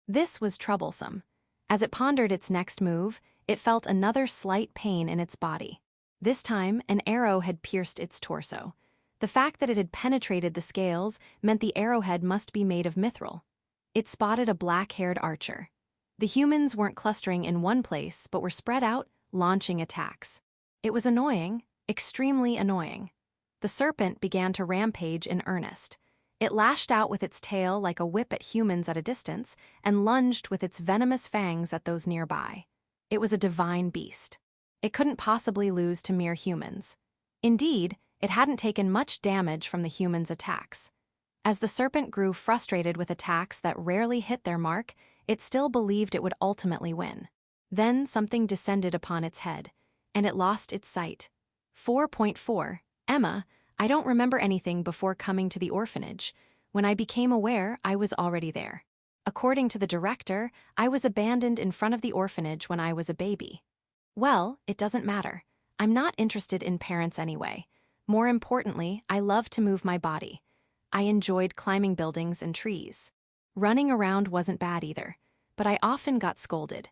This was troublesome. As it pondered its next move, it felt another slight pain in its body. This time, an arrow had pierced its torso. The fact that it had penetrated the scales meant the arrowhead must be made of mithril. It spotted a black-haired archer. The humans weren't clustering in one place, but were spread out, launching attacks. It was annoying, extremely annoying. The serpent began to rampage in earnest. It lashed out with its tail like a whip at humans at a distance and lunged with its venomous fangs at those nearby. It was a divine beast. It couldn't possibly lose to mere humans. Indeed, it hadn't taken much damage from the humans' attacks. As the serpent grew frustrated with attacks that rarely hit their mark, it still believed it would ultimately win. Then something descended upon its head, and it lost its sight. 4.4. Emma, I don't remember anything before coming to the orphanage. When I became aware, I was already there. According to the director, I was abandoned in front of the orphanage when I was a baby. Well, it doesn't matter. I'm not interested in parents anyway. More importantly, I love to move my body. I enjoyed climbing buildings and trees. Running around wasn't bad either, but I often got scolded.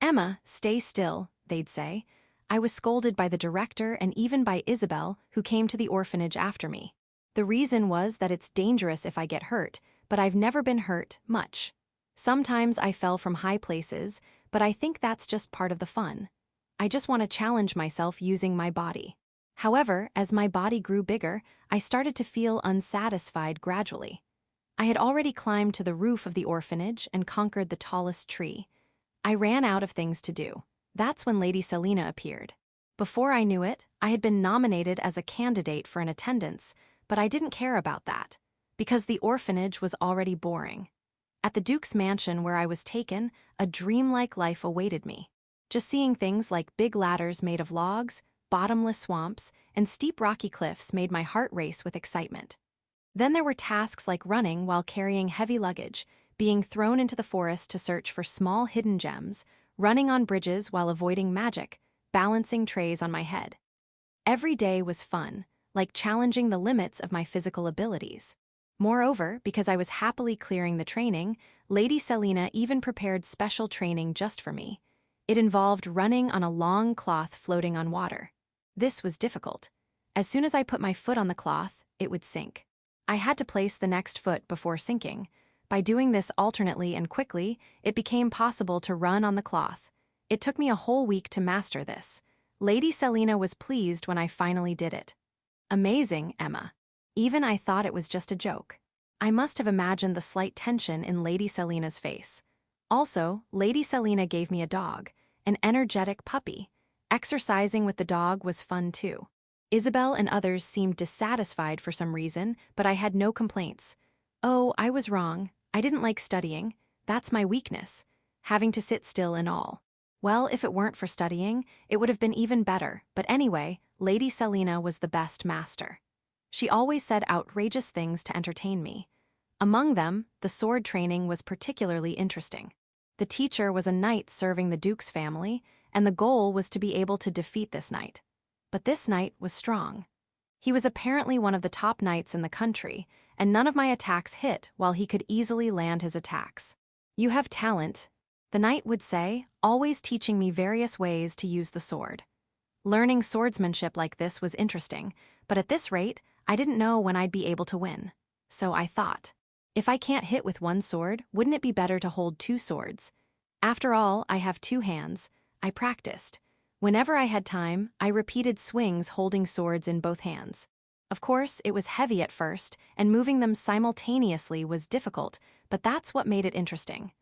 Emma, stay still, they'd say. I was scolded by the director and even by Isabel, who came to the orphanage after me. The reason was that it's dangerous if I get hurt, but I've never been hurt much. Sometimes I fell from high places, but I think that's just part of the fun. I just want to challenge myself using my body. However, as my body grew bigger, I started to feel unsatisfied gradually. I had already climbed to the roof of the orphanage and conquered the tallest tree. I ran out of things to do. That's when Lady Selena appeared. Before I knew it, I had been nominated as a candidate for an attendance, but I didn't care about that, because the orphanage was already boring. At the Duke's mansion where I was taken, a dreamlike life awaited me. Just seeing things like big ladders made of logs, bottomless swamps, and steep rocky cliffs made my heart race with excitement. Then there were tasks like running while carrying heavy luggage, being thrown into the forest to search for small hidden gems, running on bridges while avoiding magic, balancing trays on my head. Every day was fun, like challenging the limits of my physical abilities. Moreover, because I was happily clearing the training, Lady Selena even prepared special training just for me. It involved running on a long cloth floating on water. This was difficult. As soon as I put my foot on the cloth, it would sink. I had to place the next foot before sinking. By doing this alternately and quickly, it became possible to run on the cloth. It took me a whole week to master this. Lady Selena was pleased when I finally did it. Amazing, Emma. Even I thought it was just a joke. I must have imagined the slight tension in Lady Selena's face. Also, Lady Selena gave me a dog, an energetic puppy. Exercising with the dog was fun too. Isabel and others seemed dissatisfied for some reason, but I had no complaints. Oh, I was wrong. I didn't like studying. That's my weakness. Having to sit still and all. Well, if it weren't for studying, it would have been even better, but anyway, Lady Selena was the best master. She always said outrageous things to entertain me. Among them, the sword training was particularly interesting. The teacher was a knight serving the Duke's family, and the goal was to be able to defeat this knight. But this knight was strong. He was apparently one of the top knights in the country, and none of my attacks hit while he could easily land his attacks. You have talent, the knight would say, always teaching me various ways to use the sword. Learning swordsmanship like this was interesting, but at this rate, I didn't know when I'd be able to win. So I thought, If I can't hit with one sword, wouldn't it be better to hold two swords? After all, I have two hands. I practiced. Whenever I had time, I repeated swings holding swords in both hands. Of course, it was heavy at first, and moving them simultaneously was difficult, but that's what made it interesting.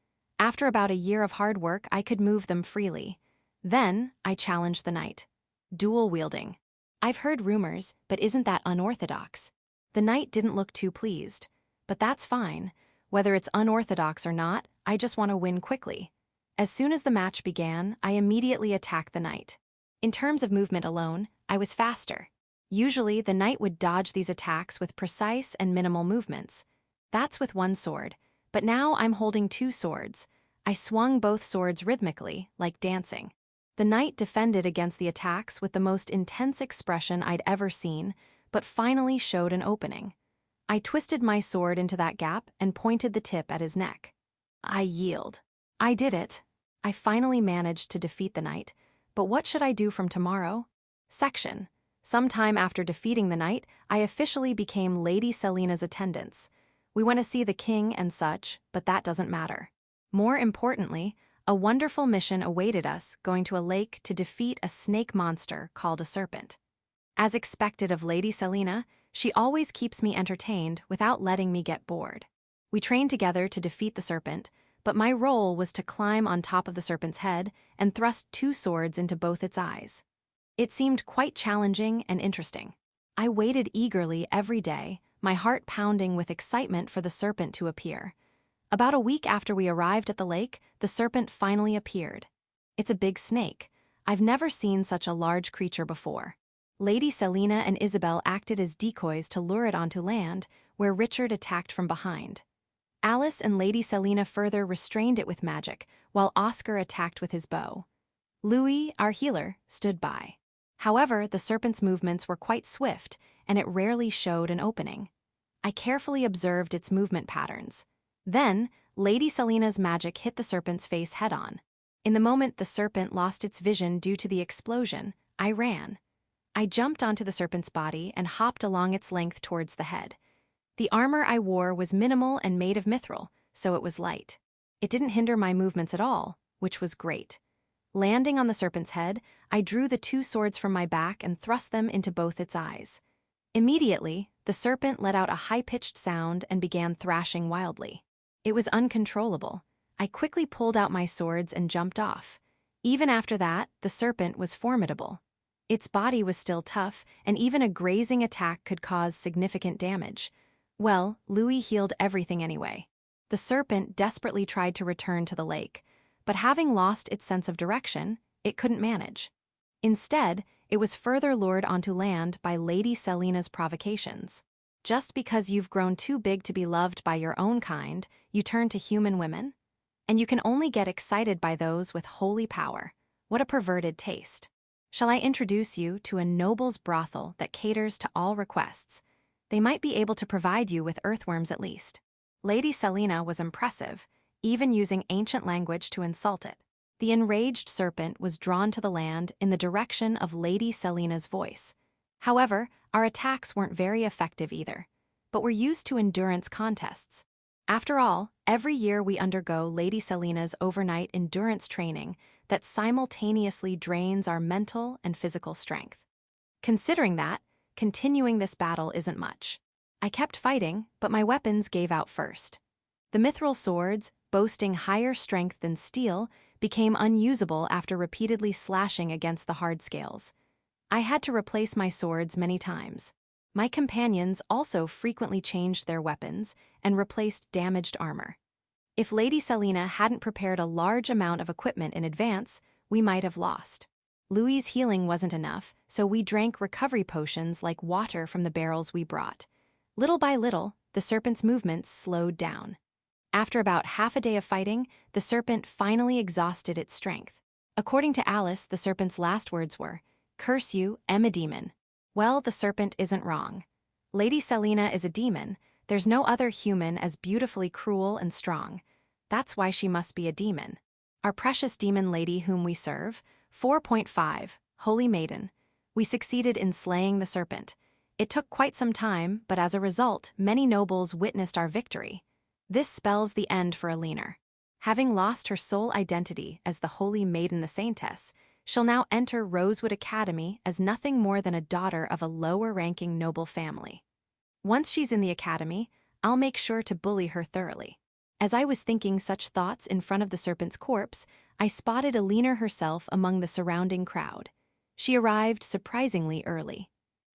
After about a year of hard work, I could move them freely. Then, I challenged the knight. Dual wielding. I've heard rumors, but isn't that unorthodox? The knight didn't look too pleased. But that's fine. Whether it's unorthodox or not, I just want to win quickly. As soon as the match began, I immediately attacked the knight. In terms of movement alone, I was faster. Usually, the knight would dodge these attacks with precise and minimal movements. That's with one sword. But now I'm holding two swords. I swung both swords rhythmically, like dancing. The knight defended against the attacks with the most intense expression I'd ever seen, but finally showed an opening. I twisted my sword into that gap and pointed the tip at his neck. I yield. I did it. I finally managed to defeat the knight, but what should I do from tomorrow? Section. Sometime after defeating the knight, I officially became Lady Selina's attendants. We went to see the king and such, but that doesn't matter. More importantly, a wonderful mission awaited us going to a lake to defeat a snake monster called a serpent. As expected of Lady Selina, she always keeps me entertained without letting me get bored. We trained together to defeat the serpent, but my role was to climb on top of the serpent's head and thrust two swords into both its eyes. It seemed quite challenging and interesting. I waited eagerly every day, my heart pounding with excitement for the serpent to appear. About a week after we arrived at the lake, the serpent finally appeared. It's a big snake. I've never seen such a large creature before. Lady Selina and Isabel acted as decoys to lure it onto land, where Richard attacked from behind. Alice and Lady Selina further restrained it with magic, while Oscar attacked with his bow. Louis, our healer, stood by. However, the serpent's movements were quite swift, and it rarely showed an opening. I carefully observed its movement patterns. Then, Lady Selina's magic hit the serpent's face head-on. In the moment the serpent lost its vision due to the explosion, I ran. I jumped onto the serpent's body and hopped along its length towards the head. The armor I wore was minimal and made of mithril, so it was light. It didn't hinder my movements at all, which was great. Landing on the serpent's head, I drew the two swords from my back and thrust them into both its eyes. Immediately, the serpent let out a high-pitched sound and began thrashing wildly. It was uncontrollable. I quickly pulled out my swords and jumped off. Even after that, the serpent was formidable. Its body was still tough, and even a grazing attack could cause significant damage. Well, Louis healed everything anyway. The serpent desperately tried to return to the lake, but having lost its sense of direction, it couldn't manage. Instead, it was further lured onto land by Lady Selina's provocations. Just because you've grown too big to be loved by your own kind, you turn to human women? And you can only get excited by those with holy power. What a perverted taste. Shall I introduce you to a noble's brothel that caters to all requests? They might be able to provide you with earthworms at least. Lady Selina was impressive, even using ancient language to insult it. The enraged serpent was drawn to the land in the direction of Lady Selina's voice. However, our attacks weren't very effective either, but we're used to endurance contests. After all, every year we undergo Lady Selina's overnight endurance training that simultaneously drains our mental and physical strength. Considering that, continuing this battle isn't much. I kept fighting, but my weapons gave out first. The mithril swords, boasting higher strength than steel, became unusable after repeatedly slashing against the hard scales. I had to replace my swords many times. My companions also frequently changed their weapons and replaced damaged armor. If Lady Selina hadn't prepared a large amount of equipment in advance, we might have lost. Louis's healing wasn't enough, so we drank recovery potions like water from the barrels we brought. Little by little, the serpent's movements slowed down. After about half a day of fighting, the serpent finally exhausted its strength. According to Alice, the serpent's last words were, "Curse you, am a demon." Well, the serpent isn't wrong. Lady Selina is a demon. There's no other human as beautifully cruel and strong. That's why she must be a demon. Our precious demon lady whom we serve, 4.5, Holy Maiden. We succeeded in slaying the serpent. It took quite some time, but as a result, many nobles witnessed our victory. This spells the end for Alina. Having lost her sole identity as the Holy Maiden the Saintess, she'll now enter Rosewood Academy as nothing more than a daughter of a lower-ranking noble family. Once she's in the academy, I'll make sure to bully her thoroughly. As I was thinking such thoughts in front of the serpent's corpse, I spotted Alina herself among the surrounding crowd. She arrived surprisingly early.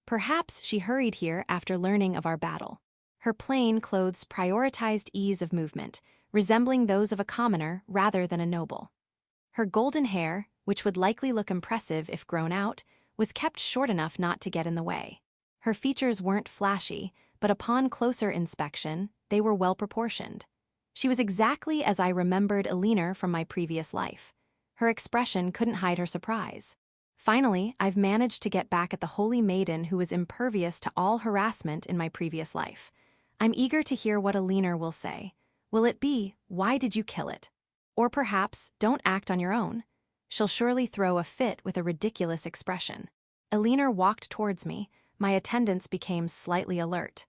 Perhaps she hurried here after learning of our battle. Her plain clothes prioritized ease of movement, resembling those of a commoner rather than a noble. Her golden hair, which would likely look impressive if grown out, was kept short enough not to get in the way. Her features weren't flashy, but upon closer inspection, they were well-proportioned. She was exactly as I remembered Alina from my previous life. Her expression couldn't hide her surprise. Finally, I've managed to get back at the Holy Maiden who was impervious to all harassment in my previous life. I'm eager to hear what Alina will say. Will it be, "Why did you kill it?" Or perhaps, "Don't act on your own"? She'll surely throw a fit with a ridiculous expression. Alina walked towards me. My attendants became slightly alert.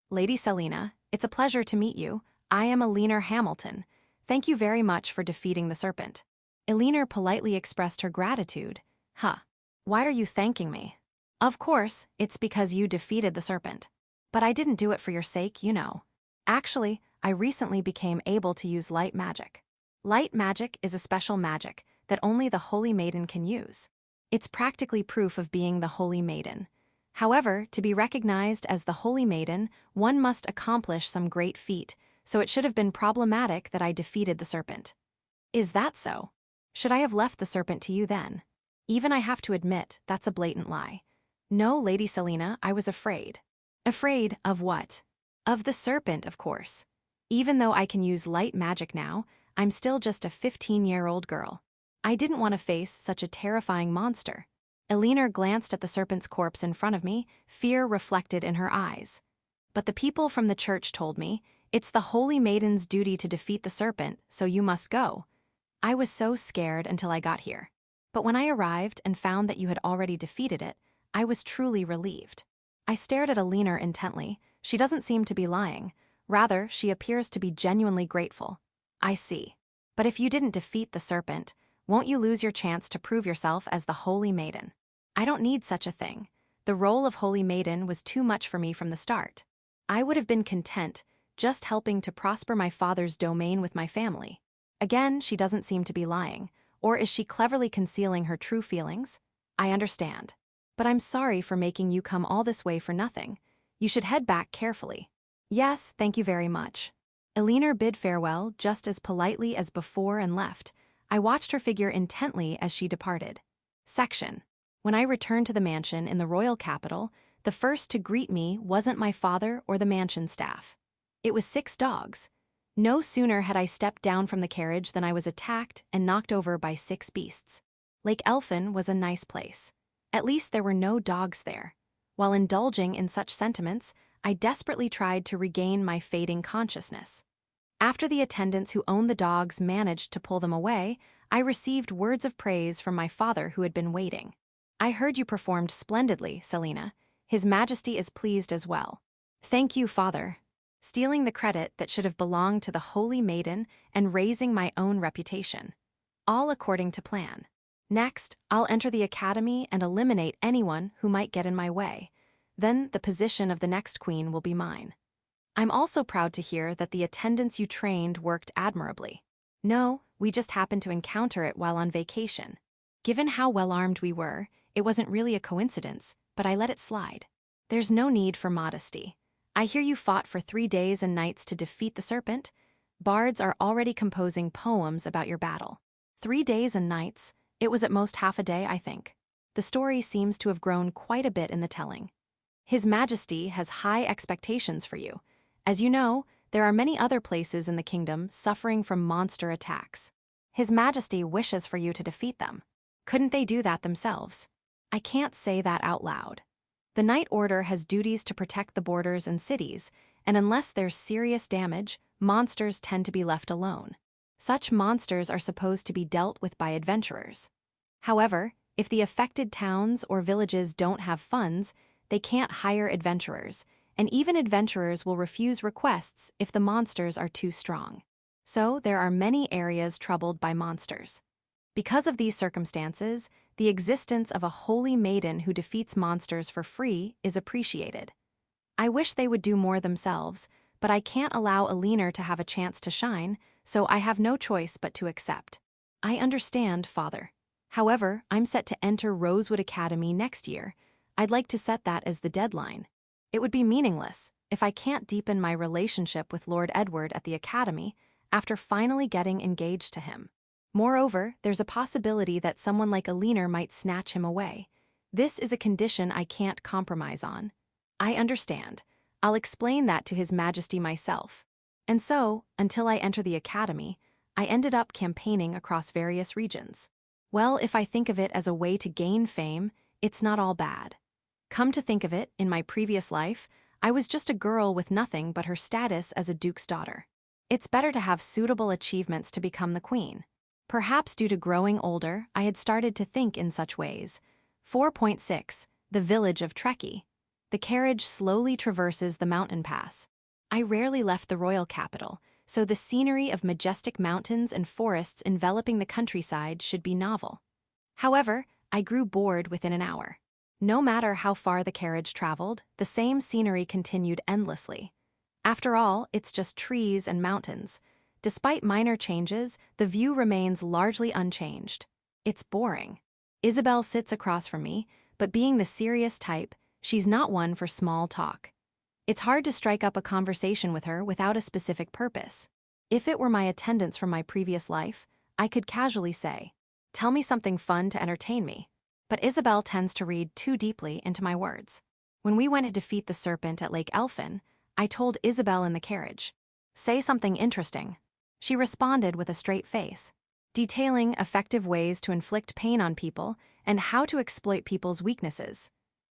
"Lady Selina, it's a pleasure to meet you. I am Alina Hamilton. Thank you very much for defeating the serpent." Alina politely expressed her gratitude. "Huh. Why are you thanking me?" "Of course, it's because you defeated the serpent. But I didn't do it for your sake, you know. Actually, I recently became able to use light magic. Light magic is a special magic that only the Holy Maiden can use. It's practically proof of being the Holy Maiden. However, to be recognized as the Holy Maiden, one must accomplish some great feat, so it should have been problematic that I defeated the serpent." "Is that so? Should I have left the serpent to you then?" "Even I have to admit, that's a blatant lie." "No, Lady Selina, I was afraid." "Afraid of what?" "Of the serpent, of course. Even though I can use light magic now, I'm still just a 15-year-old girl. I didn't want to face such a terrifying monster." Alina glanced at the serpent's corpse in front of me, fear reflected in her eyes. "But the people from the church told me, it's the Holy Maiden's duty to defeat the serpent, so you must go." I was so scared until I got here. But when I arrived and found that you had already defeated it, I was truly relieved. I stared at Alina intently. She doesn't seem to be lying. Rather, she appears to be genuinely grateful. "I see. But if you didn't defeat the serpent, won't you lose your chance to prove yourself as the Holy Maiden?" "I don't need such a thing. The role of Holy Maiden was too much for me from the start. I would have been content just helping to prosper my father's domain with my family." Again, she doesn't seem to be lying. Or is she cleverly concealing her true feelings? "I understand. But I'm sorry for making you come all this way for nothing. You should head back carefully." "Yes, thank you very much." Alina bid farewell just as politely as before and left. I watched her figure intently as she departed. Section. When I returned to the mansion in the royal capital, the first to greet me wasn't my father or the mansion staff. It was 6 dogs. No sooner had I stepped down from the carriage than I was attacked and knocked over by 6 beasts. Lake Elfin was a nice place. At least there were no dogs there. While indulging in such sentiments, I desperately tried to regain my fading consciousness. After the attendants who owned the dogs managed to pull them away, I received words of praise from my father who had been waiting. "I heard you performed splendidly, Selina. His Majesty is pleased as well." "Thank you, father." Stealing the credit that should have belonged to the Holy Maiden and raising my own reputation. All according to plan. Next, I'll enter the academy and eliminate anyone who might get in my way. Then the position of the next queen will be mine. I'm also proud to hear that the attendants you trained worked admirably. "No, we just happened to encounter it while on vacation. Given how well-armed we were, it wasn't really a coincidence, but I let it slide. There's no need for modesty. I hear you fought for 3 days and nights to defeat the serpent. Bards are already composing poems about your battle. 3 days and nights? It was at most half a day, I think. The story seems to have grown quite a bit in the telling. His Majesty has high expectations for you. As you know, there are many other places in the kingdom suffering from monster attacks. His Majesty wishes for you to defeat them. Couldn't they do that themselves?" I can't say that out loud. The Night Order has duties to protect the borders and cities, and unless there's serious damage, monsters tend to be left alone. Such monsters are supposed to be dealt with by adventurers. However, if the affected towns or villages don't have funds, they can't hire adventurers, and even adventurers will refuse requests if the monsters are too strong. So there are many areas troubled by monsters. Because of these circumstances, the existence of a holy maiden who defeats monsters for free is appreciated. I wish they would do more themselves, but I can't allow a leaner to have a chance to shine, so I have no choice but to accept. I understand, Father. However, I'm set to enter Rosewood Academy next year. I'd like to set that as the deadline. It would be meaningless if I can't deepen my relationship with Lord Edward at the Academy after finally getting engaged to him. Moreover, there's a possibility that someone like a leaner might snatch him away. This is a condition I can't compromise on. I understand. I'll explain that to His Majesty myself. And so, until I enter the Academy, I ended up campaigning across various regions. Well, if I think of it as a way to gain fame, it's not all bad. Come to think of it, in my previous life, I was just a girl with nothing but her status as a duke's daughter. It's better to have suitable achievements to become the queen. Perhaps due to growing older, I had started to think in such ways. 4.6. The village of Trekkie. The carriage slowly traverses the mountain pass. I rarely left the royal capital, so the scenery of majestic mountains and forests enveloping the countryside should be novel. However, I grew bored within an hour. No matter how far the carriage traveled, the same scenery continued endlessly. After all, it's just trees and mountains. Despite minor changes, the view remains largely unchanged. It's boring. Isabel sits across from me, but being the serious type, she's not one for small talk. It's hard to strike up a conversation with her without a specific purpose. If it were my attendants from my previous life, I could casually say, "Tell me something fun to entertain me." But Isabel tends to read too deeply into my words. When we went to defeat the serpent at Lake Elfin, I told Isabel in the carriage, "Say something interesting." She responded with a straight face, detailing effective ways to inflict pain on people and how to exploit people's weaknesses.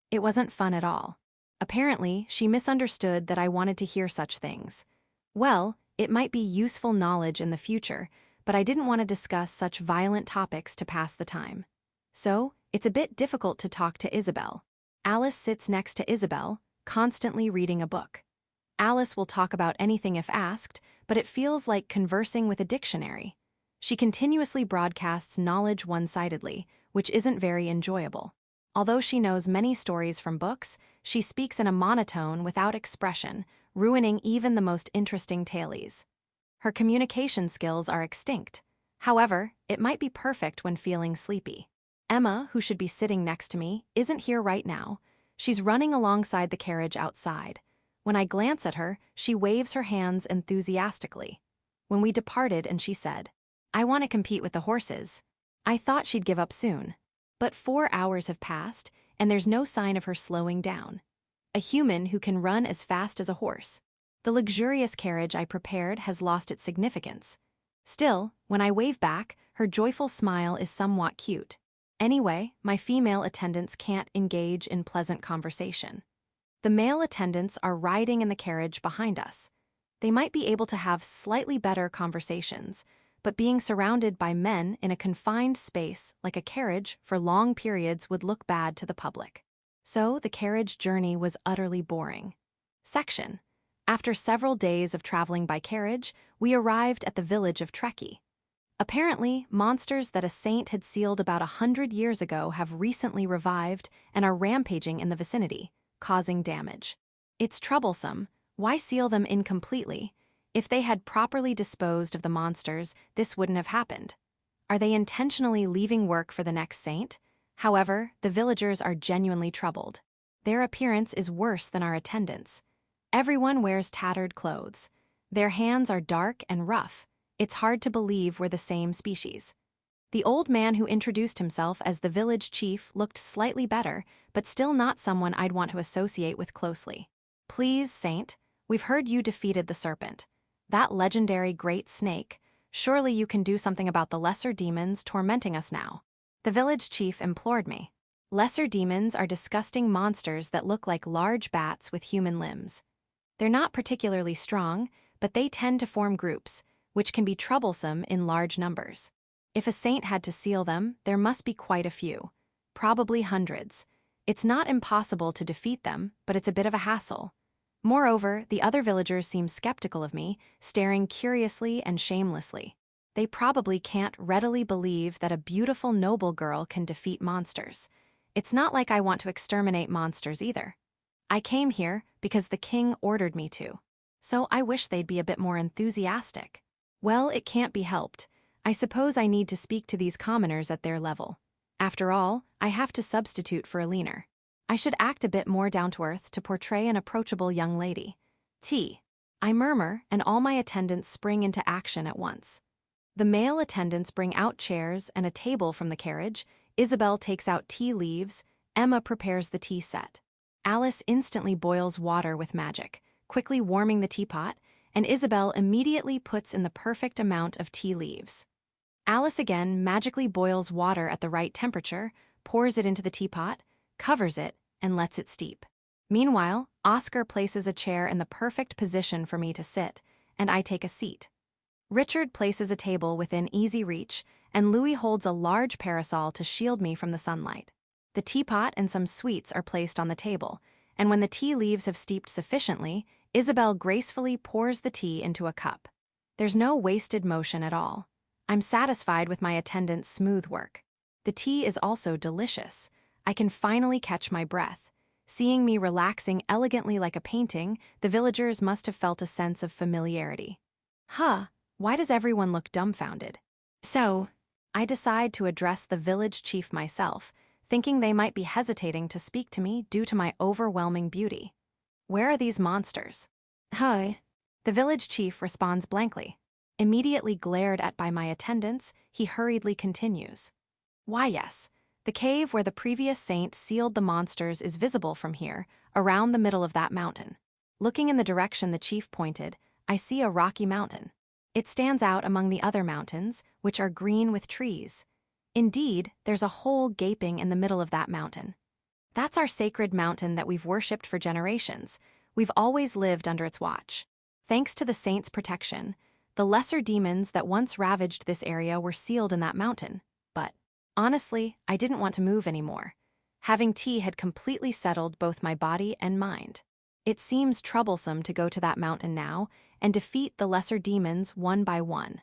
It wasn't fun at all. Apparently, she misunderstood that I wanted to hear such things. Well, it might be useful knowledge in the future, but I didn't want to discuss such violent topics to pass the time. So, it's a bit difficult to talk to Isabel. Alice sits next to Isabel, constantly reading a book. Alice will talk about anything if asked, but it feels like conversing with a dictionary. She continuously broadcasts knowledge one-sidedly, which isn't very enjoyable. Although she knows many stories from books, she speaks in a monotone without expression, ruining even the most interesting tales. Her communication skills are extinct. However, it might be perfect when feeling sleepy. Emma, who should be sitting next to me, isn't here right now. She's running alongside the carriage outside. When I glance at her, she waves her hands enthusiastically. When we departed and she said, "I want to compete with the horses," I thought she'd give up soon. But 4 hours have passed, and there's no sign of her slowing down. A human who can run as fast as a horse. The luxurious carriage I prepared has lost its significance. Still, when I wave back, her joyful smile is somewhat cute. Anyway, my female attendants can't engage in pleasant conversation. The male attendants are riding in the carriage behind us. They might be able to have slightly better conversations, but being surrounded by men in a confined space like a carriage for long periods would look bad to the public. So the carriage journey was utterly boring. Section. After several days of traveling by carriage, we arrived at the village of Trekkie. Apparently, monsters that a saint had sealed about 100 years ago have recently revived and are rampaging in the vicinity, causing damage. It's troublesome. Why seal them incompletely? If they had properly disposed of the monsters, this wouldn't have happened. Are they intentionally leaving work for the next saint? However, the villagers are genuinely troubled. Their appearance is worse than our attendants. Everyone wears tattered clothes. Their hands are dark and rough. It's hard to believe we're the same species. The old man who introduced himself as the village chief looked slightly better, but still not someone I'd want to associate with closely. "Please, Saint, we've heard you defeated the serpent. That legendary great snake. Surely you can do something about the lesser demons tormenting us now." The village chief implored me. Lesser demons are disgusting monsters that look like large bats with human limbs. They're not particularly strong, but they tend to form groups, which can be troublesome in large numbers. If a saint had to seal them, there must be quite a few. Probably hundreds. It's not impossible to defeat them, but it's a bit of a hassle. Moreover, the other villagers seem skeptical of me, staring curiously and shamelessly. They probably can't readily believe that a beautiful noble girl can defeat monsters. It's not like I want to exterminate monsters either. I came here because the king ordered me to. So I wish they'd be a bit more enthusiastic. Well, it can't be helped. I suppose I need to speak to these commoners at their level. After all, I have to substitute for a leaner. I should act a bit more down-to-earth to portray an approachable young lady. Tea. I murmur, and all my attendants spring into action at once. The male attendants bring out chairs and a table from the carriage. Isabel takes out tea leaves. Emma prepares the tea set. Alice instantly boils water with magic, quickly warming the teapot, and Isabel immediately puts in the perfect amount of tea leaves. Alice again magically boils water at the right temperature, pours it into the teapot, covers it, and lets it steep. Meanwhile, Oscar places a chair in the perfect position for me to sit, and I take a seat. Richard places a table within easy reach, and Louis holds a large parasol to shield me from the sunlight. The teapot and some sweets are placed on the table, and when the tea leaves have steeped sufficiently, Isabel gracefully pours the tea into a cup. There's no wasted motion at all. I'm satisfied with my attendant's smooth work. The tea is also delicious. I can finally catch my breath. Seeing me relaxing elegantly like a painting, the villagers must have felt a sense of familiarity. Why does everyone look dumbfounded? So, I decide to address the village chief myself, thinking they might be hesitating to speak to me due to my overwhelming beauty. Where are these monsters? Hi. The village chief responds blankly. Immediately glared at by my attendants, he hurriedly continues. Why yes, the cave where the previous saint sealed the monsters is visible from here, around the middle of that mountain. Looking in the direction the chief pointed, I see a rocky mountain. It stands out among the other mountains, which are green with trees. Indeed, there's a hole gaping in the middle of that mountain. That's our sacred mountain that we've worshipped for generations. We've always lived under its watch. Thanks to the saint's protection, the lesser demons that once ravaged this area were sealed in that mountain. But, honestly, I didn't want to move anymore. Having tea had completely settled both my body and mind. It seems troublesome to go to that mountain now and defeat the lesser demons one by one.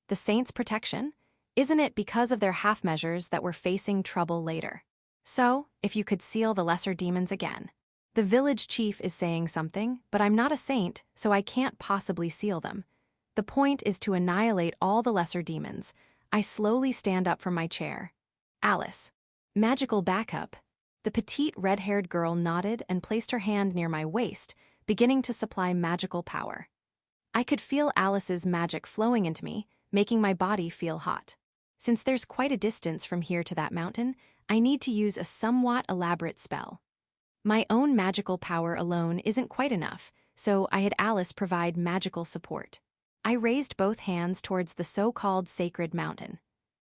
The saint's protection? Isn't it because of their half-measures that we're facing trouble later? So, if you could seal the lesser demons again. The village chief is saying something, but I'm not a saint, so I can't possibly seal them. The point is to annihilate all the lesser demons. I slowly stand up from my chair. Alice. Magical backup. The petite red-haired girl nodded and placed her hand near my waist, beginning to supply magical power. I could feel Alice's magic flowing into me, making my body feel hot. Since there's quite a distance from here to that mountain, I need to use a somewhat elaborate spell. My own magical power alone isn't quite enough, so I had Alice provide magical support. I raised both hands towards the so-called sacred mountain.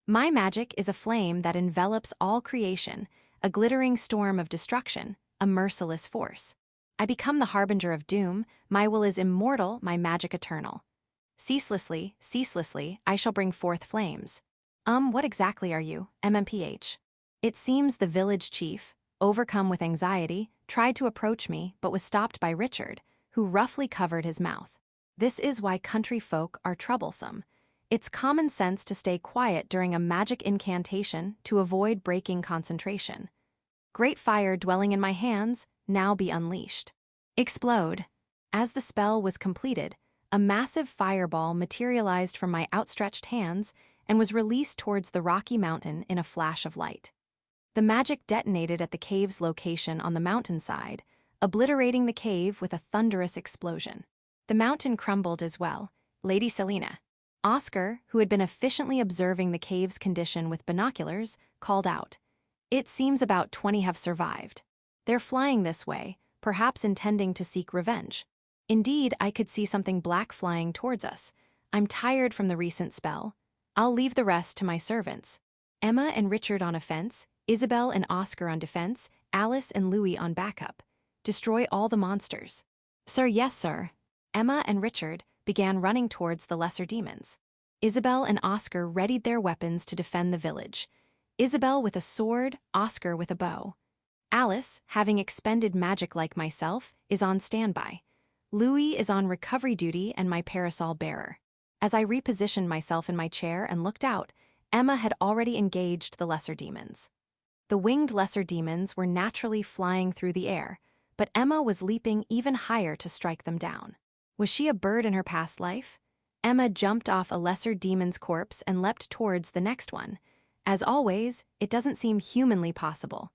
My magic is a flame that envelops all creation, a glittering storm of destruction, a merciless force. I become the harbinger of doom, my will is immortal, my magic eternal. Ceaselessly, I shall bring forth flames. What exactly are you, MMPH? It seems the village chief, overcome with anxiety, tried to approach me but was stopped by Richard, who roughly covered his mouth. This is why country folk are troublesome. It's common sense to stay quiet during a magic incantation to avoid breaking concentration. Great fire dwelling in my hands, now be unleashed. Explode. As the spell was completed, a massive fireball materialized from my outstretched hands and was released towards the rocky mountain in a flash of light. The magic detonated at the cave's location on the mountainside, obliterating the cave with a thunderous explosion. The mountain crumbled as well. Lady Selina. Oscar, who had been efficiently observing the cave's condition with binoculars, called out. It seems about 20 have survived. They're flying this way, perhaps intending to seek revenge. Indeed, I could see something black flying towards us. I'm tired from the recent spell. I'll leave the rest to my servants. Emma and Richard on offense, Isabel and Oscar on defense, Alice and Louis on backup. Destroy all the monsters. Sir, yes, sir. Emma and Richard began running towards the lesser demons. Isabel and Oscar readied their weapons to defend the village. Isabel with a sword, Oscar with a bow. Alice, having expended magic like myself, is on standby. Louis is on recovery duty and my parasol bearer. As I repositioned myself in my chair and looked out, Emma had already engaged the lesser demons. The winged lesser demons were naturally flying through the air, but Emma was leaping even higher to strike them down. Was she a bird in her past life? Emma jumped off a lesser demon's corpse and leapt towards the next one. As always, it doesn't seem humanly possible.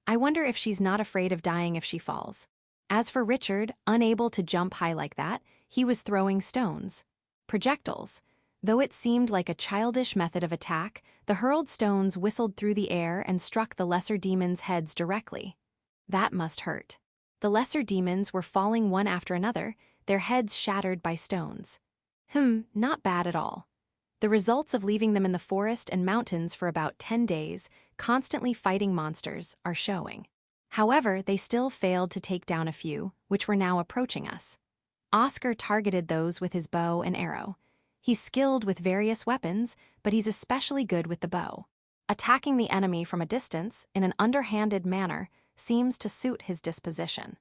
I wonder if she's not afraid of dying if she falls. As for Richard, unable to jump high like that, he was throwing stones. Projectiles. Though it seemed like a childish method of attack, the hurled stones whistled through the air and struck the lesser demons' heads directly. That must hurt. The lesser demons were falling one after another, their heads shattered by stones. Not bad at all. The results of leaving them in the forest and mountains for about 10 days, constantly fighting monsters, are showing. However, they still failed to take down a few, which were now approaching us. Oscar targeted those with his bow and arrow. He's skilled with various weapons, but he's especially good with the bow. Attacking the enemy from a distance, in an underhanded manner, seems to suit his disposition.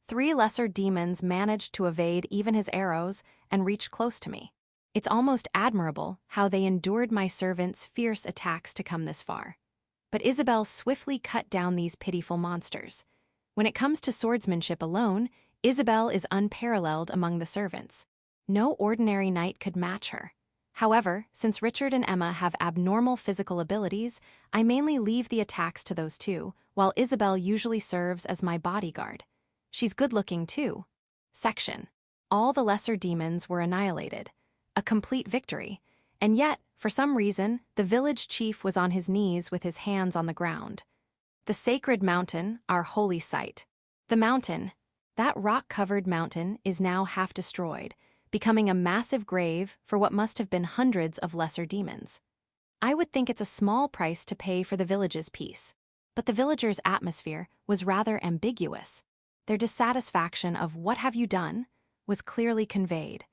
3 lesser demons managed to evade even his arrows and reach close to me. It's almost admirable how they endured my servant's fierce attacks to come this far. But Isabel swiftly cut down these pitiful monsters. When it comes to swordsmanship alone, Isabel is unparalleled among the servants. No ordinary knight could match her. However, since Richard and Emma have abnormal physical abilities, I mainly leave the attacks to those two, while Isabel usually serves as my bodyguard. She's good-looking too. Section. All the lesser demons were annihilated. A complete victory. And yet, for some reason, the village chief was on his knees with his hands on the ground. The sacred mountain, our holy site. The mountain. That rock-covered mountain is now half destroyed, becoming a massive grave for what must have been hundreds of lesser demons. I would think it's a small price to pay for the village's peace. But the villagers' atmosphere was rather ambiguous. Their dissatisfaction of "what have you done?" was clearly conveyed.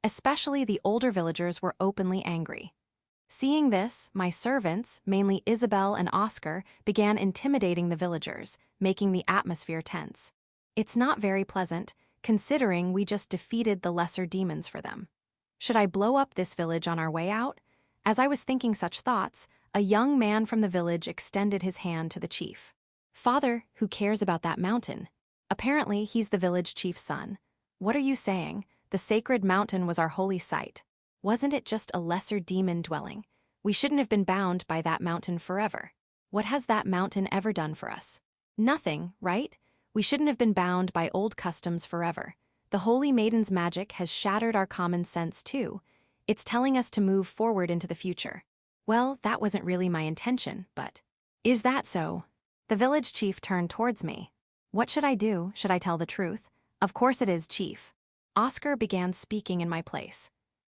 Especially the older villagers were openly angry. Seeing this, my servants, mainly Isabel and Oscar, began intimidating the villagers, making the atmosphere tense. It's not very pleasant, considering we just defeated the lesser demons for them. Should I blow up this village on our way out? As I was thinking such thoughts, a young man from the village extended his hand to the chief. "Father, who cares about that mountain?" Apparently, he's the village chief's son. "What are you saying? The sacred mountain was our holy site. Wasn't it just a lesser demon dwelling? We shouldn't have been bound by that mountain forever. What has that mountain ever done for us? Nothing, right? We shouldn't have been bound by old customs forever. The Holy Maiden's magic has shattered our common sense too. It's telling us to move forward into the future. Well, that wasn't really my intention, but..." "Is that so?" The village chief turned towards me. "What should I do? Should I tell the truth?" "Of course it is, chief." Oscar began speaking in my place.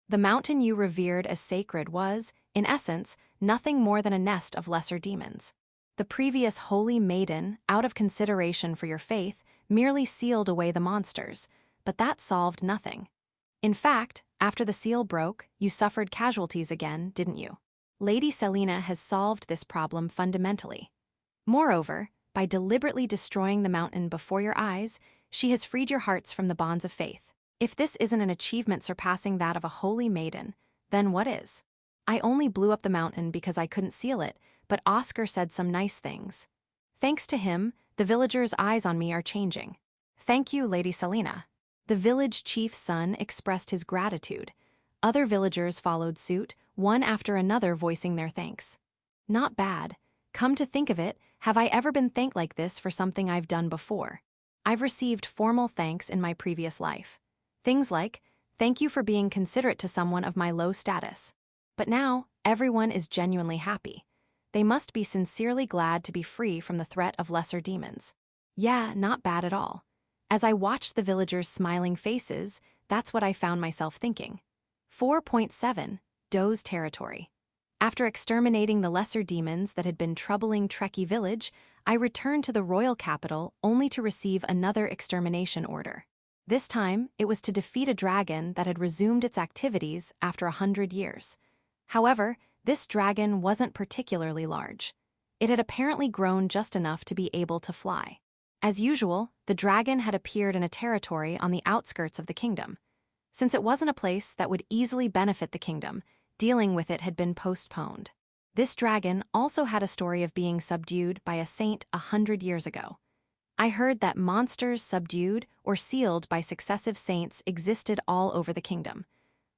"The mountain you revered as sacred was, in essence, nothing more than a nest of lesser demons. The previous Holy Maiden, out of consideration for your faith, merely sealed away the monsters, but that solved nothing. In fact, after the seal broke, you suffered casualties again, didn't you? Lady Selina has solved this problem fundamentally. Moreover, by deliberately destroying the mountain before your eyes, she has freed your hearts from the bonds of faith. If this isn't an achievement surpassing that of a holy maiden, then what is? I only blew up the mountain because I couldn't seal it, but Oscar said some nice things. Thanks to him, the villagers' eyes on me are changing. Thank you, Lady Selina." The village chief's son expressed his gratitude. Other villagers followed suit, one after another voicing their thanks. Not bad. Come to think of it, have I ever been thanked like this for something I've done before? I've received formal thanks in my previous life. Things like, "Thank you for being considerate to someone of my low status." But now, everyone is genuinely happy. They must be sincerely glad to be free from the threat of lesser demons. Yeah, not bad at all. As I watched the villagers' smiling faces, that's what I found myself thinking. 4.7. Doe's Territory. After exterminating the lesser demons that had been troubling Trekkie Village, I returned to the royal capital only to receive another extermination order. This time, it was to defeat a dragon that had resumed its activities after 100 years. However, this dragon wasn't particularly large. It had apparently grown just enough to be able to fly. As usual, the dragon had appeared in a territory on the outskirts of the kingdom. Since it wasn't a place that would easily benefit the kingdom, dealing with it had been postponed. This dragon also had a story of being subdued by a saint 100 years ago. I heard that monsters subdued or sealed by successive saints existed all over the kingdom.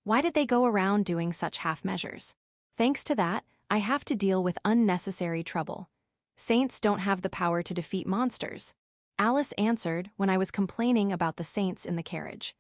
Why did they go around doing such half measures? Thanks to that, I have to deal with unnecessary trouble. Saints don't have the power to defeat monsters. Alice answered when I was complaining about the saints in the carriage.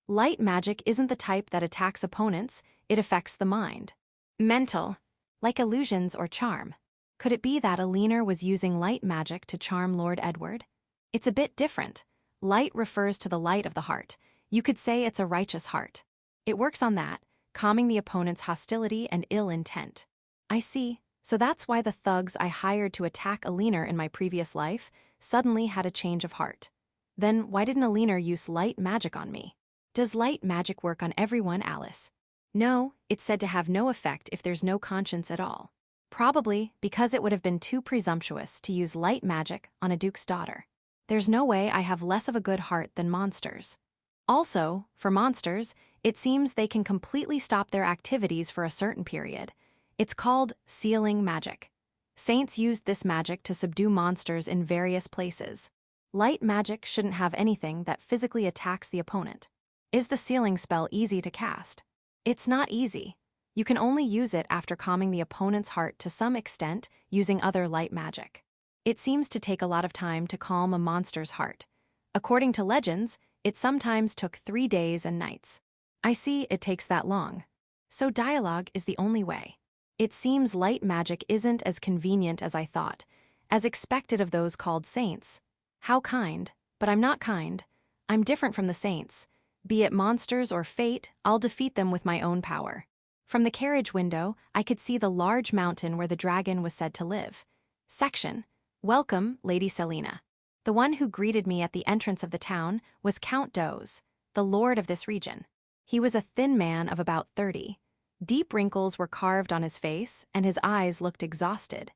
Light magic isn't the type that attacks opponents, it affects the mind. Mental, like illusions or charm. Could it be that Alina was using light magic to charm Lord Edward? It's a bit different. Light refers to the light of the heart. You could say it's a righteous heart. It works on that, calming the opponent's hostility and ill intent. I see. So that's why the thugs I hired to attack Alina in my previous life suddenly had a change of heart. Then why didn't Alina use light magic on me? Does light magic work on everyone, Alice? No, it's said to have no effect if there's no conscience at all. Probably because it would have been too presumptuous to use light magic on a duke's daughter. There's no way I have less of a good heart than monsters. Also, for monsters, it seems they can completely stop their activities for a certain period. It's called sealing magic. Saints used this magic to subdue monsters in various places. Light magic shouldn't have anything that physically attacks the opponent. Is the sealing spell easy to cast? It's not easy. You can only use it after calming the opponent's heart to some extent using other light magic. It seems to take a lot of time to calm a monster's heart. According to legends, it sometimes took 3 days and nights. I see it takes that long. So dialogue is the only way. It seems light magic isn't as convenient as I thought, as expected of those called saints. How kind, but I'm not kind. I'm different from the saints. Be it monsters or fate, I'll defeat them with my own power. From the carriage window, I could see the large mountain where the dragon was said to live. Section: Welcome, Lady Selina. The one who greeted me at the entrance of the town was Count Duchess, the lord of this region. He was a thin man of about 30. Deep wrinkles were carved on his face, and his eyes looked exhausted.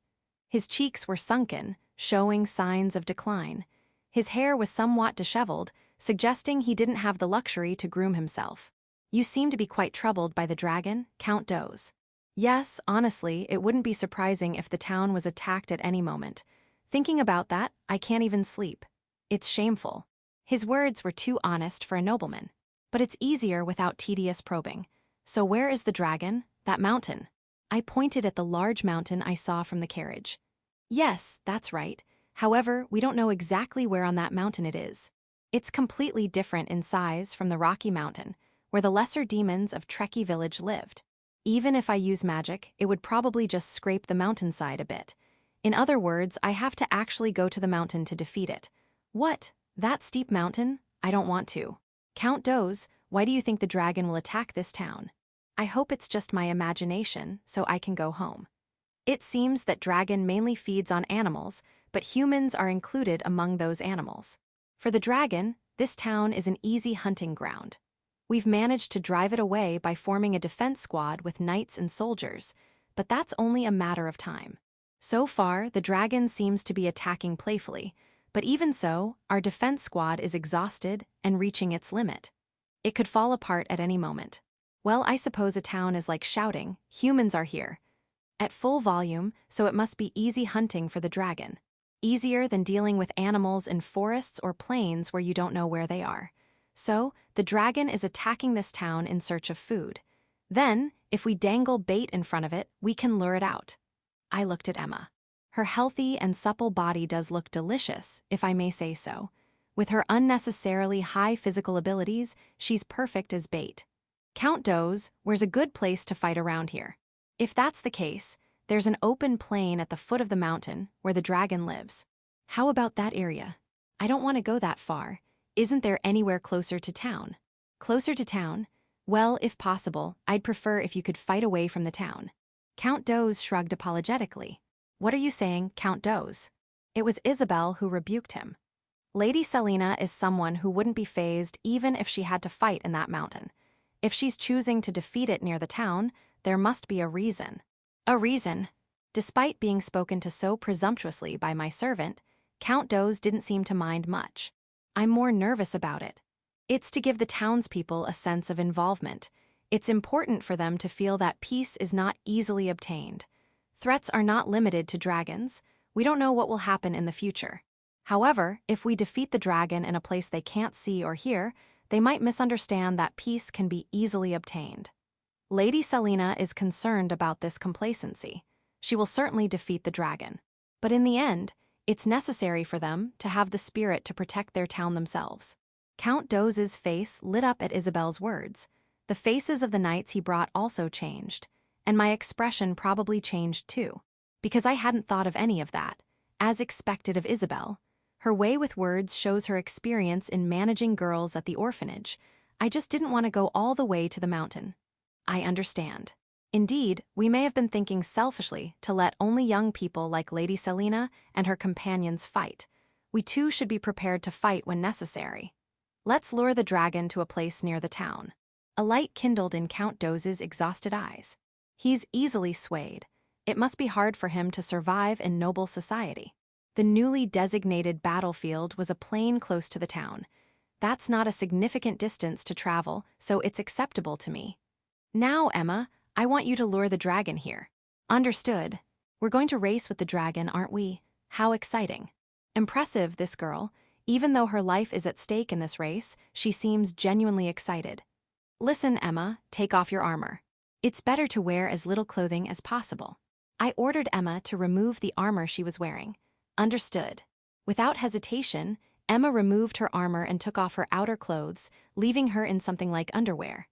His cheeks were sunken, showing signs of decline. His hair was somewhat disheveled, suggesting he didn't have the luxury to groom himself. You seem to be quite troubled by the dragon, Count Duchess. Yes, honestly, it wouldn't be surprising if the town was attacked at any moment. Thinking about that, I can't even sleep. It's shameful. His words were too honest for a nobleman. But it's easier without tedious probing. So where is the dragon, that mountain? I pointed at the large mountain I saw from the carriage. Yes, that's right. However, we don't know exactly where on that mountain it is. It's completely different in size from the Rocky Mountain, where the lesser demons of Trekkie village lived. Even if I use magic, it would probably just scrape the mountainside a bit. In other words, I have to actually go to the mountain to defeat it. What? That steep mountain? I don't want to. Count Duchess, why do you think the dragon will attack this town? I hope it's just my imagination, so I can go home. It seems that dragon mainly feeds on animals, but humans are included among those animals. For the dragon, this town is an easy hunting ground. We've managed to drive it away by forming a defense squad with knights and soldiers, but that's only a matter of time. So far, the dragon seems to be attacking playfully, but even so, our defense squad is exhausted and reaching its limit. It could fall apart at any moment. Well, I suppose a town is like shouting, humans are here. At full volume, so it must be easy hunting for the dragon. Easier than dealing with animals in forests or plains where you don't know where they are. So, the dragon is attacking this town in search of food. Then, if we dangle bait in front of it, we can lure it out. I looked at Emma. Her healthy and supple body does look delicious, if I may say so. With her unnecessarily high physical abilities, she's perfect as bait. Count Duchess, where's a good place to fight around here? If that's the case, there's an open plain at the foot of the mountain where the dragon lives. How about that area? I don't want to go that far. Isn't there anywhere closer to town? Closer to town? Well, if possible, I'd prefer if you could fight away from the town. Count Duchess shrugged apologetically. What are you saying, Count Duchess? It was Isabel who rebuked him. Lady Selina is someone who wouldn't be fazed even if she had to fight in that mountain. If she's choosing to defeat it near the town, there must be a reason. A reason. Despite being spoken to so presumptuously by my servant, Count Doze didn't seem to mind much. I'm more nervous about it. It's to give the townspeople a sense of involvement. It's important for them to feel that peace is not easily obtained. Threats are not limited to dragons. We don't know what will happen in the future. However, if we defeat the dragon in a place they can't see or hear, they might misunderstand that peace can be easily obtained. Lady Selena is concerned about this complacency. She will certainly defeat the dragon. But in the end, it's necessary for them to have the spirit to protect their town themselves. Count Doze's face lit up at Isabel's words. The faces of the knights he brought also changed, and my expression probably changed too, because I hadn't thought of any of that, as expected of Isabel. Her way with words shows her experience in managing girls at the orphanage. I just didn't want to go all the way to the mountain. I understand. Indeed, we may have been thinking selfishly to let only young people like Lady Selena and her companions fight. We too should be prepared to fight when necessary. Let's lure the dragon to a place near the town. A light kindled in Count Doze's exhausted eyes. He's easily swayed. It must be hard for him to survive in noble society. The newly designated battlefield was a plain close to the town. That's not a significant distance to travel, so it's acceptable to me. Now, Emma, I want you to lure the dragon here. Understood. We're going to race with the dragon, aren't we? How exciting. Impressive, this girl. Even though her life is at stake in this race, she seems genuinely excited. Listen, Emma, take off your armor. It's better to wear as little clothing as possible. I ordered Emma to remove the armor she was wearing. Understood. Without hesitation, Emma removed her armor and took off her outer clothes, leaving her in something like underwear.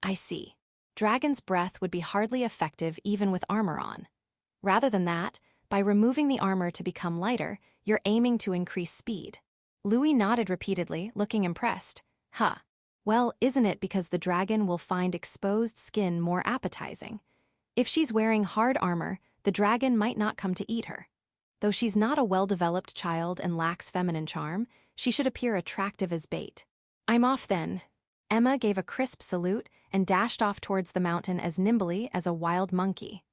I see. Dragon's breath would be hardly effective even with armor on. Rather than that, by removing the armor to become lighter, you're aiming to increase speed. Louis nodded repeatedly, looking impressed. Huh. Well, isn't it because the dragon will find exposed skin more appetizing? If she's wearing hard armor, the dragon might not come to eat her. Though she's not a well-developed child and lacks feminine charm, she should appear attractive as bait. I'm off then. Emma gave a crisp salute and dashed off towards the mountain as nimbly as a wild monkey.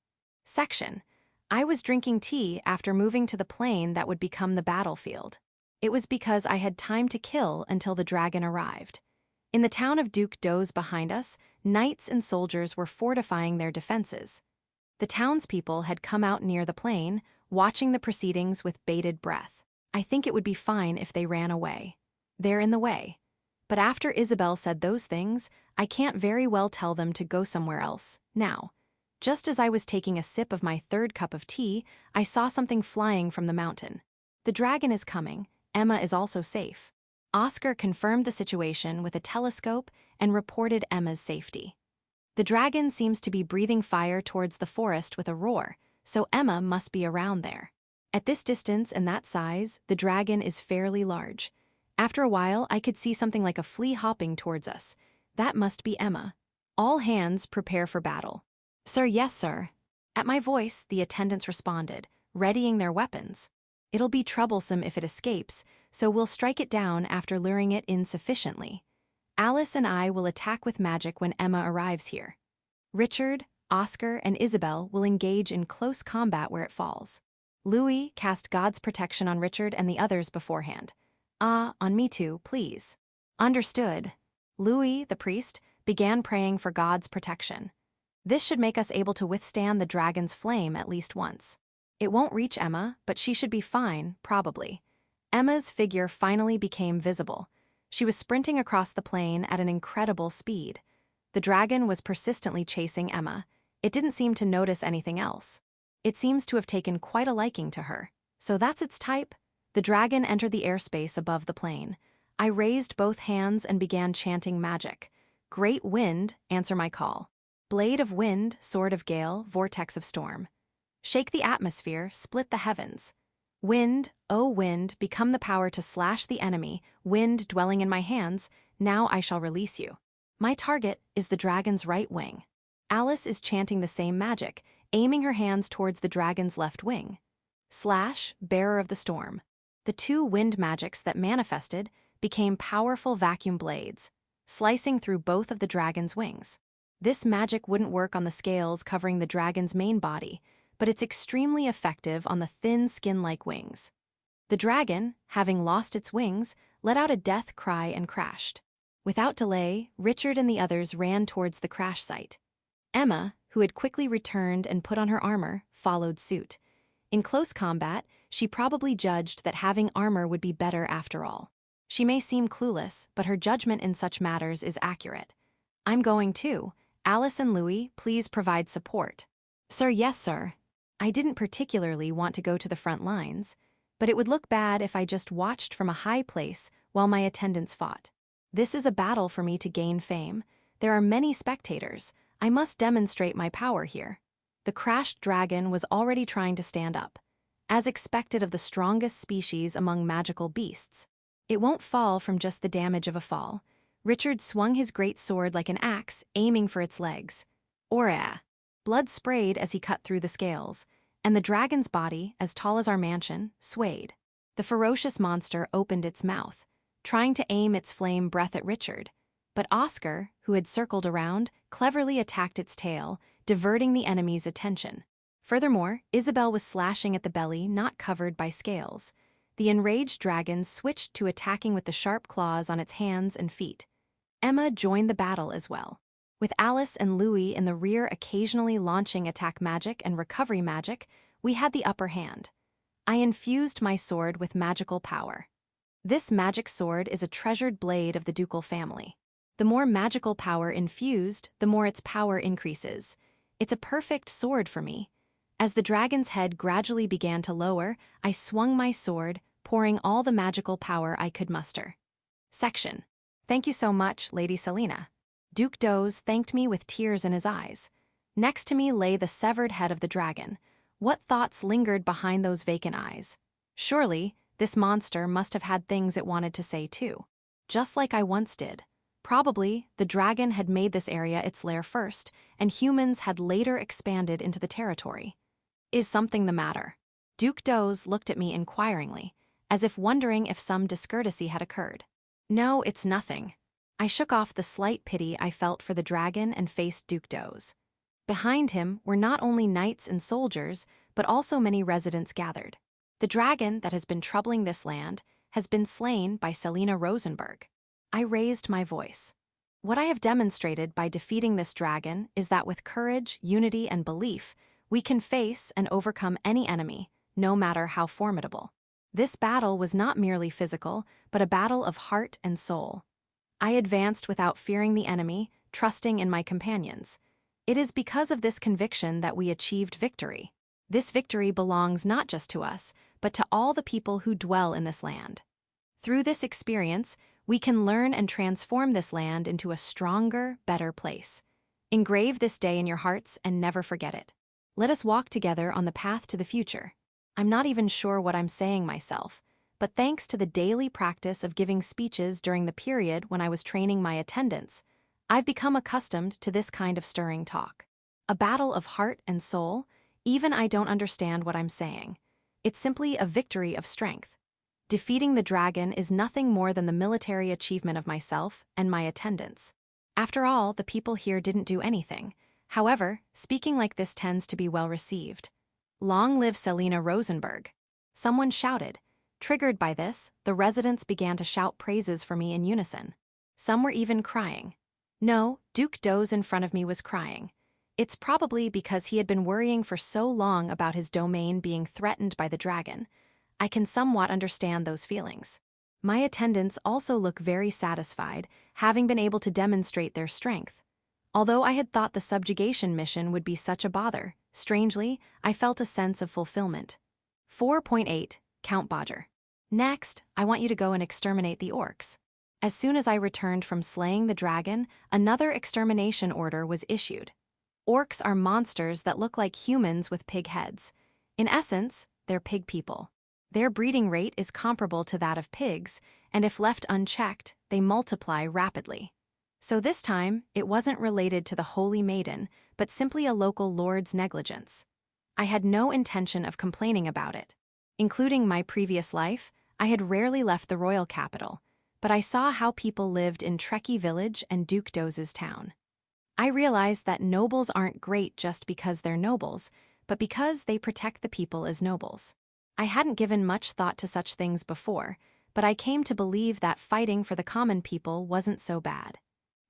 Section. I was drinking tea after moving to the plain that would become the battlefield. It was because I had time to kill until the dragon arrived. In the town of Duke Doze behind us, knights and soldiers were fortifying their defenses. The townspeople had come out near the plain, watching the proceedings with bated breath. I think it would be fine if they ran away. They're in the way. But after Isabel said those things, I can't very well tell them to go somewhere else, now. Just as I was taking a sip of my third cup of tea, I saw something flying from the mountain. The dragon is coming. Emma is also safe. Oscar confirmed the situation with a telescope and reported Emma's safety. The dragon seems to be breathing fire towards the forest with a roar, so Emma must be around there. At this distance and that size, the dragon is fairly large. After a while, I could see something like a flea hopping towards us. That must be Emma. All hands prepare for battle. Sir, yes, sir. At my voice, the attendants responded, readying their weapons. It'll be troublesome if it escapes, so we'll strike it down after luring it in sufficiently. Alice and I will attack with magic when Emma arrives here. Richard, Oscar, and Isabel will engage in close combat where it falls. Louis cast God's protection on Richard and the others beforehand. On me too, please. Understood. Louis, the priest, began praying for God's protection. This should make us able to withstand the dragon's flame at least once. It won't reach Emma, but she should be fine, probably. Emma's figure finally became visible. She was sprinting across the plain at an incredible speed. The dragon was persistently chasing Emma. It didn't seem to notice anything else. It seems to have taken quite a liking to her. So that's its type? The dragon entered the airspace above the plain. I raised both hands and began chanting magic. Great wind, answer my call. Blade of wind, sword of gale, vortex of storm. Shake the atmosphere, split the heavens. Wind, O wind, become the power to slash the enemy, wind dwelling in my hands, now I shall release you. My target is the dragon's right wing. Alice is chanting the same magic, aiming her hands towards the dragon's left wing. Slash, bearer of the storm. The two wind magics that manifested became powerful vacuum blades, slicing through both of the dragon's wings. This magic wouldn't work on the scales covering the dragon's main body, but it's extremely effective on the thin skin-like wings. The dragon, having lost its wings, let out a death cry and crashed. Without delay, Richard and the others ran towards the crash site. Emma, who had quickly returned and put on her armor, followed suit. In close combat, she probably judged that having armor would be better after all. She may seem clueless, but her judgment in such matters is accurate. I'm going too. Alice and Louis, please provide support. Sir, yes, sir. I didn't particularly want to go to the front lines, but it would look bad if I just watched from a high place while my attendants fought. This is a battle for me to gain fame. There are many spectators. I must demonstrate my power here. The crashed dragon was already trying to stand up, as expected of the strongest species among magical beasts. It won't fall from just the damage of a fall. Richard swung his great sword like an axe, aiming for its legs. Ora! Blood sprayed as he cut through the scales, and the dragon's body, as tall as our mansion, swayed. The ferocious monster opened its mouth, trying to aim its flame breath at Richard, but Oscar, who had circled around, cleverly attacked its tail, diverting the enemy's attention. Furthermore, Isabel was slashing at the belly not covered by scales. The enraged dragon switched to attacking with the sharp claws on its hands and feet. Emma joined the battle as well, with Alice and Louis in the rear occasionally launching attack magic and recovery magic. We had the upper hand. I infused my sword with magical power. This magic sword is a treasured blade of the ducal family. The more magical power infused, the more its power increases. It's a perfect sword for me. As the dragon's head gradually began to lower, I swung my sword, pouring all the magical power I could muster. Section. Thank you so much, Lady Selina. Duke Doze thanked me with tears in his eyes. Next to me lay the severed head of the dragon. What thoughts lingered behind those vacant eyes? Surely, this monster must have had things it wanted to say too. Just like I once did. Probably, the dragon had made this area its lair first, and humans had later expanded into the territory. Is something the matter? Duke Doze looked at me inquiringly, as if wondering if some discourtesy had occurred. No, it's nothing. I shook off the slight pity I felt for the dragon and faced Duke Doze. Behind him were not only knights and soldiers, but also many residents gathered. The dragon that has been troubling this land has been slain by Selina Rosenberg. I raised my voice. What I have demonstrated by defeating this dragon is that with courage, unity, and belief, we can face and overcome any enemy, no matter how formidable. This battle was not merely physical, but a battle of heart and soul. I advanced without fearing the enemy, trusting in my companions. It is because of this conviction that we achieved victory. This victory belongs not just to us, but to all the people who dwell in this land. Through this experience, we can learn and transform this land into a stronger, better place. Engrave this day in your hearts and never forget it. Let us walk together on the path to the future. I'm not even sure what I'm saying myself, but thanks to the daily practice of giving speeches during the period when I was training my attendants, I've become accustomed to this kind of stirring talk. A battle of heart and soul, even I don't understand what I'm saying. It's simply a victory of strength. Defeating the dragon is nothing more than the military achievement of myself and my attendants. After all, the people here didn't do anything. However, speaking like this tends to be well received. Long live Selina Rosenberg! Someone shouted. Triggered by this, the residents began to shout praises for me in unison. Some were even crying. No, Duke Doze in front of me was crying. It's probably because he had been worrying for so long about his domain being threatened by the dragon. I can somewhat understand those feelings. My attendants also look very satisfied, having been able to demonstrate their strength. Although I had thought the subjugation mission would be such a bother, strangely, I felt a sense of fulfillment. 4.8. Count Bodger. Next, I want you to go and exterminate the orcs. As soon as I returned from slaying the dragon, another extermination order was issued. Orcs are monsters that look like humans with pig heads. In essence, they're pig people. Their breeding rate is comparable to that of pigs, and if left unchecked, they multiply rapidly. So this time, it wasn't related to the Holy Maiden, but simply a local lord's negligence. I had no intention of complaining about it. Including my previous life, I had rarely left the royal capital, but I saw how people lived in Trekkie Village and Duke Doze's town. I realized that nobles aren't great just because they're nobles, but because they protect the people as nobles. I hadn't given much thought to such things before, but I came to believe that fighting for the common people wasn't so bad.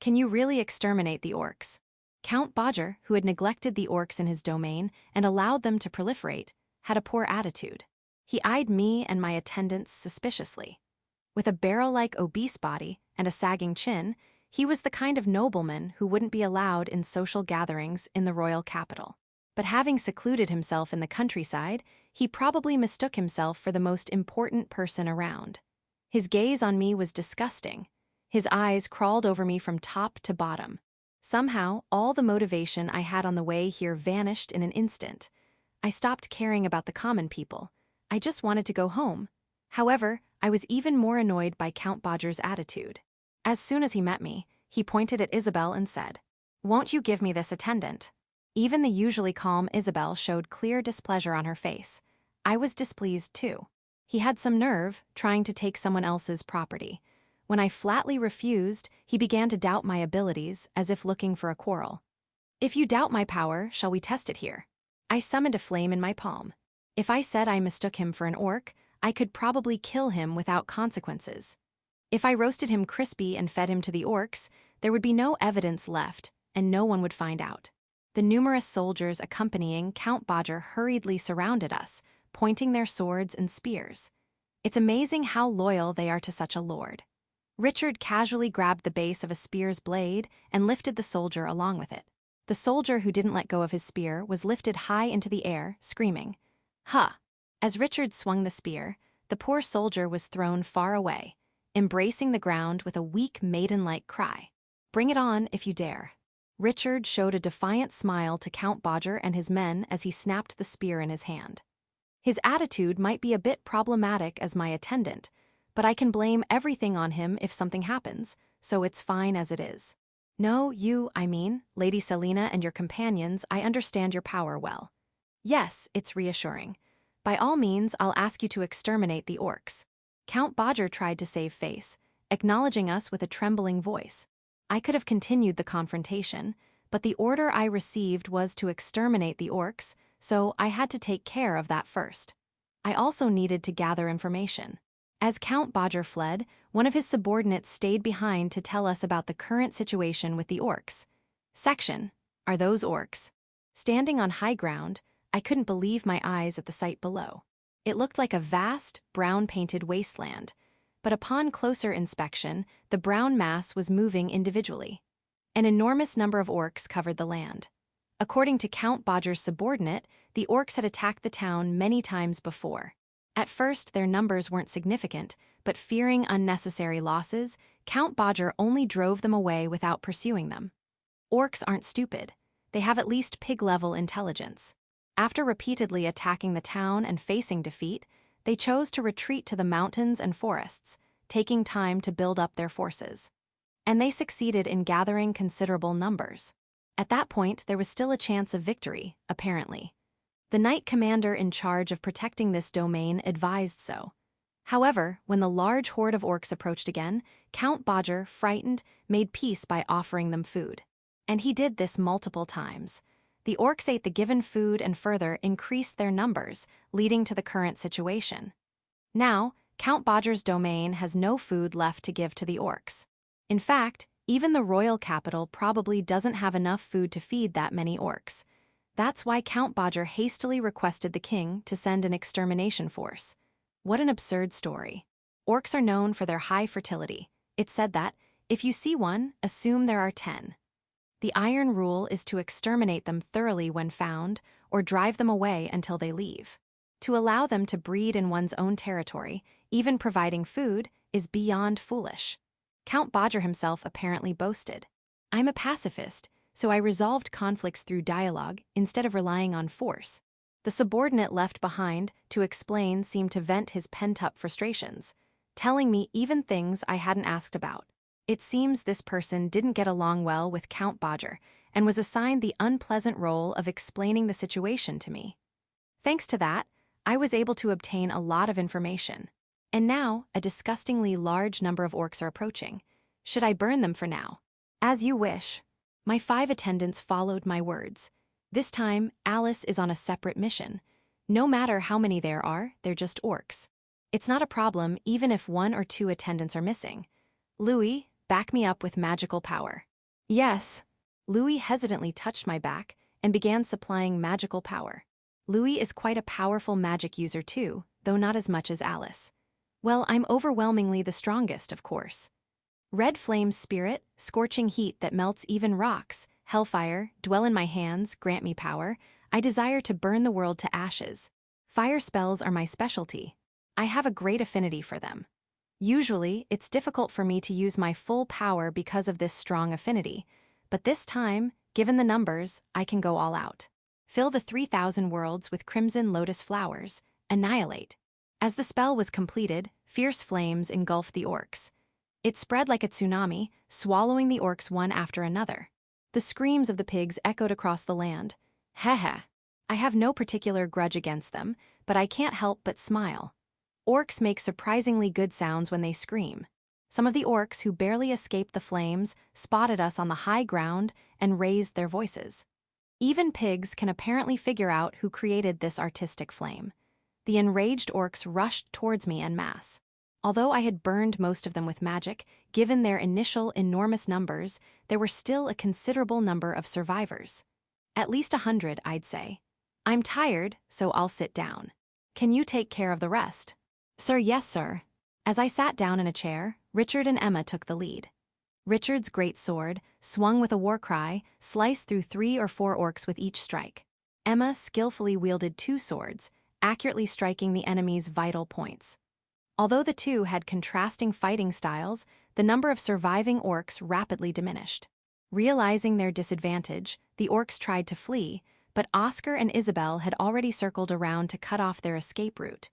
Can you really exterminate the orcs? Count Bodger, who had neglected the orcs in his domain and allowed them to proliferate, had a poor attitude. He eyed me and my attendants suspiciously. With a barrel-like obese body and a sagging chin, he was the kind of nobleman who wouldn't be allowed in social gatherings in the royal capital. But having secluded himself in the countryside, he probably mistook himself for the most important person around. His gaze on me was disgusting. His eyes crawled over me from top to bottom. Somehow, all the motivation I had on the way here vanished in an instant. I stopped caring about the common people. I just wanted to go home. However, I was even more annoyed by Count Bodger's attitude. As soon as he met me, he pointed at Isabel and said, "Won't you give me this attendant?" Even the usually calm Isabel showed clear displeasure on her face. I was displeased too. He had some nerve, trying to take someone else's property. When I flatly refused, he began to doubt my abilities, as if looking for a quarrel. "If you doubt my power, shall we test it here?" I summoned a flame in my palm. If I said I mistook him for an orc, I could probably kill him without consequences. If I roasted him crispy and fed him to the orcs, there would be no evidence left, and no one would find out. The numerous soldiers accompanying Count Bodger hurriedly surrounded us, pointing their swords and spears. It's amazing how loyal they are to such a lord. Richard casually grabbed the base of a spear's blade and lifted the soldier along with it. The soldier who didn't let go of his spear was lifted high into the air, screaming, "Ha!" As Richard swung the spear, the poor soldier was thrown far away, embracing the ground with a weak maiden-like cry. "Bring it on if you dare." Richard showed a defiant smile to Count Bodger and his men as he snapped the spear in his hand. His attitude might be a bit problematic as my attendant, but I can blame everything on him if something happens, so it's fine as it is. No, Lady Selena and your companions, I understand your power well. Yes, it's reassuring. By all means, I'll ask you to exterminate the orcs. Count Bodger tried to save face, acknowledging us with a trembling voice. I could have continued the confrontation, but the order I received was to exterminate the orcs, so I had to take care of that first. I also needed to gather information. As Count Bodger fled, one of his subordinates stayed behind to tell us about the current situation with the orcs. Section, are those orcs? Standing on high ground, I couldn't believe my eyes at the sight below. It looked like a vast, brown-painted wasteland, but upon closer inspection, the brown mass was moving individually. An enormous number of orcs covered the land. According to Count Bodger's subordinate, the orcs had attacked the town many times before. At first, their numbers weren't significant, but fearing unnecessary losses, Count Bodger only drove them away without pursuing them. Orcs aren't stupid. They have at least pig-level intelligence. After repeatedly attacking the town and facing defeat, they chose to retreat to the mountains and forests, taking time to build up their forces. And they succeeded in gathering considerable numbers. At that point, there was still a chance of victory, apparently. The knight commander in charge of protecting this domain advised so. However, when the large horde of orcs approached again, Count Bodger, frightened, made peace by offering them food. And he did this multiple times. The orcs ate the given food and further increased their numbers, leading to the current situation. Now, Count Bodger's domain has no food left to give to the orcs. In fact, even the royal capital probably doesn't have enough food to feed that many orcs. That's why Count Bodger hastily requested the king to send an extermination force. What an absurd story. Orcs are known for their high fertility. It's said that, if you see one, assume there are 10. The iron rule is to exterminate them thoroughly when found, or drive them away until they leave. To allow them to breed in one's own territory, even providing food, is beyond foolish. Count Bodger himself apparently boasted, "I'm a pacifist, so I resolved conflicts through dialogue instead of relying on force." The subordinate left behind to explain seemed to vent his pent-up frustrations, telling me even things I hadn't asked about. It seems this person didn't get along well with Count Bodger and was assigned the unpleasant role of explaining the situation to me. Thanks to that, I was able to obtain a lot of information. And now, a disgustingly large number of orcs are approaching. Should I burn them for now? As you wish. My 5 attendants followed my words. This time, Alice is on a separate mission. No matter how many there are, they're just orcs. It's not a problem even if 1 or 2 attendants are missing. Louis, back me up with magical power. Yes. Louis hesitantly touched my back and began supplying magical power. Louis is quite a powerful magic user too, though not as much as Alice. Well, I'm overwhelmingly the strongest, of course. Red flame's spirit, scorching heat that melts even rocks, hellfire, dwell in my hands, grant me power. I desire to burn the world to ashes. Fire spells are my specialty. I have a great affinity for them. Usually, it's difficult for me to use my full power because of this strong affinity, but this time, given the numbers, I can go all out. Fill the 3,000 worlds with crimson lotus flowers. Annihilate. As the spell was completed, fierce flames engulfed the orcs. It spread like a tsunami, swallowing the orcs one after another. The screams of the pigs echoed across the land. Heh. I have no particular grudge against them, but I can't help but smile. Orcs make surprisingly good sounds when they scream. Some of the orcs who barely escaped the flames spotted us on the high ground and raised their voices. Even pigs can apparently figure out who created this artistic flame. The enraged orcs rushed towards me en masse. Although I had burned most of them with magic, given their initial enormous numbers, there were still a considerable number of survivors. At least 100, I'd say. I'm tired, so I'll sit down. Can you take care of the rest? Sir, yes, sir. As I sat down in a chair, Richard and Emma took the lead. Richard's great sword, swung with a war cry, sliced through 3 or 4 orcs with each strike. Emma skillfully wielded 2 swords, accurately striking the enemy's vital points. Although the two had contrasting fighting styles, the number of surviving orcs rapidly diminished. Realizing their disadvantage, the orcs tried to flee, but Oscar and Isabel had already circled around to cut off their escape route.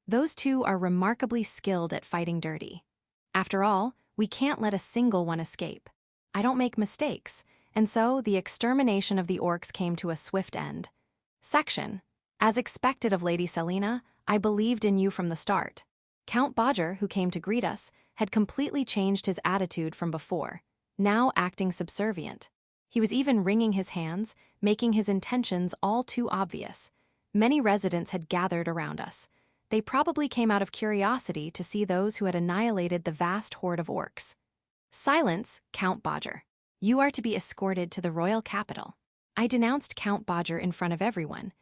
Those two are remarkably skilled at fighting dirty. After all, we can't let a single one escape. I don't make mistakes, and so the extermination of the orcs came to a swift end. Section. As expected of Lady Selena, I believed in you from the start. Count Bodger, who came to greet us, had completely changed his attitude from before, now acting subservient. He was even wringing his hands, making his intentions all too obvious. Many residents had gathered around us. They probably came out of curiosity to see those who had annihilated the vast horde of orcs. Silence, Count Bodger. You are to be escorted to the royal capital. I denounced Count Bodger in front of everyone.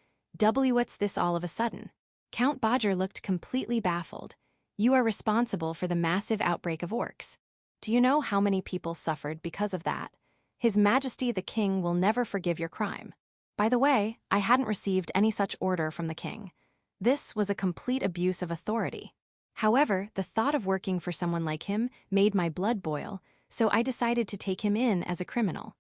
What's this all of a sudden? Count Bodger looked completely baffled. You are responsible for the massive outbreak of orcs. Do you know how many people suffered because of that? His Majesty the King will never forgive your crime. By the way, I hadn't received any such order from the King. This was a complete abuse of authority. However, the thought of working for someone like him made my blood boil, so I decided to take him in as a criminal.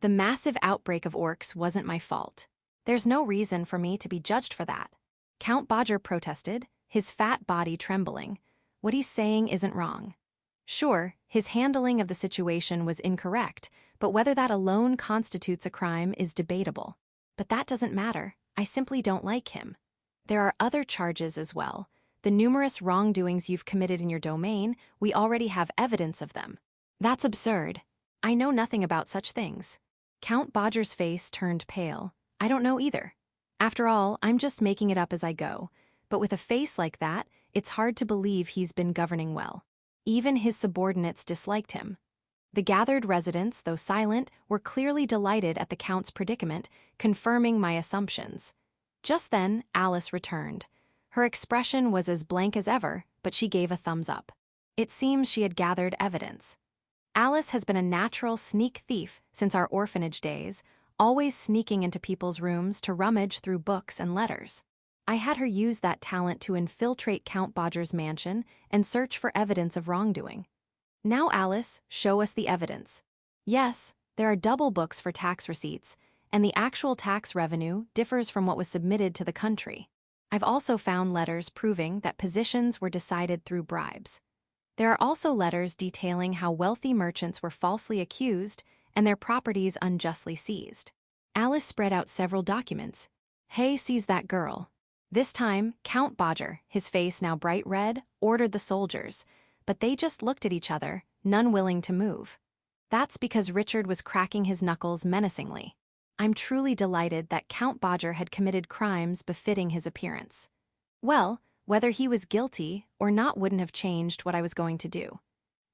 The massive outbreak of orcs wasn't my fault. There's no reason for me to be judged for that. Count Bodger protested, his fat body trembling. What he's saying isn't wrong. Sure, his handling of the situation was incorrect, but whether that alone constitutes a crime is debatable. But that doesn't matter. I simply don't like him. There are other charges as well. The numerous wrongdoings you've committed in your domain, we already have evidence of them. That's absurd. I know nothing about such things. Count Bodger's face turned pale. I don't know either. After all, I'm just making it up as I go. But with a face like that, it's hard to believe he's been governing well. Even his subordinates disliked him. The gathered residents, though silent, were clearly delighted at the Count's predicament, confirming my assumptions. Just then, Alice returned. Her expression was as blank as ever, but she gave a thumbs up. It seems she had gathered evidence. Alice has been a natural sneak thief since our orphanage days, always sneaking into people's rooms to rummage through books and letters. I had her use that talent to infiltrate Count Bodger's mansion and search for evidence of wrongdoing. Now, Alice, show us the evidence. Yes, there are double books for tax receipts, and the actual tax revenue differs from what was submitted to the country. I've also found letters proving that positions were decided through bribes. There are also letters detailing how wealthy merchants were falsely accused and their properties unjustly seized. Alice spread out several documents. Hey, seize that girl. This time, Count Bodger, his face now bright red, ordered the soldiers, but they just looked at each other, none willing to move. That's because Richard was cracking his knuckles menacingly. I'm truly delighted that Count Bodger had committed crimes befitting his appearance. Well, whether he was guilty or not wouldn't have changed what I was going to do.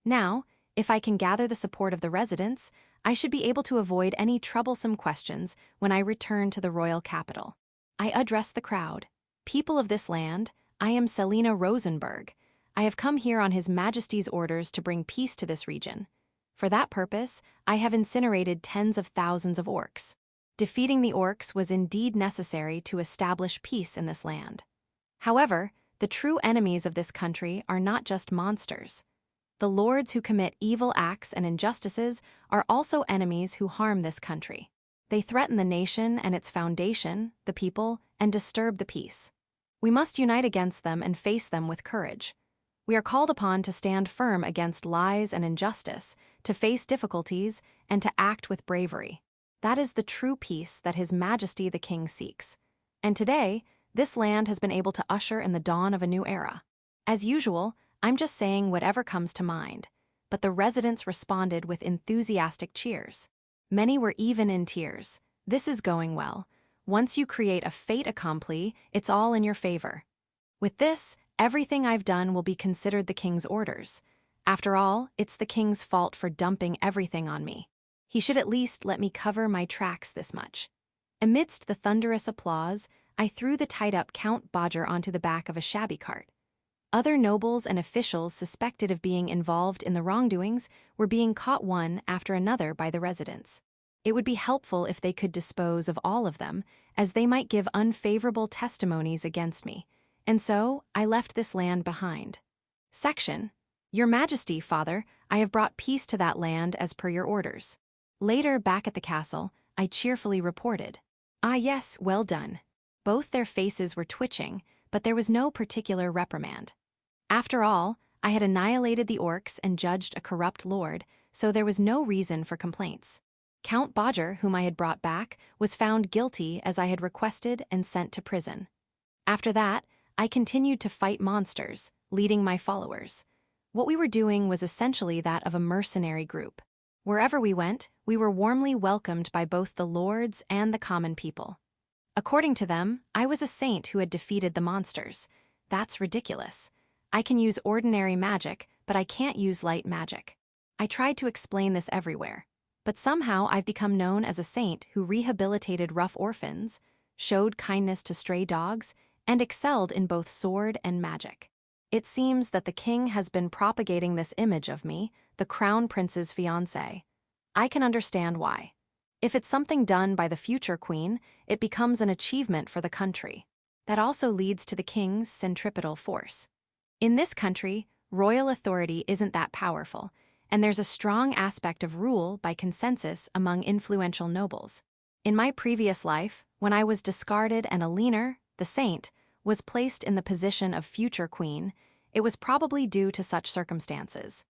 Now, if I can gather the support of the residents, I should be able to avoid any troublesome questions when I return to the royal capital. I address the crowd. People of this land, I am Selina Rosenberg. I have come here on His Majesty's orders to bring peace to this region. For that purpose, I have incinerated tens of thousands of orcs. Defeating the orcs was indeed necessary to establish peace in this land. However, the true enemies of this country are not just monsters. The lords who commit evil acts and injustices are also enemies who harm this country. They threaten the nation and its foundation, the people, and disturb the peace. We must unite against them and face them with courage. We are called upon to stand firm against lies and injustice, to face difficulties, and to act with bravery. That is the true peace that His Majesty the King seeks. And today, this land has been able to usher in the dawn of a new era. As usual, I'm just saying whatever comes to mind, but the residents responded with enthusiastic cheers. Many were even in tears. This is going well. Once you create a fait accompli, it's all in your favor. With this, everything I've done will be considered the king's orders. After all, it's the king's fault for dumping everything on me. He should at least let me cover my tracks this much. Amidst the thunderous applause, I threw the tied-up Count Bodger onto the back of a shabby cart. Other nobles and officials suspected of being involved in the wrongdoings were being caught one after another by the residents. It would be helpful if they could dispose of all of them, as they might give unfavorable testimonies against me, and so I left this land behind. Section: Your Majesty, Father, I have brought peace to that land as per your orders. Later, back at the castle, I cheerfully reported. Ah yes, well done. Both their faces were twitching, but there was no particular reprimand. After all, I had annihilated the orcs and judged a corrupt lord, so there was no reason for complaints. Count Bodger, whom I had brought back, was found guilty as I had requested and sent to prison. After that, I continued to fight monsters, leading my followers. What we were doing was essentially that of a mercenary group. Wherever we went, we were warmly welcomed by both the lords and the common people. According to them, I was a saint who had defeated the monsters. That's ridiculous. I can use ordinary magic, but I can't use light magic. I tried to explain this everywhere, but somehow I've become known as a saint who rehabilitated rough orphans, showed kindness to stray dogs, and excelled in both sword and magic. It seems that the king has been propagating this image of me, the crown prince's fiancé. I can understand why. If it's something done by the future queen, it becomes an achievement for the country. That also leads to the king's centripetal force. In this country, royal authority isn't that powerful, and there's a strong aspect of rule by consensus among influential nobles. In my previous life, when I was discarded and Aline, the saint, was placed in the position of future queen, it was probably due to such circumstances.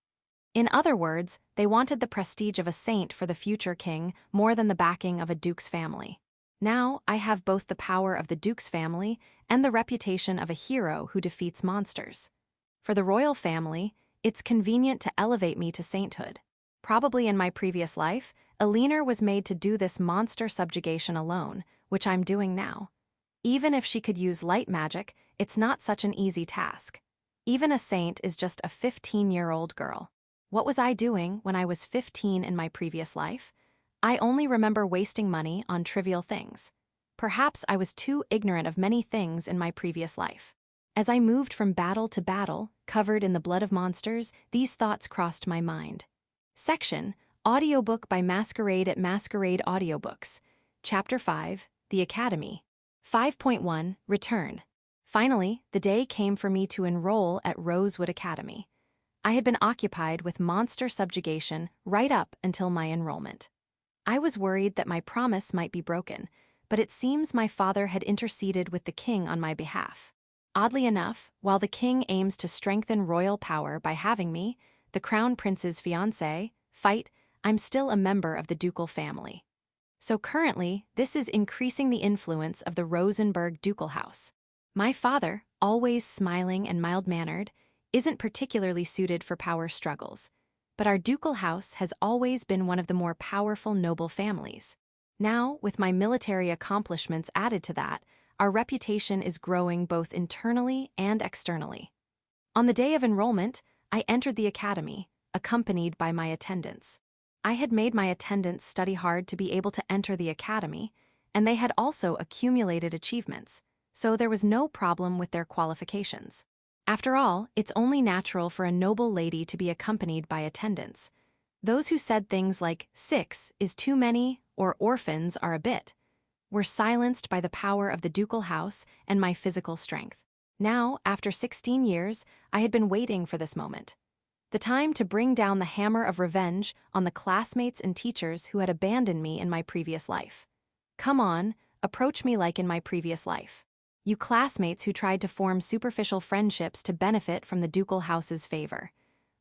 In other words, they wanted the prestige of a saint for the future king more than the backing of a duke's family. Now, I have both the power of the duke's family and the reputation of a hero who defeats monsters. For the royal family, it's convenient to elevate me to sainthood. Probably in my previous life, Aline was made to do this monster subjugation alone, which I'm doing now. Even if she could use light magic, it's not such an easy task. Even a saint is just a 15-year-old girl. What was I doing when I was 15 in my previous life? I only remember wasting money on trivial things. Perhaps I was too ignorant of many things in my previous life. As I moved from battle to battle, covered in the blood of monsters, these thoughts crossed my mind. Section: Audiobook by Masquerade at Masquerade Audiobooks. Chapter 5, The Academy. 5.1, Return. Finally, the day came for me to enroll at Rosewood Academy. I had been occupied with monster subjugation right up until my enrollment. I was worried that my promise might be broken, but it seems my father had interceded with the king on my behalf. Oddly enough, while the king aims to strengthen royal power by having me, the crown prince's fiancé, fight, I'm still a member of the ducal family. So currently, this is increasing the influence of the Rosenberg ducal house. My father, always smiling and mild-mannered, isn't particularly suited for power struggles, but our ducal house has always been one of the more powerful noble families. Now, with my military accomplishments added to that, our reputation is growing both internally and externally. On the day of enrollment, I entered the academy, accompanied by my attendants. I had made my attendants study hard to be able to enter the academy, and they had also accumulated achievements, so there was no problem with their qualifications. After all, it's only natural for a noble lady to be accompanied by attendants. Those who said things like 6 is too many or orphans are a bit were silenced by the power of the ducal house and my physical strength. Now, after 16 years, I had been waiting for this moment. The time to bring down the hammer of revenge on the classmates and teachers who had abandoned me in my previous life. Come on, approach me like in my previous life. You classmates who tried to form superficial friendships to benefit from the ducal house's favor.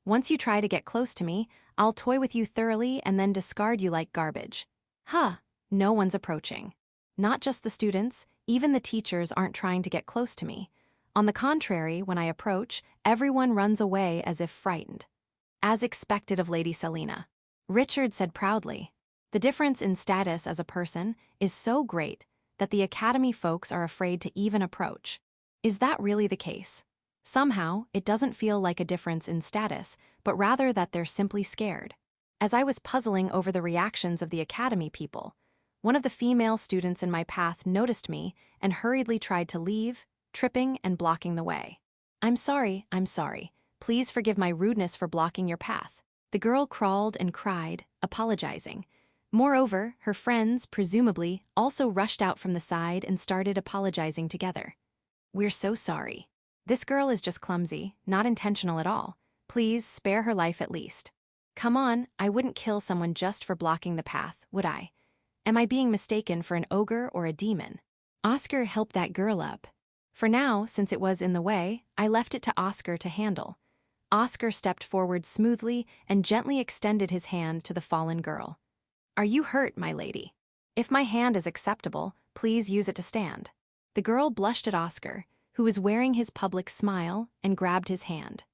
Once you try to get close to me, I'll toy with you thoroughly and then discard you like garbage. Huh, no one's approaching. Not just the students, even the teachers aren't trying to get close to me. On the contrary, when I approach, everyone runs away as if frightened. As expected of Lady Selena. Richard said proudly. The difference in status as a person is so great that the academy folks are afraid to even approach. Is that really the case? Somehow, it doesn't feel like a difference in status, but rather that they're simply scared. As I was puzzling over the reactions of the academy people, one of the female students in my path noticed me and hurriedly tried to leave, tripping and blocking the way. I'm sorry. Please forgive my rudeness for blocking your path. The girl crawled and cried, apologizing. Moreover, her friends, presumably, also rushed out from the side and started apologizing together. We're so sorry. This girl is just clumsy, not intentional at all. Please spare her life at least. Come on, I wouldn't kill someone just for blocking the path, would I? Am I being mistaken for an ogre or a demon? Oscar helped that girl up. For now, since it was in the way, I left it to Oscar to handle. Oscar stepped forward smoothly and gently extended his hand to the fallen girl. Are you hurt, my lady? If my hand is acceptable, please use it to stand. The girl blushed at Oscar, who was wearing his public smile, and grabbed his hand.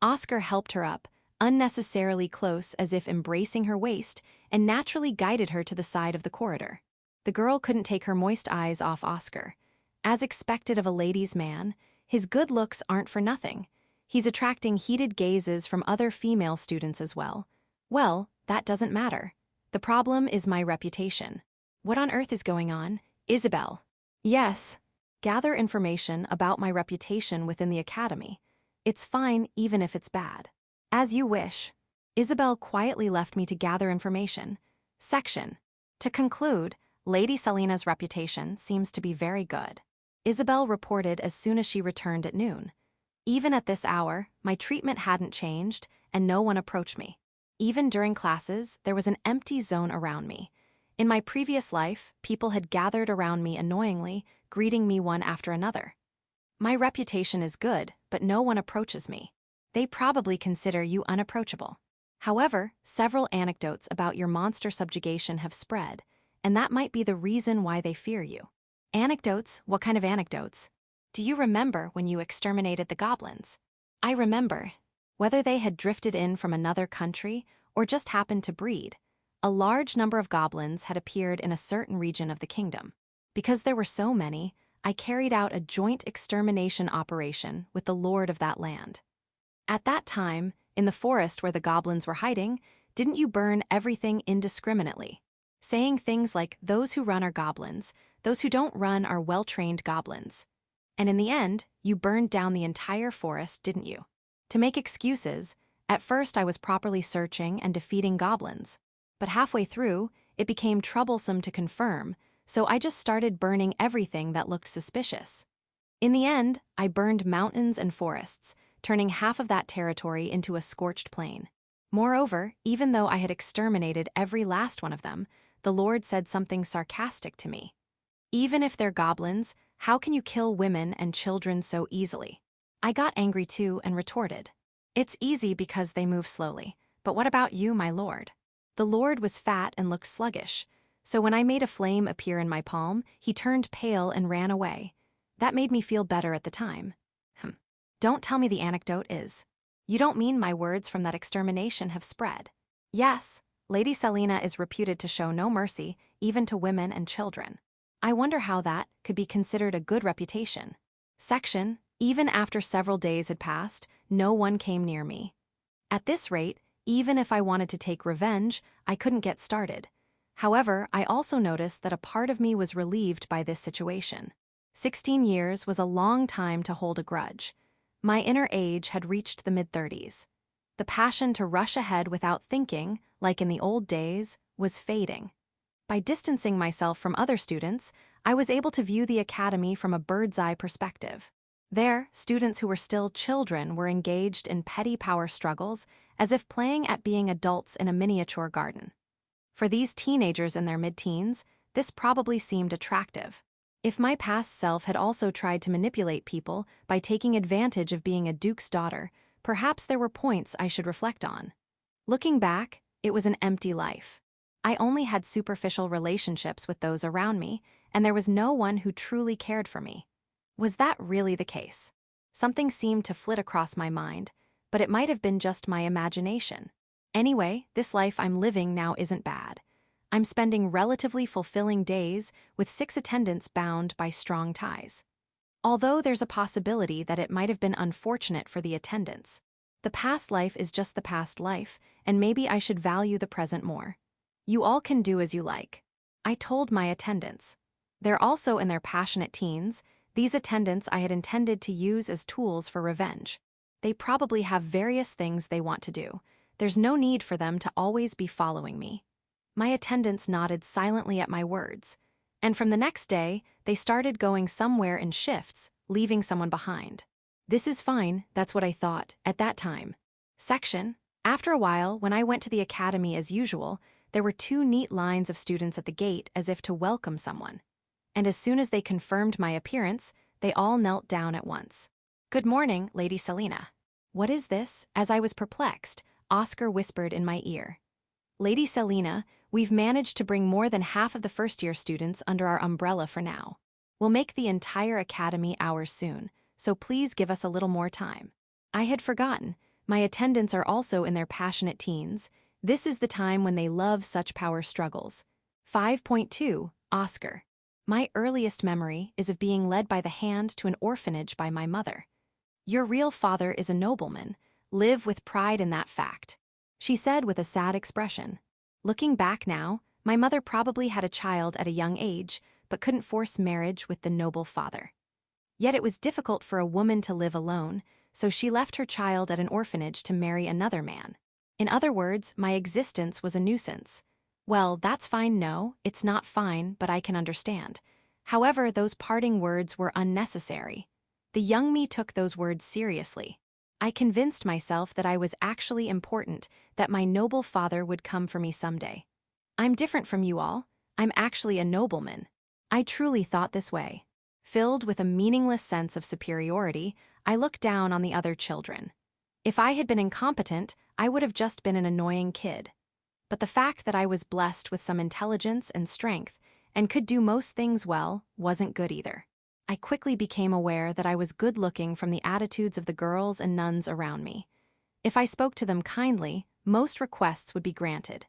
Oscar helped her up, unnecessarily close as if embracing her waist, and naturally guided her to the side of the corridor. The girl couldn't take her moist eyes off Oscar. As expected of a ladies' man, his good looks aren't for nothing. He's attracting heated gazes from other female students as well. Well, that doesn't matter. The problem is my reputation. What on earth is going on? Isabel. Yes. Gather information about my reputation within the academy. It's fine even if it's bad. As you wish. Isabel quietly left me to gather information. Section. To conclude, Lady Selena's reputation seems to be very good. Isabel reported as soon as she returned at noon. Even at this hour, my treatment hadn't changed, and no one approached me. Even during classes, there was an empty zone around me. In my previous life, people had gathered around me annoyingly, greeting me one after another. My reputation is good, but no one approaches me. They probably consider you unapproachable. However, several anecdotes about your monster subjugation have spread, and that might be the reason why they fear you. Anecdotes? What kind of anecdotes? Do you remember when you exterminated the goblins? I remember. Whether they had drifted in from another country or just happened to breed, a large number of goblins had appeared in a certain region of the kingdom. Because there were so many, I carried out a joint extermination operation with the lord of that land. At that time, in the forest where the goblins were hiding, didn't you burn everything indiscriminately? Saying things like, those who run are goblins, those who don't run are well-trained goblins. And in the end, you burned down the entire forest, didn't you? To make excuses, at first I was properly searching and defeating goblins. But halfway through, it became troublesome to confirm, so I just started burning everything that looked suspicious. In the end, I burned mountains and forests, turning half of that territory into a scorched plain. Moreover, even though I had exterminated every last one of them, the Lord said something sarcastic to me. Even if they're goblins, how can you kill women and children so easily? I got angry too and retorted. It's easy because they move slowly, but what about you, my lord? The Lord was fat and looked sluggish, so when I made a flame appear in my palm, he turned pale and ran away. That made me feel better at the time. Don't tell me the anecdote is. You don't mean my words from that extermination have spread. Yes, Lady Selena is reputed to show no mercy, even to women and children. I wonder how that could be considered a good reputation. Section, even after several days had passed, no one came near me. At this rate, even if I wanted to take revenge, I couldn't get started. However, I also noticed that a part of me was relieved by this situation. 16 years was a long time to hold a grudge. My inner age had reached the mid-30s. The passion to rush ahead without thinking, like in the old days, was fading. By distancing myself from other students, I was able to view the academy from a bird's-eye perspective. There, students who were still children were engaged in petty power struggles, as if playing at being adults in a miniature garden. For these teenagers in their mid-teens, this probably seemed attractive. If my past self had also tried to manipulate people by taking advantage of being a duke's daughter, perhaps there were points I should reflect on. Looking back, it was an empty life. I only had superficial relationships with those around me, and there was no one who truly cared for me. Was that really the case? Something seemed to flit across my mind, but it might have been just my imagination. Anyway, this life I'm living now isn't bad. I'm spending relatively fulfilling days with 6 attendants bound by strong ties. Although there's a possibility that it might have been unfortunate for the attendants. The past life is just the past life, and maybe I should value the present more. You all can do as you like. I told my attendants. They're also in their passionate teens. These attendants I had intended to use as tools for revenge. They probably have various things they want to do. There's no need for them to always be following me. My attendants nodded silently at my words, and from the next day, they started going somewhere in shifts, leaving someone behind. This is fine, that's what I thought, at that time. Section. After a while, when I went to the academy as usual, there were 2 neat lines of students at the gate as if to welcome someone. And as soon as they confirmed my appearance, they all knelt down at once. "Good morning, Lady Selena." "What is this?" As I was perplexed, Oscar whispered in my ear. "Lady Selena, we've managed to bring more than half of the first-year students under our umbrella for now. We'll make the entire academy ours soon, so please give us a little more time." I had forgotten. My attendants are also in their passionate teens. This is the time when they love such power struggles. 5.2, Oscar. My earliest memory is of being led by the hand to an orphanage by my mother. "Your real father is a nobleman. Live with pride in that fact," she said with a sad expression. Looking back now, my mother probably had a child at a young age, but couldn't force marriage with the noble father. Yet it was difficult for a woman to live alone, so she left her child at an orphanage to marry another man. In other words, my existence was a nuisance. Well, that's fine. No, it's not fine, but I can understand. However, those parting words were unnecessary. The young me took those words seriously. I convinced myself that I was actually important, that my noble father would come for me someday. I'm different from you all. I'm actually a nobleman. I truly thought this way. Filled with a meaningless sense of superiority, I looked down on the other children. If I had been incompetent, I would have just been an annoying kid. But the fact that I was blessed with some intelligence and strength, and could do most things well, wasn't good either. I quickly became aware that I was good-looking from the attitudes of the girls and nuns around me. If I spoke to them kindly, most requests would be granted.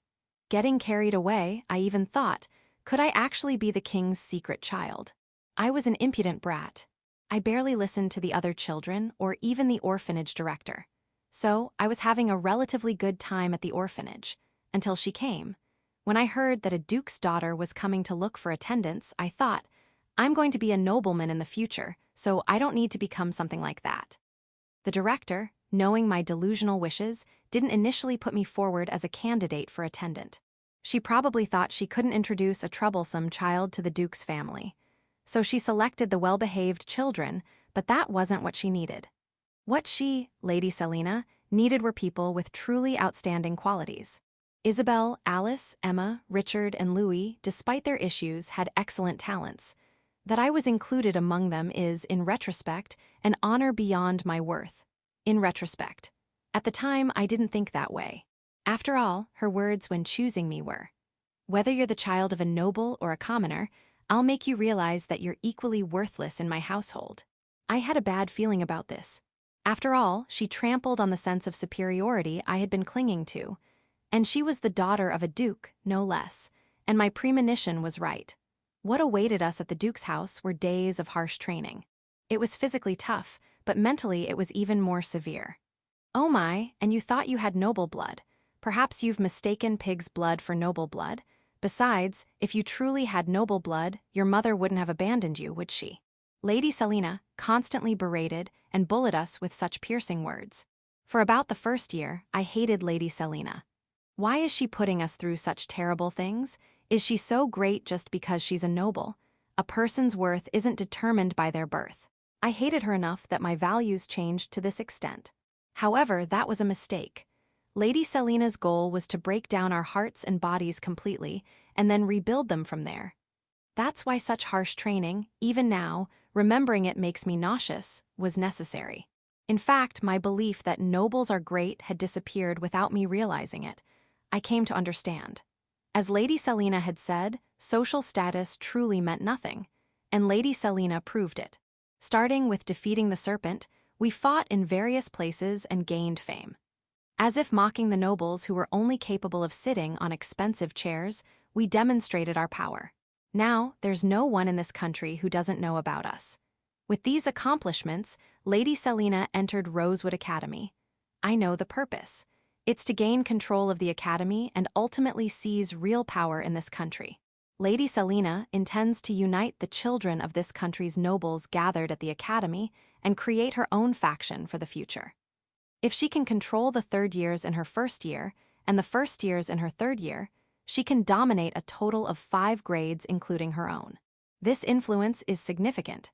Getting carried away, I even thought, could I actually be the king's secret child? I was an impudent brat. I barely listened to the other children or even the orphanage director. So, I was having a relatively good time at the orphanage, until she came. When I heard that a duke's daughter was coming to look for attendants, I thought, I'm going to be a nobleman in the future, so I don't need to become something like that. The director, knowing my delusional wishes, didn't initially put me forward as a candidate for attendant. She probably thought she couldn't introduce a troublesome child to the duke's family. So she selected the well-behaved children, but that wasn't what she needed. What she, Lady Selena, needed were people with truly outstanding qualities. Isabel, Alice, Emma, Richard, and Louis, despite their issues, had excellent talents. That I was included among them is, in retrospect, an honor beyond my worth. In retrospect. At the time, I didn't think that way. After all, her words when choosing me were, "Whether you're the child of a noble or a commoner, I'll make you realize that you're equally worthless in my household." I had a bad feeling about this. After all, she trampled on the sense of superiority I had been clinging to. And she was the daughter of a duke, no less, and my premonition was right. What awaited us at the duke's house were days of harsh training. It was physically tough, but mentally it was even more severe. Oh my, and you thought you had noble blood. Perhaps you've mistaken pig's blood for noble blood. Besides, if you truly had noble blood, your mother wouldn't have abandoned you, would she? Lady Selina constantly berated and bullied us with such piercing words. For about the first year, I hated Lady Selina. Why is she putting us through such terrible things? Is she so great just because she's a noble? A person's worth isn't determined by their birth. I hated her enough that my values changed to this extent. However, that was a mistake. Lady Selina's goal was to break down our hearts and bodies completely, and then rebuild them from there. That's why such harsh training, even now, remembering it makes me nauseous, was necessary. In fact, my belief that nobles are great had disappeared without me realizing it. I came to understand. As Lady Selina had said, social status truly meant nothing, and Lady Selina proved it. Starting with defeating the serpent, we fought in various places and gained fame. As if mocking the nobles who were only capable of sitting on expensive chairs, we demonstrated our power. Now, there's no one in this country who doesn't know about us. With these accomplishments, Lady Selina entered Rosewood Academy. I know the purpose. It's to gain control of the academy and ultimately seize real power in this country. Lady Selina intends to unite the children of this country's nobles gathered at the academy and create her own faction for the future. If she can control the third years in her first year and the first years in her third year, she can dominate a total of 5 grades including her own. This influence is significant.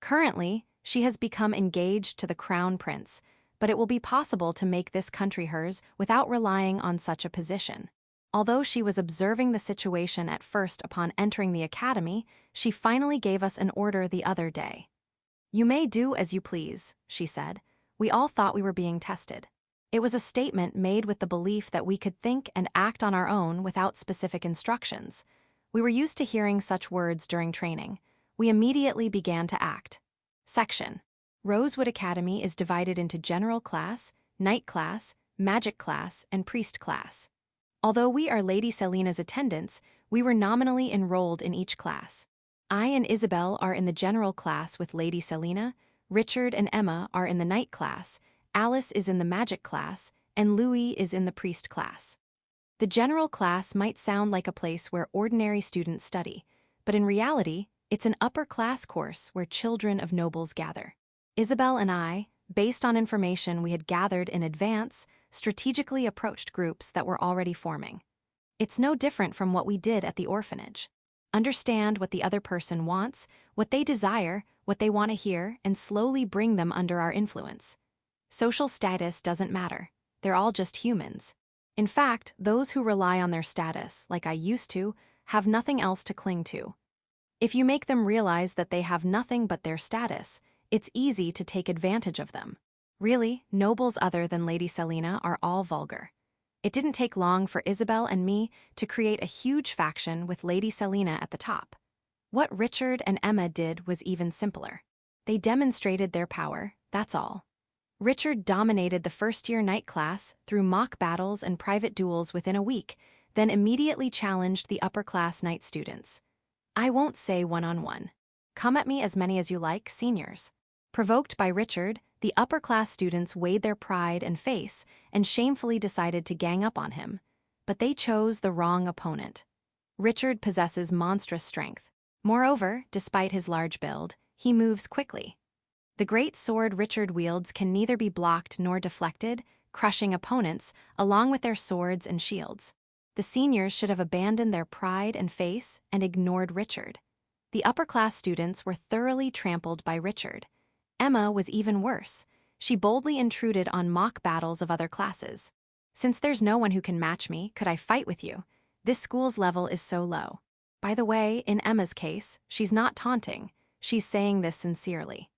Currently, she has become engaged to the Crown Prince, but it will be possible to make this country hers without relying on such a position. Although she was observing the situation at first upon entering the academy, she finally gave us an order the other day. "You may do as you please," she said. We all thought we were being tested. It was a statement made with the belief that we could think and act on our own without specific instructions. We were used to hearing such words during training. We immediately began to act. Section. Rosewood Academy is divided into General Class, Knight Class, Magic Class, and Priest Class. Although we are Lady Selina's attendants, we were nominally enrolled in each class. I and Isabel are in the General Class with Lady Selina, Richard and Emma are in the Knight Class, Alice is in the Magic Class, and Louis is in the Priest Class. The General Class might sound like a place where ordinary students study, but in reality, it's an upper-class course where children of nobles gather. Isabel and I, based on information we had gathered in advance, strategically approached groups that were already forming. It's no different from what we did at the orphanage. Understand what the other person wants, what they desire, what they want to hear, and slowly bring them under our influence. Social status doesn't matter. They're all just humans. In fact, those who rely on their status, like I used to, have nothing else to cling to. If you make them realize that they have nothing but their status, it's easy to take advantage of them. Really, nobles other than Lady Selina are all vulgar. It didn't take long for Isabel and me to create a huge faction with Lady Selina at the top. What Richard and Emma did was even simpler. They demonstrated their power, that's all. Richard dominated the first-year Knight class through mock battles and private duels within a week, then immediately challenged the upper-class Knight students. I won't say one-on-one. Come at me as many as you like, seniors. Provoked by Richard, the upper-class students weighed their pride and face and shamefully decided to gang up on him. But they chose the wrong opponent. Richard possesses monstrous strength. Moreover, despite his large build, he moves quickly. The great sword Richard wields can neither be blocked nor deflected, crushing opponents along with their swords and shields. The seniors should have abandoned their pride and face and ignored Richard. The upper-class students were thoroughly trampled by Richard. Emma was even worse. She boldly intruded on mock battles of other classes. Since there's no one who can match me, could I fight with you? This school's level is so low. By the way, in Emma's case, she's not taunting. She's saying this sincerely.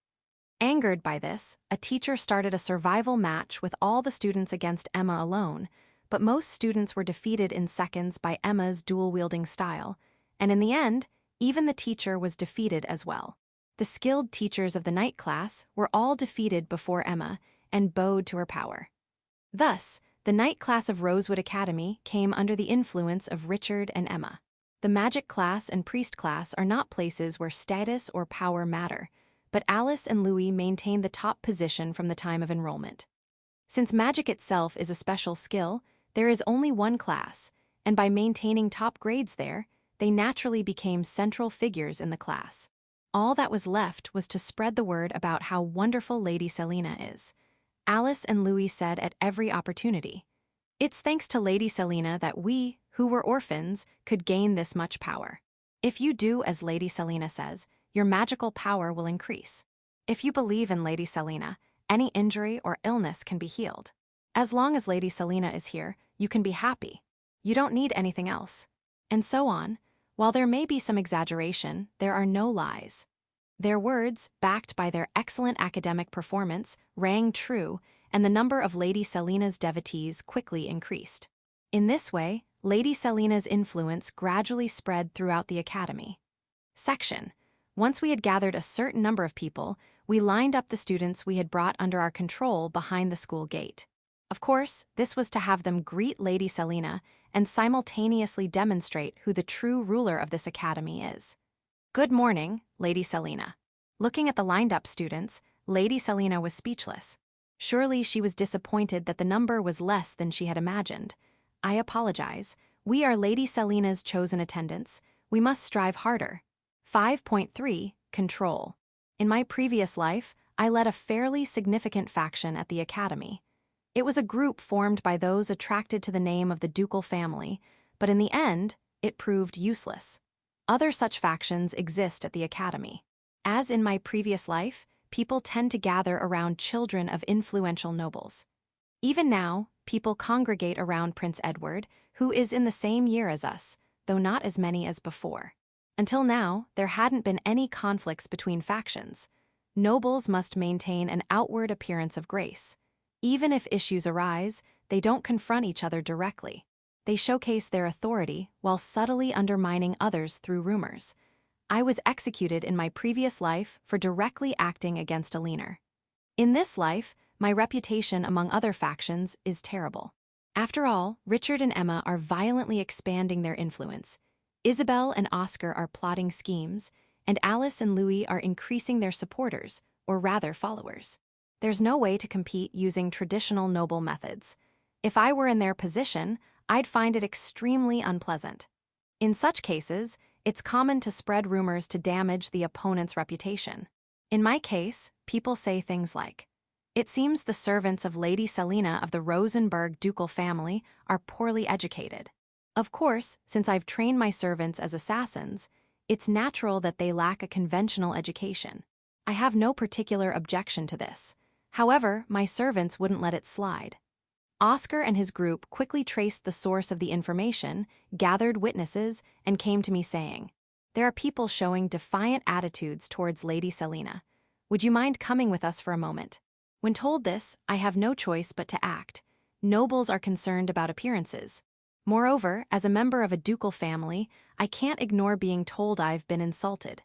Angered by this, a teacher started a survival match with all the students against Emma alone, but most students were defeated in seconds by Emma's dual-wielding style, and in the end, even the teacher was defeated as well. The skilled teachers of the Knight class were all defeated before Emma and bowed to her power. Thus, The night class of Rosewood Academy came under the influence of Richard and Emma. The magic class and priest class are not places where status or power matter, but Alice and Louis maintained the top position from the time of enrollment. Since magic itself is a special skill, there is only one class, and by maintaining top grades there, they naturally became central figures in the class. All that was left was to spread the word about how wonderful Lady Selina is. Alice and Louis said at every opportunity. It's thanks to Lady Selina that we, who were orphans, could gain this much power. If you do as Lady Selina says, your magical power will increase. If you believe in Lady Selina, any injury or illness can be healed. As long as Lady Selina is here, you can be happy. You don't need anything else. And so on. While there may be some exaggeration, there are no lies. Their words, backed by their excellent academic performance, rang true, and the number of Lady Selina's devotees quickly increased. In this way, Lady Selina's influence gradually spread throughout the academy. Section. Once we had gathered a certain number of people, we lined up the students we had brought under our control behind the school gate. Of course, this was to have them greet Lady Selina and simultaneously demonstrate who the true ruler of this academy is. Good morning, Lady Selina. Looking at the lined-up students, Lady Selina was speechless. Surely she was disappointed that the number was less than she had imagined. I apologize. We are Lady Selina's chosen attendants. We must strive harder. 5.3. Control. In my previous life, I led a fairly significant faction at the academy. It was a group formed by those attracted to the name of the ducal family, but in the end, it proved useless. Other such factions exist at the academy. As in my previous life, people tend to gather around children of influential nobles. Even now, people congregate around Prince Edward, who is in the same year as us, though not as many as before. Until now, there hadn't been any conflicts between factions. Nobles must maintain an outward appearance of grace. Even if issues arise, they don't confront each other directly. They showcase their authority while subtly undermining others through rumors. I was executed in my previous life for directly acting against a leaner. In this life, my reputation among other factions is terrible. After all, Richard and Emma are violently expanding their influence. Isabel and Oscar are plotting schemes, and Alice and Louis are increasing their supporters, or rather followers. There's no way to compete using traditional noble methods. If I were in their position, I'd find it extremely unpleasant. In such cases, it's common to spread rumors to damage the opponent's reputation. In my case, people say things like, "It seems the servants of Lady Selina of the Rosenberg ducal family are poorly educated." Of course, since I've trained my servants as assassins, it's natural that they lack a conventional education. I have no particular objection to this. However, my servants wouldn't let it slide. Oscar and his group quickly traced the source of the information, gathered witnesses, and came to me saying, "There are people showing defiant attitudes towards Lady Selina. Would you mind coming with us for a moment?" When told this, I have no choice but to act. Nobles are concerned about appearances. Moreover, as a member of a ducal family, I can't ignore being told I've been insulted.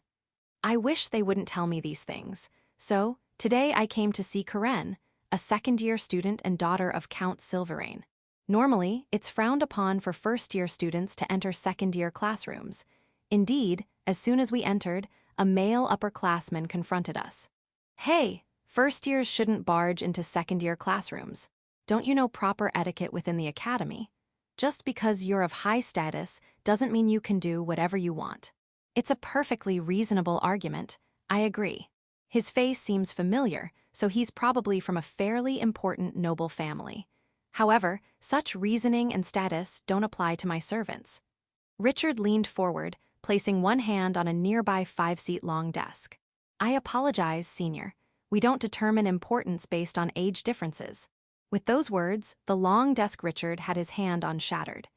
I wish they wouldn't tell me these things. So, today I came to see Karen, a second-year student and daughter of Count Silverane. Normally, it's frowned upon for first-year students to enter second-year classrooms. Indeed, as soon as we entered, a male upperclassman confronted us. "Hey, first-years shouldn't barge into second-year classrooms. Don't you know proper etiquette within the academy? Just because you're of high status doesn't mean you can do whatever you want." It's a perfectly reasonable argument. I agree. His face seems familiar, so he's probably from a fairly important noble family. However, such reasoning and status don't apply to my servants. Richard leaned forward, placing one hand on a nearby 5-seat-long desk. "I apologize, Senior. We don't determine importance based on age differences." With those words, the long desk Richard had his hand on shattered.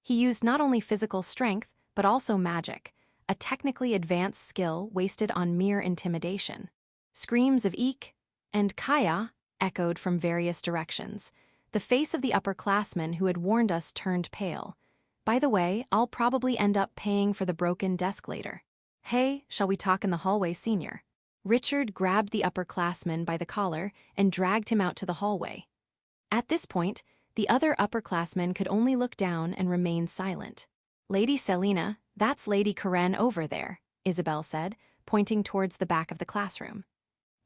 He used not only physical strength, but also magic, a technically advanced skill wasted on mere intimidation. Screams of "Eek!" and "Kaya!" echoed from various directions. The face of the upperclassman who had warned us turned pale. "By the way, I'll probably end up paying for the broken desk later." "Hey, shall we talk in the hallway, Senior?" Richard grabbed the upperclassman by the collar and dragged him out to the hallway. At this point, The other upperclassmen could only look down and remain silent. Lady Selina, that's Lady Karen over there, Isabel said, pointing towards the back of the classroom.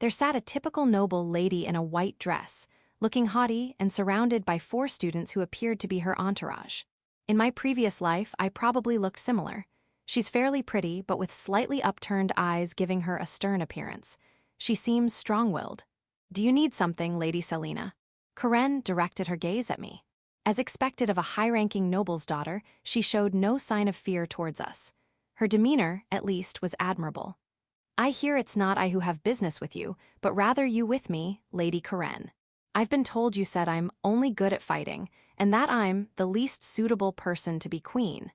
There sat a typical noble lady in a white dress, looking haughty and surrounded by 4 students who appeared to be her entourage. In my previous life, I probably looked similar. She's fairly pretty, but with slightly upturned eyes giving her a stern appearance. She seems strong-willed. Do you need something, Lady Selina? Karen directed her gaze at me. As expected of a high-ranking noble's daughter, she showed no sign of fear towards us. Her demeanor, at least, was admirable. I hear it's not I who have business with you, but rather you with me, Lady Karen. I've been told you said I'm only good at fighting, and that I'm the least suitable person to be queen.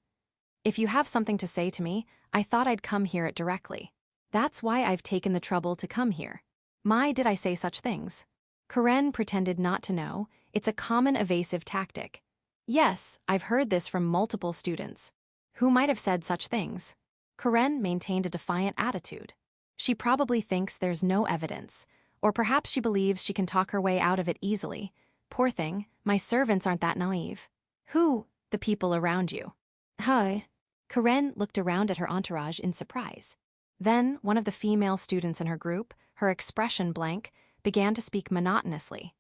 If you have something to say to me, I thought I'd come hear it directly. That's why I've taken the trouble to come here. My, did I say such things? Karen pretended not to know. It's a common evasive tactic. Yes, I've heard this from multiple students. Who might have said such things? Karen maintained a defiant attitude. She probably thinks there's no evidence, or perhaps she believes she can talk her way out of it easily. Poor thing, my servants aren't that naive. Who? The people around you. Hi. Karen looked around at her entourage in surprise. Then, one of the female students in her group, her expression blank, began to speak monotonously.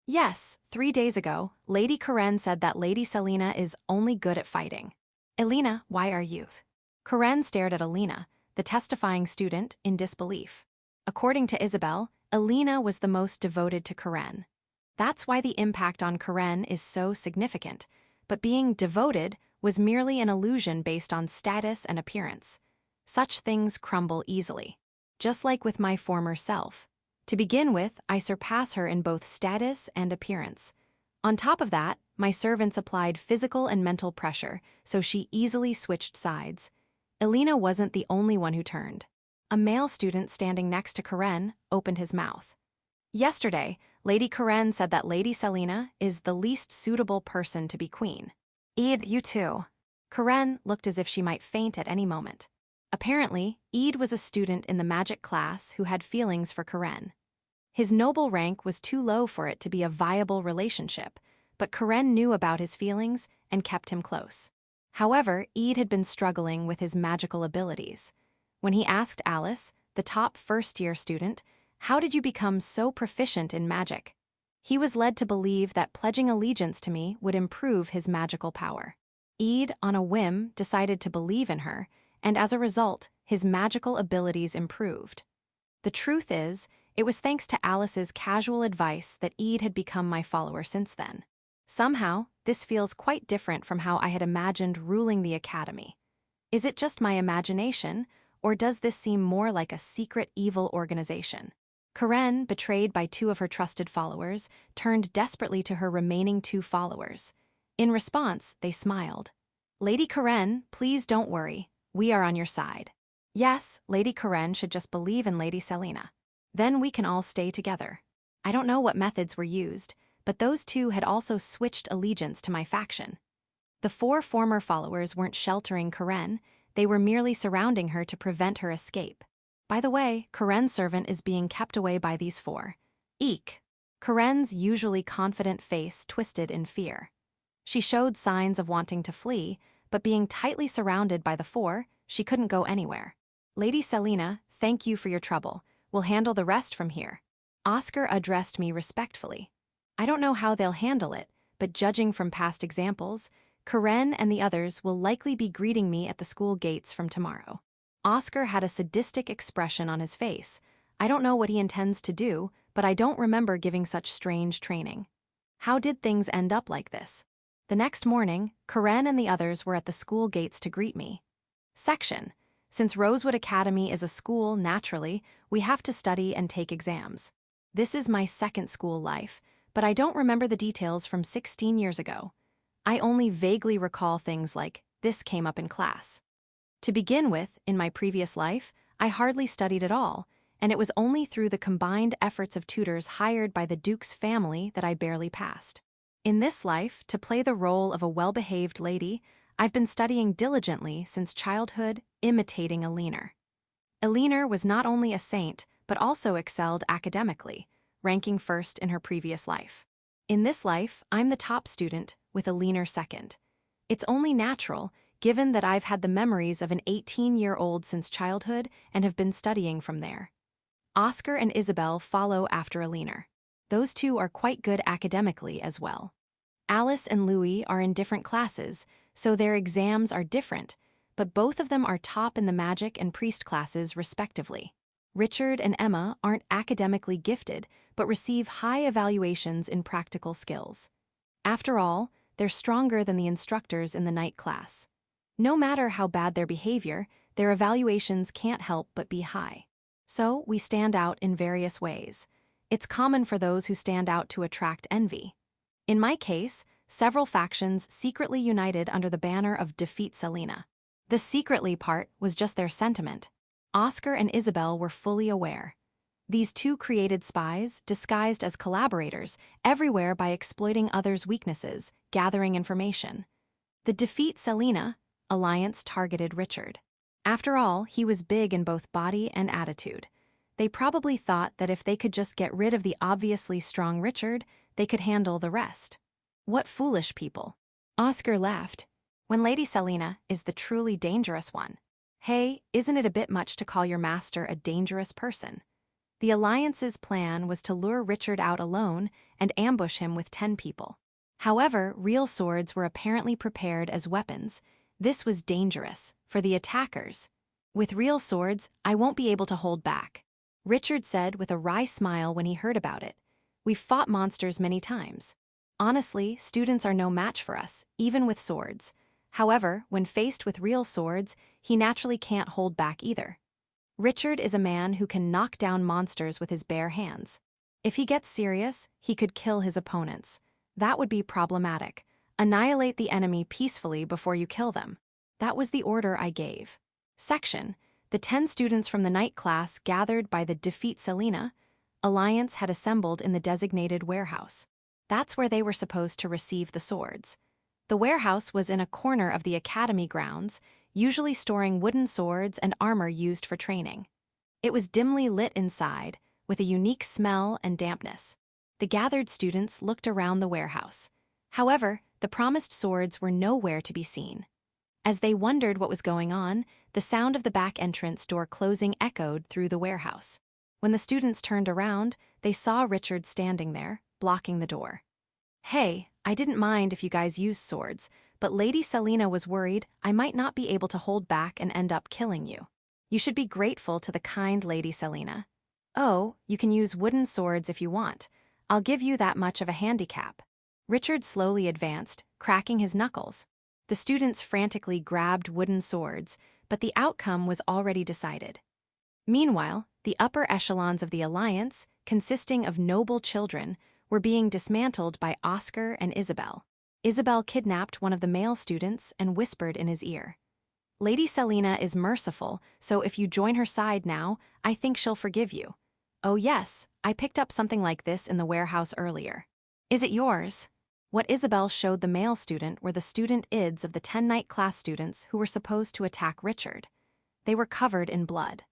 Yes, 3 days ago, Lady Karen said that Lady Selina is only good at fighting. Elena, why are you? Karen stared at Elena, the testifying student, in disbelief. According to Isabel, Elena was the most devoted to Karen. That's why the impact on Karen is so significant, but being devoted was merely an illusion based on status and appearance. Such things crumble easily. Just like with my former self. To begin with, I surpass her in both status and appearance. On top of that, my servants applied physical and mental pressure, so she easily switched sides. Elena wasn't the only one who turned. A male student standing next to Karen opened his mouth. Yesterday, Lady Karen said that Lady Selina is the least suitable person to be queen. Eid, you too. Karen looked as if she might faint at any moment. Apparently, Eid was a student in the magic class who had feelings for Karen. His noble rank was too low for it to be a viable relationship, but Karen knew about his feelings and kept him close. However, Eid had been struggling with his magical abilities. When he asked Alice, the top first-year student, how did you become so proficient in magic? He was led to believe that pledging allegiance to me would improve his magical power. Eid, on a whim, decided to believe in her, and as a result, his magical abilities improved. The truth is, it was thanks to Alice's casual advice that Eid had become my follower since then. Somehow, this feels quite different from how I had imagined ruling the academy. Is it just my imagination, or does this seem more like a secret evil organization? Karen, betrayed by 2 of her trusted followers, turned desperately to her remaining 2 followers. In response, they smiled. Lady Karen, please don't worry. We are on your side. Yes, Lady Karen should just believe in Lady Selina. Then we can all stay together. I don't know what methods were used, but those 2 had also switched allegiance to my faction. The 4 former followers weren't sheltering Karen, they were merely surrounding her to prevent her escape. By the way, Karen's servant is being kept away by these 4. Eek! Karen's usually confident face twisted in fear. She showed signs of wanting to flee, but being tightly surrounded by the 4, she couldn't go anywhere. Lady Selina, thank you for your trouble. We'll handle the rest from here. Oscar addressed me respectfully. I don't know how they'll handle it, but judging from past examples, Karen and the others will likely be greeting me at the school gates from tomorrow. Oscar had a sadistic expression on his face. I don't know what he intends to do, but I don't remember giving such strange training. How did things end up like this? The next morning, Karen and the others were at the school gates to greet me. Section. Since Rosewood Academy is a school, naturally, we have to study and take exams. This is my second school life, but I don't remember the details from 16 years ago. I only vaguely recall things like, this came up in class. To begin with, in my previous life, I hardly studied at all, and it was only through the combined efforts of tutors hired by the Duke's family that I barely passed. In this life, to play the role of a well-behaved lady, I've been studying diligently since childhood, imitating Eleanor. Eleanor was not only a saint, but also excelled academically, ranking first in her previous life. In this life, I'm the top student, with a leaner second. It's only natural, given that I've had the memories of an 18-year-old since childhood and have been studying from there. Oscar and Isabel follow after a leaner. Those two are quite good academically as well. Alice and Louis are in different classes, so their exams are different, but both of them are top in the magic and priest classes respectively. Richard and Emma aren't academically gifted, but receive high evaluations in practical skills. After all, they're stronger than the instructors in the night class. No matter how bad their behavior, their evaluations can't help but be high. So, we stand out in various ways. It's common for those who stand out to attract envy. In my case, several factions secretly united under the banner of Defeat Selena. The secretly part was just their sentiment. Oscar and Isabel were fully aware. These two created spies, disguised as collaborators, everywhere by exploiting others' weaknesses, gathering information. The Defeat Selena alliance targeted Richard. After all, he was big in both body and attitude. They probably thought that if they could just get rid of the obviously strong Richard, they could handle the rest. What foolish people. Oscar laughed. When Lady Selena is the truly dangerous one. Hey, isn't it a bit much to call your master a dangerous person? The Alliance's plan was to lure Richard out alone and ambush him with 10 people. However, real swords were apparently prepared as weapons. This was dangerous for the attackers. With real swords, I won't be able to hold back, Richard said with a wry smile when he heard about it. We've fought monsters many times. Honestly, students are no match for us, even with swords. However, when faced with real swords, he naturally can't hold back either. Richard is a man who can knock down monsters with his bare hands. If he gets serious, he could kill his opponents. That would be problematic. Annihilate the enemy peacefully before you kill them. That was the order I gave. Section. The 10 students from the night class gathered by the Defeat Selena alliance had assembled in the designated warehouse. That's where they were supposed to receive the swords. The warehouse was in a corner of the academy grounds, usually storing wooden swords and armor used for training. It was dimly lit inside, with a unique smell and dampness. The gathered students looked around the warehouse. However, the promised swords were nowhere to be seen. As they wondered what was going on, the sound of the back entrance door closing echoed through the warehouse. When the students turned around, they saw Richard standing there, blocking the door. Hey, I didn't mind if you guys used swords, but Lady Selena was worried I might not be able to hold back and end up killing you. You should be grateful to the kind Lady Selena. Oh, you can use wooden swords if you want. I'll give you that much of a handicap. Richard slowly advanced, cracking his knuckles. The students frantically grabbed wooden swords, but the outcome was already decided. Meanwhile, the upper echelons of the alliance, consisting of noble children, were being dismantled by Oscar and Isabel. Isabel kidnapped one of the male students and whispered in his ear. Lady Selena is merciful, so if you join her side now, I think she'll forgive you. Oh yes, I picked up something like this in the warehouse earlier. Is it yours? What Isabel showed the male student were the student ids of the 10 night class students who were supposed to attack Richard. They were covered in blood.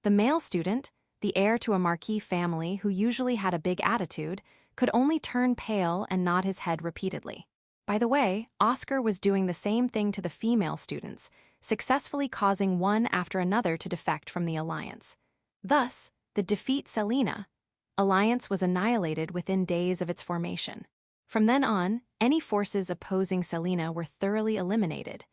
The male student, the heir to a marquis family who usually had a big attitude, could only turn pale and nod his head repeatedly. By the way, Oscar was doing the same thing to the female students, successfully causing one after another to defect from the alliance. Thus, the Defeat Selena alliance was annihilated within days of its formation. From then on, any forces opposing Selena were thoroughly eliminated.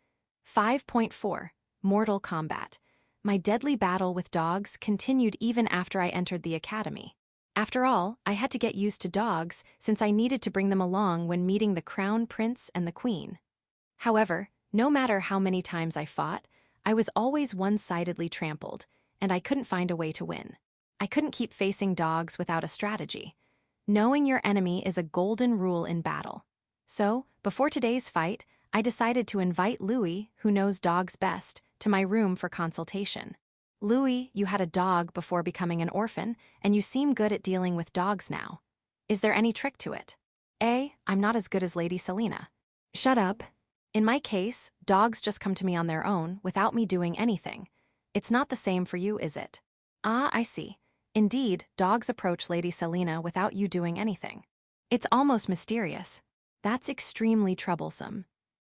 5.4. Mortal Combat. My deadly battle with dogs continued even after I entered the academy. After all, I had to get used to dogs since I needed to bring them along when meeting the crown prince and the queen. However, no matter how many times I fought, I was always one-sidedly trampled, and I couldn't find a way to win. I couldn't keep facing dogs without a strategy. Knowing your enemy is a golden rule in battle. So, before today's fight, I decided to invite Louis, who knows dogs best, to my room for consultation. Louis, you had a dog before becoming an orphan, and you seem good at dealing with dogs now. Is there any trick to it? I'm not as good as Lady Selena. Shut up. In my case, dogs just come to me on their own, without me doing anything. It's not the same for you, is it? Ah, I see. Indeed, dogs approach Lady Selena without you doing anything. It's almost mysterious. That's extremely troublesome.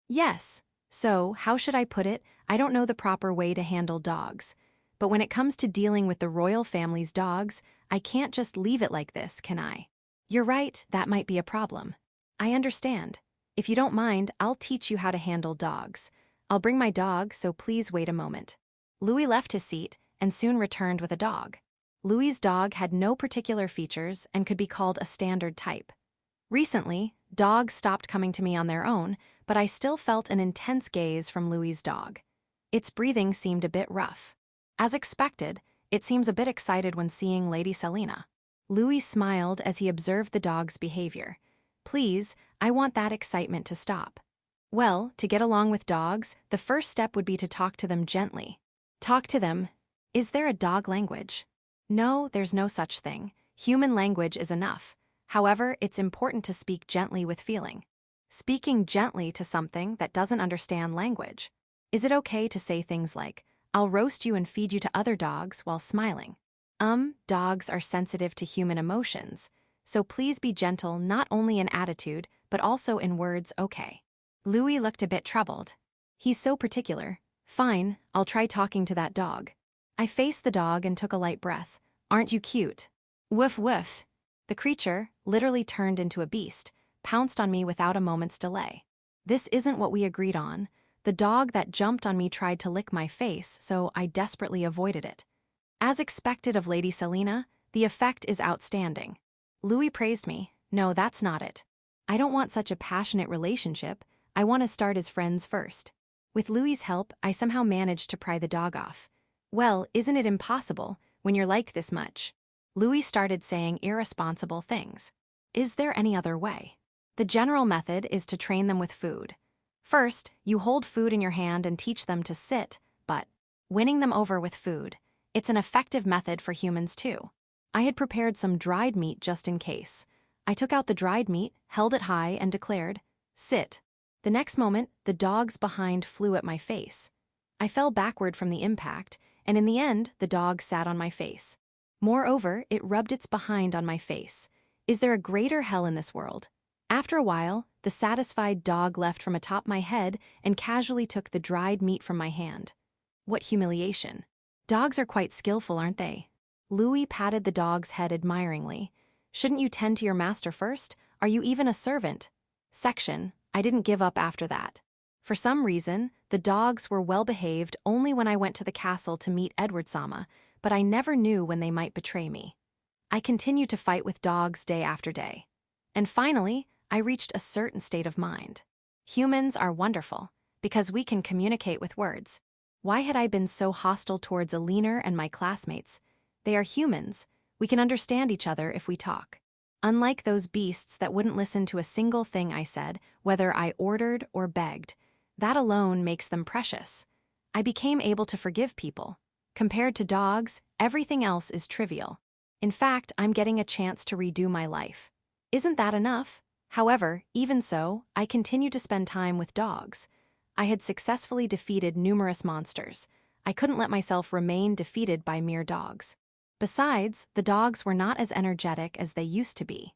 Yes. So, how should I put it? I don't know the proper way to handle dogs. But when it comes to dealing with the royal family's dogs, I can't just leave it like this, can I? You're right, that might be a problem. I understand. If you don't mind, I'll teach you how to handle dogs. I'll bring my dog, so please wait a moment. Louis left his seat and soon returned with a dog. Louis's dog had no particular features and could be called a standard type. Recently, dogs stopped coming to me on their own, but I still felt an intense gaze from Louis's dog. Its breathing seemed a bit rough. As expected, it seems a bit excited when seeing Lady Selena. Louis smiled as he observed the dog's behavior. Please, I want that excitement to stop. Well, to get along with dogs, the first step would be to talk to them gently. Talk to them. Is there a dog language? No, there's no such thing. Human language is enough. However, it's important to speak gently with feeling. Speaking gently to something that doesn't understand language. Is it okay to say things like, I'll roast you and feed you to other dogs while smiling? Dogs are sensitive to human emotions, so please be gentle not only in attitude, but also in words, okay? Louis looked a bit troubled. He's so particular. Fine, I'll try talking to that dog. I faced the dog and took a light breath. Aren't you cute? Woof woof. The creature, literally turned into a beast, pounced on me without a moment's delay. This isn't what we agreed on. The dog that jumped on me tried to lick my face, so I desperately avoided it. As expected of Lady Selena, the effect is outstanding. Louis praised me. No, that's not it. I don't want such a passionate relationship. I want to start as friends first. With Louis's help, I somehow managed to pry the dog off. Well, isn't it impossible when you're liked this much? Louis started saying irresponsible things. Is there any other way? The general method is to train them with food. First, you hold food in your hand and teach them to sit, but winning them over with food. It's an effective method for humans too. I had prepared some dried meat just in case. I took out the dried meat, held it high, and declared, sit. The next moment, the dog's behind flew at my face. I fell backward from the impact, and in the end, the dog sat on my face. Moreover, it rubbed its behind on my face. Is there a greater hell in this world? After a while, the satisfied dog left from atop my head and casually took the dried meat from my hand. What humiliation. Dogs are quite skillful, aren't they? Louis patted the dog's head admiringly. Shouldn't you tend to your master first? Are you even a servant? Section. I didn't give up after that. For some reason, the dogs were well behaved only when I went to the castle to meet Edward Sama, but I never knew when they might betray me. I continued to fight with dogs day after day. And finally, I reached a certain state of mind. Humans are wonderful, because we can communicate with words. Why had I been so hostile towards Alina and my classmates? They are humans. We can understand each other if we talk. Unlike those beasts that wouldn't listen to a single thing I said, whether I ordered or begged. That alone makes them precious. I became able to forgive people. Compared to dogs, everything else is trivial. In fact, I'm getting a chance to redo my life. Isn't that enough? However, even so, I continue to spend time with dogs. I had successfully defeated numerous monsters. I couldn't let myself remain defeated by mere dogs. Besides, the dogs were not as energetic as they used to be.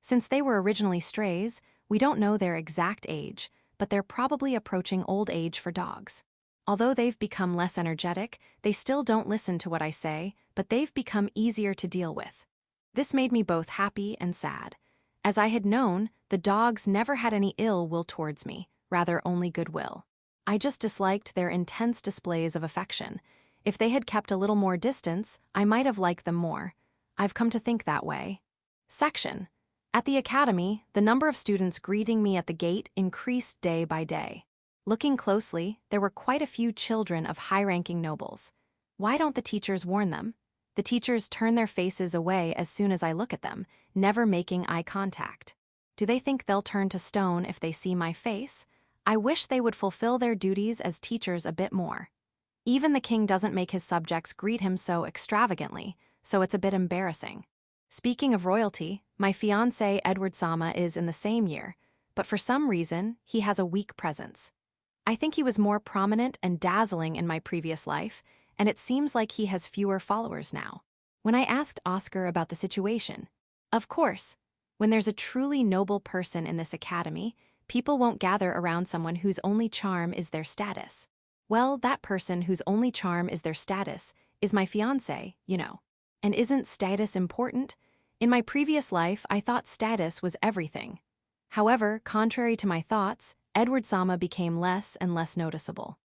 Since they were originally strays, we don't know their exact age, but they're probably approaching old age for dogs. Although they've become less energetic, they still don't listen to what I say, but they've become easier to deal with. This made me both happy and sad. As I had known, the dogs never had any ill will towards me, rather only goodwill. I just disliked their intense displays of affection. If they had kept a little more distance, I might have liked them more. I've come to think that way. Section. At the academy, the number of students greeting me at the gate increased day by day. Looking closely, there were quite a few children of high-ranking nobles. Why don't the teachers warn them? The teachers turn their faces away as soon as I look at them, never making eye contact. Do they think they'll turn to stone if they see my face? I wish they would fulfill their duties as teachers a bit more. Even the king doesn't make his subjects greet him so extravagantly, so it's a bit embarrassing. Speaking of royalty, my fiancé Edward Sama is in the same year, but for some reason, he has a weak presence. I think he was more prominent and dazzling in my previous life, and it seems like he has fewer followers now. When I asked Oscar about the situation, of course, When there's a truly noble person in this academy, people won't gather around someone whose only charm is their status. Well, that person whose only charm is their status is my fiancé, you know. And isn't status important? In my previous life, I thought status was everything. However, contrary to my thoughts, Edward Sama became less and less noticeable.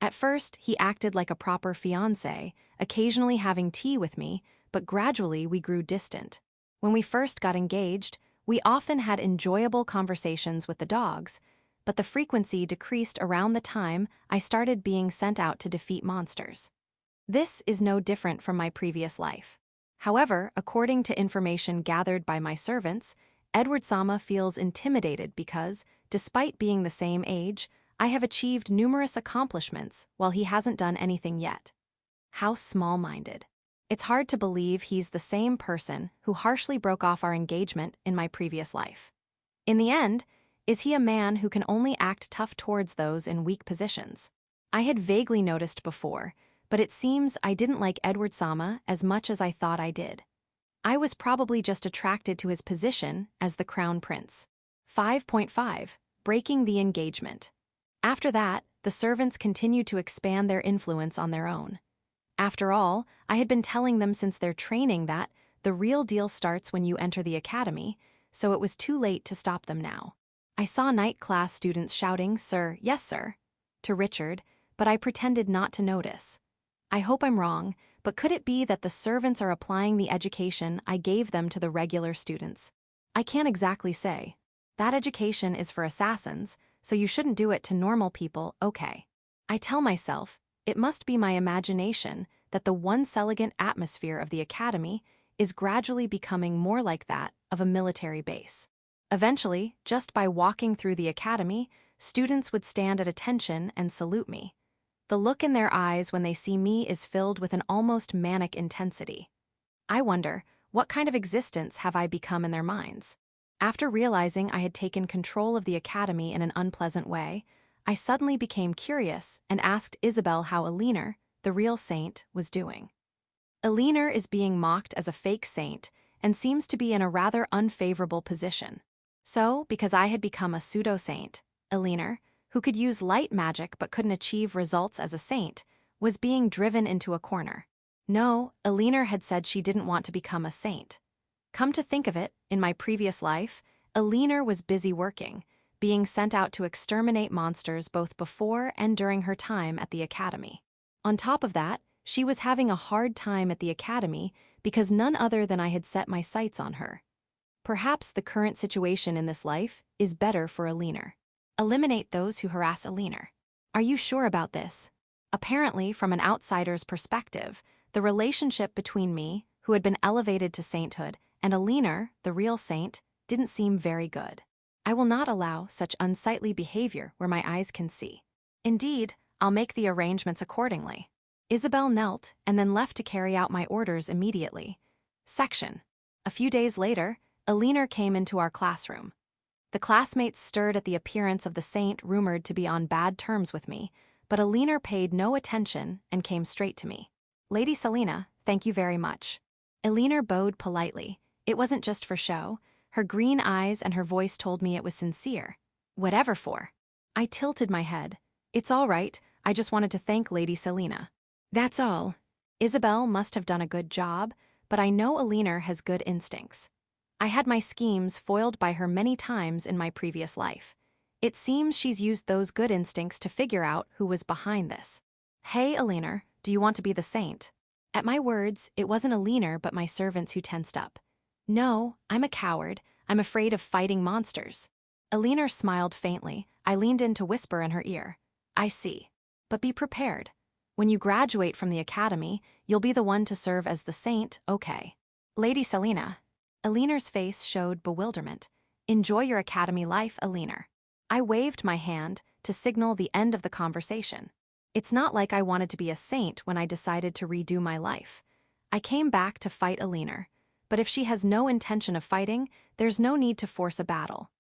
At first, he acted like a proper fiancé, occasionally having tea with me, but gradually we grew distant. When we first got engaged, we often had enjoyable conversations with the dogs, but the frequency decreased around the time I started being sent out to defeat monsters. This is no different from my previous life. However, according to information gathered by my servants, Edward Sama feels intimidated because, despite being the same age, I have achieved numerous accomplishments while he hasn't done anything yet. How small-minded. It's hard to believe he's the same person who harshly broke off our engagement in my previous life. In the end, is he a man who can only act tough towards those in weak positions? I had vaguely noticed before, but it seems I didn't like Edward Sama as much as I thought I did. I was probably just attracted to his position as the crown prince. 5.5. Breaking the engagement. After that, the servants continued to expand their influence on their own. After all, I had been telling them since their training that the real deal starts when you enter the academy, so it was too late to stop them now. I saw night class students shouting, "Sir, yes sir," to Richard, but I pretended not to notice. I hope I'm wrong, but could it be that the servants are applying the education I gave them to the regular students? I can't exactly say. That education is for assassins, so you shouldn't do it to normal people, okay. I tell myself, it must be my imagination that the once elegant atmosphere of the academy is gradually becoming more like that of a military base. Eventually, just by walking through the academy, students would stand at attention and salute me. The look in their eyes when they see me is filled with an almost manic intensity. I wonder, what kind of existence have I become in their minds? After realizing I had taken control of the academy in an unpleasant way, I suddenly became curious and asked Isabel how Aliner, the real saint, was doing. Aliner is being mocked as a fake saint and seems to be in a rather unfavorable position. So, because I had become a pseudo-saint, Aliner, who could use light magic but couldn't achieve results as a saint, was being driven into a corner. No, Aliner had said she didn't want to become a saint. Come to think of it, in my previous life, Aliner was busy working, being sent out to exterminate monsters both before and during her time at the academy. On top of that, she was having a hard time at the academy because none other than I had set my sights on her. Perhaps the current situation in this life is better for Aliner. Eliminate those who harass Aliner. Are you sure about this? Apparently, from an outsider's perspective, the relationship between me, who had been elevated to sainthood, and Aliner, the real saint, didn't seem very good. I will not allow such unsightly behavior where my eyes can see. Indeed, I'll make the arrangements accordingly. Isabel knelt and then left to carry out my orders immediately. Section. A few days later, Aliner came into our classroom. The classmates stirred at the appearance of the saint rumored to be on bad terms with me, but Aliner paid no attention and came straight to me. "Lady Selena, thank you very much." Aliner bowed politely. It wasn't just for show. Her green eyes and her voice told me it was sincere. "Whatever for?" I tilted my head. "It's all right, I just wanted to thank Lady Selena." "That's all." Isabel must have done a good job, but I know Aliner has good instincts. I had my schemes foiled by her many times in my previous life. It seems she's used those good instincts to figure out who was behind this. "Hey, Aliner, do you want to be the saint?" At my words, it wasn't Aliner but my servants who tensed up. "No, I'm a coward. I'm afraid of fighting monsters." Aliner smiled faintly. I leaned in to whisper in her ear. "I see. But be prepared. When you graduate from the academy, you'll be the one to serve as the saint, okay?" "Lady Selena." Aliner's face showed bewilderment. "Enjoy your academy life, Aliner." I waved my hand to signal the end of the conversation. It's not like I wanted to be a saint when I decided to redo my life. I came back to fight Aliner, but if she has no intention of fighting, there's no need to force a battle.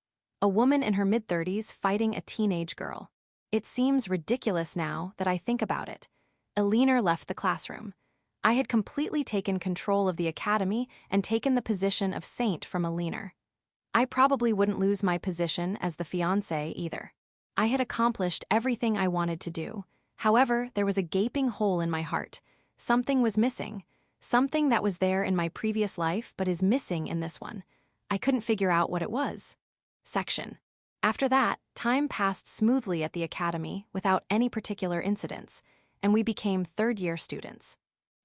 A woman in her mid-30s fighting a teenage girl. It seems ridiculous now that I think about it. Aliner left the classroom. I had completely taken control of the academy and taken the position of saint from Aliner. I probably wouldn't lose my position as the fiancé either. I had accomplished everything I wanted to do. However, there was a gaping hole in my heart. Something was missing. Something that was there in my previous life but is missing in this one. I couldn't figure out what it was. Section. After that, time passed smoothly at the academy without any particular incidents, and we became third-year students.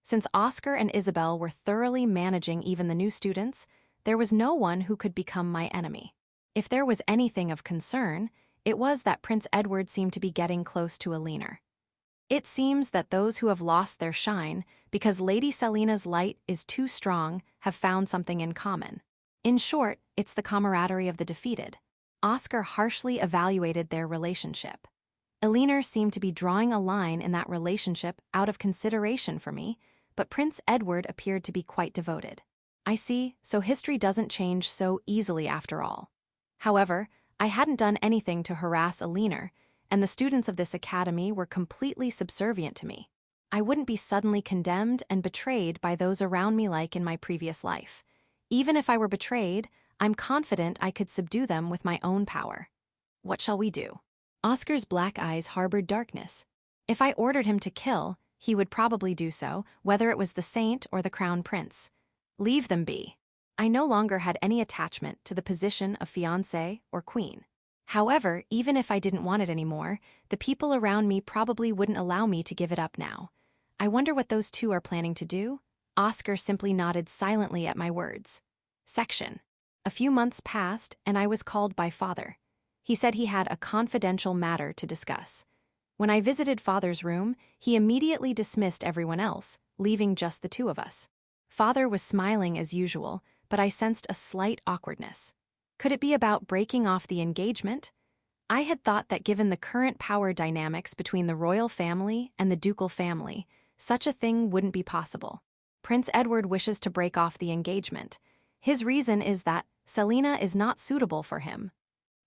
Since Oscar and Isabel were thoroughly managing even the new students, there was no one who could become my enemy. If there was anything of concern, it was that Prince Edward seemed to be getting close to a leaner. It seems that those who have lost their shine because Lady Selina's light is too strong have found something in common. In short, it's the camaraderie of the defeated. Oscar harshly evaluated their relationship. Elinor seemed to be drawing a line in that relationship out of consideration for me, but Prince Edward appeared to be quite devoted. I see, so history doesn't change so easily after all. However, I hadn't done anything to harass Elinor, and the students of this academy were completely subservient to me. I wouldn't be suddenly condemned and betrayed by those around me like in my previous life. Even if I were betrayed, I'm confident I could subdue them with my own power. What shall we do? Oscar's black eyes harbored darkness. If I ordered him to kill, he would probably do so, whether it was the saint or the crown prince. Leave them be. I no longer had any attachment to the position of fiancé or queen. However, even if I didn't want it anymore, the people around me probably wouldn't allow me to give it up now. I wonder what those two are planning to do? Oscar simply nodded silently at my words. Section. A few months passed, and I was called by Father. He said he had a confidential matter to discuss. When I visited Father's room, he immediately dismissed everyone else, leaving just the two of us. Father was smiling as usual, but I sensed a slight awkwardness. Could it be about breaking off the engagement? I had thought that given the current power dynamics between the royal family and the ducal family, such a thing wouldn't be possible. Prince Edward wishes to break off the engagement. His reason is that Selina is not suitable for him.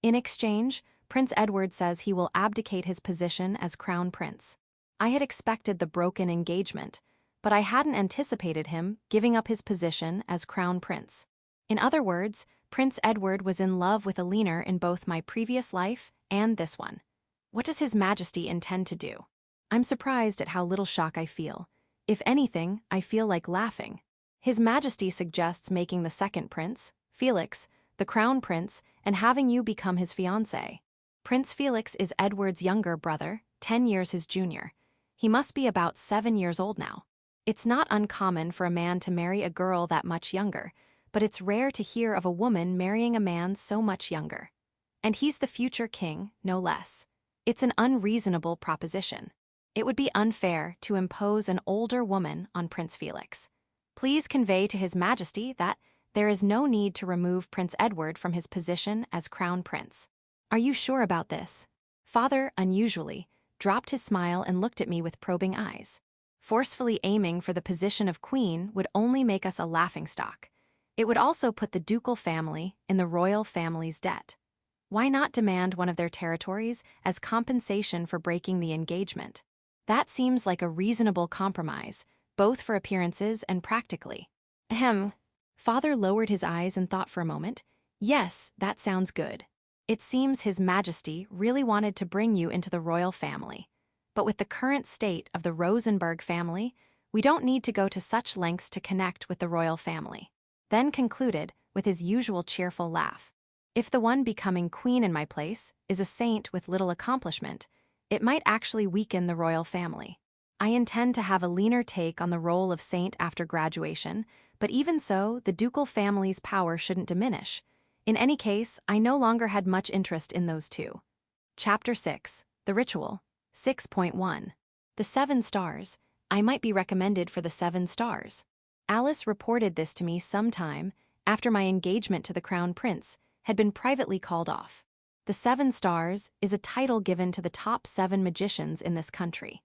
In exchange, Prince Edward says he will abdicate his position as crown prince. I had expected the broken engagement, but I hadn't anticipated him giving up his position as crown prince. In other words, Prince Edward was in love with Elinor in both my previous life and this one. What does His Majesty intend to do? I'm surprised at how little shock I feel. If anything, I feel like laughing. His Majesty suggests making the second prince, Felix, the crown prince, and having you become his fiancé. Prince Felix is Edward's younger brother, 10 years his junior. He must be about 7 years old now. It's not uncommon for a man to marry a girl that much younger, but it's rare to hear of a woman marrying a man so much younger. And he's the future king, no less. It's an unreasonable proposition. It would be unfair to impose an older woman on Prince Felix. Please convey to His Majesty that there is no need to remove Prince Edward from his position as crown prince. Are you sure about this? Father, unusually, dropped his smile and looked at me with probing eyes. Forcefully aiming for the position of queen would only make us a laughingstock. It would also put the ducal family in the royal family's debt. Why not demand one of their territories as compensation for breaking the engagement? That seems like a reasonable compromise, both for appearances and practically. Ahem. Father lowered his eyes and thought for a moment. Yes, that sounds good. It seems His Majesty really wanted to bring you into the royal family. But with the current state of the Rosenberg family, we don't need to go to such lengths to connect with the royal family. Then concluded, with his usual cheerful laugh. If the one becoming queen in my place is a saint with little accomplishment, it might actually weaken the royal family. I intend to have a leaner take on the role of saint after graduation, but even so, the ducal family's power shouldn't diminish. In any case, I no longer had much interest in those two. Chapter 6, The Ritual, 6.1. The 7 stars. I might be recommended for the 7 stars. Alice reported this to me sometime after my engagement to the crown prince had been privately called off. The 7 stars is a title given to the top 7 magicians in this country.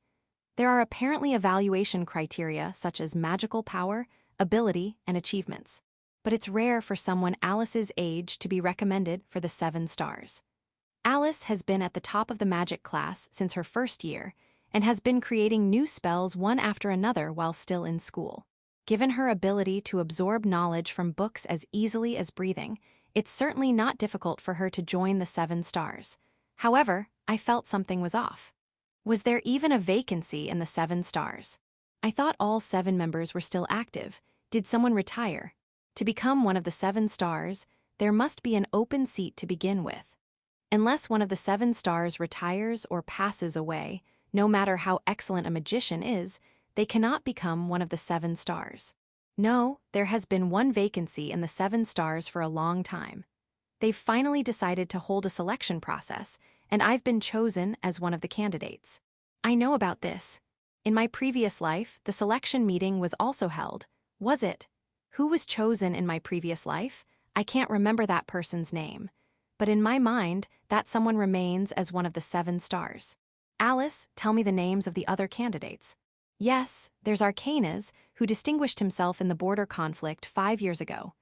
There are apparently evaluation criteria such as magical power, ability, and achievements. But it's rare for someone Alice's age to be recommended for the 7 stars. Alice has been at the top of the magic class since her first year and has been creating new spells one after another while still in school. Given her ability to absorb knowledge from books as easily as breathing, It's certainly not difficult for her to join the 7 stars. However, I felt something was off. Was there even a vacancy in the 7 stars? I thought all 7 members were still active. Did someone retire? To become one of the 7 stars, there must be an open seat to begin with. Unless one of the 7 stars retires or passes away, no matter how excellent a magician is, they cannot become one of the 7 stars. No, there has been one vacancy in the 7 stars for a long time. They've finally decided to hold a selection process, and I've been chosen as one of the candidates. I know about this. In my previous life, the selection meeting was also held. Was it? Who was chosen in my previous life? I can't remember that person's name. But in my mind, that someone remains as one of the 7 stars. Alice, tell me the names of the other candidates. Yes, there's Arcanas, who distinguished himself in the border conflict 5 years ago.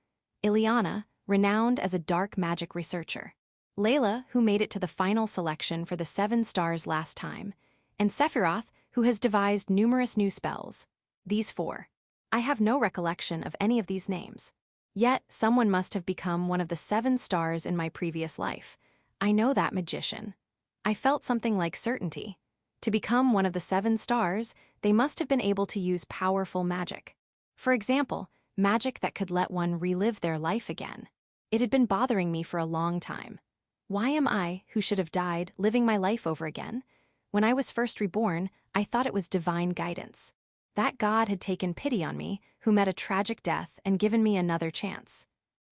Ileana, renowned as a dark magic researcher. Layla, who made it to the final selection for the 7 stars last time. And Sephiroth, who has devised numerous new spells. These 4. I have no recollection of any of these names. Yet, someone must have become one of the 7 stars in my previous life. I know that magician. I felt something like certainty. To become one of the 7 stars, they must have been able to use powerful magic. For example, magic that could let one relive their life again. It had been bothering me for a long time. Why am I, who should have died, living my life over again? When I was first reborn, I thought it was divine guidance. That God had taken pity on me, who met a tragic death, and given me another chance.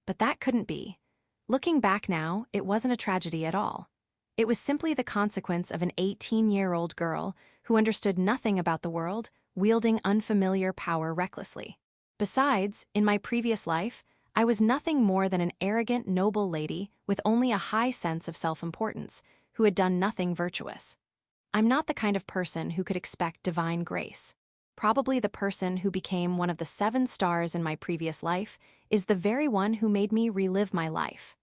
But that couldn't be. Looking back now, it wasn't a tragedy at all. It was simply the consequence of an 18-year-old girl who understood nothing about the world, wielding unfamiliar power recklessly. Besides, in my previous life, I was nothing more than an arrogant, noble lady with only a high sense of self-importance, who had done nothing virtuous. I'm not the kind of person who could expect divine grace. Probably the person who became one of the 7 stars in my previous life is the very one who made me relive my life.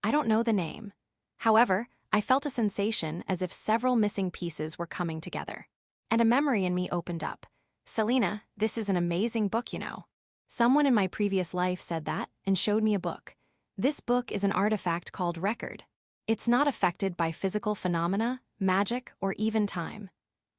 I don't know the name. However, I felt a sensation as if several missing pieces were coming together. And a memory in me opened up. Selena, this is an amazing book, you know. Someone in my previous life said that and showed me a book. This book is an artifact called record. It's not affected by physical phenomena, magic, or even time.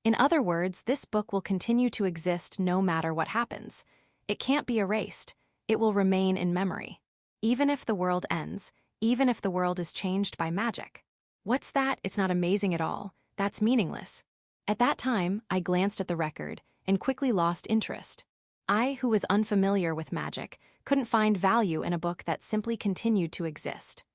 In other words, this book will continue to exist no matter what happens. It can't be erased. It will remain in memory. Even if the world ends, even if the world is changed by magic. What's that? It's not amazing at all. That's meaningless. At that time, I glanced at the record and quickly lost interest. I, who was unfamiliar with magic, couldn't find value in a book that simply continued to exist.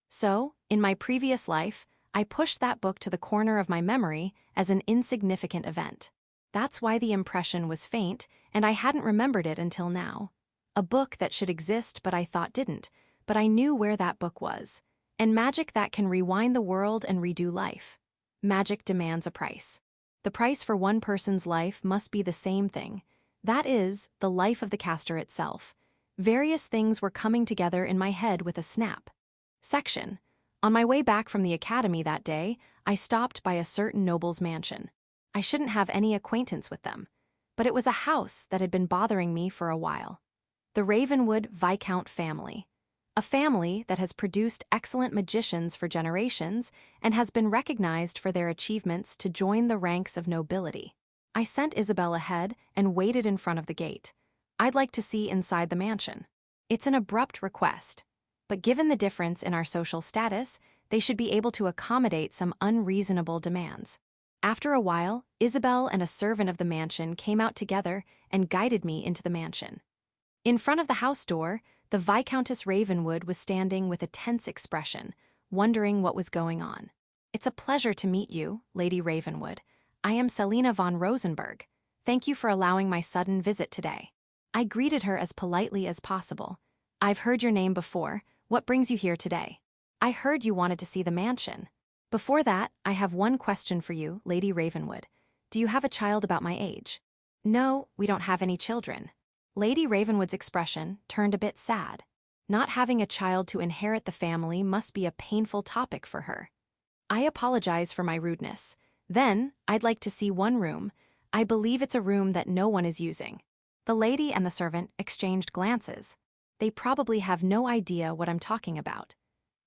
So, in my previous life, I pushed that book to the corner of my memory as an insignificant event. That's why the impression was faint, and I hadn't remembered it until now. A book that should exist but I thought didn't, but I knew where that book was. And magic that can rewind the world and redo life. Magic demands a price. The price for one person's life must be the same thing. That is, the life of the caster itself. Various things were coming together in my head with a snap. Section. On my way back from the academy that day, I stopped by a certain noble's mansion. I shouldn't have any acquaintance with them, but it was a house that had been bothering me for a while. The Ravenwood Viscount family. A family that has produced excellent magicians for generations and has been recognized for their achievements to join the ranks of nobility. I sent Isabel ahead and waited in front of the gate. I'd like to see inside the mansion. It's an abrupt request. But given the difference in our social status, they should be able to accommodate some unreasonable demands. After a while, Isabel and a servant of the mansion came out together and guided me into the mansion. In front of the house door, the Viscountess Ravenwood was standing with a tense expression, wondering what was going on. "It's a pleasure to meet you, Lady Ravenwood. I am Selena von Rosenberg. Thank you for allowing my sudden visit today." I greeted her as politely as possible. "I've heard your name before. What brings you here today?" "I heard you wanted to see the mansion." "Before that, I have one question for you, Lady Ravenwood. Do you have a child about my age?" "No, we don't have any children." Lady Ravenwood's expression turned a bit sad. Not having a child to inherit the family must be a painful topic for her. I apologize for my rudeness. Then, I'd like to see one room. I believe it's a room that no one is using. The lady and the servant exchanged glances. They probably have no idea what I'm talking about.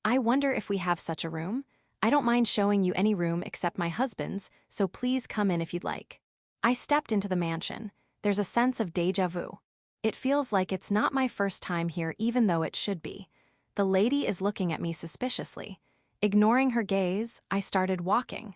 I wonder if we have such a room? I don't mind showing you any room except my husband's, so please come in if you'd like. I stepped into the mansion. There's a sense of déjà vu. It feels like it's not my first time here even though it should be. The lady is looking at me suspiciously. Ignoring her gaze, I started walking.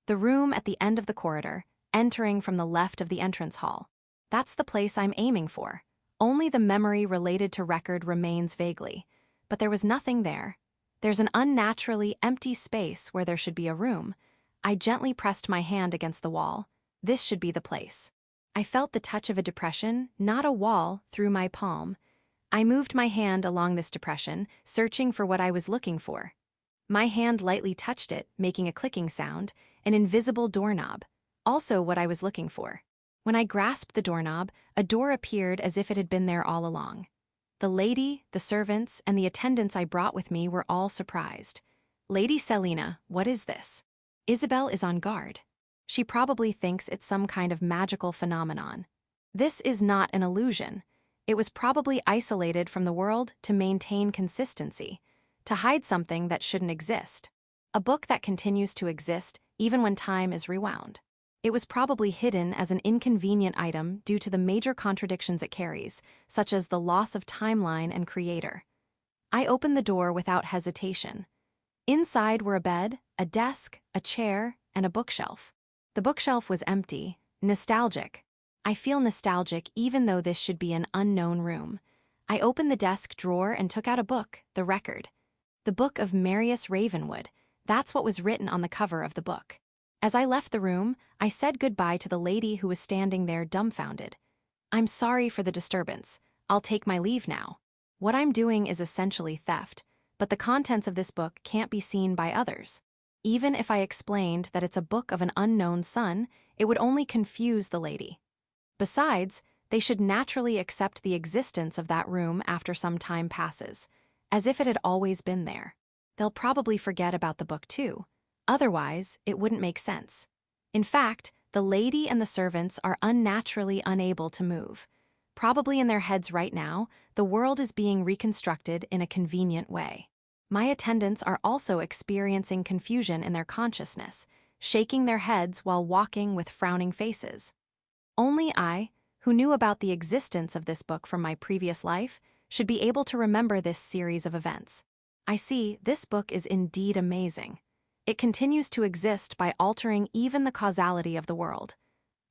The room at the end of the corridor, entering from the left of the entrance hall. That's the place I'm aiming for. Only the memory related to record remains vaguely. But there was nothing there. There's an unnaturally empty space where there should be a room. I gently pressed my hand against the wall. This should be the place. I felt the touch of a depression, not a wall, through my palm. I moved my hand along this depression, searching for what I was looking for. My hand lightly touched it, making a clicking sound, an invisible doorknob, also what I was looking for. When I grasped the doorknob, a door appeared as if it had been there all along. The lady, the servants, and the attendants I brought with me were all surprised. Lady Selina, what is this? Isabel is on guard. She probably thinks it's some kind of magical phenomenon. This is not an illusion. It was probably isolated from the world to maintain consistency, to hide something that shouldn't exist. A book that continues to exist even when time is rewound. It was probably hidden as an inconvenient item due to the major contradictions it carries, such as the loss of timeline and creator. I opened the door without hesitation. Inside were a bed, a desk, a chair, and a bookshelf. The bookshelf was empty, nostalgic. I feel nostalgic even though this should be an unknown room. I opened the desk drawer and took out a book, the record. The Book of Marius Ravenwood. That's what was written on the cover of the book. As I left the room, I said goodbye to the lady who was standing there dumbfounded. I'm sorry for the disturbance. I'll take my leave now. What I'm doing is essentially theft, but the contents of this book can't be seen by others. Even if I explained that it's a book of an unknown son, it would only confuse the lady. Besides, they should naturally accept the existence of that room after some time passes, as if it had always been there. They'll probably forget about the book too. Otherwise, it wouldn't make sense. In fact, the lady and the servants are unnaturally unable to move. Probably in their heads right now, the world is being reconstructed in a convenient way. My attendants are also experiencing confusion in their consciousness, shaking their heads while walking with frowning faces. Only I, who knew about the existence of this book from my previous life, should be able to remember this series of events. I see, this book is indeed amazing. It continues to exist by altering even the causality of the world.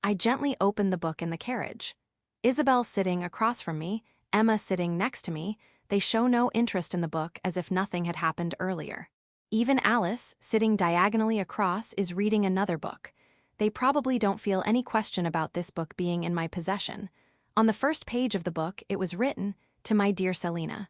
I gently opened the book in the carriage. Isabel sitting across from me, Emma sitting next to me, they show no interest in the book as if nothing had happened earlier. Even Alice, sitting diagonally across, is reading another book. They probably don't feel any question about this book being in my possession. On the first page of the book, it was written, "To my dear Selina."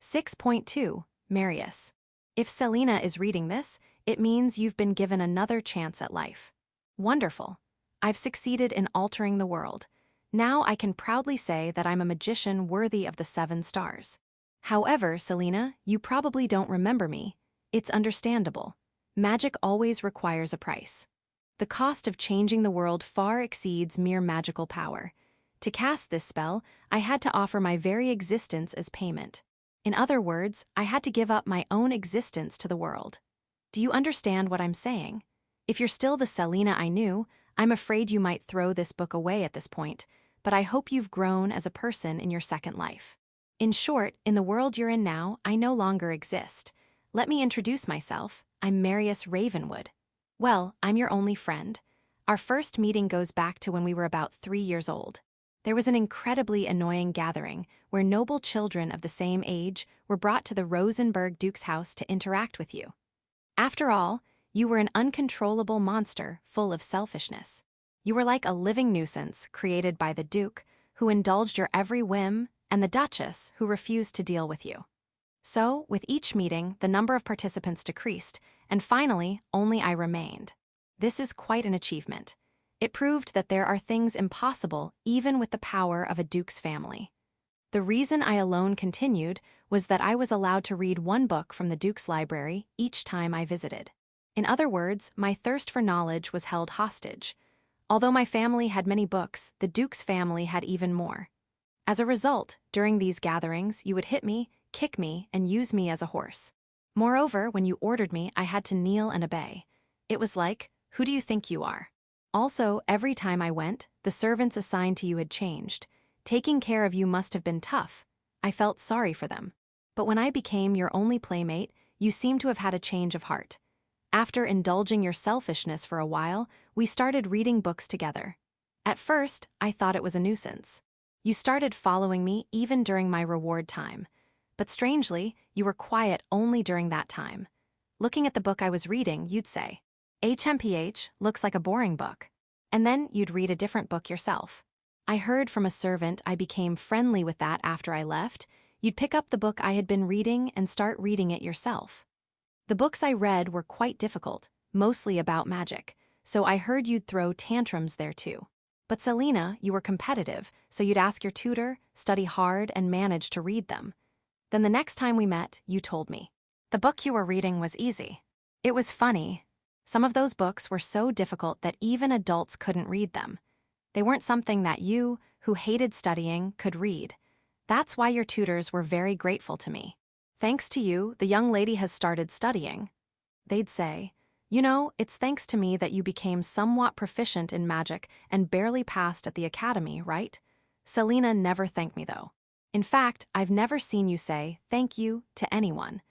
6.2, Marius. If Selina is reading this, it means you've been given another chance at life. Wonderful. I've succeeded in altering the world. Now I can proudly say that I'm a magician worthy of the 7 stars. However, Selina, you probably don't remember me. It's understandable. Magic always requires a price. The cost of changing the world far exceeds mere magical power. To cast this spell, I had to offer my very existence as payment. In other words, I had to give up my own existence to the world. Do you understand what I'm saying? If you're still the Selina I knew, I'm afraid you might throw this book away at this point, but I hope you've grown as a person in your second life. In short, in the world you're in now, I no longer exist. Let me introduce myself. I'm Marius Ravenwood. Well, I'm your only friend. Our first meeting goes back to when we were about 3 years old. There was an incredibly annoying gathering where noble children of the same age were brought to the Rosenberg Duke's house to interact with you. After all, you were an uncontrollable monster full of selfishness. You were like a living nuisance created by the Duke, who indulged your every whim, and the Duchess, who refused to deal with you. So, with each meeting, the number of participants decreased, and finally, only I remained. This is quite an achievement. It proved that there are things impossible even with the power of a Duke's family. The reason I alone continued was that I was allowed to read 1 book from the Duke's library each time I visited. In other words, my thirst for knowledge was held hostage. Although my family had many books, the Duke's family had even more. As a result, during these gatherings, you would hit me, kick me, and use me as a horse. Moreover, when you ordered me, I had to kneel and obey. It was like, who do you think you are? Also, every time I went, the servants assigned to you had changed. Taking care of you must have been tough. I felt sorry for them. But when I became your only playmate, you seem to have had a change of heart. After indulging your selfishness for a while, we started reading books together. At first, I thought it was a nuisance. You started following me even during my reward time. But strangely, you were quiet only during that time. Looking at the book I was reading, you'd say, HMPH looks like a boring book. And then you'd read a different book yourself. I heard from a servant I became friendly with that after I left. You'd pick up the book I had been reading and start reading it yourself. The books I read were quite difficult, mostly about magic, so I heard you'd throw tantrums there too. But Selena, you were competitive, so you'd ask your tutor, study hard, and manage to read them. Then the next time we met, you told me. The book you were reading was easy. It was funny. Some of those books were so difficult that even adults couldn't read them. They weren't something that you, who hated studying, could read. That's why your tutors were very grateful to me. Thanks to you, the young lady has started studying. They'd say, you know, it's thanks to me that you became somewhat proficient in magic and barely passed at the academy, right? Selena never thanked me though. In fact, I've never seen you say thank you to anyone.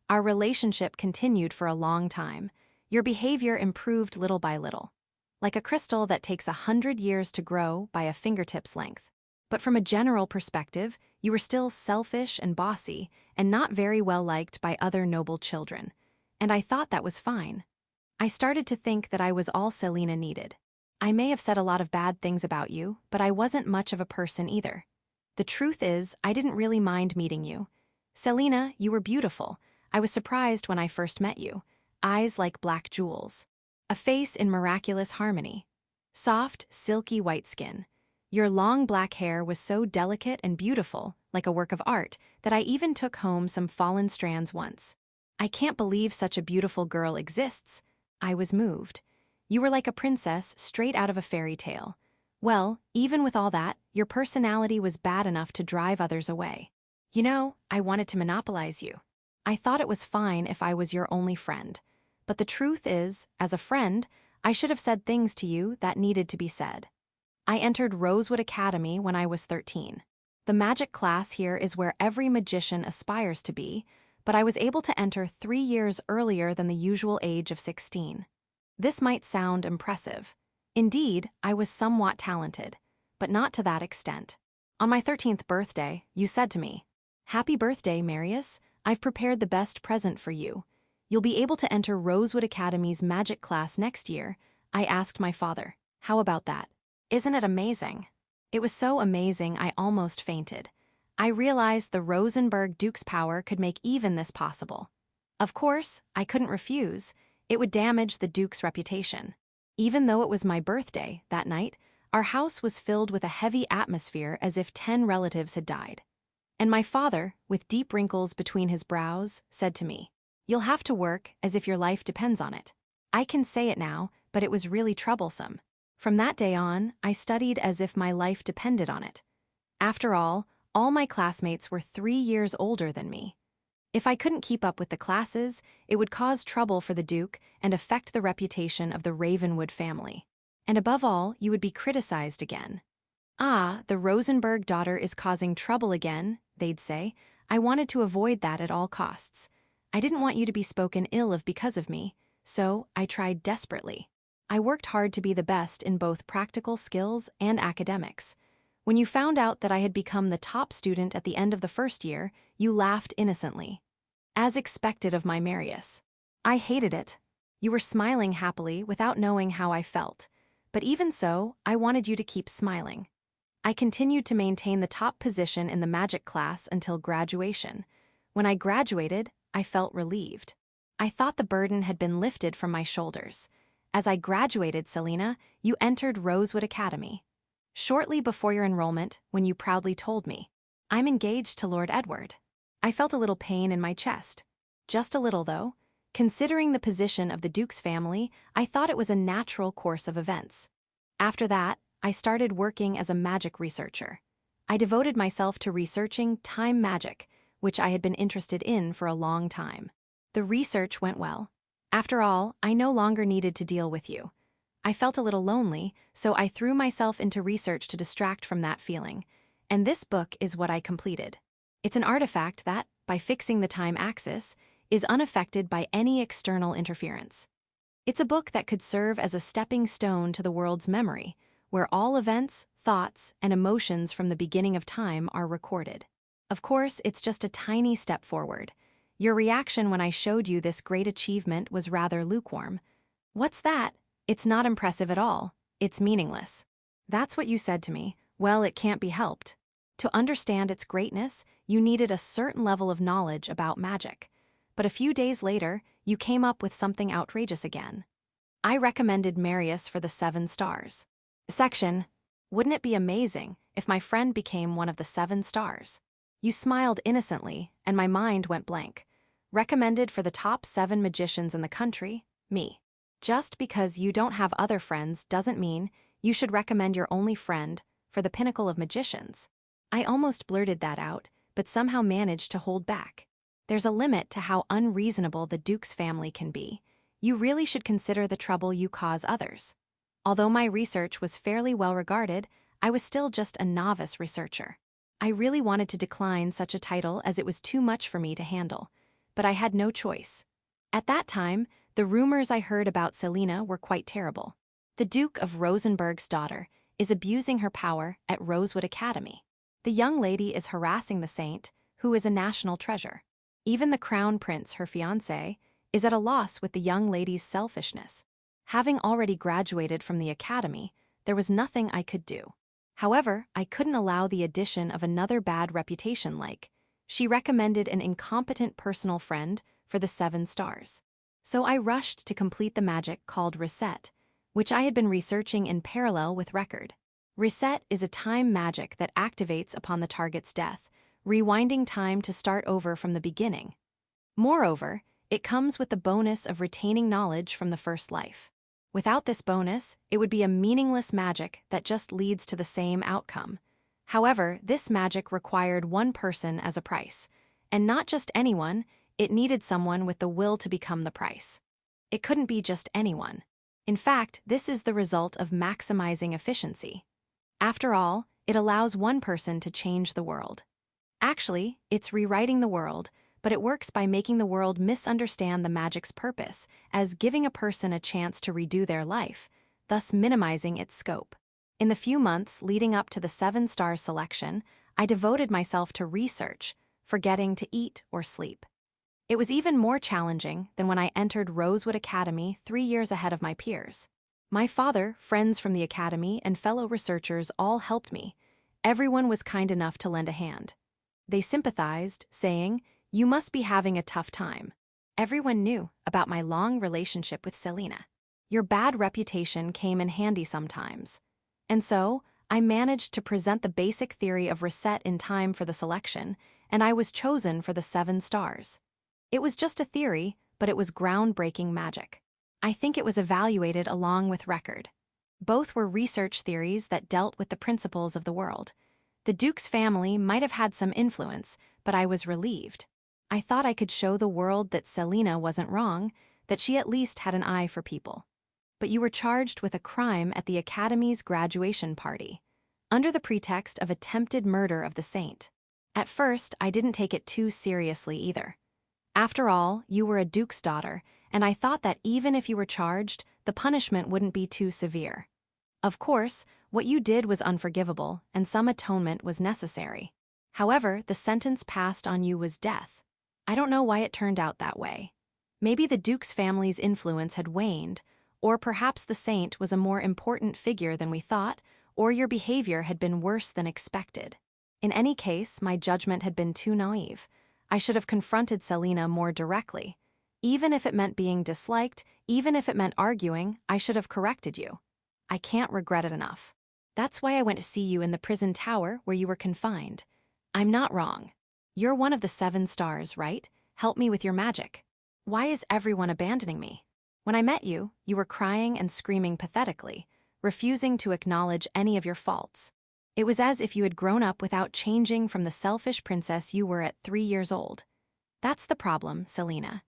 Our relationship continued for a long time. Your behavior improved little by little. Like a crystal that takes 100 years to grow by a fingertip's length. But from a general perspective, you were still selfish and bossy, and not very well liked by other noble children. And I thought that was fine. I started to think that I was all Selena needed. I may have said a lot of bad things about you, but I wasn't much of a person either. The truth is, I didn't really mind meeting you. Selena, you were beautiful. I was surprised when I first met you. Eyes like black jewels. A face in miraculous harmony. Soft, silky white skin. Your long black hair was so delicate and beautiful, like a work of art, that I even took home some fallen strands once. I can't believe such a beautiful girl exists. I was moved. You were like a princess straight out of a fairy tale. Well, even with all that, your personality was bad enough to drive others away. You know, I wanted to monopolize you. I thought it was fine if I was your only friend. But the truth is, as a friend, I should have said things to you that needed to be said. I entered Rosewood Academy when I was 13. The magic class here is where every magician aspires to be, but I was able to enter 3 years earlier than the usual age of 16. This might sound impressive. Indeed, I was somewhat talented, but not to that extent. On my 13th birthday, you said to me, "Happy birthday, Marius. I've prepared the best present for you. You'll be able to enter Rosewood Academy's magic class next year." I asked my father, "How about that? Isn't it amazing?" It was so amazing I almost fainted. I realized the Rosenberg Duke's power could make even this possible. Of course, I couldn't refuse. It would damage the Duke's reputation. Even though it was my birthday that night, our house was filled with a heavy atmosphere as if 10 relatives had died. And my father, with deep wrinkles between his brows, said to me, "You'll have to work as if your life depends on it." I can say it now, but it was really troublesome. From that day on, I studied as if my life depended on it. After all my classmates were 3 years older than me. If I couldn't keep up with the classes, it would cause trouble for the Duke and affect the reputation of the Ravenwood family. And above all, you would be criticized again. "Ah, the Rosenberg daughter is causing trouble again," they'd say. I wanted to avoid that at all costs. I didn't want you to be spoken ill of because of me, so I tried desperately. I worked hard to be the best in both practical skills and academics. When you found out that I had become the top student at the end of the first year, you laughed innocently. As expected of my Marius. I hated it. You were smiling happily without knowing how I felt. But even so, I wanted you to keep smiling. I continued to maintain the top position in the magic class until graduation. When I graduated, I felt relieved. I thought the burden had been lifted from my shoulders. As I graduated, Selena, you entered Rosewood Academy. Shortly before your enrollment, when you proudly told me, "I'm engaged to Lord Edward," I felt a little pain in my chest. Just a little, though. Considering the position of the Duke's family, I thought it was a natural course of events. After that, I started working as a magic researcher. I devoted myself to researching time magic, which I had been interested in for a long time. The research went well. After all, I no longer needed to deal with you. I felt a little lonely, so I threw myself into research to distract from that feeling. And this book is what I completed. It's an artifact that, by fixing the time axis, is unaffected by any external interference. It's a book that could serve as a stepping stone to the world's memory, where all events, thoughts, and emotions from the beginning of time are recorded. Of course, it's just a tiny step forward. Your reaction when I showed you this great achievement was rather lukewarm. What's that? It's not impressive at all. It's meaningless. That's what you said to me. Well, it can't be helped. To understand its greatness, you needed a certain level of knowledge about magic. But a few days later, you came up with something outrageous again. I recommended Marius for the 7 stars. Section, wouldn't it be amazing if my friend became one of the 7 stars? You smiled innocently, and my mind went blank. Recommended for the top 7 magicians in the country, me. Just because you don't have other friends doesn't mean you should recommend your only friend for the pinnacle of magicians. I almost blurted that out, but somehow managed to hold back. There's a limit to how unreasonable the Duke's family can be. You really should consider the trouble you cause others. Although my research was fairly well regarded, I was still just a novice researcher. I really wanted to decline such a title as it was too much for me to handle, but I had no choice. At that time, the rumors I heard about Selina were quite terrible. The Duke of Rosenberg's daughter is abusing her power at Rosewood Academy. The young lady is harassing the saint, who is a national treasure. Even the crown prince, her fiancé, is at a loss with the young lady's selfishness. Having already graduated from the academy, there was nothing I could do. However, I couldn't allow the addition of another bad reputation like, she recommended an incompetent personal friend for the 7 stars. So I rushed to complete the magic called Reset, which I had been researching in parallel with Record. Reset is a time magic that activates upon the target's death, rewinding time to start over from the beginning. Moreover, it comes with the bonus of retaining knowledge from the first life. Without this bonus, it would be a meaningless magic that just leads to the same outcome. However, this magic required one person as a price, and not just anyone, it needed someone with the will to become the price. It couldn't be just anyone. In fact, this is the result of maximizing efficiency. After all, it allows one person to change the world. Actually, it's rewriting the world, but it works by making the world misunderstand the magic's purpose as giving a person a chance to redo their life, thus minimizing its scope. In the few months leading up to the 7 stars selection, I devoted myself to research, forgetting to eat or sleep. It was even more challenging than when I entered Rosewood Academy 3 years ahead of my peers. My father, friends from the academy, and fellow researchers all helped me. Everyone was kind enough to lend a hand. They sympathized, saying, "You must be having a tough time." Everyone knew about my long relationship with Selina. Your bad reputation came in handy sometimes. And so, I managed to present the basic theory of reset in time for the selection, and I was chosen for the 7 stars. It was just a theory, but it was groundbreaking magic. I think it was evaluated along with Record. Both were research theories that dealt with the principles of the world. The Duke's family might have had some influence, but I was relieved. I thought I could show the world that Selina wasn't wrong, that she at least had an eye for people. But you were charged with a crime at the Academy's graduation party, under the pretext of attempted murder of the saint. At first, I didn't take it too seriously either. After all, you were a duke's daughter, and I thought that even if you were charged, the punishment wouldn't be too severe. Of course, what you did was unforgivable, and some atonement was necessary. However, the sentence passed on you was death. I don't know why it turned out that way. Maybe the Duke's family's influence had waned, or perhaps the saint was a more important figure than we thought, or your behavior had been worse than expected. In any case, my judgment had been too naive. I should have confronted Selina more directly. Even if it meant being disliked, even if it meant arguing, I should have corrected you. I can't regret it enough. That's why I went to see you in the prison tower where you were confined. I'm not wrong. You're one of the 7 stars, right? Help me with your magic. Why is everyone abandoning me? When I met you, you were crying and screaming pathetically, refusing to acknowledge any of your faults. It was as if you had grown up without changing from the selfish princess you were at 3 years old. That's the problem, Selena.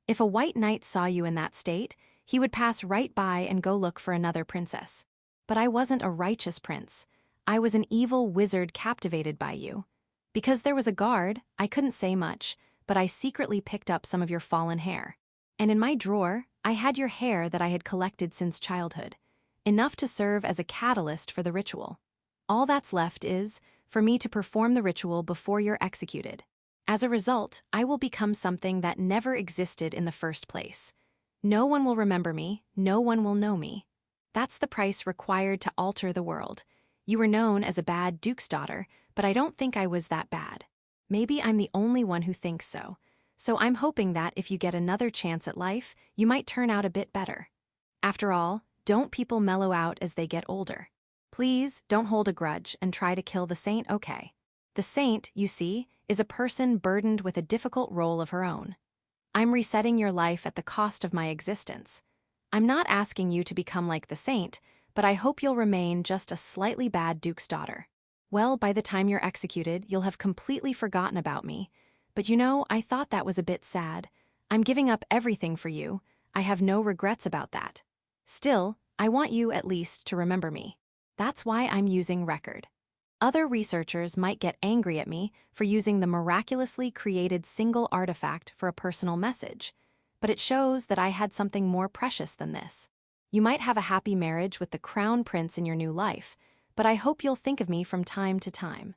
If a white knight saw you in that state, he would pass right by and go look for another princess. But I wasn't a righteous prince. I was an evil wizard captivated by you. Because there was a guard, I couldn't say much, but I secretly picked up some of your fallen hair. And in my drawer, I had your hair that I had collected since childhood, enough to serve as a catalyst for the ritual. All that's left is, for me to perform the ritual before you're executed. As a result, I will become something that never existed in the first place. No one will remember me, no one will know me. That's the price required to alter the world. You were known as a bad duke's daughter, but I don't think I was that bad. Maybe I'm the only one who thinks so. So I'm hoping that if you get another chance at life, you might turn out a bit better. After all, don't people mellow out as they get older? Please don't hold a grudge and try to kill the saint, okay? The saint, you see, is a person burdened with a difficult role of her own. I'm resetting your life at the cost of my existence. I'm not asking you to become like the saint, but I hope you'll remain just a slightly bad duke's daughter. Well, by the time you're executed, you'll have completely forgotten about me. But you know, I thought that was a bit sad. I'm giving up everything for you. I have no regrets about that. Still, I want you at least to remember me. That's why I'm using record. Other researchers might get angry at me for using the miraculously created single artifact for a personal message, but it shows that I had something more precious than this. You might have a happy marriage with the crown prince in your new life, but I hope you'll think of me from time to time.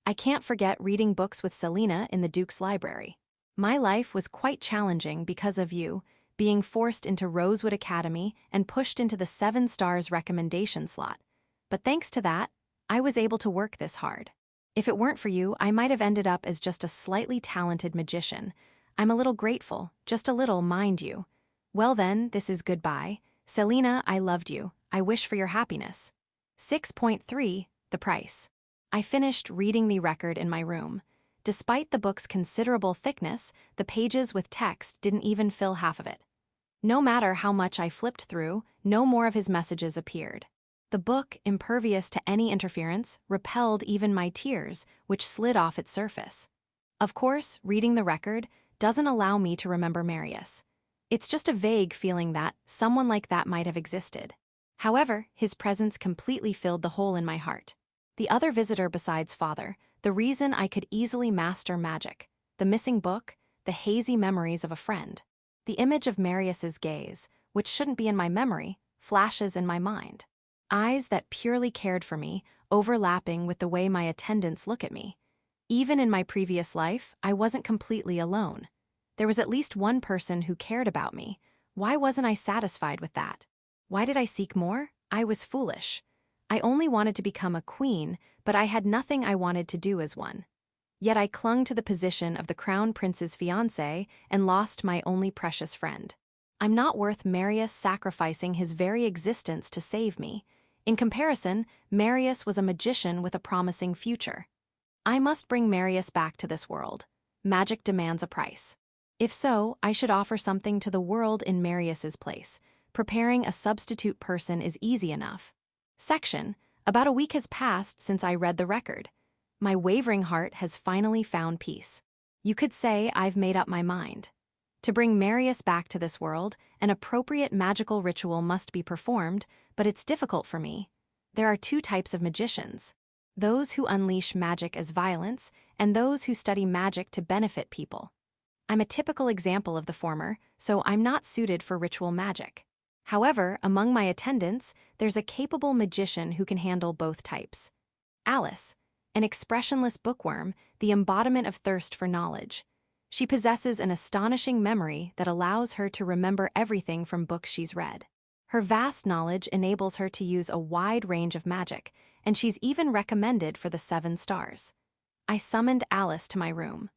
I can't forget reading books with Selena in the Duke's library. My life was quite challenging because of you, being forced into Rosewood Academy and pushed into the 7 stars recommendation slot. But thanks to that, I was able to work this hard. If it weren't for you, I might have ended up as just a slightly talented magician. I'm a little grateful, just a little, mind you. Well then, this is goodbye. Selena, I loved you. I wish for your happiness. 6.3, the price. I finished reading the record in my room. Despite the book's considerable thickness, the pages with text didn't even fill half of it. No matter how much I flipped through, no more of his messages appeared. The book, impervious to any interference, repelled even my tears, which slid off its surface. Of course, reading the record doesn't allow me to remember Marius. It's just a vague feeling that someone like that might have existed. However, his presence completely filled the hole in my heart. The other visitor besides Father, the reason I could easily master magic, the missing book, the hazy memories of a friend. The image of Marius's gaze, which shouldn't be in my memory, flashes in my mind. Eyes that purely cared for me, overlapping with the way my attendants look at me. Even in my previous life, I wasn't completely alone. There was at least one person who cared about me. Why wasn't I satisfied with that? Why did I seek more? I was foolish. I only wanted to become a queen, but I had nothing I wanted to do as one. Yet I clung to the position of the crown prince's fiancé and lost my only precious friend. I'm not worth Marius sacrificing his very existence to save me. In comparison, Marius was a magician with a promising future. I must bring Marius back to this world. Magic demands a price. If so, I should offer something to the world in Marius's place. Preparing a substitute person is easy enough. Section. About a week has passed since I read the record. My wavering heart has finally found peace. You could say I've made up my mind. To bring Marius back to this world, an appropriate magical ritual must be performed, but it's difficult for me. There are 2 types of magicians. Those who unleash magic as violence, and those who study magic to benefit people. I'm a typical example of the former, so I'm not suited for ritual magic. However, among my attendants, there's a capable magician who can handle both types. Alice, an expressionless bookworm, the embodiment of thirst for knowledge. She possesses an astonishing memory that allows her to remember everything from books she's read. Her vast knowledge enables her to use a wide range of magic, and she's even recommended for the 7 stars. I summoned Alice to my room.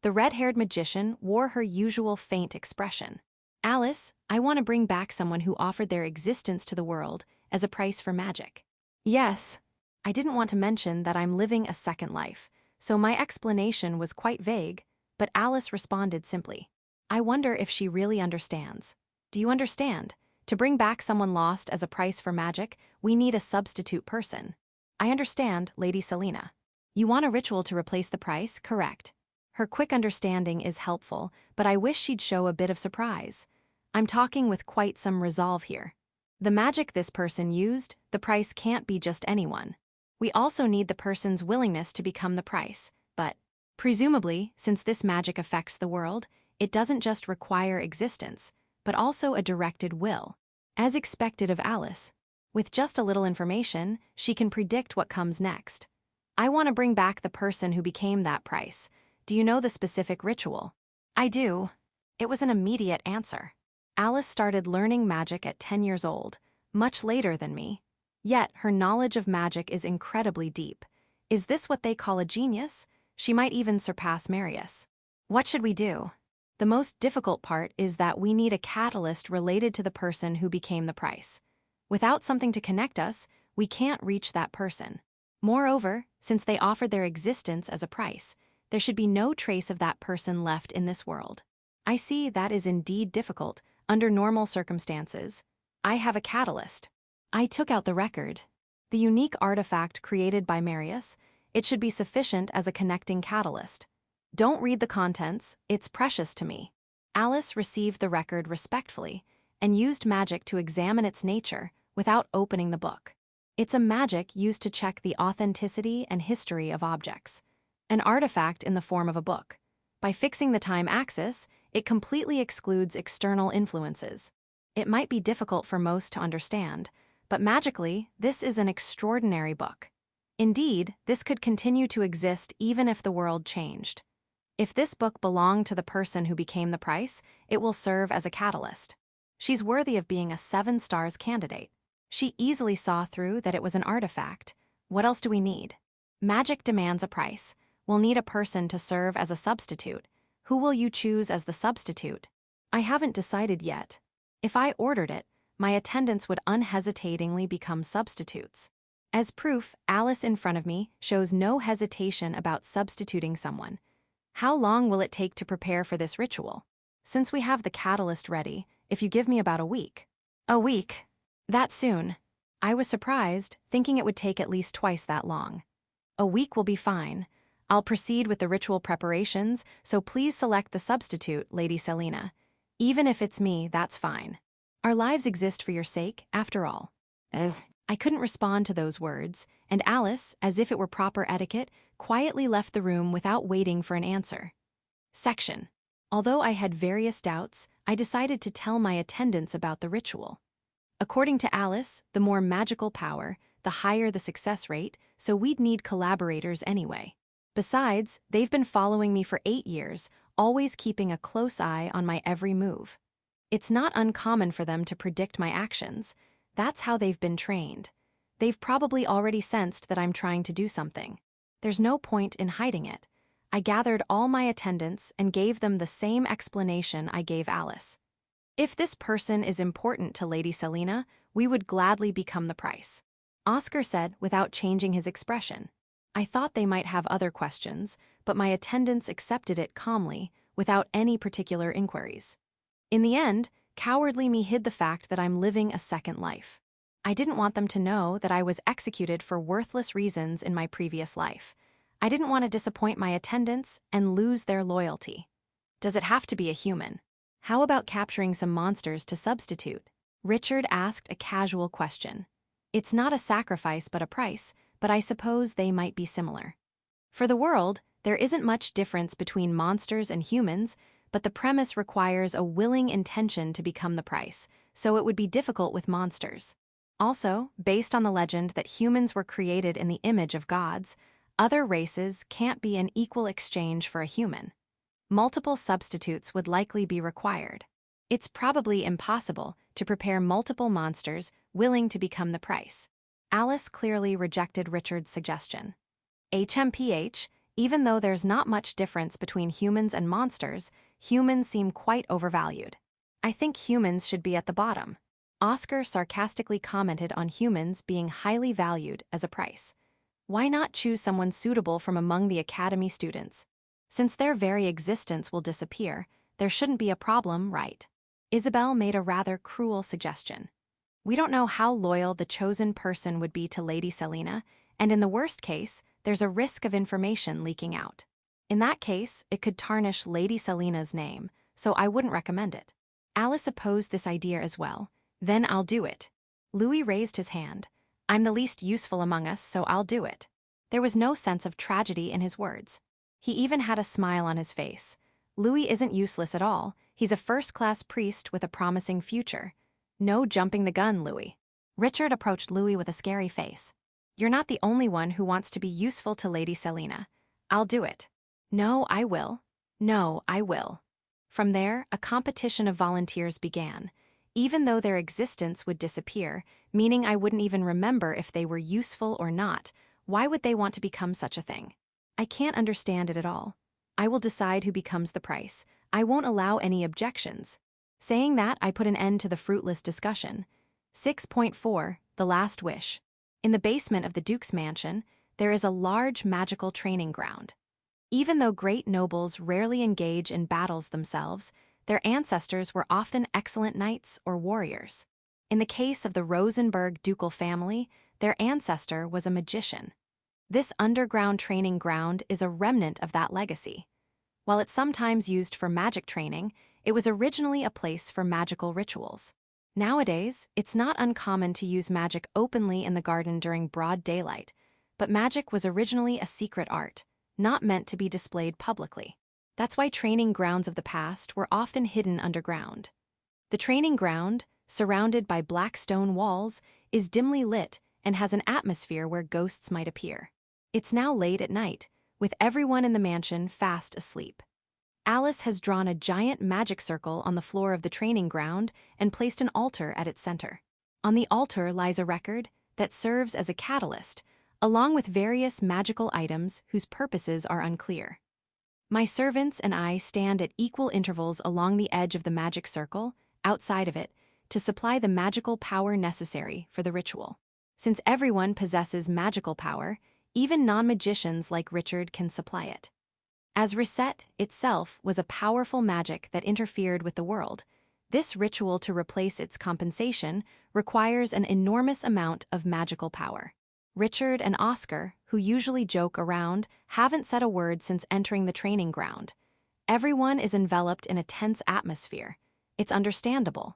The red-haired magician wore her usual faint expression. Alice, I want to bring back someone who offered their existence to the world as a price for magic. Yes. I didn't want to mention that I'm living a second life, so my explanation was quite vague, but Alice responded simply. I wonder if she really understands. Do you understand? To bring back someone lost as a price for magic, we need a substitute person. I understand, Lady Selena. You want a ritual to replace the price, correct? Her quick understanding is helpful, but I wish she'd show a bit of surprise. I'm talking with quite some resolve here. The magic this person used, the price can't be just anyone. We also need the person's willingness to become the price, but presumably, since this magic affects the world, it doesn't just require existence, but also a directed will. As expected of Alice, with just a little information, she can predict what comes next. I want to bring back the person who became that price. Do you know the specific ritual? I do. It was an immediate answer. Alice started learning magic at 10 years old, much later than me. Yet, her knowledge of magic is incredibly deep. Is this what they call a genius? She might even surpass Marius. What should we do? The most difficult part is that we need a catalyst related to the person who became the price. Without something to connect us, we can't reach that person. Moreover, since they offered their existence as a price, there should be no trace of that person left in this world. I see that is indeed difficult, under normal circumstances. I have a catalyst. I took out the record. The unique artifact created by Marius, it should be sufficient as a connecting catalyst. Don't read the contents, it's precious to me. Alice received the record respectfully and used magic to examine its nature without opening the book. It's a magic used to check the authenticity and history of objects. An artifact in the form of a book. By fixing the time axis, it completely excludes external influences. It might be difficult for most to understand, but magically, this is an extraordinary book. Indeed, this could continue to exist even if the world changed. If this book belonged to the person who became the price, it will serve as a catalyst. She's worthy of being a 7 stars candidate. She easily saw through that it was an artifact. What else do we need? Magic demands a price. We'll need a person to serve as a substitute. Who will you choose as the substitute? I haven't decided yet. If I ordered it, my attendants would unhesitatingly become substitutes. As proof, Alice in front of me shows no hesitation about substituting someone. How long will it take to prepare for this ritual? Since we have the catalyst ready, if you give me about a week. A week? That soon? I was surprised, thinking it would take at least twice that long. A week will be fine. I'll proceed with the ritual preparations, so please select the substitute, Lady Selena. Even if it's me, that's fine. Our lives exist for your sake, after all. I couldn't respond to those words, and Alice, as if it were proper etiquette, quietly left the room without waiting for an answer. Section. Although I had various doubts, I decided to tell my attendants about the ritual. According to Alice, the more magical power, the higher the success rate, so we'd need collaborators anyway. Besides, they've been following me for 8 years, always keeping a close eye on my every move. It's not uncommon for them to predict my actions. That's how they've been trained. They've probably already sensed that I'm trying to do something. There's no point in hiding it. I gathered all my attendants and gave them the same explanation I gave Alice. If this person is important to Lady Selena, we would gladly become the price. Oscar said without changing his expression. I thought they might have other questions, but my attendants accepted it calmly, without any particular inquiries. In the end, cowardly me hid the fact that I'm living a second life. I didn't want them to know that I was executed for worthless reasons in my previous life. I didn't want to disappoint my attendants and lose their loyalty. Does it have to be a human? How about capturing some monsters to substitute? Richard asked a casual question. It's not a sacrifice but a price, but I suppose they might be similar. For the world, there isn't much difference between monsters and humans, but the premise requires a willing intention to become the price, so it would be difficult with monsters. Also, based on the legend that humans were created in the image of gods, other races can't be an equal exchange for a human. Multiple substitutes would likely be required. It's probably impossible to prepare multiple monsters willing to become the price. Alice clearly rejected Richard's suggestion. HMPH, even though there's not much difference between humans and monsters, humans seem quite overvalued. I think humans should be at the bottom. Oscar sarcastically commented on humans being highly valued as a price. Why not choose someone suitable from among the academy students? Since their very existence will disappear, there shouldn't be a problem, right? Isabel made a rather cruel suggestion. We don't know how loyal the chosen person would be to Lady Selena, and in the worst case, there's a risk of information leaking out. In that case, it could tarnish Lady Selina's name, so I wouldn't recommend it. Alice opposed this idea as well. Then I'll do it. Louis raised his hand. I'm the least useful among us, so I'll do it. There was no sense of tragedy in his words. He even had a smile on his face. Louis isn't useless at all. He's a first-class priest with a promising future. No jumping the gun, Louis. Richard approached Louis with a scary face. You're not the only one who wants to be useful to Lady Selina. I'll do it. No, I will. No, I will. From there, a competition of volunteers began. Even though their existence would disappear, meaning I wouldn't even remember if they were useful or not, why would they want to become such a thing? I can't understand it at all. I will decide who becomes the price. I won't allow any objections. Saying that, I put an end to the fruitless discussion. 6.4. The Last Wish. In the basement of the Duke's mansion, there is a large magical training ground. Even though great nobles rarely engage in battles themselves, their ancestors were often excellent knights or warriors. In the case of the Rosenberg ducal family, their ancestor was a magician. This underground training ground is a remnant of that legacy. While it's sometimes used for magic training, it was originally a place for magical rituals. Nowadays, it's not uncommon to use magic openly in the garden during broad daylight, but magic was originally a secret art, not meant to be displayed publicly. That's why training grounds of the past were often hidden underground. The training ground, surrounded by black stone walls, is dimly lit and has an atmosphere where ghosts might appear. It's now late at night, with everyone in the mansion fast asleep. Alice has drawn a giant magic circle on the floor of the training ground and placed an altar at its center. On the altar lies a record that serves as a catalyst, along with various magical items whose purposes are unclear. My servants and I stand at equal intervals along the edge of the magic circle, outside of it, to supply the magical power necessary for the ritual. Since everyone possesses magical power, even non-magicians like Richard can supply it. As reset itself was a powerful magic that interfered with the world, this ritual to replace its compensation requires an enormous amount of magical power. Richard and Oscar, who usually joke around, haven't said a word since entering the training ground. Everyone is enveloped in a tense atmosphere. It's understandable.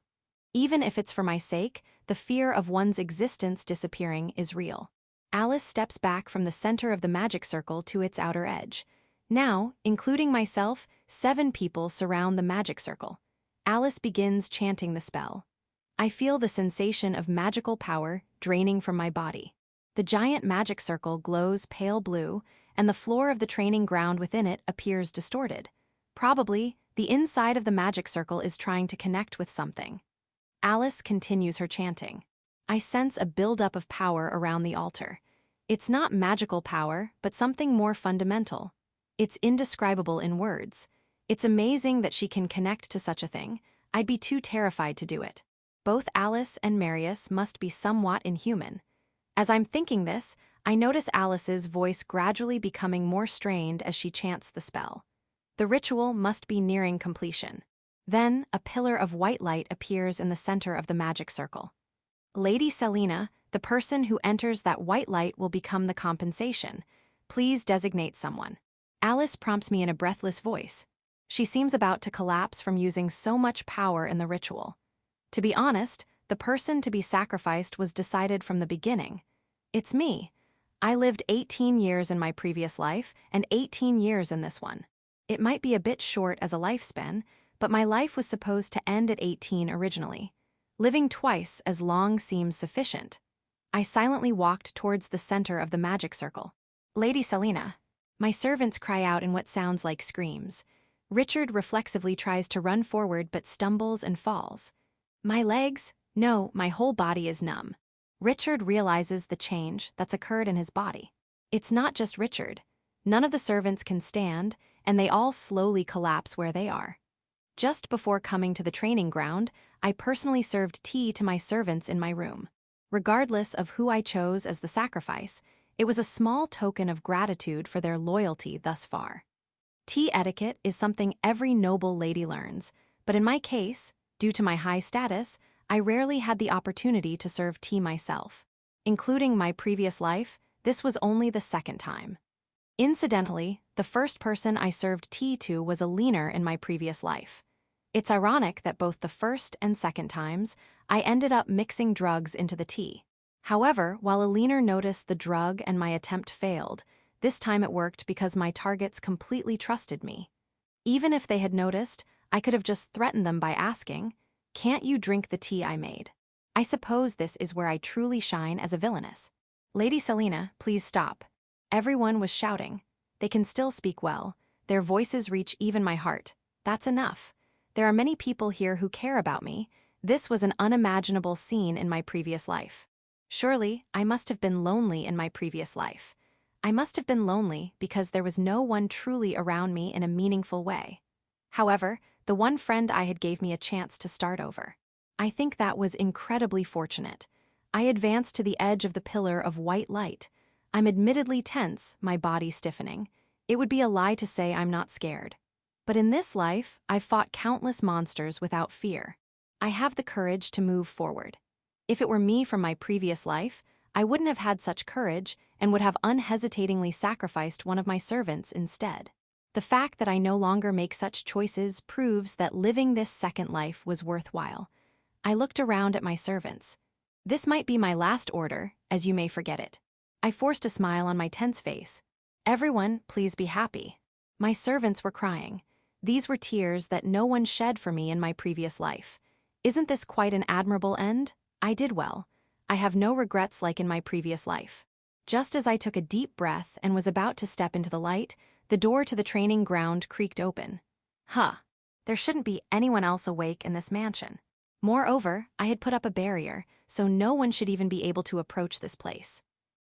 Even if it's for my sake, the fear of one's existence disappearing is real. Alice steps back from the center of the magic circle to its outer edge. Now, including myself, 7 people surround the magic circle. Alice begins chanting the spell. I feel the sensation of magical power draining from my body. The giant magic circle glows pale blue, and the floor of the training ground within it appears distorted. Probably, the inside of the magic circle is trying to connect with something. Alice continues her chanting. I sense a buildup of power around the altar. It's not magical power, but something more fundamental. It's indescribable in words. It's amazing that she can connect to such a thing. I'd be too terrified to do it. Both Alice and Marius must be somewhat inhuman. As I'm thinking this, I notice Alice's voice gradually becoming more strained as she chants the spell. The ritual must be nearing completion. Then, a pillar of white light appears in the center of the magic circle. Lady Selina, the person who enters that white light will become the compensation. Please designate someone. Alice prompts me in a breathless voice. She seems about to collapse from using so much power in the ritual. To be honest, the person to be sacrificed was decided from the beginning. It's me. I lived 18 years in my previous life and 18 years in this one. It might be a bit short as a lifespan, but my life was supposed to end at 18 originally. Living twice as long seems sufficient. I silently walked towards the center of the magic circle. Lady Selina. My servants cry out in what sounds like screams. Richard reflexively tries to run forward but stumbles and falls. My legs? No, my whole body is numb. Richard realizes the change that's occurred in his body. It's not just Richard. None of the servants can stand, and they all slowly collapse where they are. Just before coming to the training ground, I personally served tea to my servants in my room. Regardless of who I chose as the sacrifice, it was a small token of gratitude for their loyalty thus far. Tea etiquette is something every noble lady learns, but in my case, due to my high status, I rarely had the opportunity to serve tea myself. Including my previous life, This was only the second time. Incidentally, the first person I served tea to was a leaner in my previous life. It's ironic that both the first and second times, I ended up mixing drugs into the tea. However, while a leaner noticed the drug and my attempt failed, this time it worked because my targets completely trusted me. Even if they had noticed, I could have just threatened them by asking, "Can't you drink the tea I made?" I suppose this is where I truly shine as a villainess. "Lady Selena, please stop." Everyone was shouting. They can still speak well. Their voices reach even my heart. That's enough. There are many people here who care about me. This was an unimaginable scene in my previous life. Surely, I must have been lonely in my previous life. I must have been lonely because there was no one truly around me in a meaningful way. However, the one friend I had gave me a chance to start over. I think that was incredibly fortunate. I advanced to the edge of the pillar of white light. I'm admittedly tense, my body stiffening. It would be a lie to say I'm not scared. But in this life, I've fought countless monsters without fear. I have the courage to move forward. If it were me from my previous life, I wouldn't have had such courage and would have unhesitatingly sacrificed one of my servants instead. The fact that I no longer make such choices proves that living this second life was worthwhile. I looked around at my servants. This might be my last order, as you may forget it. I forced a smile on my tense face. "Everyone, please be happy." My servants were crying. These were tears that no one shed for me in my previous life. Isn't this quite an admirable end? I did well. I have no regrets like in my previous life. Just as I took a deep breath and was about to step into the light, the door to the training ground creaked open. There shouldn't be anyone else awake in this mansion. Moreover, I had put up a barrier, so no one should even be able to approach this place.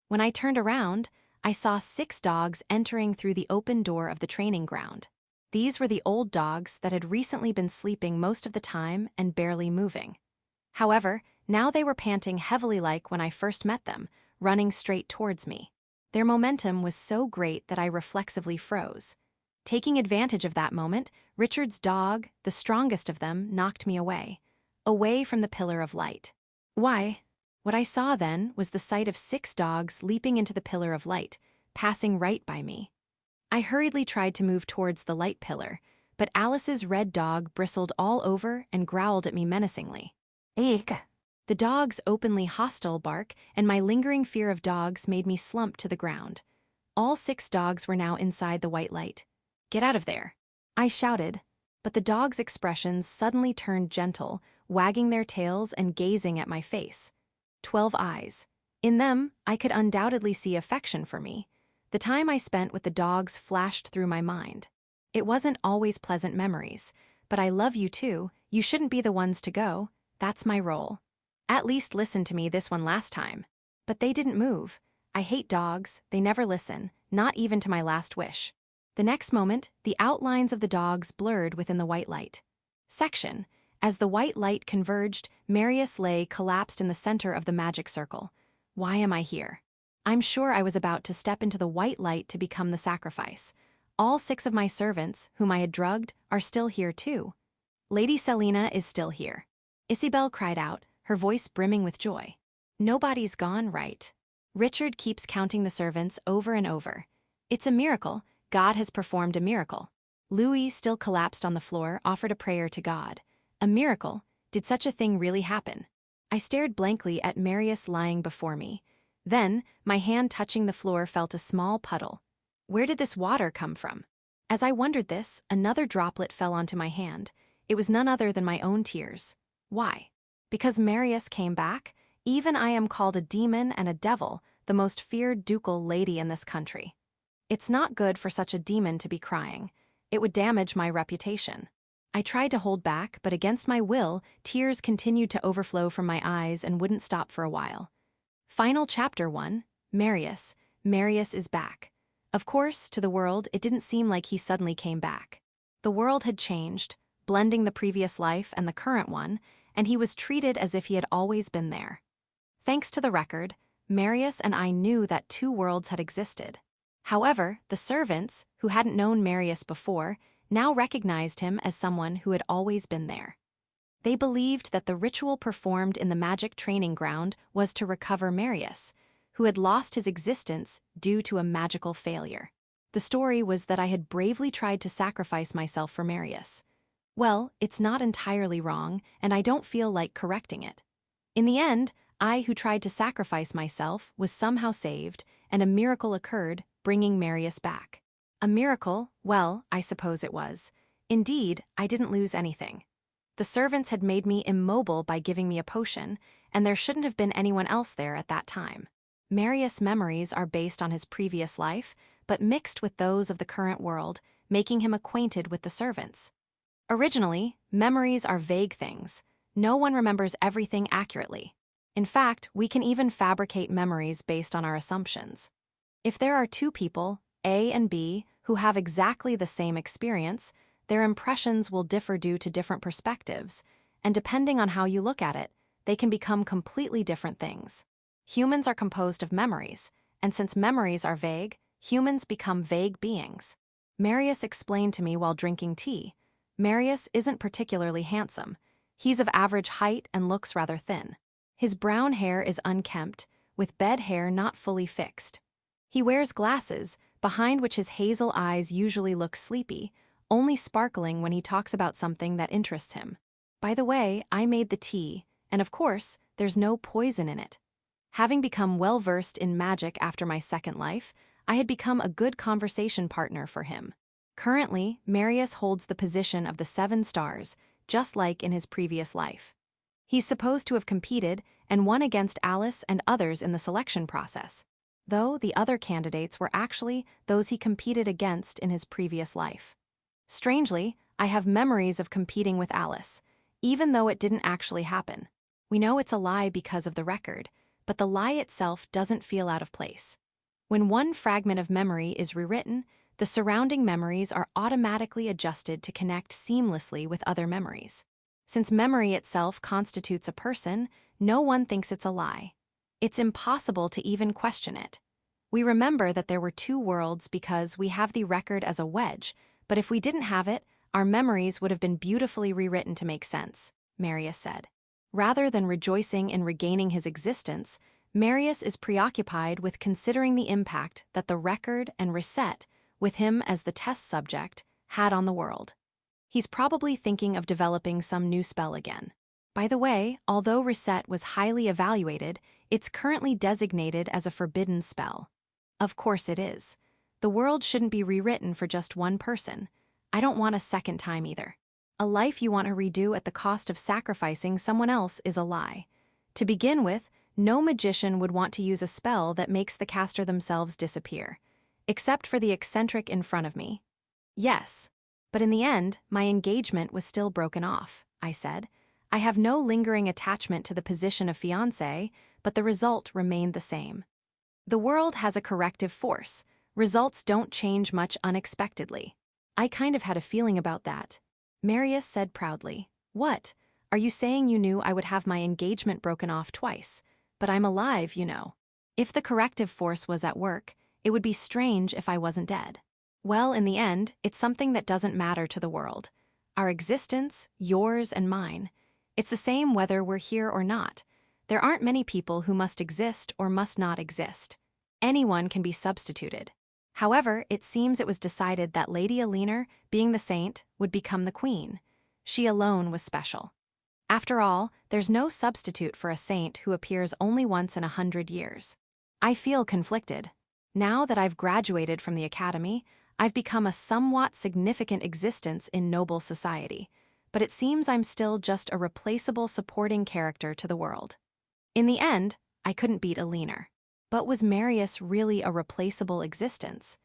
When I turned around, I saw 6 dogs entering through the open door of the training ground. These were the old dogs that had recently been sleeping most of the time and barely moving. However, now they were panting heavily like when I first met them, running straight towards me. Their momentum was so great that I reflexively froze. Taking advantage of that moment, Richard's dog, the strongest of them, knocked me away from the pillar of light. What I saw then was the sight of 6 dogs leaping into the pillar of light, passing right by me. I hurriedly tried to move towards the light pillar, but Alice's red dog bristled all over and growled at me menacingly. Eek! The dog's openly hostile bark and my lingering fear of dogs made me slump to the ground. All 6 dogs were now inside the white light. "Get out of there!" I shouted, but the dogs' expressions suddenly turned gentle, wagging their tails and gazing at my face. 12 eyes. In them, I could undoubtedly see affection for me. The time I spent with the dogs flashed through my mind. It wasn't always pleasant memories, but I love you too. You shouldn't be the ones to go. That's my role. At least listen to me this one last time. But they didn't move. I hate dogs, they never listen, not even to my last wish. The next moment, the outlines of the dogs blurred within the white light. Section. As the white light converged, Marius lay collapsed in the center of the magic circle. Why am I here? I'm sure I was about to step into the white light to become the sacrifice. All 6 of my servants, whom I had drugged, are still here too. Lady Selena is still here. Isabel cried out, her voice brimming with joy. Nobody's gone, right? Richard keeps counting the servants over and over. It's a miracle. God has performed a miracle. Louis, still collapsed on the floor, offered a prayer to God. A miracle? Did such a thing really happen? I stared blankly at Marius lying before me. Then, my hand touching the floor felt a small puddle. Where did this water come from? As I wondered this, another droplet fell onto my hand. It was none other than my own tears. Why? Because Marius came back? Even I am called a demon and a devil, the most feared ducal lady in this country. It's not good for such a demon to be crying. It would damage my reputation. I tried to hold back, but against my will, tears continued to overflow from my eyes and wouldn't stop for a while. Final chapter 1, Marius. Marius is back. Of course, to the world, it didn't seem like he suddenly came back. The world had changed, blending the previous life and the current one, and he was treated as if he had always been there. Thanks to the record, Marius and I knew that 2 worlds had existed. However, the servants, who hadn't known Marius before, now recognized him as someone who had always been there. They believed that the ritual performed in the magic training ground was to recover Marius, who had lost his existence due to a magical failure. The story was that I had bravely tried to sacrifice myself for Marius. Well, it's not entirely wrong, and I don't feel like correcting it. In the end, I who tried to sacrifice myself was somehow saved, and a miracle occurred, bringing Marius back. A miracle? Well, I suppose it was. Indeed, I didn't lose anything. The servants had made me immobile by giving me a potion, and there shouldn't have been anyone else there at that time. Marius' memories are based on his previous life, but mixed with those of the current world, making him acquainted with the servants. Originally, memories are vague things. No one remembers everything accurately. In fact, we can even fabricate memories based on our assumptions. If there are two people, A and B, who have exactly the same experience, their impressions will differ due to different perspectives, and depending on how you look at it, they can become completely different things. Humans are composed of memories, and since memories are vague, humans become vague beings. Marius explained to me while drinking tea. Marius isn't particularly handsome. He's of average height and looks rather thin. His brown hair is unkempt, with bed hair not fully fixed. He wears glasses, behind which his hazel eyes usually look sleepy, only sparkling when he talks about something that interests him. By the way, I made the tea, and of course, there's no poison in it. Having become well-versed in magic after my second life, I had become a good conversation partner for him. Currently, Marius holds the position of the 7 stars, just like in his previous life. He's supposed to have competed and won against Alice and others in the selection process, though the other candidates were actually those he competed against in his previous life. Strangely, I have memories of competing with Alice, even though it didn't actually happen. We know it's a lie because of the record, but the lie itself doesn't feel out of place. When one fragment of memory is rewritten, the surrounding memories are automatically adjusted to connect seamlessly with other memories. Since memory itself constitutes a person, no one thinks it's a lie. It's impossible to even question it. We remember that there were 2 worlds because we have the record as a wedge, but if we didn't have it, our memories would have been beautifully rewritten to make sense, Marius said. Rather than rejoicing in regaining his existence, Marius is preoccupied with considering the impact that the record and reset, with him as the test subject, had on the world. He's probably thinking of developing some new spell again. By the way, although reset was highly evaluated, it's currently designated as a forbidden spell. Of course it is. The world shouldn't be rewritten for just one person. I don't want a second time either. A life you want to redo at the cost of sacrificing someone else is a lie. To begin with, no magician would want to use a spell that makes the caster themselves disappear, except for the eccentric in front of me. Yes, but in the end, my engagement was still broken off, I said. I have no lingering attachment to the position of fiancé, but the result remained the same. The world has a corrective force. Results don't change much unexpectedly. I kind of had a feeling about that. Marius said proudly, "What? Are you saying you knew I would have my engagement broken off twice? But I'm alive, you know. If the corrective force was at work, it would be strange if I wasn't dead." Well, in the end, it's something that doesn't matter to the world. Our existence, yours and mine. It's the same whether we're here or not. There aren't many people who must exist or must not exist. Anyone can be substituted. However, it seems it was decided that Lady Aliner, being the saint, would become the queen. She alone was special. After all, there's no substitute for a saint who appears only once in 100 years. I feel conflicted. Now that I've graduated from the academy, I've become a somewhat significant existence in noble society, but it seems I'm still just a replaceable supporting character to the world. In the end, I couldn't beat Aliner. But was Marius really a replaceable existence?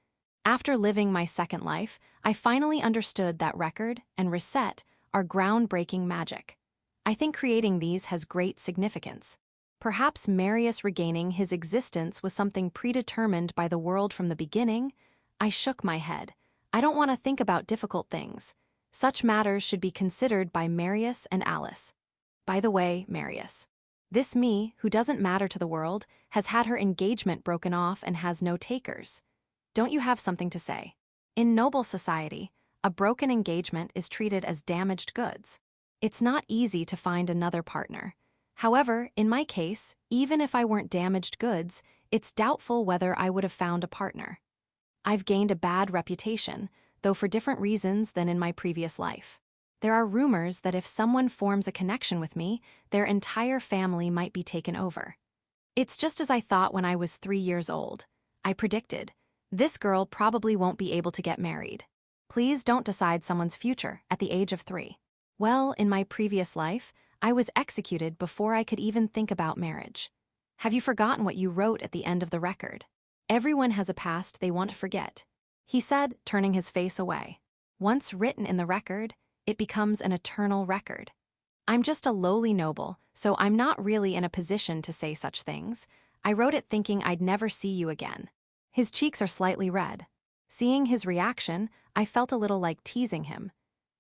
After living my second life, I finally understood that record and reset are groundbreaking magic. I think creating these has great significance. Perhaps Marius regaining his existence was something predetermined by the world from the beginning. I shook my head. I don't want to think about difficult things. Such matters should be considered by Marius and Alice. By the way, Marius, this me, who doesn't matter to the world, has had her engagement broken off and has no takers. Don't you have something to say? In noble society, a broken engagement is treated as damaged goods. It's not easy to find another partner. However, in my case, even if I weren't damaged goods, it's doubtful whether I would have found a partner. I've gained a bad reputation, though for different reasons than in my previous life. There are rumors that if someone forms a connection with me, their entire family might be taken over. It's just as I thought when I was 3 years old. I predicted, this girl probably won't be able to get married. Please don't decide someone's future at the age of 3. Well, in my previous life, I was executed before I could even think about marriage. Have you forgotten what you wrote at the end of the record? Everyone has a past they want to forget, he said, turning his face away. Once written in the record, it becomes an eternal record. I'm just a lowly noble, so I'm not really in a position to say such things. I wrote it thinking I'd never see you again. His cheeks are slightly red. Seeing his reaction, I felt a little like teasing him.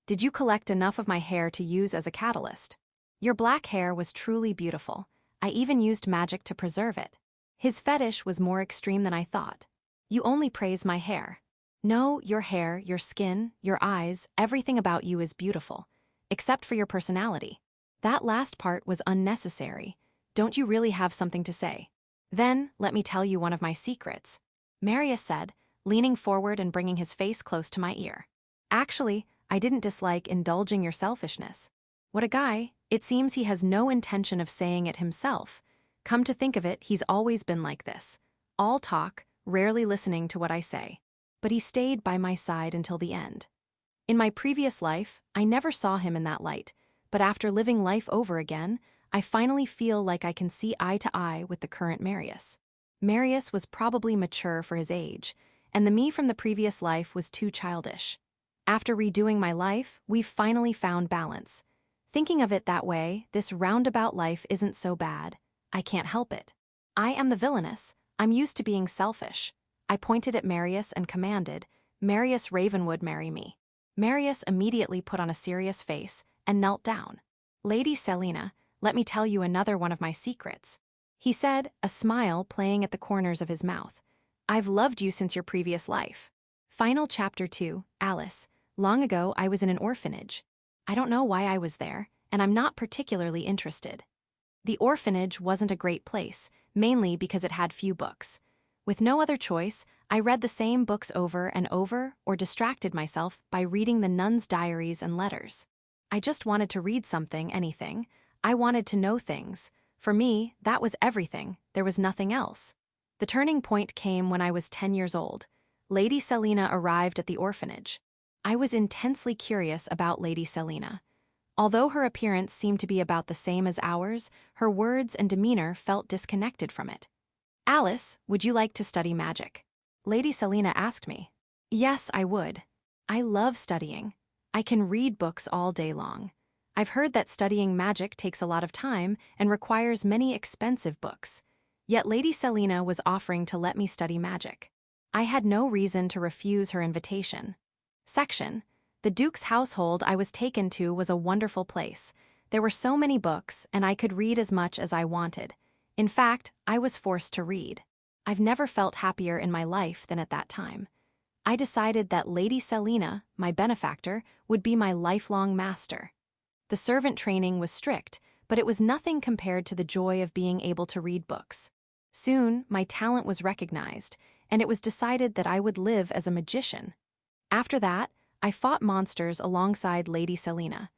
Did you collect enough of my hair to use as a catalyst? Your black hair was truly beautiful. I even used magic to preserve it. His fetish was more extreme than I thought. You only praise my hair. No, your hair, your skin, your eyes, everything about you is beautiful. Except for your personality. That last part was unnecessary. Don't you really have something to say? Then, let me tell you one of my secrets, Marius said, leaning forward and bringing his face close to my ear. Actually, I didn't dislike indulging your selfishness. What a guy, it seems he has no intention of saying it himself. Come to think of it, he's always been like this. All talk, rarely listening to what I say. But he stayed by my side until the end. In my previous life, I never saw him in that light, but after living life over again, I finally feel like I can see eye to eye with the current Marius. Marius was probably mature for his age, and the me from the previous life was too childish. After redoing my life, we've finally found balance. Thinking of it that way, this roundabout life isn't so bad. I can't help it. I am the villainess. I'm used to being selfish. I pointed at Marius and commanded, Marius Ravenwood, marry me. Marius immediately put on a serious face and knelt down. Lady Selina, let me tell you another one of my secrets, he said, a smile playing at the corners of his mouth. I've loved you since your previous life. Final chapter 2, Alice. Long ago, I was in an orphanage. I don't know why I was there, and I'm not particularly interested. The orphanage wasn't a great place, mainly because it had few books. With no other choice, I read the same books over and over or distracted myself by reading the nuns' diaries and letters. I just wanted to read something, anything. I wanted to know things. For me, that was everything. There was nothing else. The turning point came when I was 10 years old. Lady Selina arrived at the orphanage. I was intensely curious about Lady Selina. Although her appearance seemed to be about the same as ours, her words and demeanor felt disconnected from it. Alice, would you like to study magic? Lady Selina asked me. Yes, I would. I love studying. I can read books all day long. I've heard that studying magic takes a lot of time and requires many expensive books. Yet Lady Selina was offering to let me study magic. I had no reason to refuse her invitation. Section. The Duke's household I was taken to was a wonderful place. There were so many books, and I could read as much as I wanted. In fact, I was forced to read. I've never felt happier in my life than at that time. I decided that Lady Selina, my benefactor, would be my lifelong master. The servant training was strict, but it was nothing compared to the joy of being able to read books. Soon, my talent was recognized, and it was decided that I would live as a magician. After that, I fought monsters alongside Lady Selina.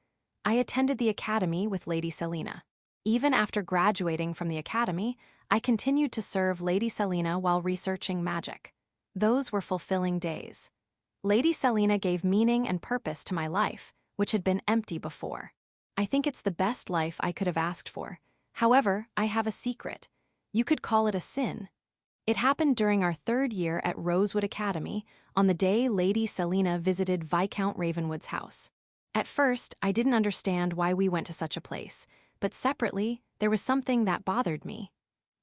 I attended the academy with Lady Selina. Even after graduating from the academy, I continued to serve Lady Selina while researching magic. Those were fulfilling days. Lady Selina gave meaning and purpose to my life, which had been empty before. I think it's the best life I could have asked for. However, I have a secret. You could call it a sin. It happened during our 3rd year at Rosewood Academy, on the day Lady Selina visited Viscount Ravenwood's house. At first, I didn't understand why we went to such a place, but separately, there was something that bothered me.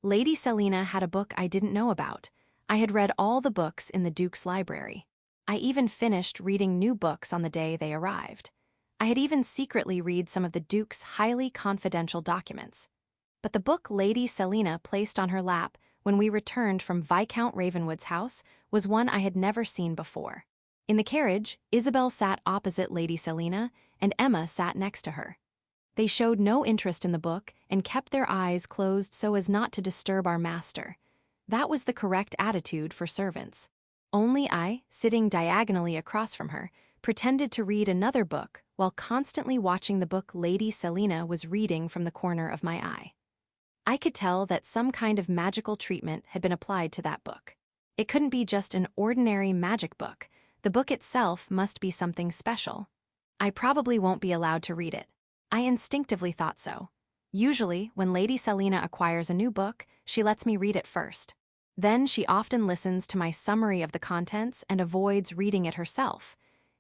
Lady Selina had a book I didn't know about. I had read all the books in the Duke's library. I even finished reading new books on the day they arrived. I had even secretly read some of the Duke's highly confidential documents. But the book Lady Selina placed on her lap when we returned from Viscount Ravenwood's house was one I had never seen before. In the carriage, Isabel sat opposite Lady Selina, and Emma sat next to her. They showed no interest in the book and kept their eyes closed so as not to disturb our master. That was the correct attitude for servants. Only I, sitting diagonally across from her, pretended to read another book while constantly watching the book Lady Selina was reading from the corner of my eye. I could tell that some kind of magical treatment had been applied to that book. It couldn't be just an ordinary magic book. The book itself must be something special. I probably won't be allowed to read it. I instinctively thought so. Usually, when Lady Selina acquires a new book, she lets me read it first. Then she often listens to my summary of the contents and avoids reading it herself.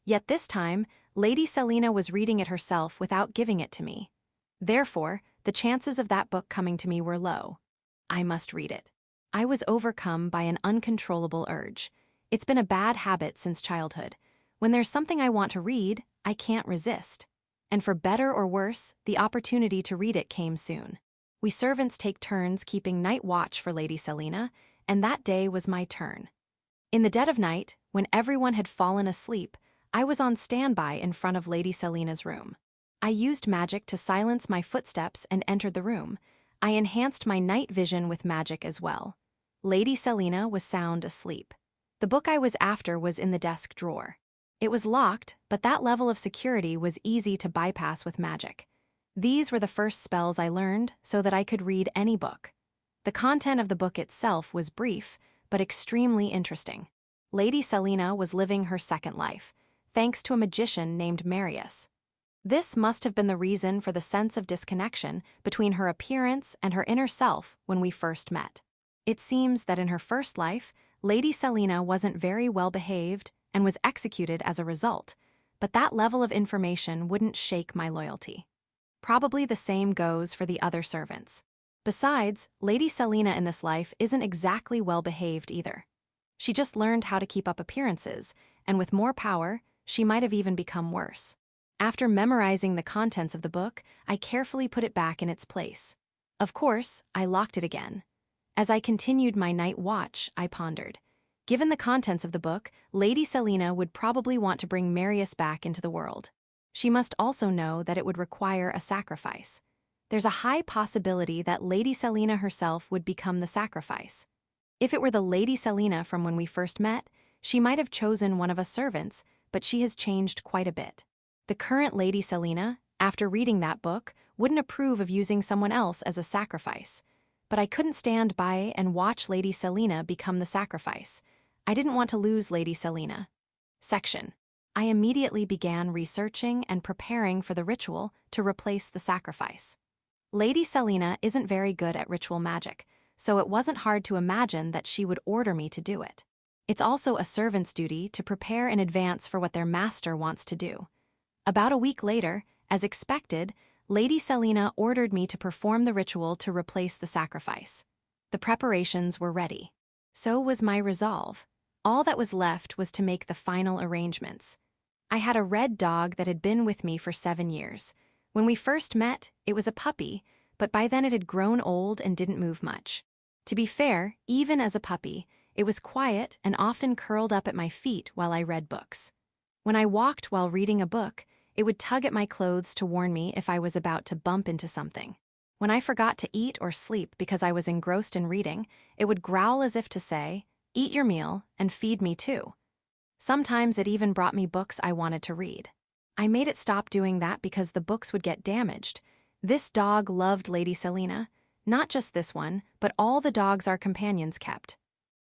Yet this time, Lady Selina was reading it herself without giving it to me. Therefore, the chances of that book coming to me were low. I must read it. I was overcome by an uncontrollable urge. It's been a bad habit since childhood. When there's something I want to read, I can't resist. And for better or worse, the opportunity to read it came soon. We servants take turns keeping night watch for Lady Selina, and that day was my turn. In the dead of night, when everyone had fallen asleep, I was on standby in front of Lady Selina's room. I used magic to silence my footsteps and entered the room. I enhanced my night vision with magic as well. Lady Selina was sound asleep. The book I was after was in the desk drawer. It was locked, but that level of security was easy to bypass with magic. These were the first spells I learned so that I could read any book. The content of the book itself was brief, but extremely interesting. Lady Selina was living her second life, thanks to a magician named Marius. This must have been the reason for the sense of disconnection between her appearance and her inner self when we first met. It seems that in her first life, Lady Selina wasn't very well behaved and was executed as a result, but that level of information wouldn't shake my loyalty. Probably the same goes for the other servants. Besides, Lady Selina in this life isn't exactly well behaved either. She just learned how to keep up appearances, and with more power, she might have even become worse. After memorizing the contents of the book, I carefully put it back in its place. Of course, I locked it again. As I continued my night watch, I pondered. Given the contents of the book, Lady Selina would probably want to bring Marius back into the world. She must also know that it would require a sacrifice. There's a high possibility that Lady Selina herself would become the sacrifice. If it were the Lady Selina from when we first met, she might have chosen one of us servants, but she has changed quite a bit. The current Lady Selina, after reading that book, wouldn't approve of using someone else as a sacrifice. But I couldn't stand by and watch Lady Selina become the sacrifice. I didn't want to lose Lady Selina. Section. I immediately began researching and preparing for the ritual to replace the sacrifice. Lady Selina isn't very good at ritual magic, so it wasn't hard to imagine that she would order me to do it. It's also a servant's duty to prepare in advance for what their master wants to do. About a week later, as expected, Lady Selina ordered me to perform the ritual to replace the sacrifice. The preparations were ready. So was my resolve. All that was left was to make the final arrangements. I had a red dog that had been with me for 7 years. When we first met, it was a puppy, but by then it had grown old and didn't move much. To be fair, even as a puppy, it was quiet and often curled up at my feet while I read books. When I walked while reading a book, it would tug at my clothes to warn me if I was about to bump into something. When I forgot to eat or sleep because I was engrossed in reading, it would growl as if to say, "Eat your meal and feed me too." Sometimes it even brought me books I wanted to read. I made it stop doing that because the books would get damaged. This dog loved Lady Selina, not just this one, but all the dogs our companions kept.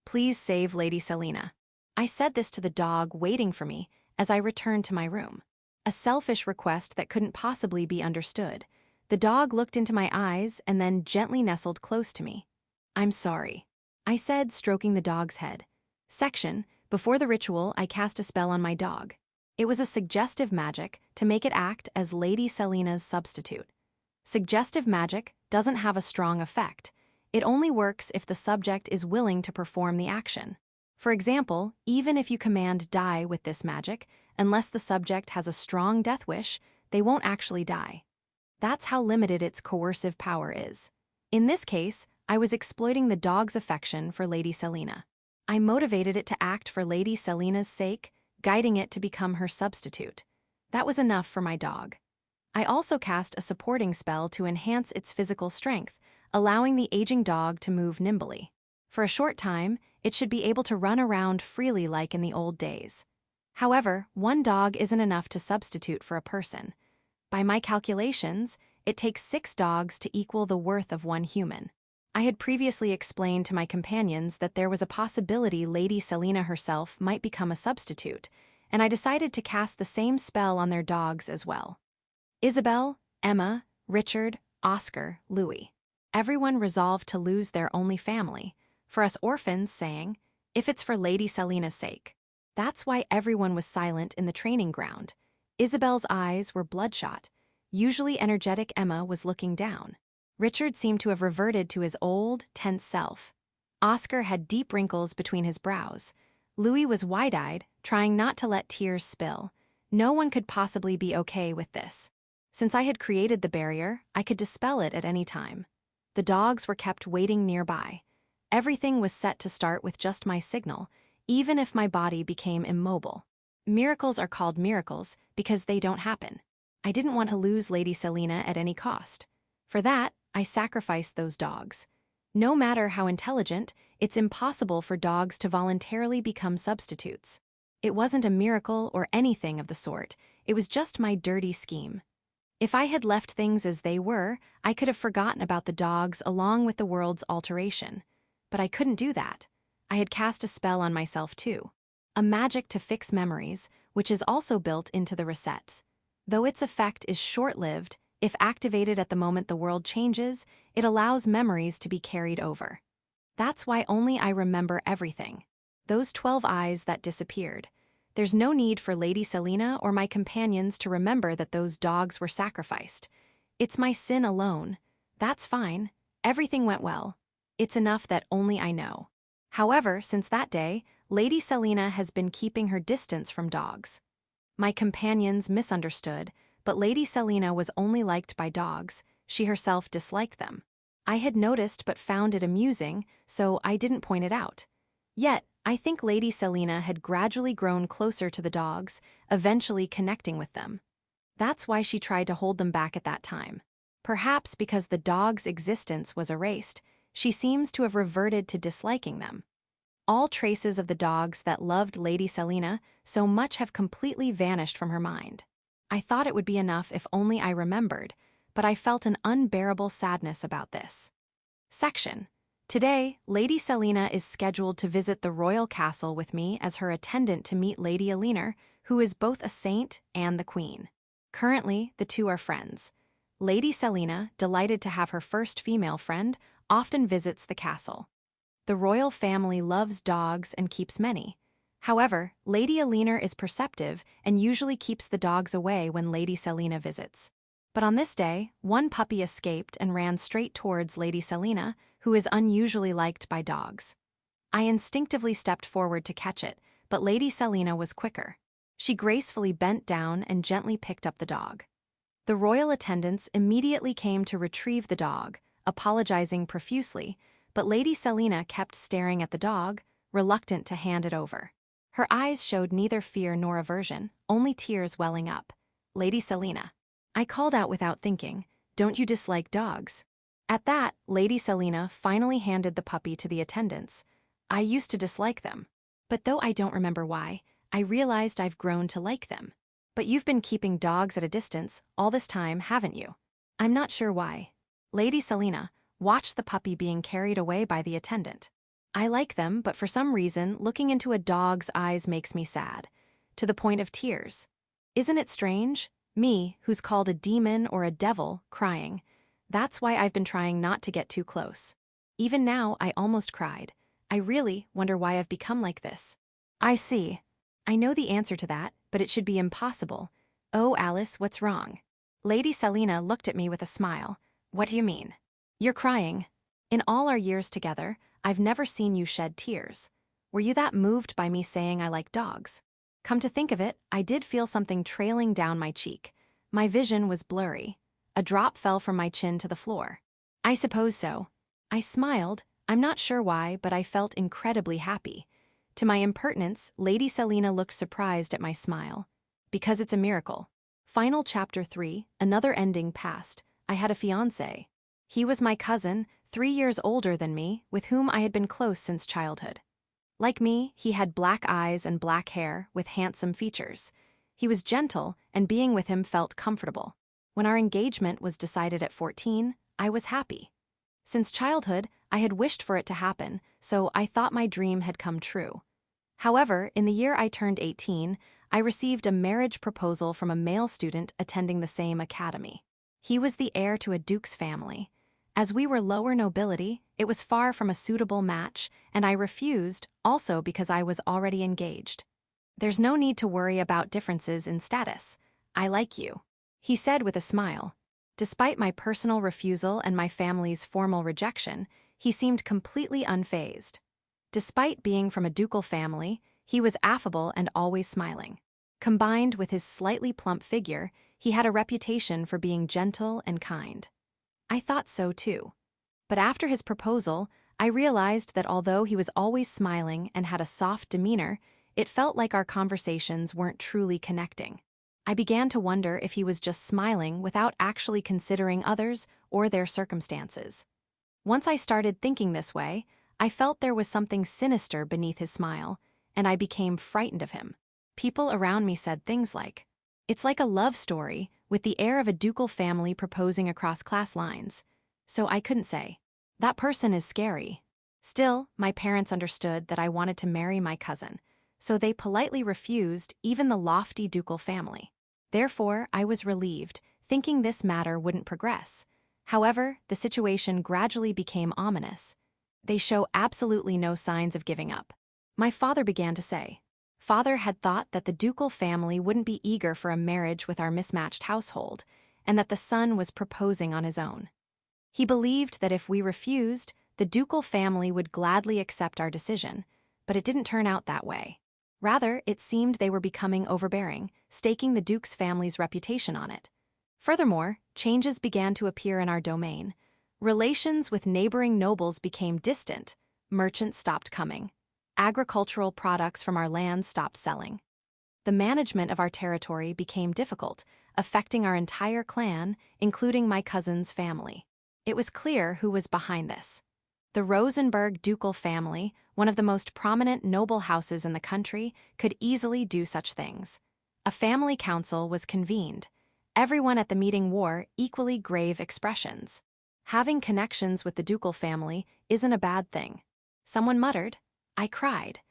"Please save Lady Selina." I said this to the dog waiting for me as I returned to my room. A selfish request that couldn't possibly be understood. The dog looked into my eyes and then gently nestled close to me. "I'm sorry," I said, stroking the dog's head. Section. Before the ritual, I cast a spell on my dog. It was a suggestive magic to make it act as Lady Selina's substitute. Suggestive magic doesn't have a strong effect. It only works if the subject is willing to perform the action. For example, even if you command die with this magic, unless the subject has a strong death wish, they won't actually die. That's how limited its coercive power is. In this case, I was exploiting the dog's affection for Lady Selina. I motivated it to act for Lady Selina's sake, guiding it to become her substitute. That was enough for my dog. I also cast a supporting spell to enhance its physical strength, allowing the aging dog to move nimbly. For a short time, it should be able to run around freely like in the old days. However, one dog isn't enough to substitute for a person. By my calculations, it takes 6 dogs to equal the worth of one human. I had previously explained to my companions that there was a possibility Lady Selena herself might become a substitute, and I decided to cast the same spell on their dogs as well. Isabel, Emma, Richard, Oscar, Louis. Everyone resolved to lose their only family, for us orphans saying, if it's for Lady Selena's sake. That's why everyone was silent in the training ground. Isabel's eyes were bloodshot. Usually energetic Emma was looking down. Richard seemed to have reverted to his old, tense self. Oscar had deep wrinkles between his brows. Louis was wide-eyed, trying not to let tears spill. No one could possibly be okay with this. Since I had created the barrier, I could dispel it at any time. The dogs were kept waiting nearby. Everything was set to start with just my signal, even if my body became immobile. Miracles are called miracles because they don't happen. I didn't want to lose Lady Selena at any cost. For that, I sacrificed those dogs. No matter how intelligent, it's impossible for dogs to voluntarily become substitutes. It wasn't a miracle or anything of the sort, it was just my dirty scheme. If I had left things as they were, I could have forgotten about the dogs along with the world's alteration. But I couldn't do that. I had cast a spell on myself too. A magic to fix memories, which is also built into the resets. Though its effect is short-lived, if activated at the moment the world changes, it allows memories to be carried over. That's why only I remember everything. Those 12 eyes that disappeared. There's no need for Lady Selena or my companions to remember that those dogs were sacrificed. It's my sin alone. That's fine. Everything went well. It's enough that only I know. However, since that day, Lady Selena has been keeping her distance from dogs. My companions misunderstood, but Lady Selena was only liked by dogs. She herself disliked them. I had noticed but found it amusing, so I didn't point it out. Yet, I think Lady Selena had gradually grown closer to the dogs, eventually connecting with them. That's why she tried to hold them back at that time. Perhaps because the dog's existence was erased, she seems to have reverted to disliking them. All traces of the dogs that loved Lady Selena so much have completely vanished from her mind. I thought it would be enough if only I remembered, but I felt an unbearable sadness about this. Section. Today, Lady Selena is scheduled to visit the royal castle with me as her attendant to meet Lady Eleanor, who is both a saint and the queen. Currently, the two are friends. Lady Selena, delighted to have her first female friend, often visits the castle. The royal family loves dogs and keeps many. However, Lady Eleanor is perceptive and usually keeps the dogs away when Lady Selena visits. But on this day, one puppy escaped and ran straight towards Lady Selena, who is unusually liked by dogs. I instinctively stepped forward to catch it, but Lady Selena was quicker. She gracefully bent down and gently picked up the dog. The royal attendants immediately came to retrieve the dog, apologizing profusely, but Lady Selena kept staring at the dog, reluctant to hand it over. Her eyes showed neither fear nor aversion, only tears welling up. Lady Selena. I called out without thinking, "Don't you dislike dogs?" At that, Lady Selena finally handed the puppy to the attendants. I used to dislike them. But though I don't remember why, I realized I've grown to like them. But you've been keeping dogs at a distance all this time, haven't you? I'm not sure why. Lady Selena, watched the puppy being carried away by the attendant. I like them, but for some reason, looking into a dog's eyes makes me sad. To the point of tears. Isn't it strange? Me, who's called a demon or a devil, crying. That's why I've been trying not to get too close. Even now, I almost cried. I really wonder why I've become like this. I see. I know the answer to that, but it should be impossible. Oh, Alice, what's wrong? Lady Selena looked at me with a smile. What do you mean? You're crying. In all our years together, I've never seen you shed tears. Were you that moved by me saying I like dogs? Come to think of it, I did feel something trailing down my cheek. My vision was blurry. A drop fell from my chin to the floor. I suppose so. I smiled. I'm not sure why, but I felt incredibly happy. To my impertinence, Lady Selena looked surprised at my smile. Because it's a miracle. Final chapter 3, another ending passed. I had a fiancé. He was my cousin, 3 years older than me, with whom I had been close since childhood. Like me, he had black eyes and black hair, with handsome features. He was gentle, and being with him felt comfortable. When our engagement was decided at 14, I was happy. Since childhood, I had wished for it to happen, so I thought my dream had come true. However, in the year I turned 18, I received a marriage proposal from a male student attending the same academy. He was the heir to a duke's family. As we were lower nobility, it was far from a suitable match, and I refused, also because I was already engaged. "There's no need to worry about differences in status. I like you," he said with a smile. Despite my personal refusal and my family's formal rejection, he seemed completely unfazed. Despite being from a ducal family, he was affable and always smiling. Combined with his slightly plump figure, he had a reputation for being gentle and kind. I thought so too. But after his proposal, I realized that although he was always smiling and had a soft demeanor, it felt like our conversations weren't truly connecting. I began to wonder if he was just smiling without actually considering others or their circumstances. Once I started thinking this way, I felt there was something sinister beneath his smile, and I became frightened of him. People around me said things like, "It's like a love story, with the air of a ducal family proposing across class lines." So I couldn't say, "That person is scary." Still, my parents understood that I wanted to marry my cousin, so they politely refused even the lofty ducal family. Therefore, I was relieved, thinking this matter wouldn't progress. However, the situation gradually became ominous. "They show absolutely no signs of giving up," my father began to say. Father had thought that the ducal family wouldn't be eager for a marriage with our mismatched household, and that the son was proposing on his own. He believed that if we refused, the ducal family would gladly accept our decision, but it didn't turn out that way. Rather, it seemed they were becoming overbearing, staking the duke's family's reputation on it. Furthermore, changes began to appear in our domain. Relations with neighboring nobles became distant, merchants stopped coming. Agricultural products from our lands stopped selling. The management of our territory became difficult, affecting our entire clan, including my cousin's family. It was clear who was behind this. The Rosenberg ducal family, one of the most prominent noble houses in the country, could easily do such things. A family council was convened. Everyone at the meeting wore equally grave expressions. Having connections with the ducal family isn't a bad thing. Someone muttered. I cried.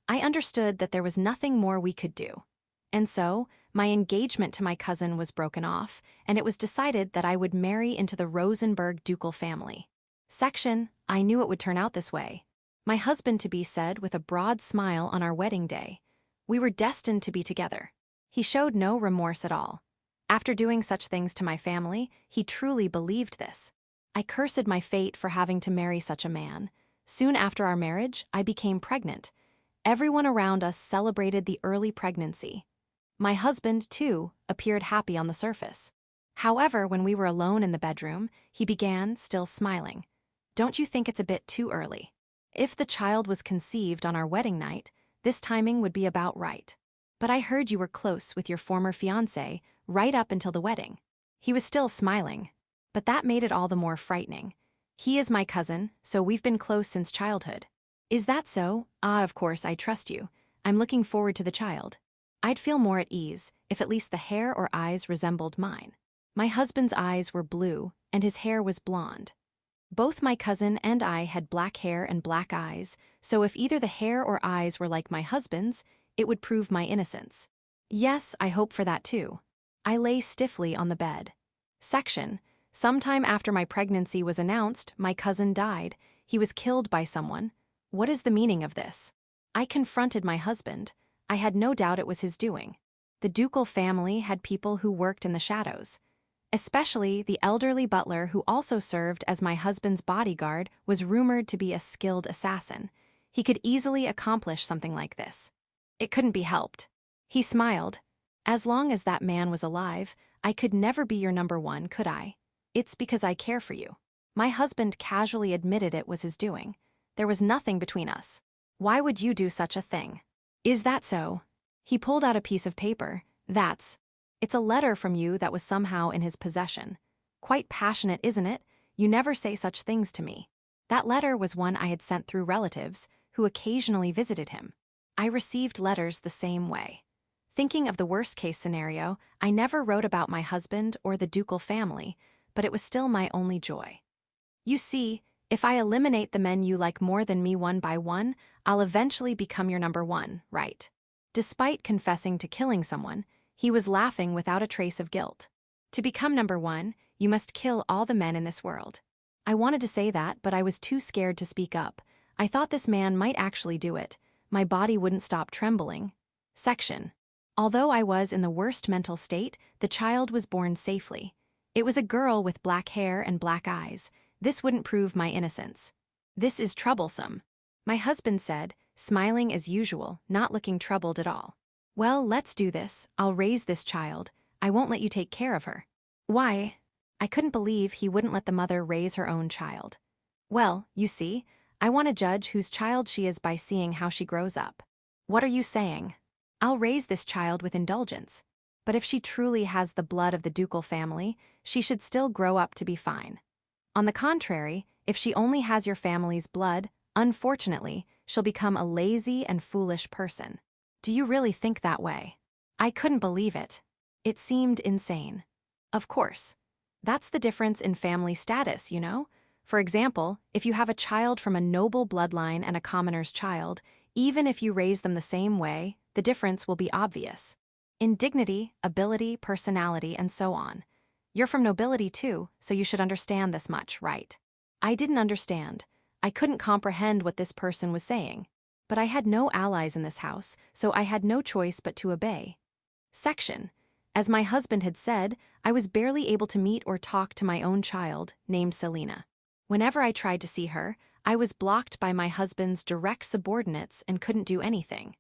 I understood that there was nothing more we could do. And so, my engagement to my cousin was broken off, and it was decided that I would marry into the Rosenberg ducal family. Section, I knew it would turn out this way. My husband-to-be said with a broad smile on our wedding day. We were destined to be together. He showed no remorse at all. After doing such things to my family, he truly believed this. I cursed my fate for having to marry such a man. Soon after our marriage, I became pregnant. Everyone around us celebrated the early pregnancy. My husband, too, appeared happy on the surface. However, when we were alone in the bedroom, he began, still smiling. Don't you think it's a bit too early? If the child was conceived on our wedding night, this timing would be about right. But I heard you were close with your former fiancé right up until the wedding. He was still smiling, but that made it all the more frightening. He is my cousin, so we've been close since childhood. Is that so? Ah, of course, I trust you. I'm looking forward to the child. I'd feel more at ease if at least the hair or eyes resembled mine. My husband's eyes were blue, and his hair was blonde. Both my cousin and I had black hair and black eyes, so if either the hair or eyes were like my husband's, it would prove my innocence. Yes, I hope for that too. I lay stiffly on the bed. Section. Sometime after my pregnancy was announced, my cousin died. He was killed by someone. What is the meaning of this? I confronted my husband. I had no doubt it was his doing. The ducal family had people who worked in the shadows. Especially the elderly butler who also served as my husband's bodyguard was rumored to be a skilled assassin. He could easily accomplish something like this. It couldn't be helped. He smiled. As long as that man was alive, I could never be your number one, could I? It's because I care for you. My husband casually admitted it was his doing. There was nothing between us. Why would you do such a thing? Is that so? He pulled out a piece of paper. That's. It's a letter from you that was somehow in his possession. Quite passionate, isn't it? You never say such things to me. That letter was one I had sent through relatives who occasionally visited him. I received letters the same way. Thinking of the worst-case scenario, I never wrote about my husband or the ducal family, but it was still my only joy. You see, if I eliminate the men you like more than me one by one, I'll eventually become your number one, right? Despite confessing to killing someone, he was laughing without a trace of guilt. To become number one, you must kill all the men in this world. I wanted to say that, but I was too scared to speak up. I thought this man might actually do it. My body wouldn't stop trembling. Section. Although I was in the worst mental state, the child was born safely. It was a girl with black hair and black eyes. This wouldn't prove my innocence. This is troublesome, my husband said, smiling as usual, not looking troubled at all. Well, let's do this. I'll raise this child. I won't let you take care of her. Why? I couldn't believe he wouldn't let the mother raise her own child. Well, you see, I want to judge whose child she is by seeing how she grows up. What are you saying? I'll raise this child with indulgence. But if she truly has the blood of the ducal family, she should still grow up to be fine. On the contrary, if she only has your family's blood, unfortunately, she'll become a lazy and foolish person. Do you really think that way? I couldn't believe it. It seemed insane. Of course. That's the difference in family status, you know? For example, if you have a child from a noble bloodline and a commoner's child, even if you raise them the same way, the difference will be obvious. In dignity, ability, personality, and so on. You're from nobility too, so you should understand this much, right? I didn't understand. I couldn't comprehend what this person was saying. But I had no allies in this house, so I had no choice but to obey. Section. As my husband had said, I was barely able to meet or talk to my own child, named Selena. Whenever I tried to see her, I was blocked by my husband's direct subordinates and couldn't do anything.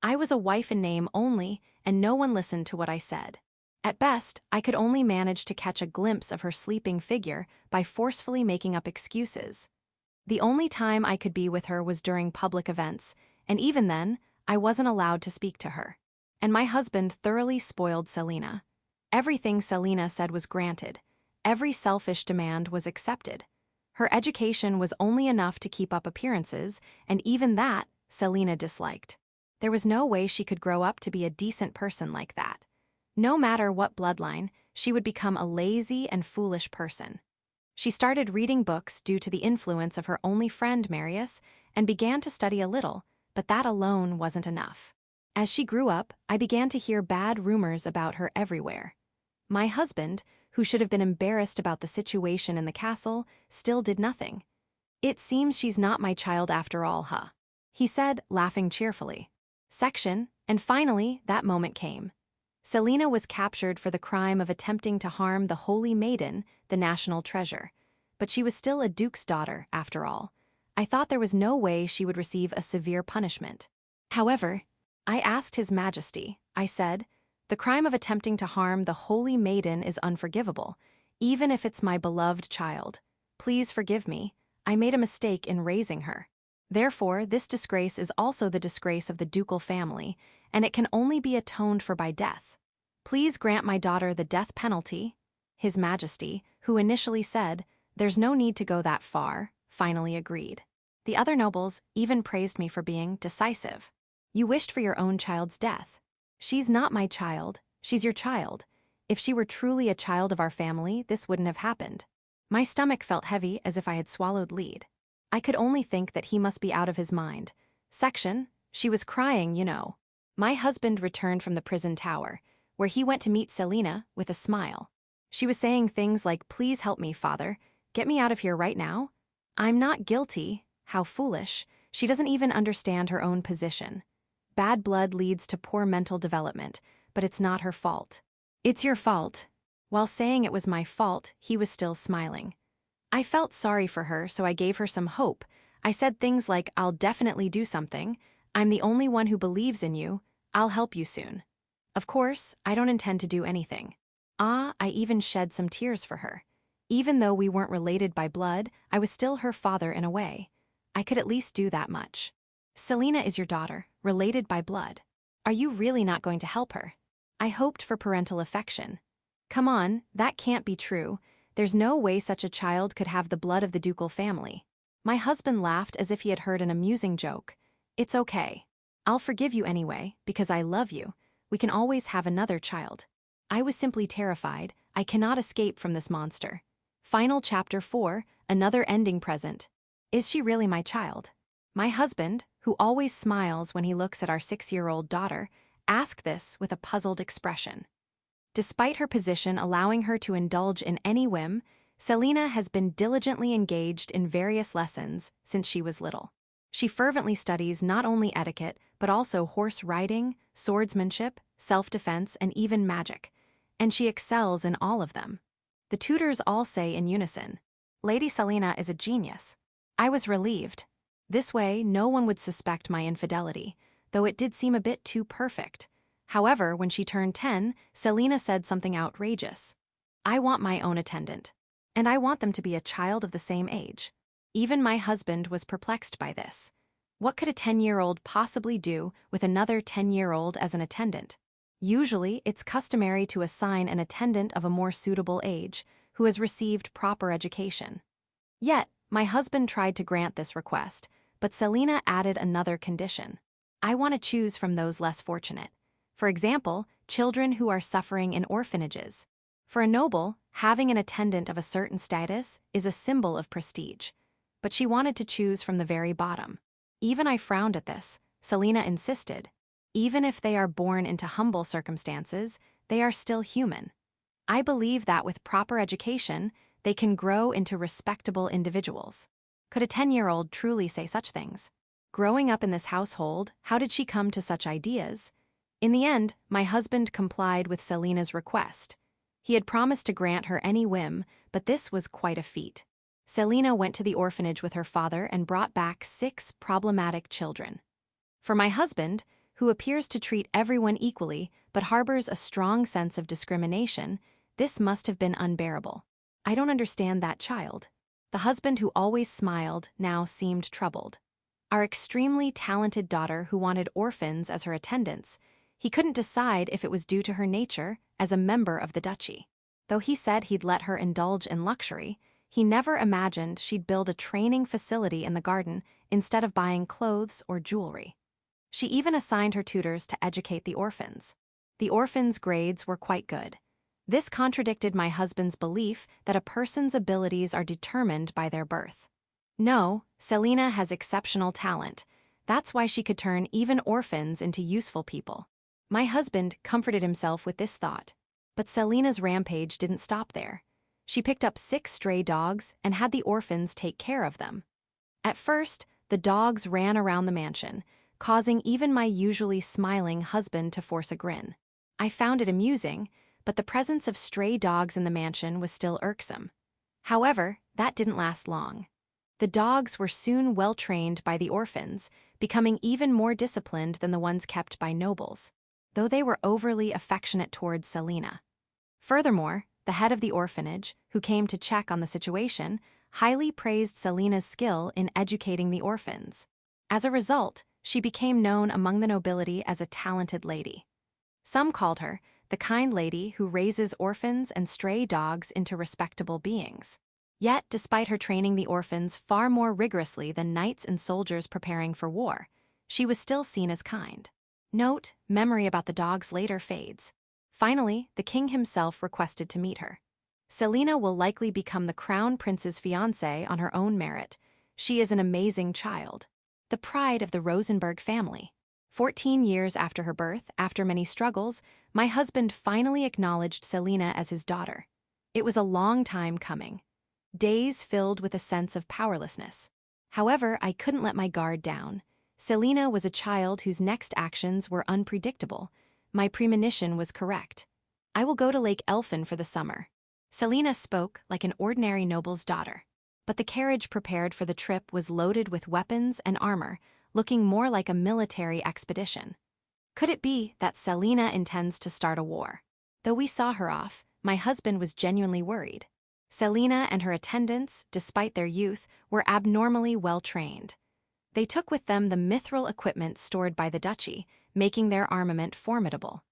I was a wife in name only, and no one listened to what I said. At best, I could only manage to catch a glimpse of her sleeping figure by forcefully making up excuses. The only time I could be with her was during public events, and even then, I wasn't allowed to speak to her. And my husband thoroughly spoiled Selena. Everything Selena said was granted. Every selfish demand was accepted. Her education was only enough to keep up appearances, and even that, Selena disliked. There was no way she could grow up to be a decent person like that. No matter what bloodline, she would become a lazy and foolish person. She started reading books due to the influence of her only friend, Marius, and began to study a little, but that alone wasn't enough. As she grew up, I began to hear bad rumors about her everywhere. My husband, who should have been embarrassed about the situation in the castle, still did nothing. It seems she's not my child after all, huh? He said, laughing cheerfully. Section, and finally, that moment came. Selena was captured for the crime of attempting to harm the Holy Maiden, the national treasure. But she was still a duke's daughter, after all. I thought there was no way she would receive a severe punishment. However, I asked His Majesty, I said, the crime of attempting to harm the Holy Maiden is unforgivable, even if it's my beloved child. Please forgive me, I made a mistake in raising her. Therefore, this disgrace is also the disgrace of the ducal family, and it can only be atoned for by death. Please grant my daughter the death penalty. His Majesty, who initially said, there's no need to go that far, finally agreed. The other nobles even praised me for being decisive. You wished for your own child's death. She's not my child, she's your child. If she were truly a child of our family, this wouldn't have happened. My stomach felt heavy as if I had swallowed lead. I could only think that he must be out of his mind. Section, she was crying, you know. My husband returned from the prison tower, where he went to meet Selena with a smile. She was saying things like, please help me, father, get me out of here right now. I'm not guilty, how foolish, she doesn't even understand her own position. Bad blood leads to poor mental development, but it's not her fault. It's your fault. While saying it was my fault, he was still smiling. I felt sorry for her, so I gave her some hope. I said things like, I'll definitely do something. I'm the only one who believes in you. I'll help you soon. Of course, I don't intend to do anything. I even shed some tears for her. Even though we weren't related by blood, I was still her father in a way. I could at least do that much. Selena is your daughter, related by blood. Are you really not going to help her? I hoped for parental affection. Come on, that can't be true. There's no way such a child could have the blood of the ducal family. My husband laughed as if he had heard an amusing joke. It's okay. I'll forgive you anyway, because I love you. We can always have another child. I was simply terrified. I cannot escape from this monster. Final chapter 4, another ending present. Is she really my child? My husband, who always smiles when he looks at our 6-year-old daughter, asked this with a puzzled expression. Despite her position allowing her to indulge in any whim, Selena has been diligently engaged in various lessons since she was little. She fervently studies not only etiquette, but also horse riding, swordsmanship, self-defense, and even magic, and she excels in all of them. The tutors all say in unison, "Lady Selena is a genius." I was relieved. This way, no one would suspect my infidelity, though it did seem a bit too perfect. However, when she turned 10, Selena said something outrageous. "I want my own attendant, and I want them to be a child of the same age." Even my husband was perplexed by this. What could a 10-year-old possibly do with another 10-year-old as an attendant? Usually, it's customary to assign an attendant of a more suitable age, who has received proper education. Yet, my husband tried to grant this request, but Selena added another condition. I want to choose from those less fortunate. For example, children who are suffering in orphanages. For a noble, having an attendant of a certain status is a symbol of prestige. But she wanted to choose from the very bottom. Even I frowned at this. Selena insisted. Even if they are born into humble circumstances, they are still human. I believe that with proper education, they can grow into respectable individuals. Could a 10-year-old truly say such things? Growing up in this household, how did she come to such ideas? In the end, my husband complied with Selena's request. He had promised to grant her any whim, but this was quite a feat. Selena went to the orphanage with her father and brought back 6 problematic children. For my husband, who appears to treat everyone equally but harbors a strong sense of discrimination, this must have been unbearable. I don't understand that child. The husband who always smiled now seemed troubled. Our extremely talented daughter who wanted orphans as her attendants, he couldn't decide if it was due to her nature as a member of the duchy. Though he said he'd let her indulge in luxury, he never imagined she'd build a training facility in the garden instead of buying clothes or jewelry. She even assigned her tutors to educate the orphans. The orphans' grades were quite good. This contradicted my husband's belief that a person's abilities are determined by their birth. No, Selena has exceptional talent. That's why she could turn even orphans into useful people. My husband comforted himself with this thought. But Selena's rampage didn't stop there. She picked up 6 stray dogs and had the orphans take care of them. At first, the dogs ran around the mansion, causing even my usually smiling husband to force a grin. I found it amusing, but the presence of stray dogs in the mansion was still irksome. However, that didn't last long. The dogs were soon well trained by the orphans, becoming even more disciplined than the ones kept by nobles, though they were overly affectionate towards Selena. Furthermore, the head of the orphanage, who came to check on the situation, highly praised Selena's skill in educating the orphans. As a result, she became known among the nobility as a talented lady. Some called her the kind lady who raises orphans and stray dogs into respectable beings. Yet, despite her training the orphans far more rigorously than knights and soldiers preparing for war, she was still seen as kind. Note, memory about the dogs later fades. Finally, the king himself requested to meet her. Selena will likely become the crown prince's fiancée on her own merit. She is an amazing child. The pride of the Rosenberg family. 14 years after her birth, after many struggles, my husband finally acknowledged Selena as his daughter. It was a long time coming. Days filled with a sense of powerlessness. However, I couldn't let my guard down. Selena was a child whose next actions were unpredictable. My premonition was correct. I will go to Lake Elfin for the summer. Selena spoke like an ordinary noble's daughter. But the carriage prepared for the trip was loaded with weapons and armor, looking more like a military expedition. Could it be that Selena intends to start a war? Though we saw her off, my husband was genuinely worried. Selena and her attendants, despite their youth, were abnormally well-trained. They took with them the mithril equipment stored by the duchy, making their armament formidable.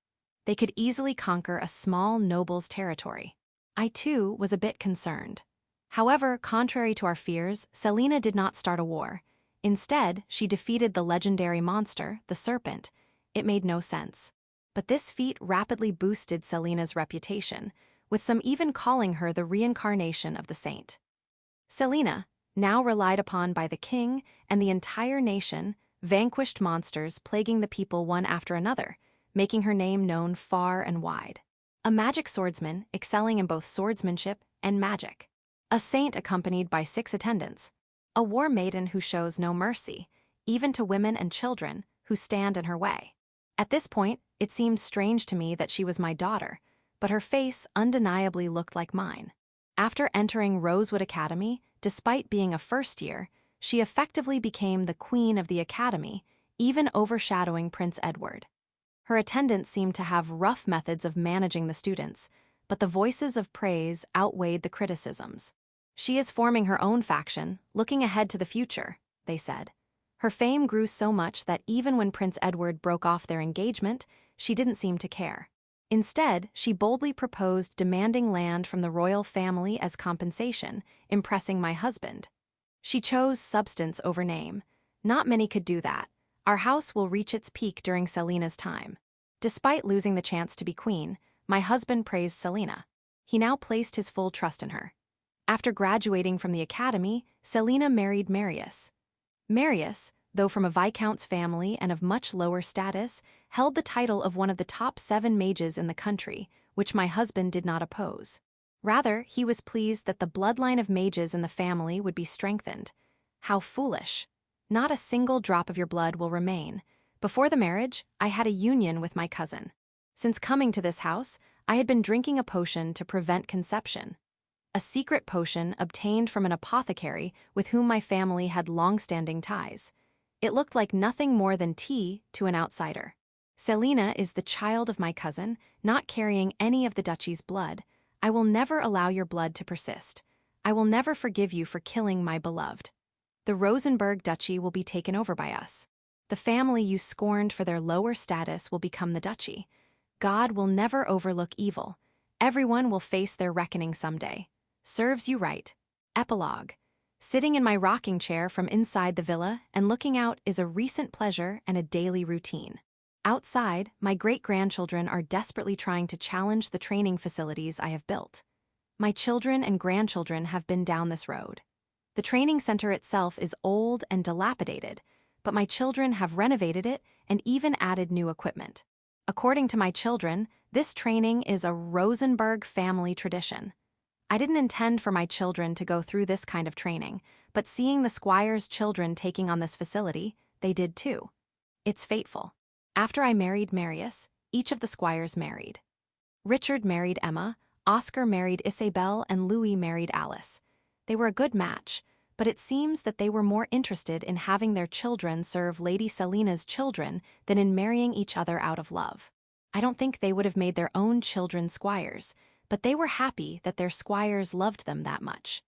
They could easily conquer a small noble's territory. I too was a bit concerned. However, contrary to our fears, Selena did not start a war. Instead, she defeated the legendary monster, the serpent. It made no sense. But this feat rapidly boosted Selena's reputation, with some even calling her the reincarnation of the saint. Selena, now relied upon by the king and the entire nation, vanquished monsters plaguing the people one after another, making her name known far and wide. A magic swordsman excelling in both swordsmanship and magic. A saint accompanied by 6 attendants. A war maiden who shows no mercy, even to women and children who stand in her way. At this point, it seemed strange to me that she was my daughter, but her face undeniably looked like mine. After entering Rosewood Academy, despite being a first year, she effectively became the queen of the academy, even overshadowing Prince Edward. Her attendants seemed to have rough methods of managing the students, but the voices of praise outweighed the criticisms. She is forming her own faction, looking ahead to the future, they said. Her fame grew so much that even when Prince Edward broke off their engagement, she didn't seem to care. Instead, she boldly proposed demanding land from the royal family as compensation, impressing my husband. She chose substance over name. Not many could do that. Our house will reach its peak during Selena's time. Despite losing the chance to be queen, my husband praised Selena. He now placed his full trust in her. After graduating from the academy, Selena married Marius. Marius, though from a viscount's family and of much lower status, held the title of one of the top 7 mages in the country, which my husband did not oppose. Rather, he was pleased that the bloodline of mages in the family would be strengthened. How foolish. Not a single drop of your blood will remain. Before the marriage, I had a union with my cousin. Since coming to this house, I had been drinking a potion to prevent conception. A secret potion obtained from an apothecary with whom my family had long-standing ties. It looked like nothing more than tea to an outsider. Selena is the child of my cousin, not carrying any of the duchy's blood. I will never allow your blood to persist. I will never forgive you for killing my beloved. The Rosenberg duchy will be taken over by us. The family you scorned for their lower status will become the duchy. God will never overlook evil. Everyone will face their reckoning someday. Serves you right. Epilogue. Sitting in my rocking chair from inside the villa and looking out is a recent pleasure and a daily routine. Outside, my great-grandchildren are desperately trying to challenge the training facilities I have built. My children and grandchildren have been down this road. The training center itself is old and dilapidated, but my children have renovated it and even added new equipment. According to my children, this training is a Rosenberg family tradition. I didn't intend for my children to go through this kind of training, but seeing the squire's children taking on this facility, they did too. It's fateful. After I married Marius, each of the squires married. Richard married Emma, Oscar married Isabel, and Louis married Alice. They were a good match, but it seems that they were more interested in having their children serve Lady Selena's children than in marrying each other out of love. I don't think they would have made their own children squires, but they were happy that their squires loved them that much.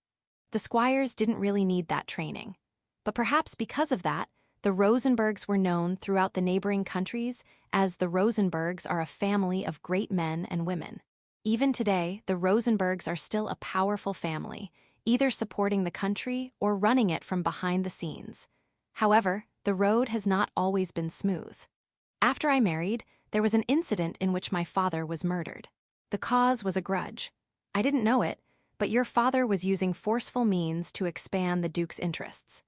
The squires didn't really need that training. But perhaps because of that, the Rosenbergs were known throughout the neighboring countries as the Rosenbergs are a family of great men and women. Even today, the Rosenbergs are still a powerful family, either supporting the country or running it from behind the scenes. However, the road has not always been smooth. After I married, there was an incident in which my father was murdered. The cause was a grudge. I didn't know it, but your father was using forceful means to expand the Duke's interests.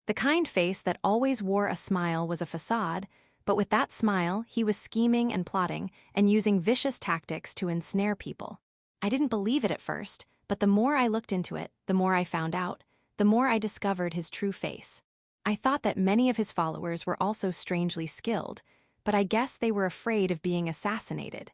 The kind face that always wore a smile was a facade, but with that smile, he was scheming and plotting and using vicious tactics to ensnare people. I didn't believe it at first, but the more I looked into it, the more I found out, the more I discovered his true face. I thought that many of his followers were also strangely skilled, but I guess they were afraid of being assassinated.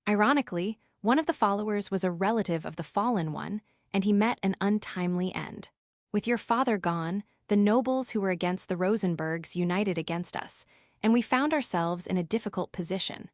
Ironically, one of the followers was a relative of the fallen one, and he met an untimely end. With your father gone, the nobles who were against the Rosenbergs united against us, and we found ourselves in a difficult position.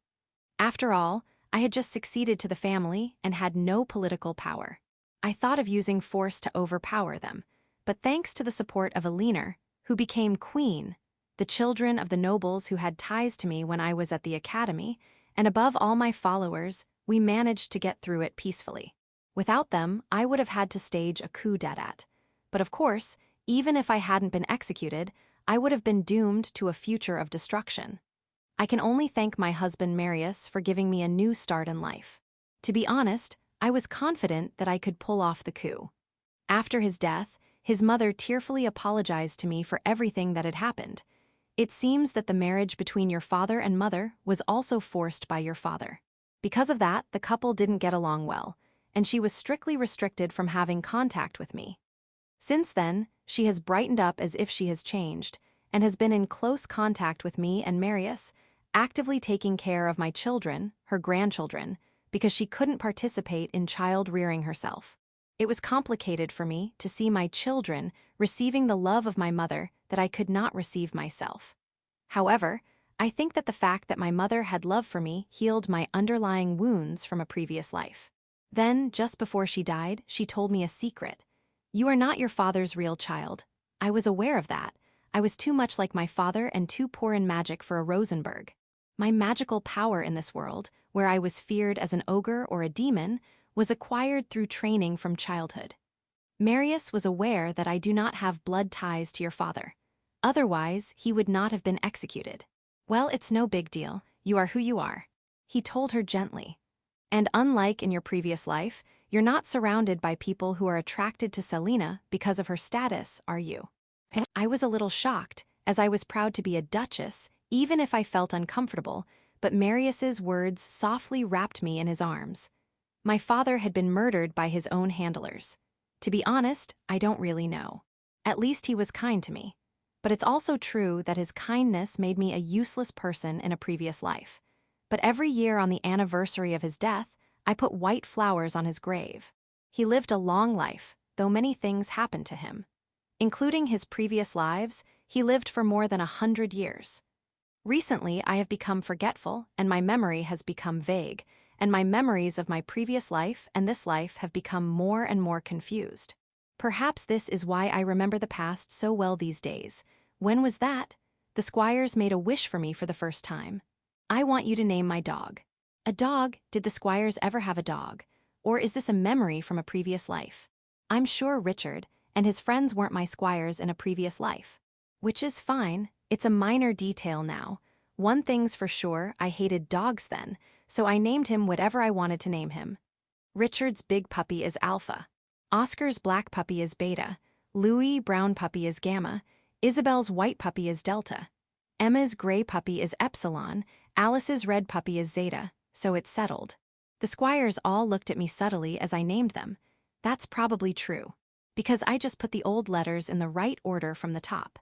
After all, I had just succeeded to the family and had no political power. I thought of using force to overpower them, but thanks to the support of Eleanor, who became queen, the children of the nobles who had ties to me when I was at the academy, and above all my followers, we managed to get through it peacefully. Without them, I would have had to stage a coup d'etat. But of course, even if I hadn't been executed, I would have been doomed to a future of destruction. I can only thank my husband Marius for giving me a new start in life. To be honest, I was confident that I could pull off the coup. After his death, his mother tearfully apologized to me for everything that had happened. It seems that the marriage between your father and mother was also forced by your father. Because of that, the couple didn't get along well, and she was strictly restricted from having contact with me. Since then, she has brightened up as if she has changed, and has been in close contact with me and Marius, actively taking care of my children, her grandchildren, because she couldn't participate in child-rearing herself. It was complicated for me to see my children receiving the love of my mother that I could not receive myself. However, I think that the fact that my mother had love for me healed my underlying wounds from a previous life. Then, just before she died, she told me a secret. You are not your father's real child. I was aware of that. I was too much like my father and too poor in magic for a Rosenberg. My magical power in this world, where I was feared as an ogre or a demon, was acquired through training from childhood. Marius was aware that I do not have blood ties to your father. Otherwise, he would not have been executed. Well, it's no big deal. You are who you are, he told her gently. And unlike in your previous life, you're not surrounded by people who are attracted to Selena because of her status, are you? I was a little shocked, as I was proud to be a duchess, even if I felt uncomfortable, but Marius's words softly wrapped me in his arms. My father had been murdered by his own handlers. To be honest, I don't really know. At least he was kind to me. But it's also true that his kindness made me a useless person in a previous life. But every year on the anniversary of his death, I put white flowers on his grave. He lived a long life, though many things happened to him. Including his previous lives, he lived for more than 100 years. Recently, I have become forgetful, and my memory has become vague, and my memories of my previous life and this life have become more and more confused. Perhaps this is why I remember the past so well these days. When was that? The squires made a wish for me for the first time. I want you to name my dog. A dog? Did the squires ever have a dog? Or is this a memory from a previous life? I'm sure Richard and his friends weren't my squires in a previous life. Which is fine, it's a minor detail now. One thing's for sure, I hated dogs then, so I named him whatever I wanted to name him. Richard's big puppy is Alpha. Oscar's black puppy is Beta. Louis' brown puppy is Gamma. Isabel's white puppy is Delta. Emma's gray puppy is Epsilon. Alice's red puppy is Zeta, so it's settled. The squires all looked at me subtly as I named them. That's probably true, because I just put the old letters in the right order from the top.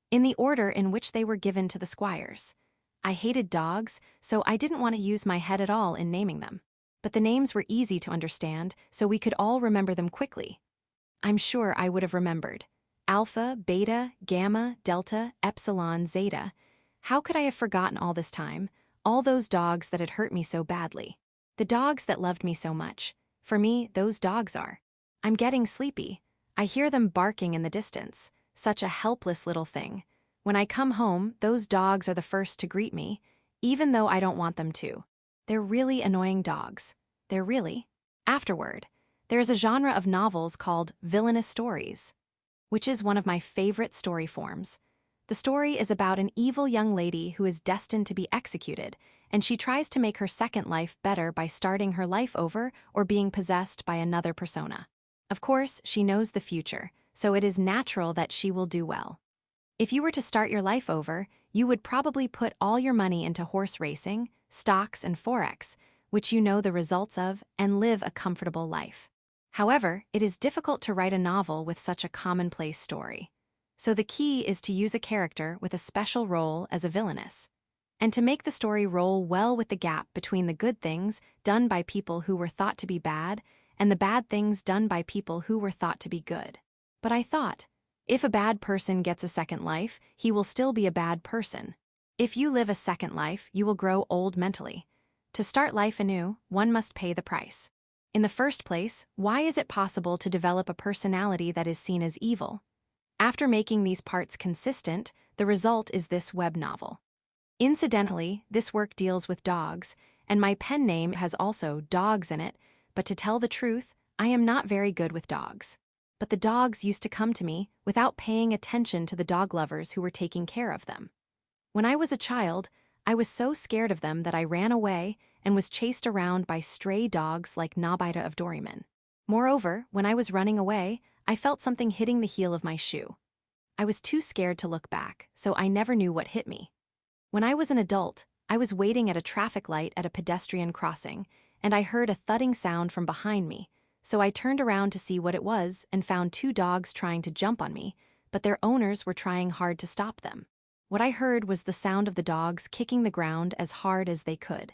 In the order in which they were given to the squires. I hated dogs, so I didn't want to use my head at all in naming them. But the names were easy to understand, so we could all remember them quickly. I'm sure I would have remembered. Alpha, Beta, Gamma, Delta, Epsilon, Zeta. How could I have forgotten all this time? All those dogs that had hurt me so badly. The dogs that loved me so much. For me, those dogs are. I'm getting sleepy. I hear them barking in the distance. Such a helpless little thing. When I come home, those dogs are the first to greet me, even though I don't want them to. They're really annoying dogs. They're really. Afterward, there is a genre of novels called Villainess stories, which is one of my favorite story forms. The story is about an evil young lady who is destined to be executed, and she tries to make her second life better by starting her life over or being possessed by another persona. Of course, she knows the future, so it is natural that she will do well. If you were to start your life over, you would probably put all your money into horse racing, stocks, and forex, which you know the results of, and live a comfortable life. However, it is difficult to write a novel with such a commonplace story. So the key is to use a character with a special role as a villainess, and to make the story roll well with the gap between the good things done by people who were thought to be bad and the bad things done by people who were thought to be good. But I thought, if a bad person gets a second life, he will still be a bad person. If you live a second life, you will grow old mentally. To start life anew, one must pay the price. In the first place, why is it possible to develop a personality that is seen as evil? After making these parts consistent, the result is this web novel. Incidentally, this work deals with dogs, and my pen name has also dogs in it, but to tell the truth, I am not very good with dogs. But the dogs used to come to me without paying attention to the dog lovers who were taking care of them. When I was a child, I was so scared of them that I ran away and was chased around by stray dogs like Nobita of Doraemon. Moreover, when I was running away, I felt something hitting the heel of my shoe. I was too scared to look back, so I never knew what hit me. When I was an adult, I was waiting at a traffic light at a pedestrian crossing, and I heard a thudding sound from behind me, so I turned around to see what it was and found two dogs trying to jump on me, but their owners were trying hard to stop them. What I heard was the sound of the dogs kicking the ground as hard as they could.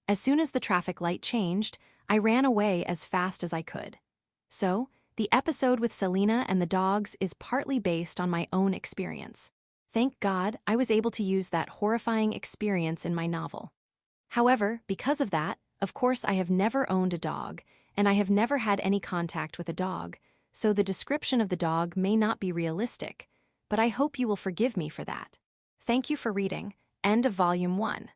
As soon as the traffic light changed, I ran away as fast as I could. So, the episode with Selena and the dogs is partly based on my own experience. Thank God I was able to use that horrifying experience in my novel. However, because of that, of course I have never owned a dog, and I have never had any contact with a dog, so the description of the dog may not be realistic, but I hope you will forgive me for that. Thank you for reading. End of Volume 1.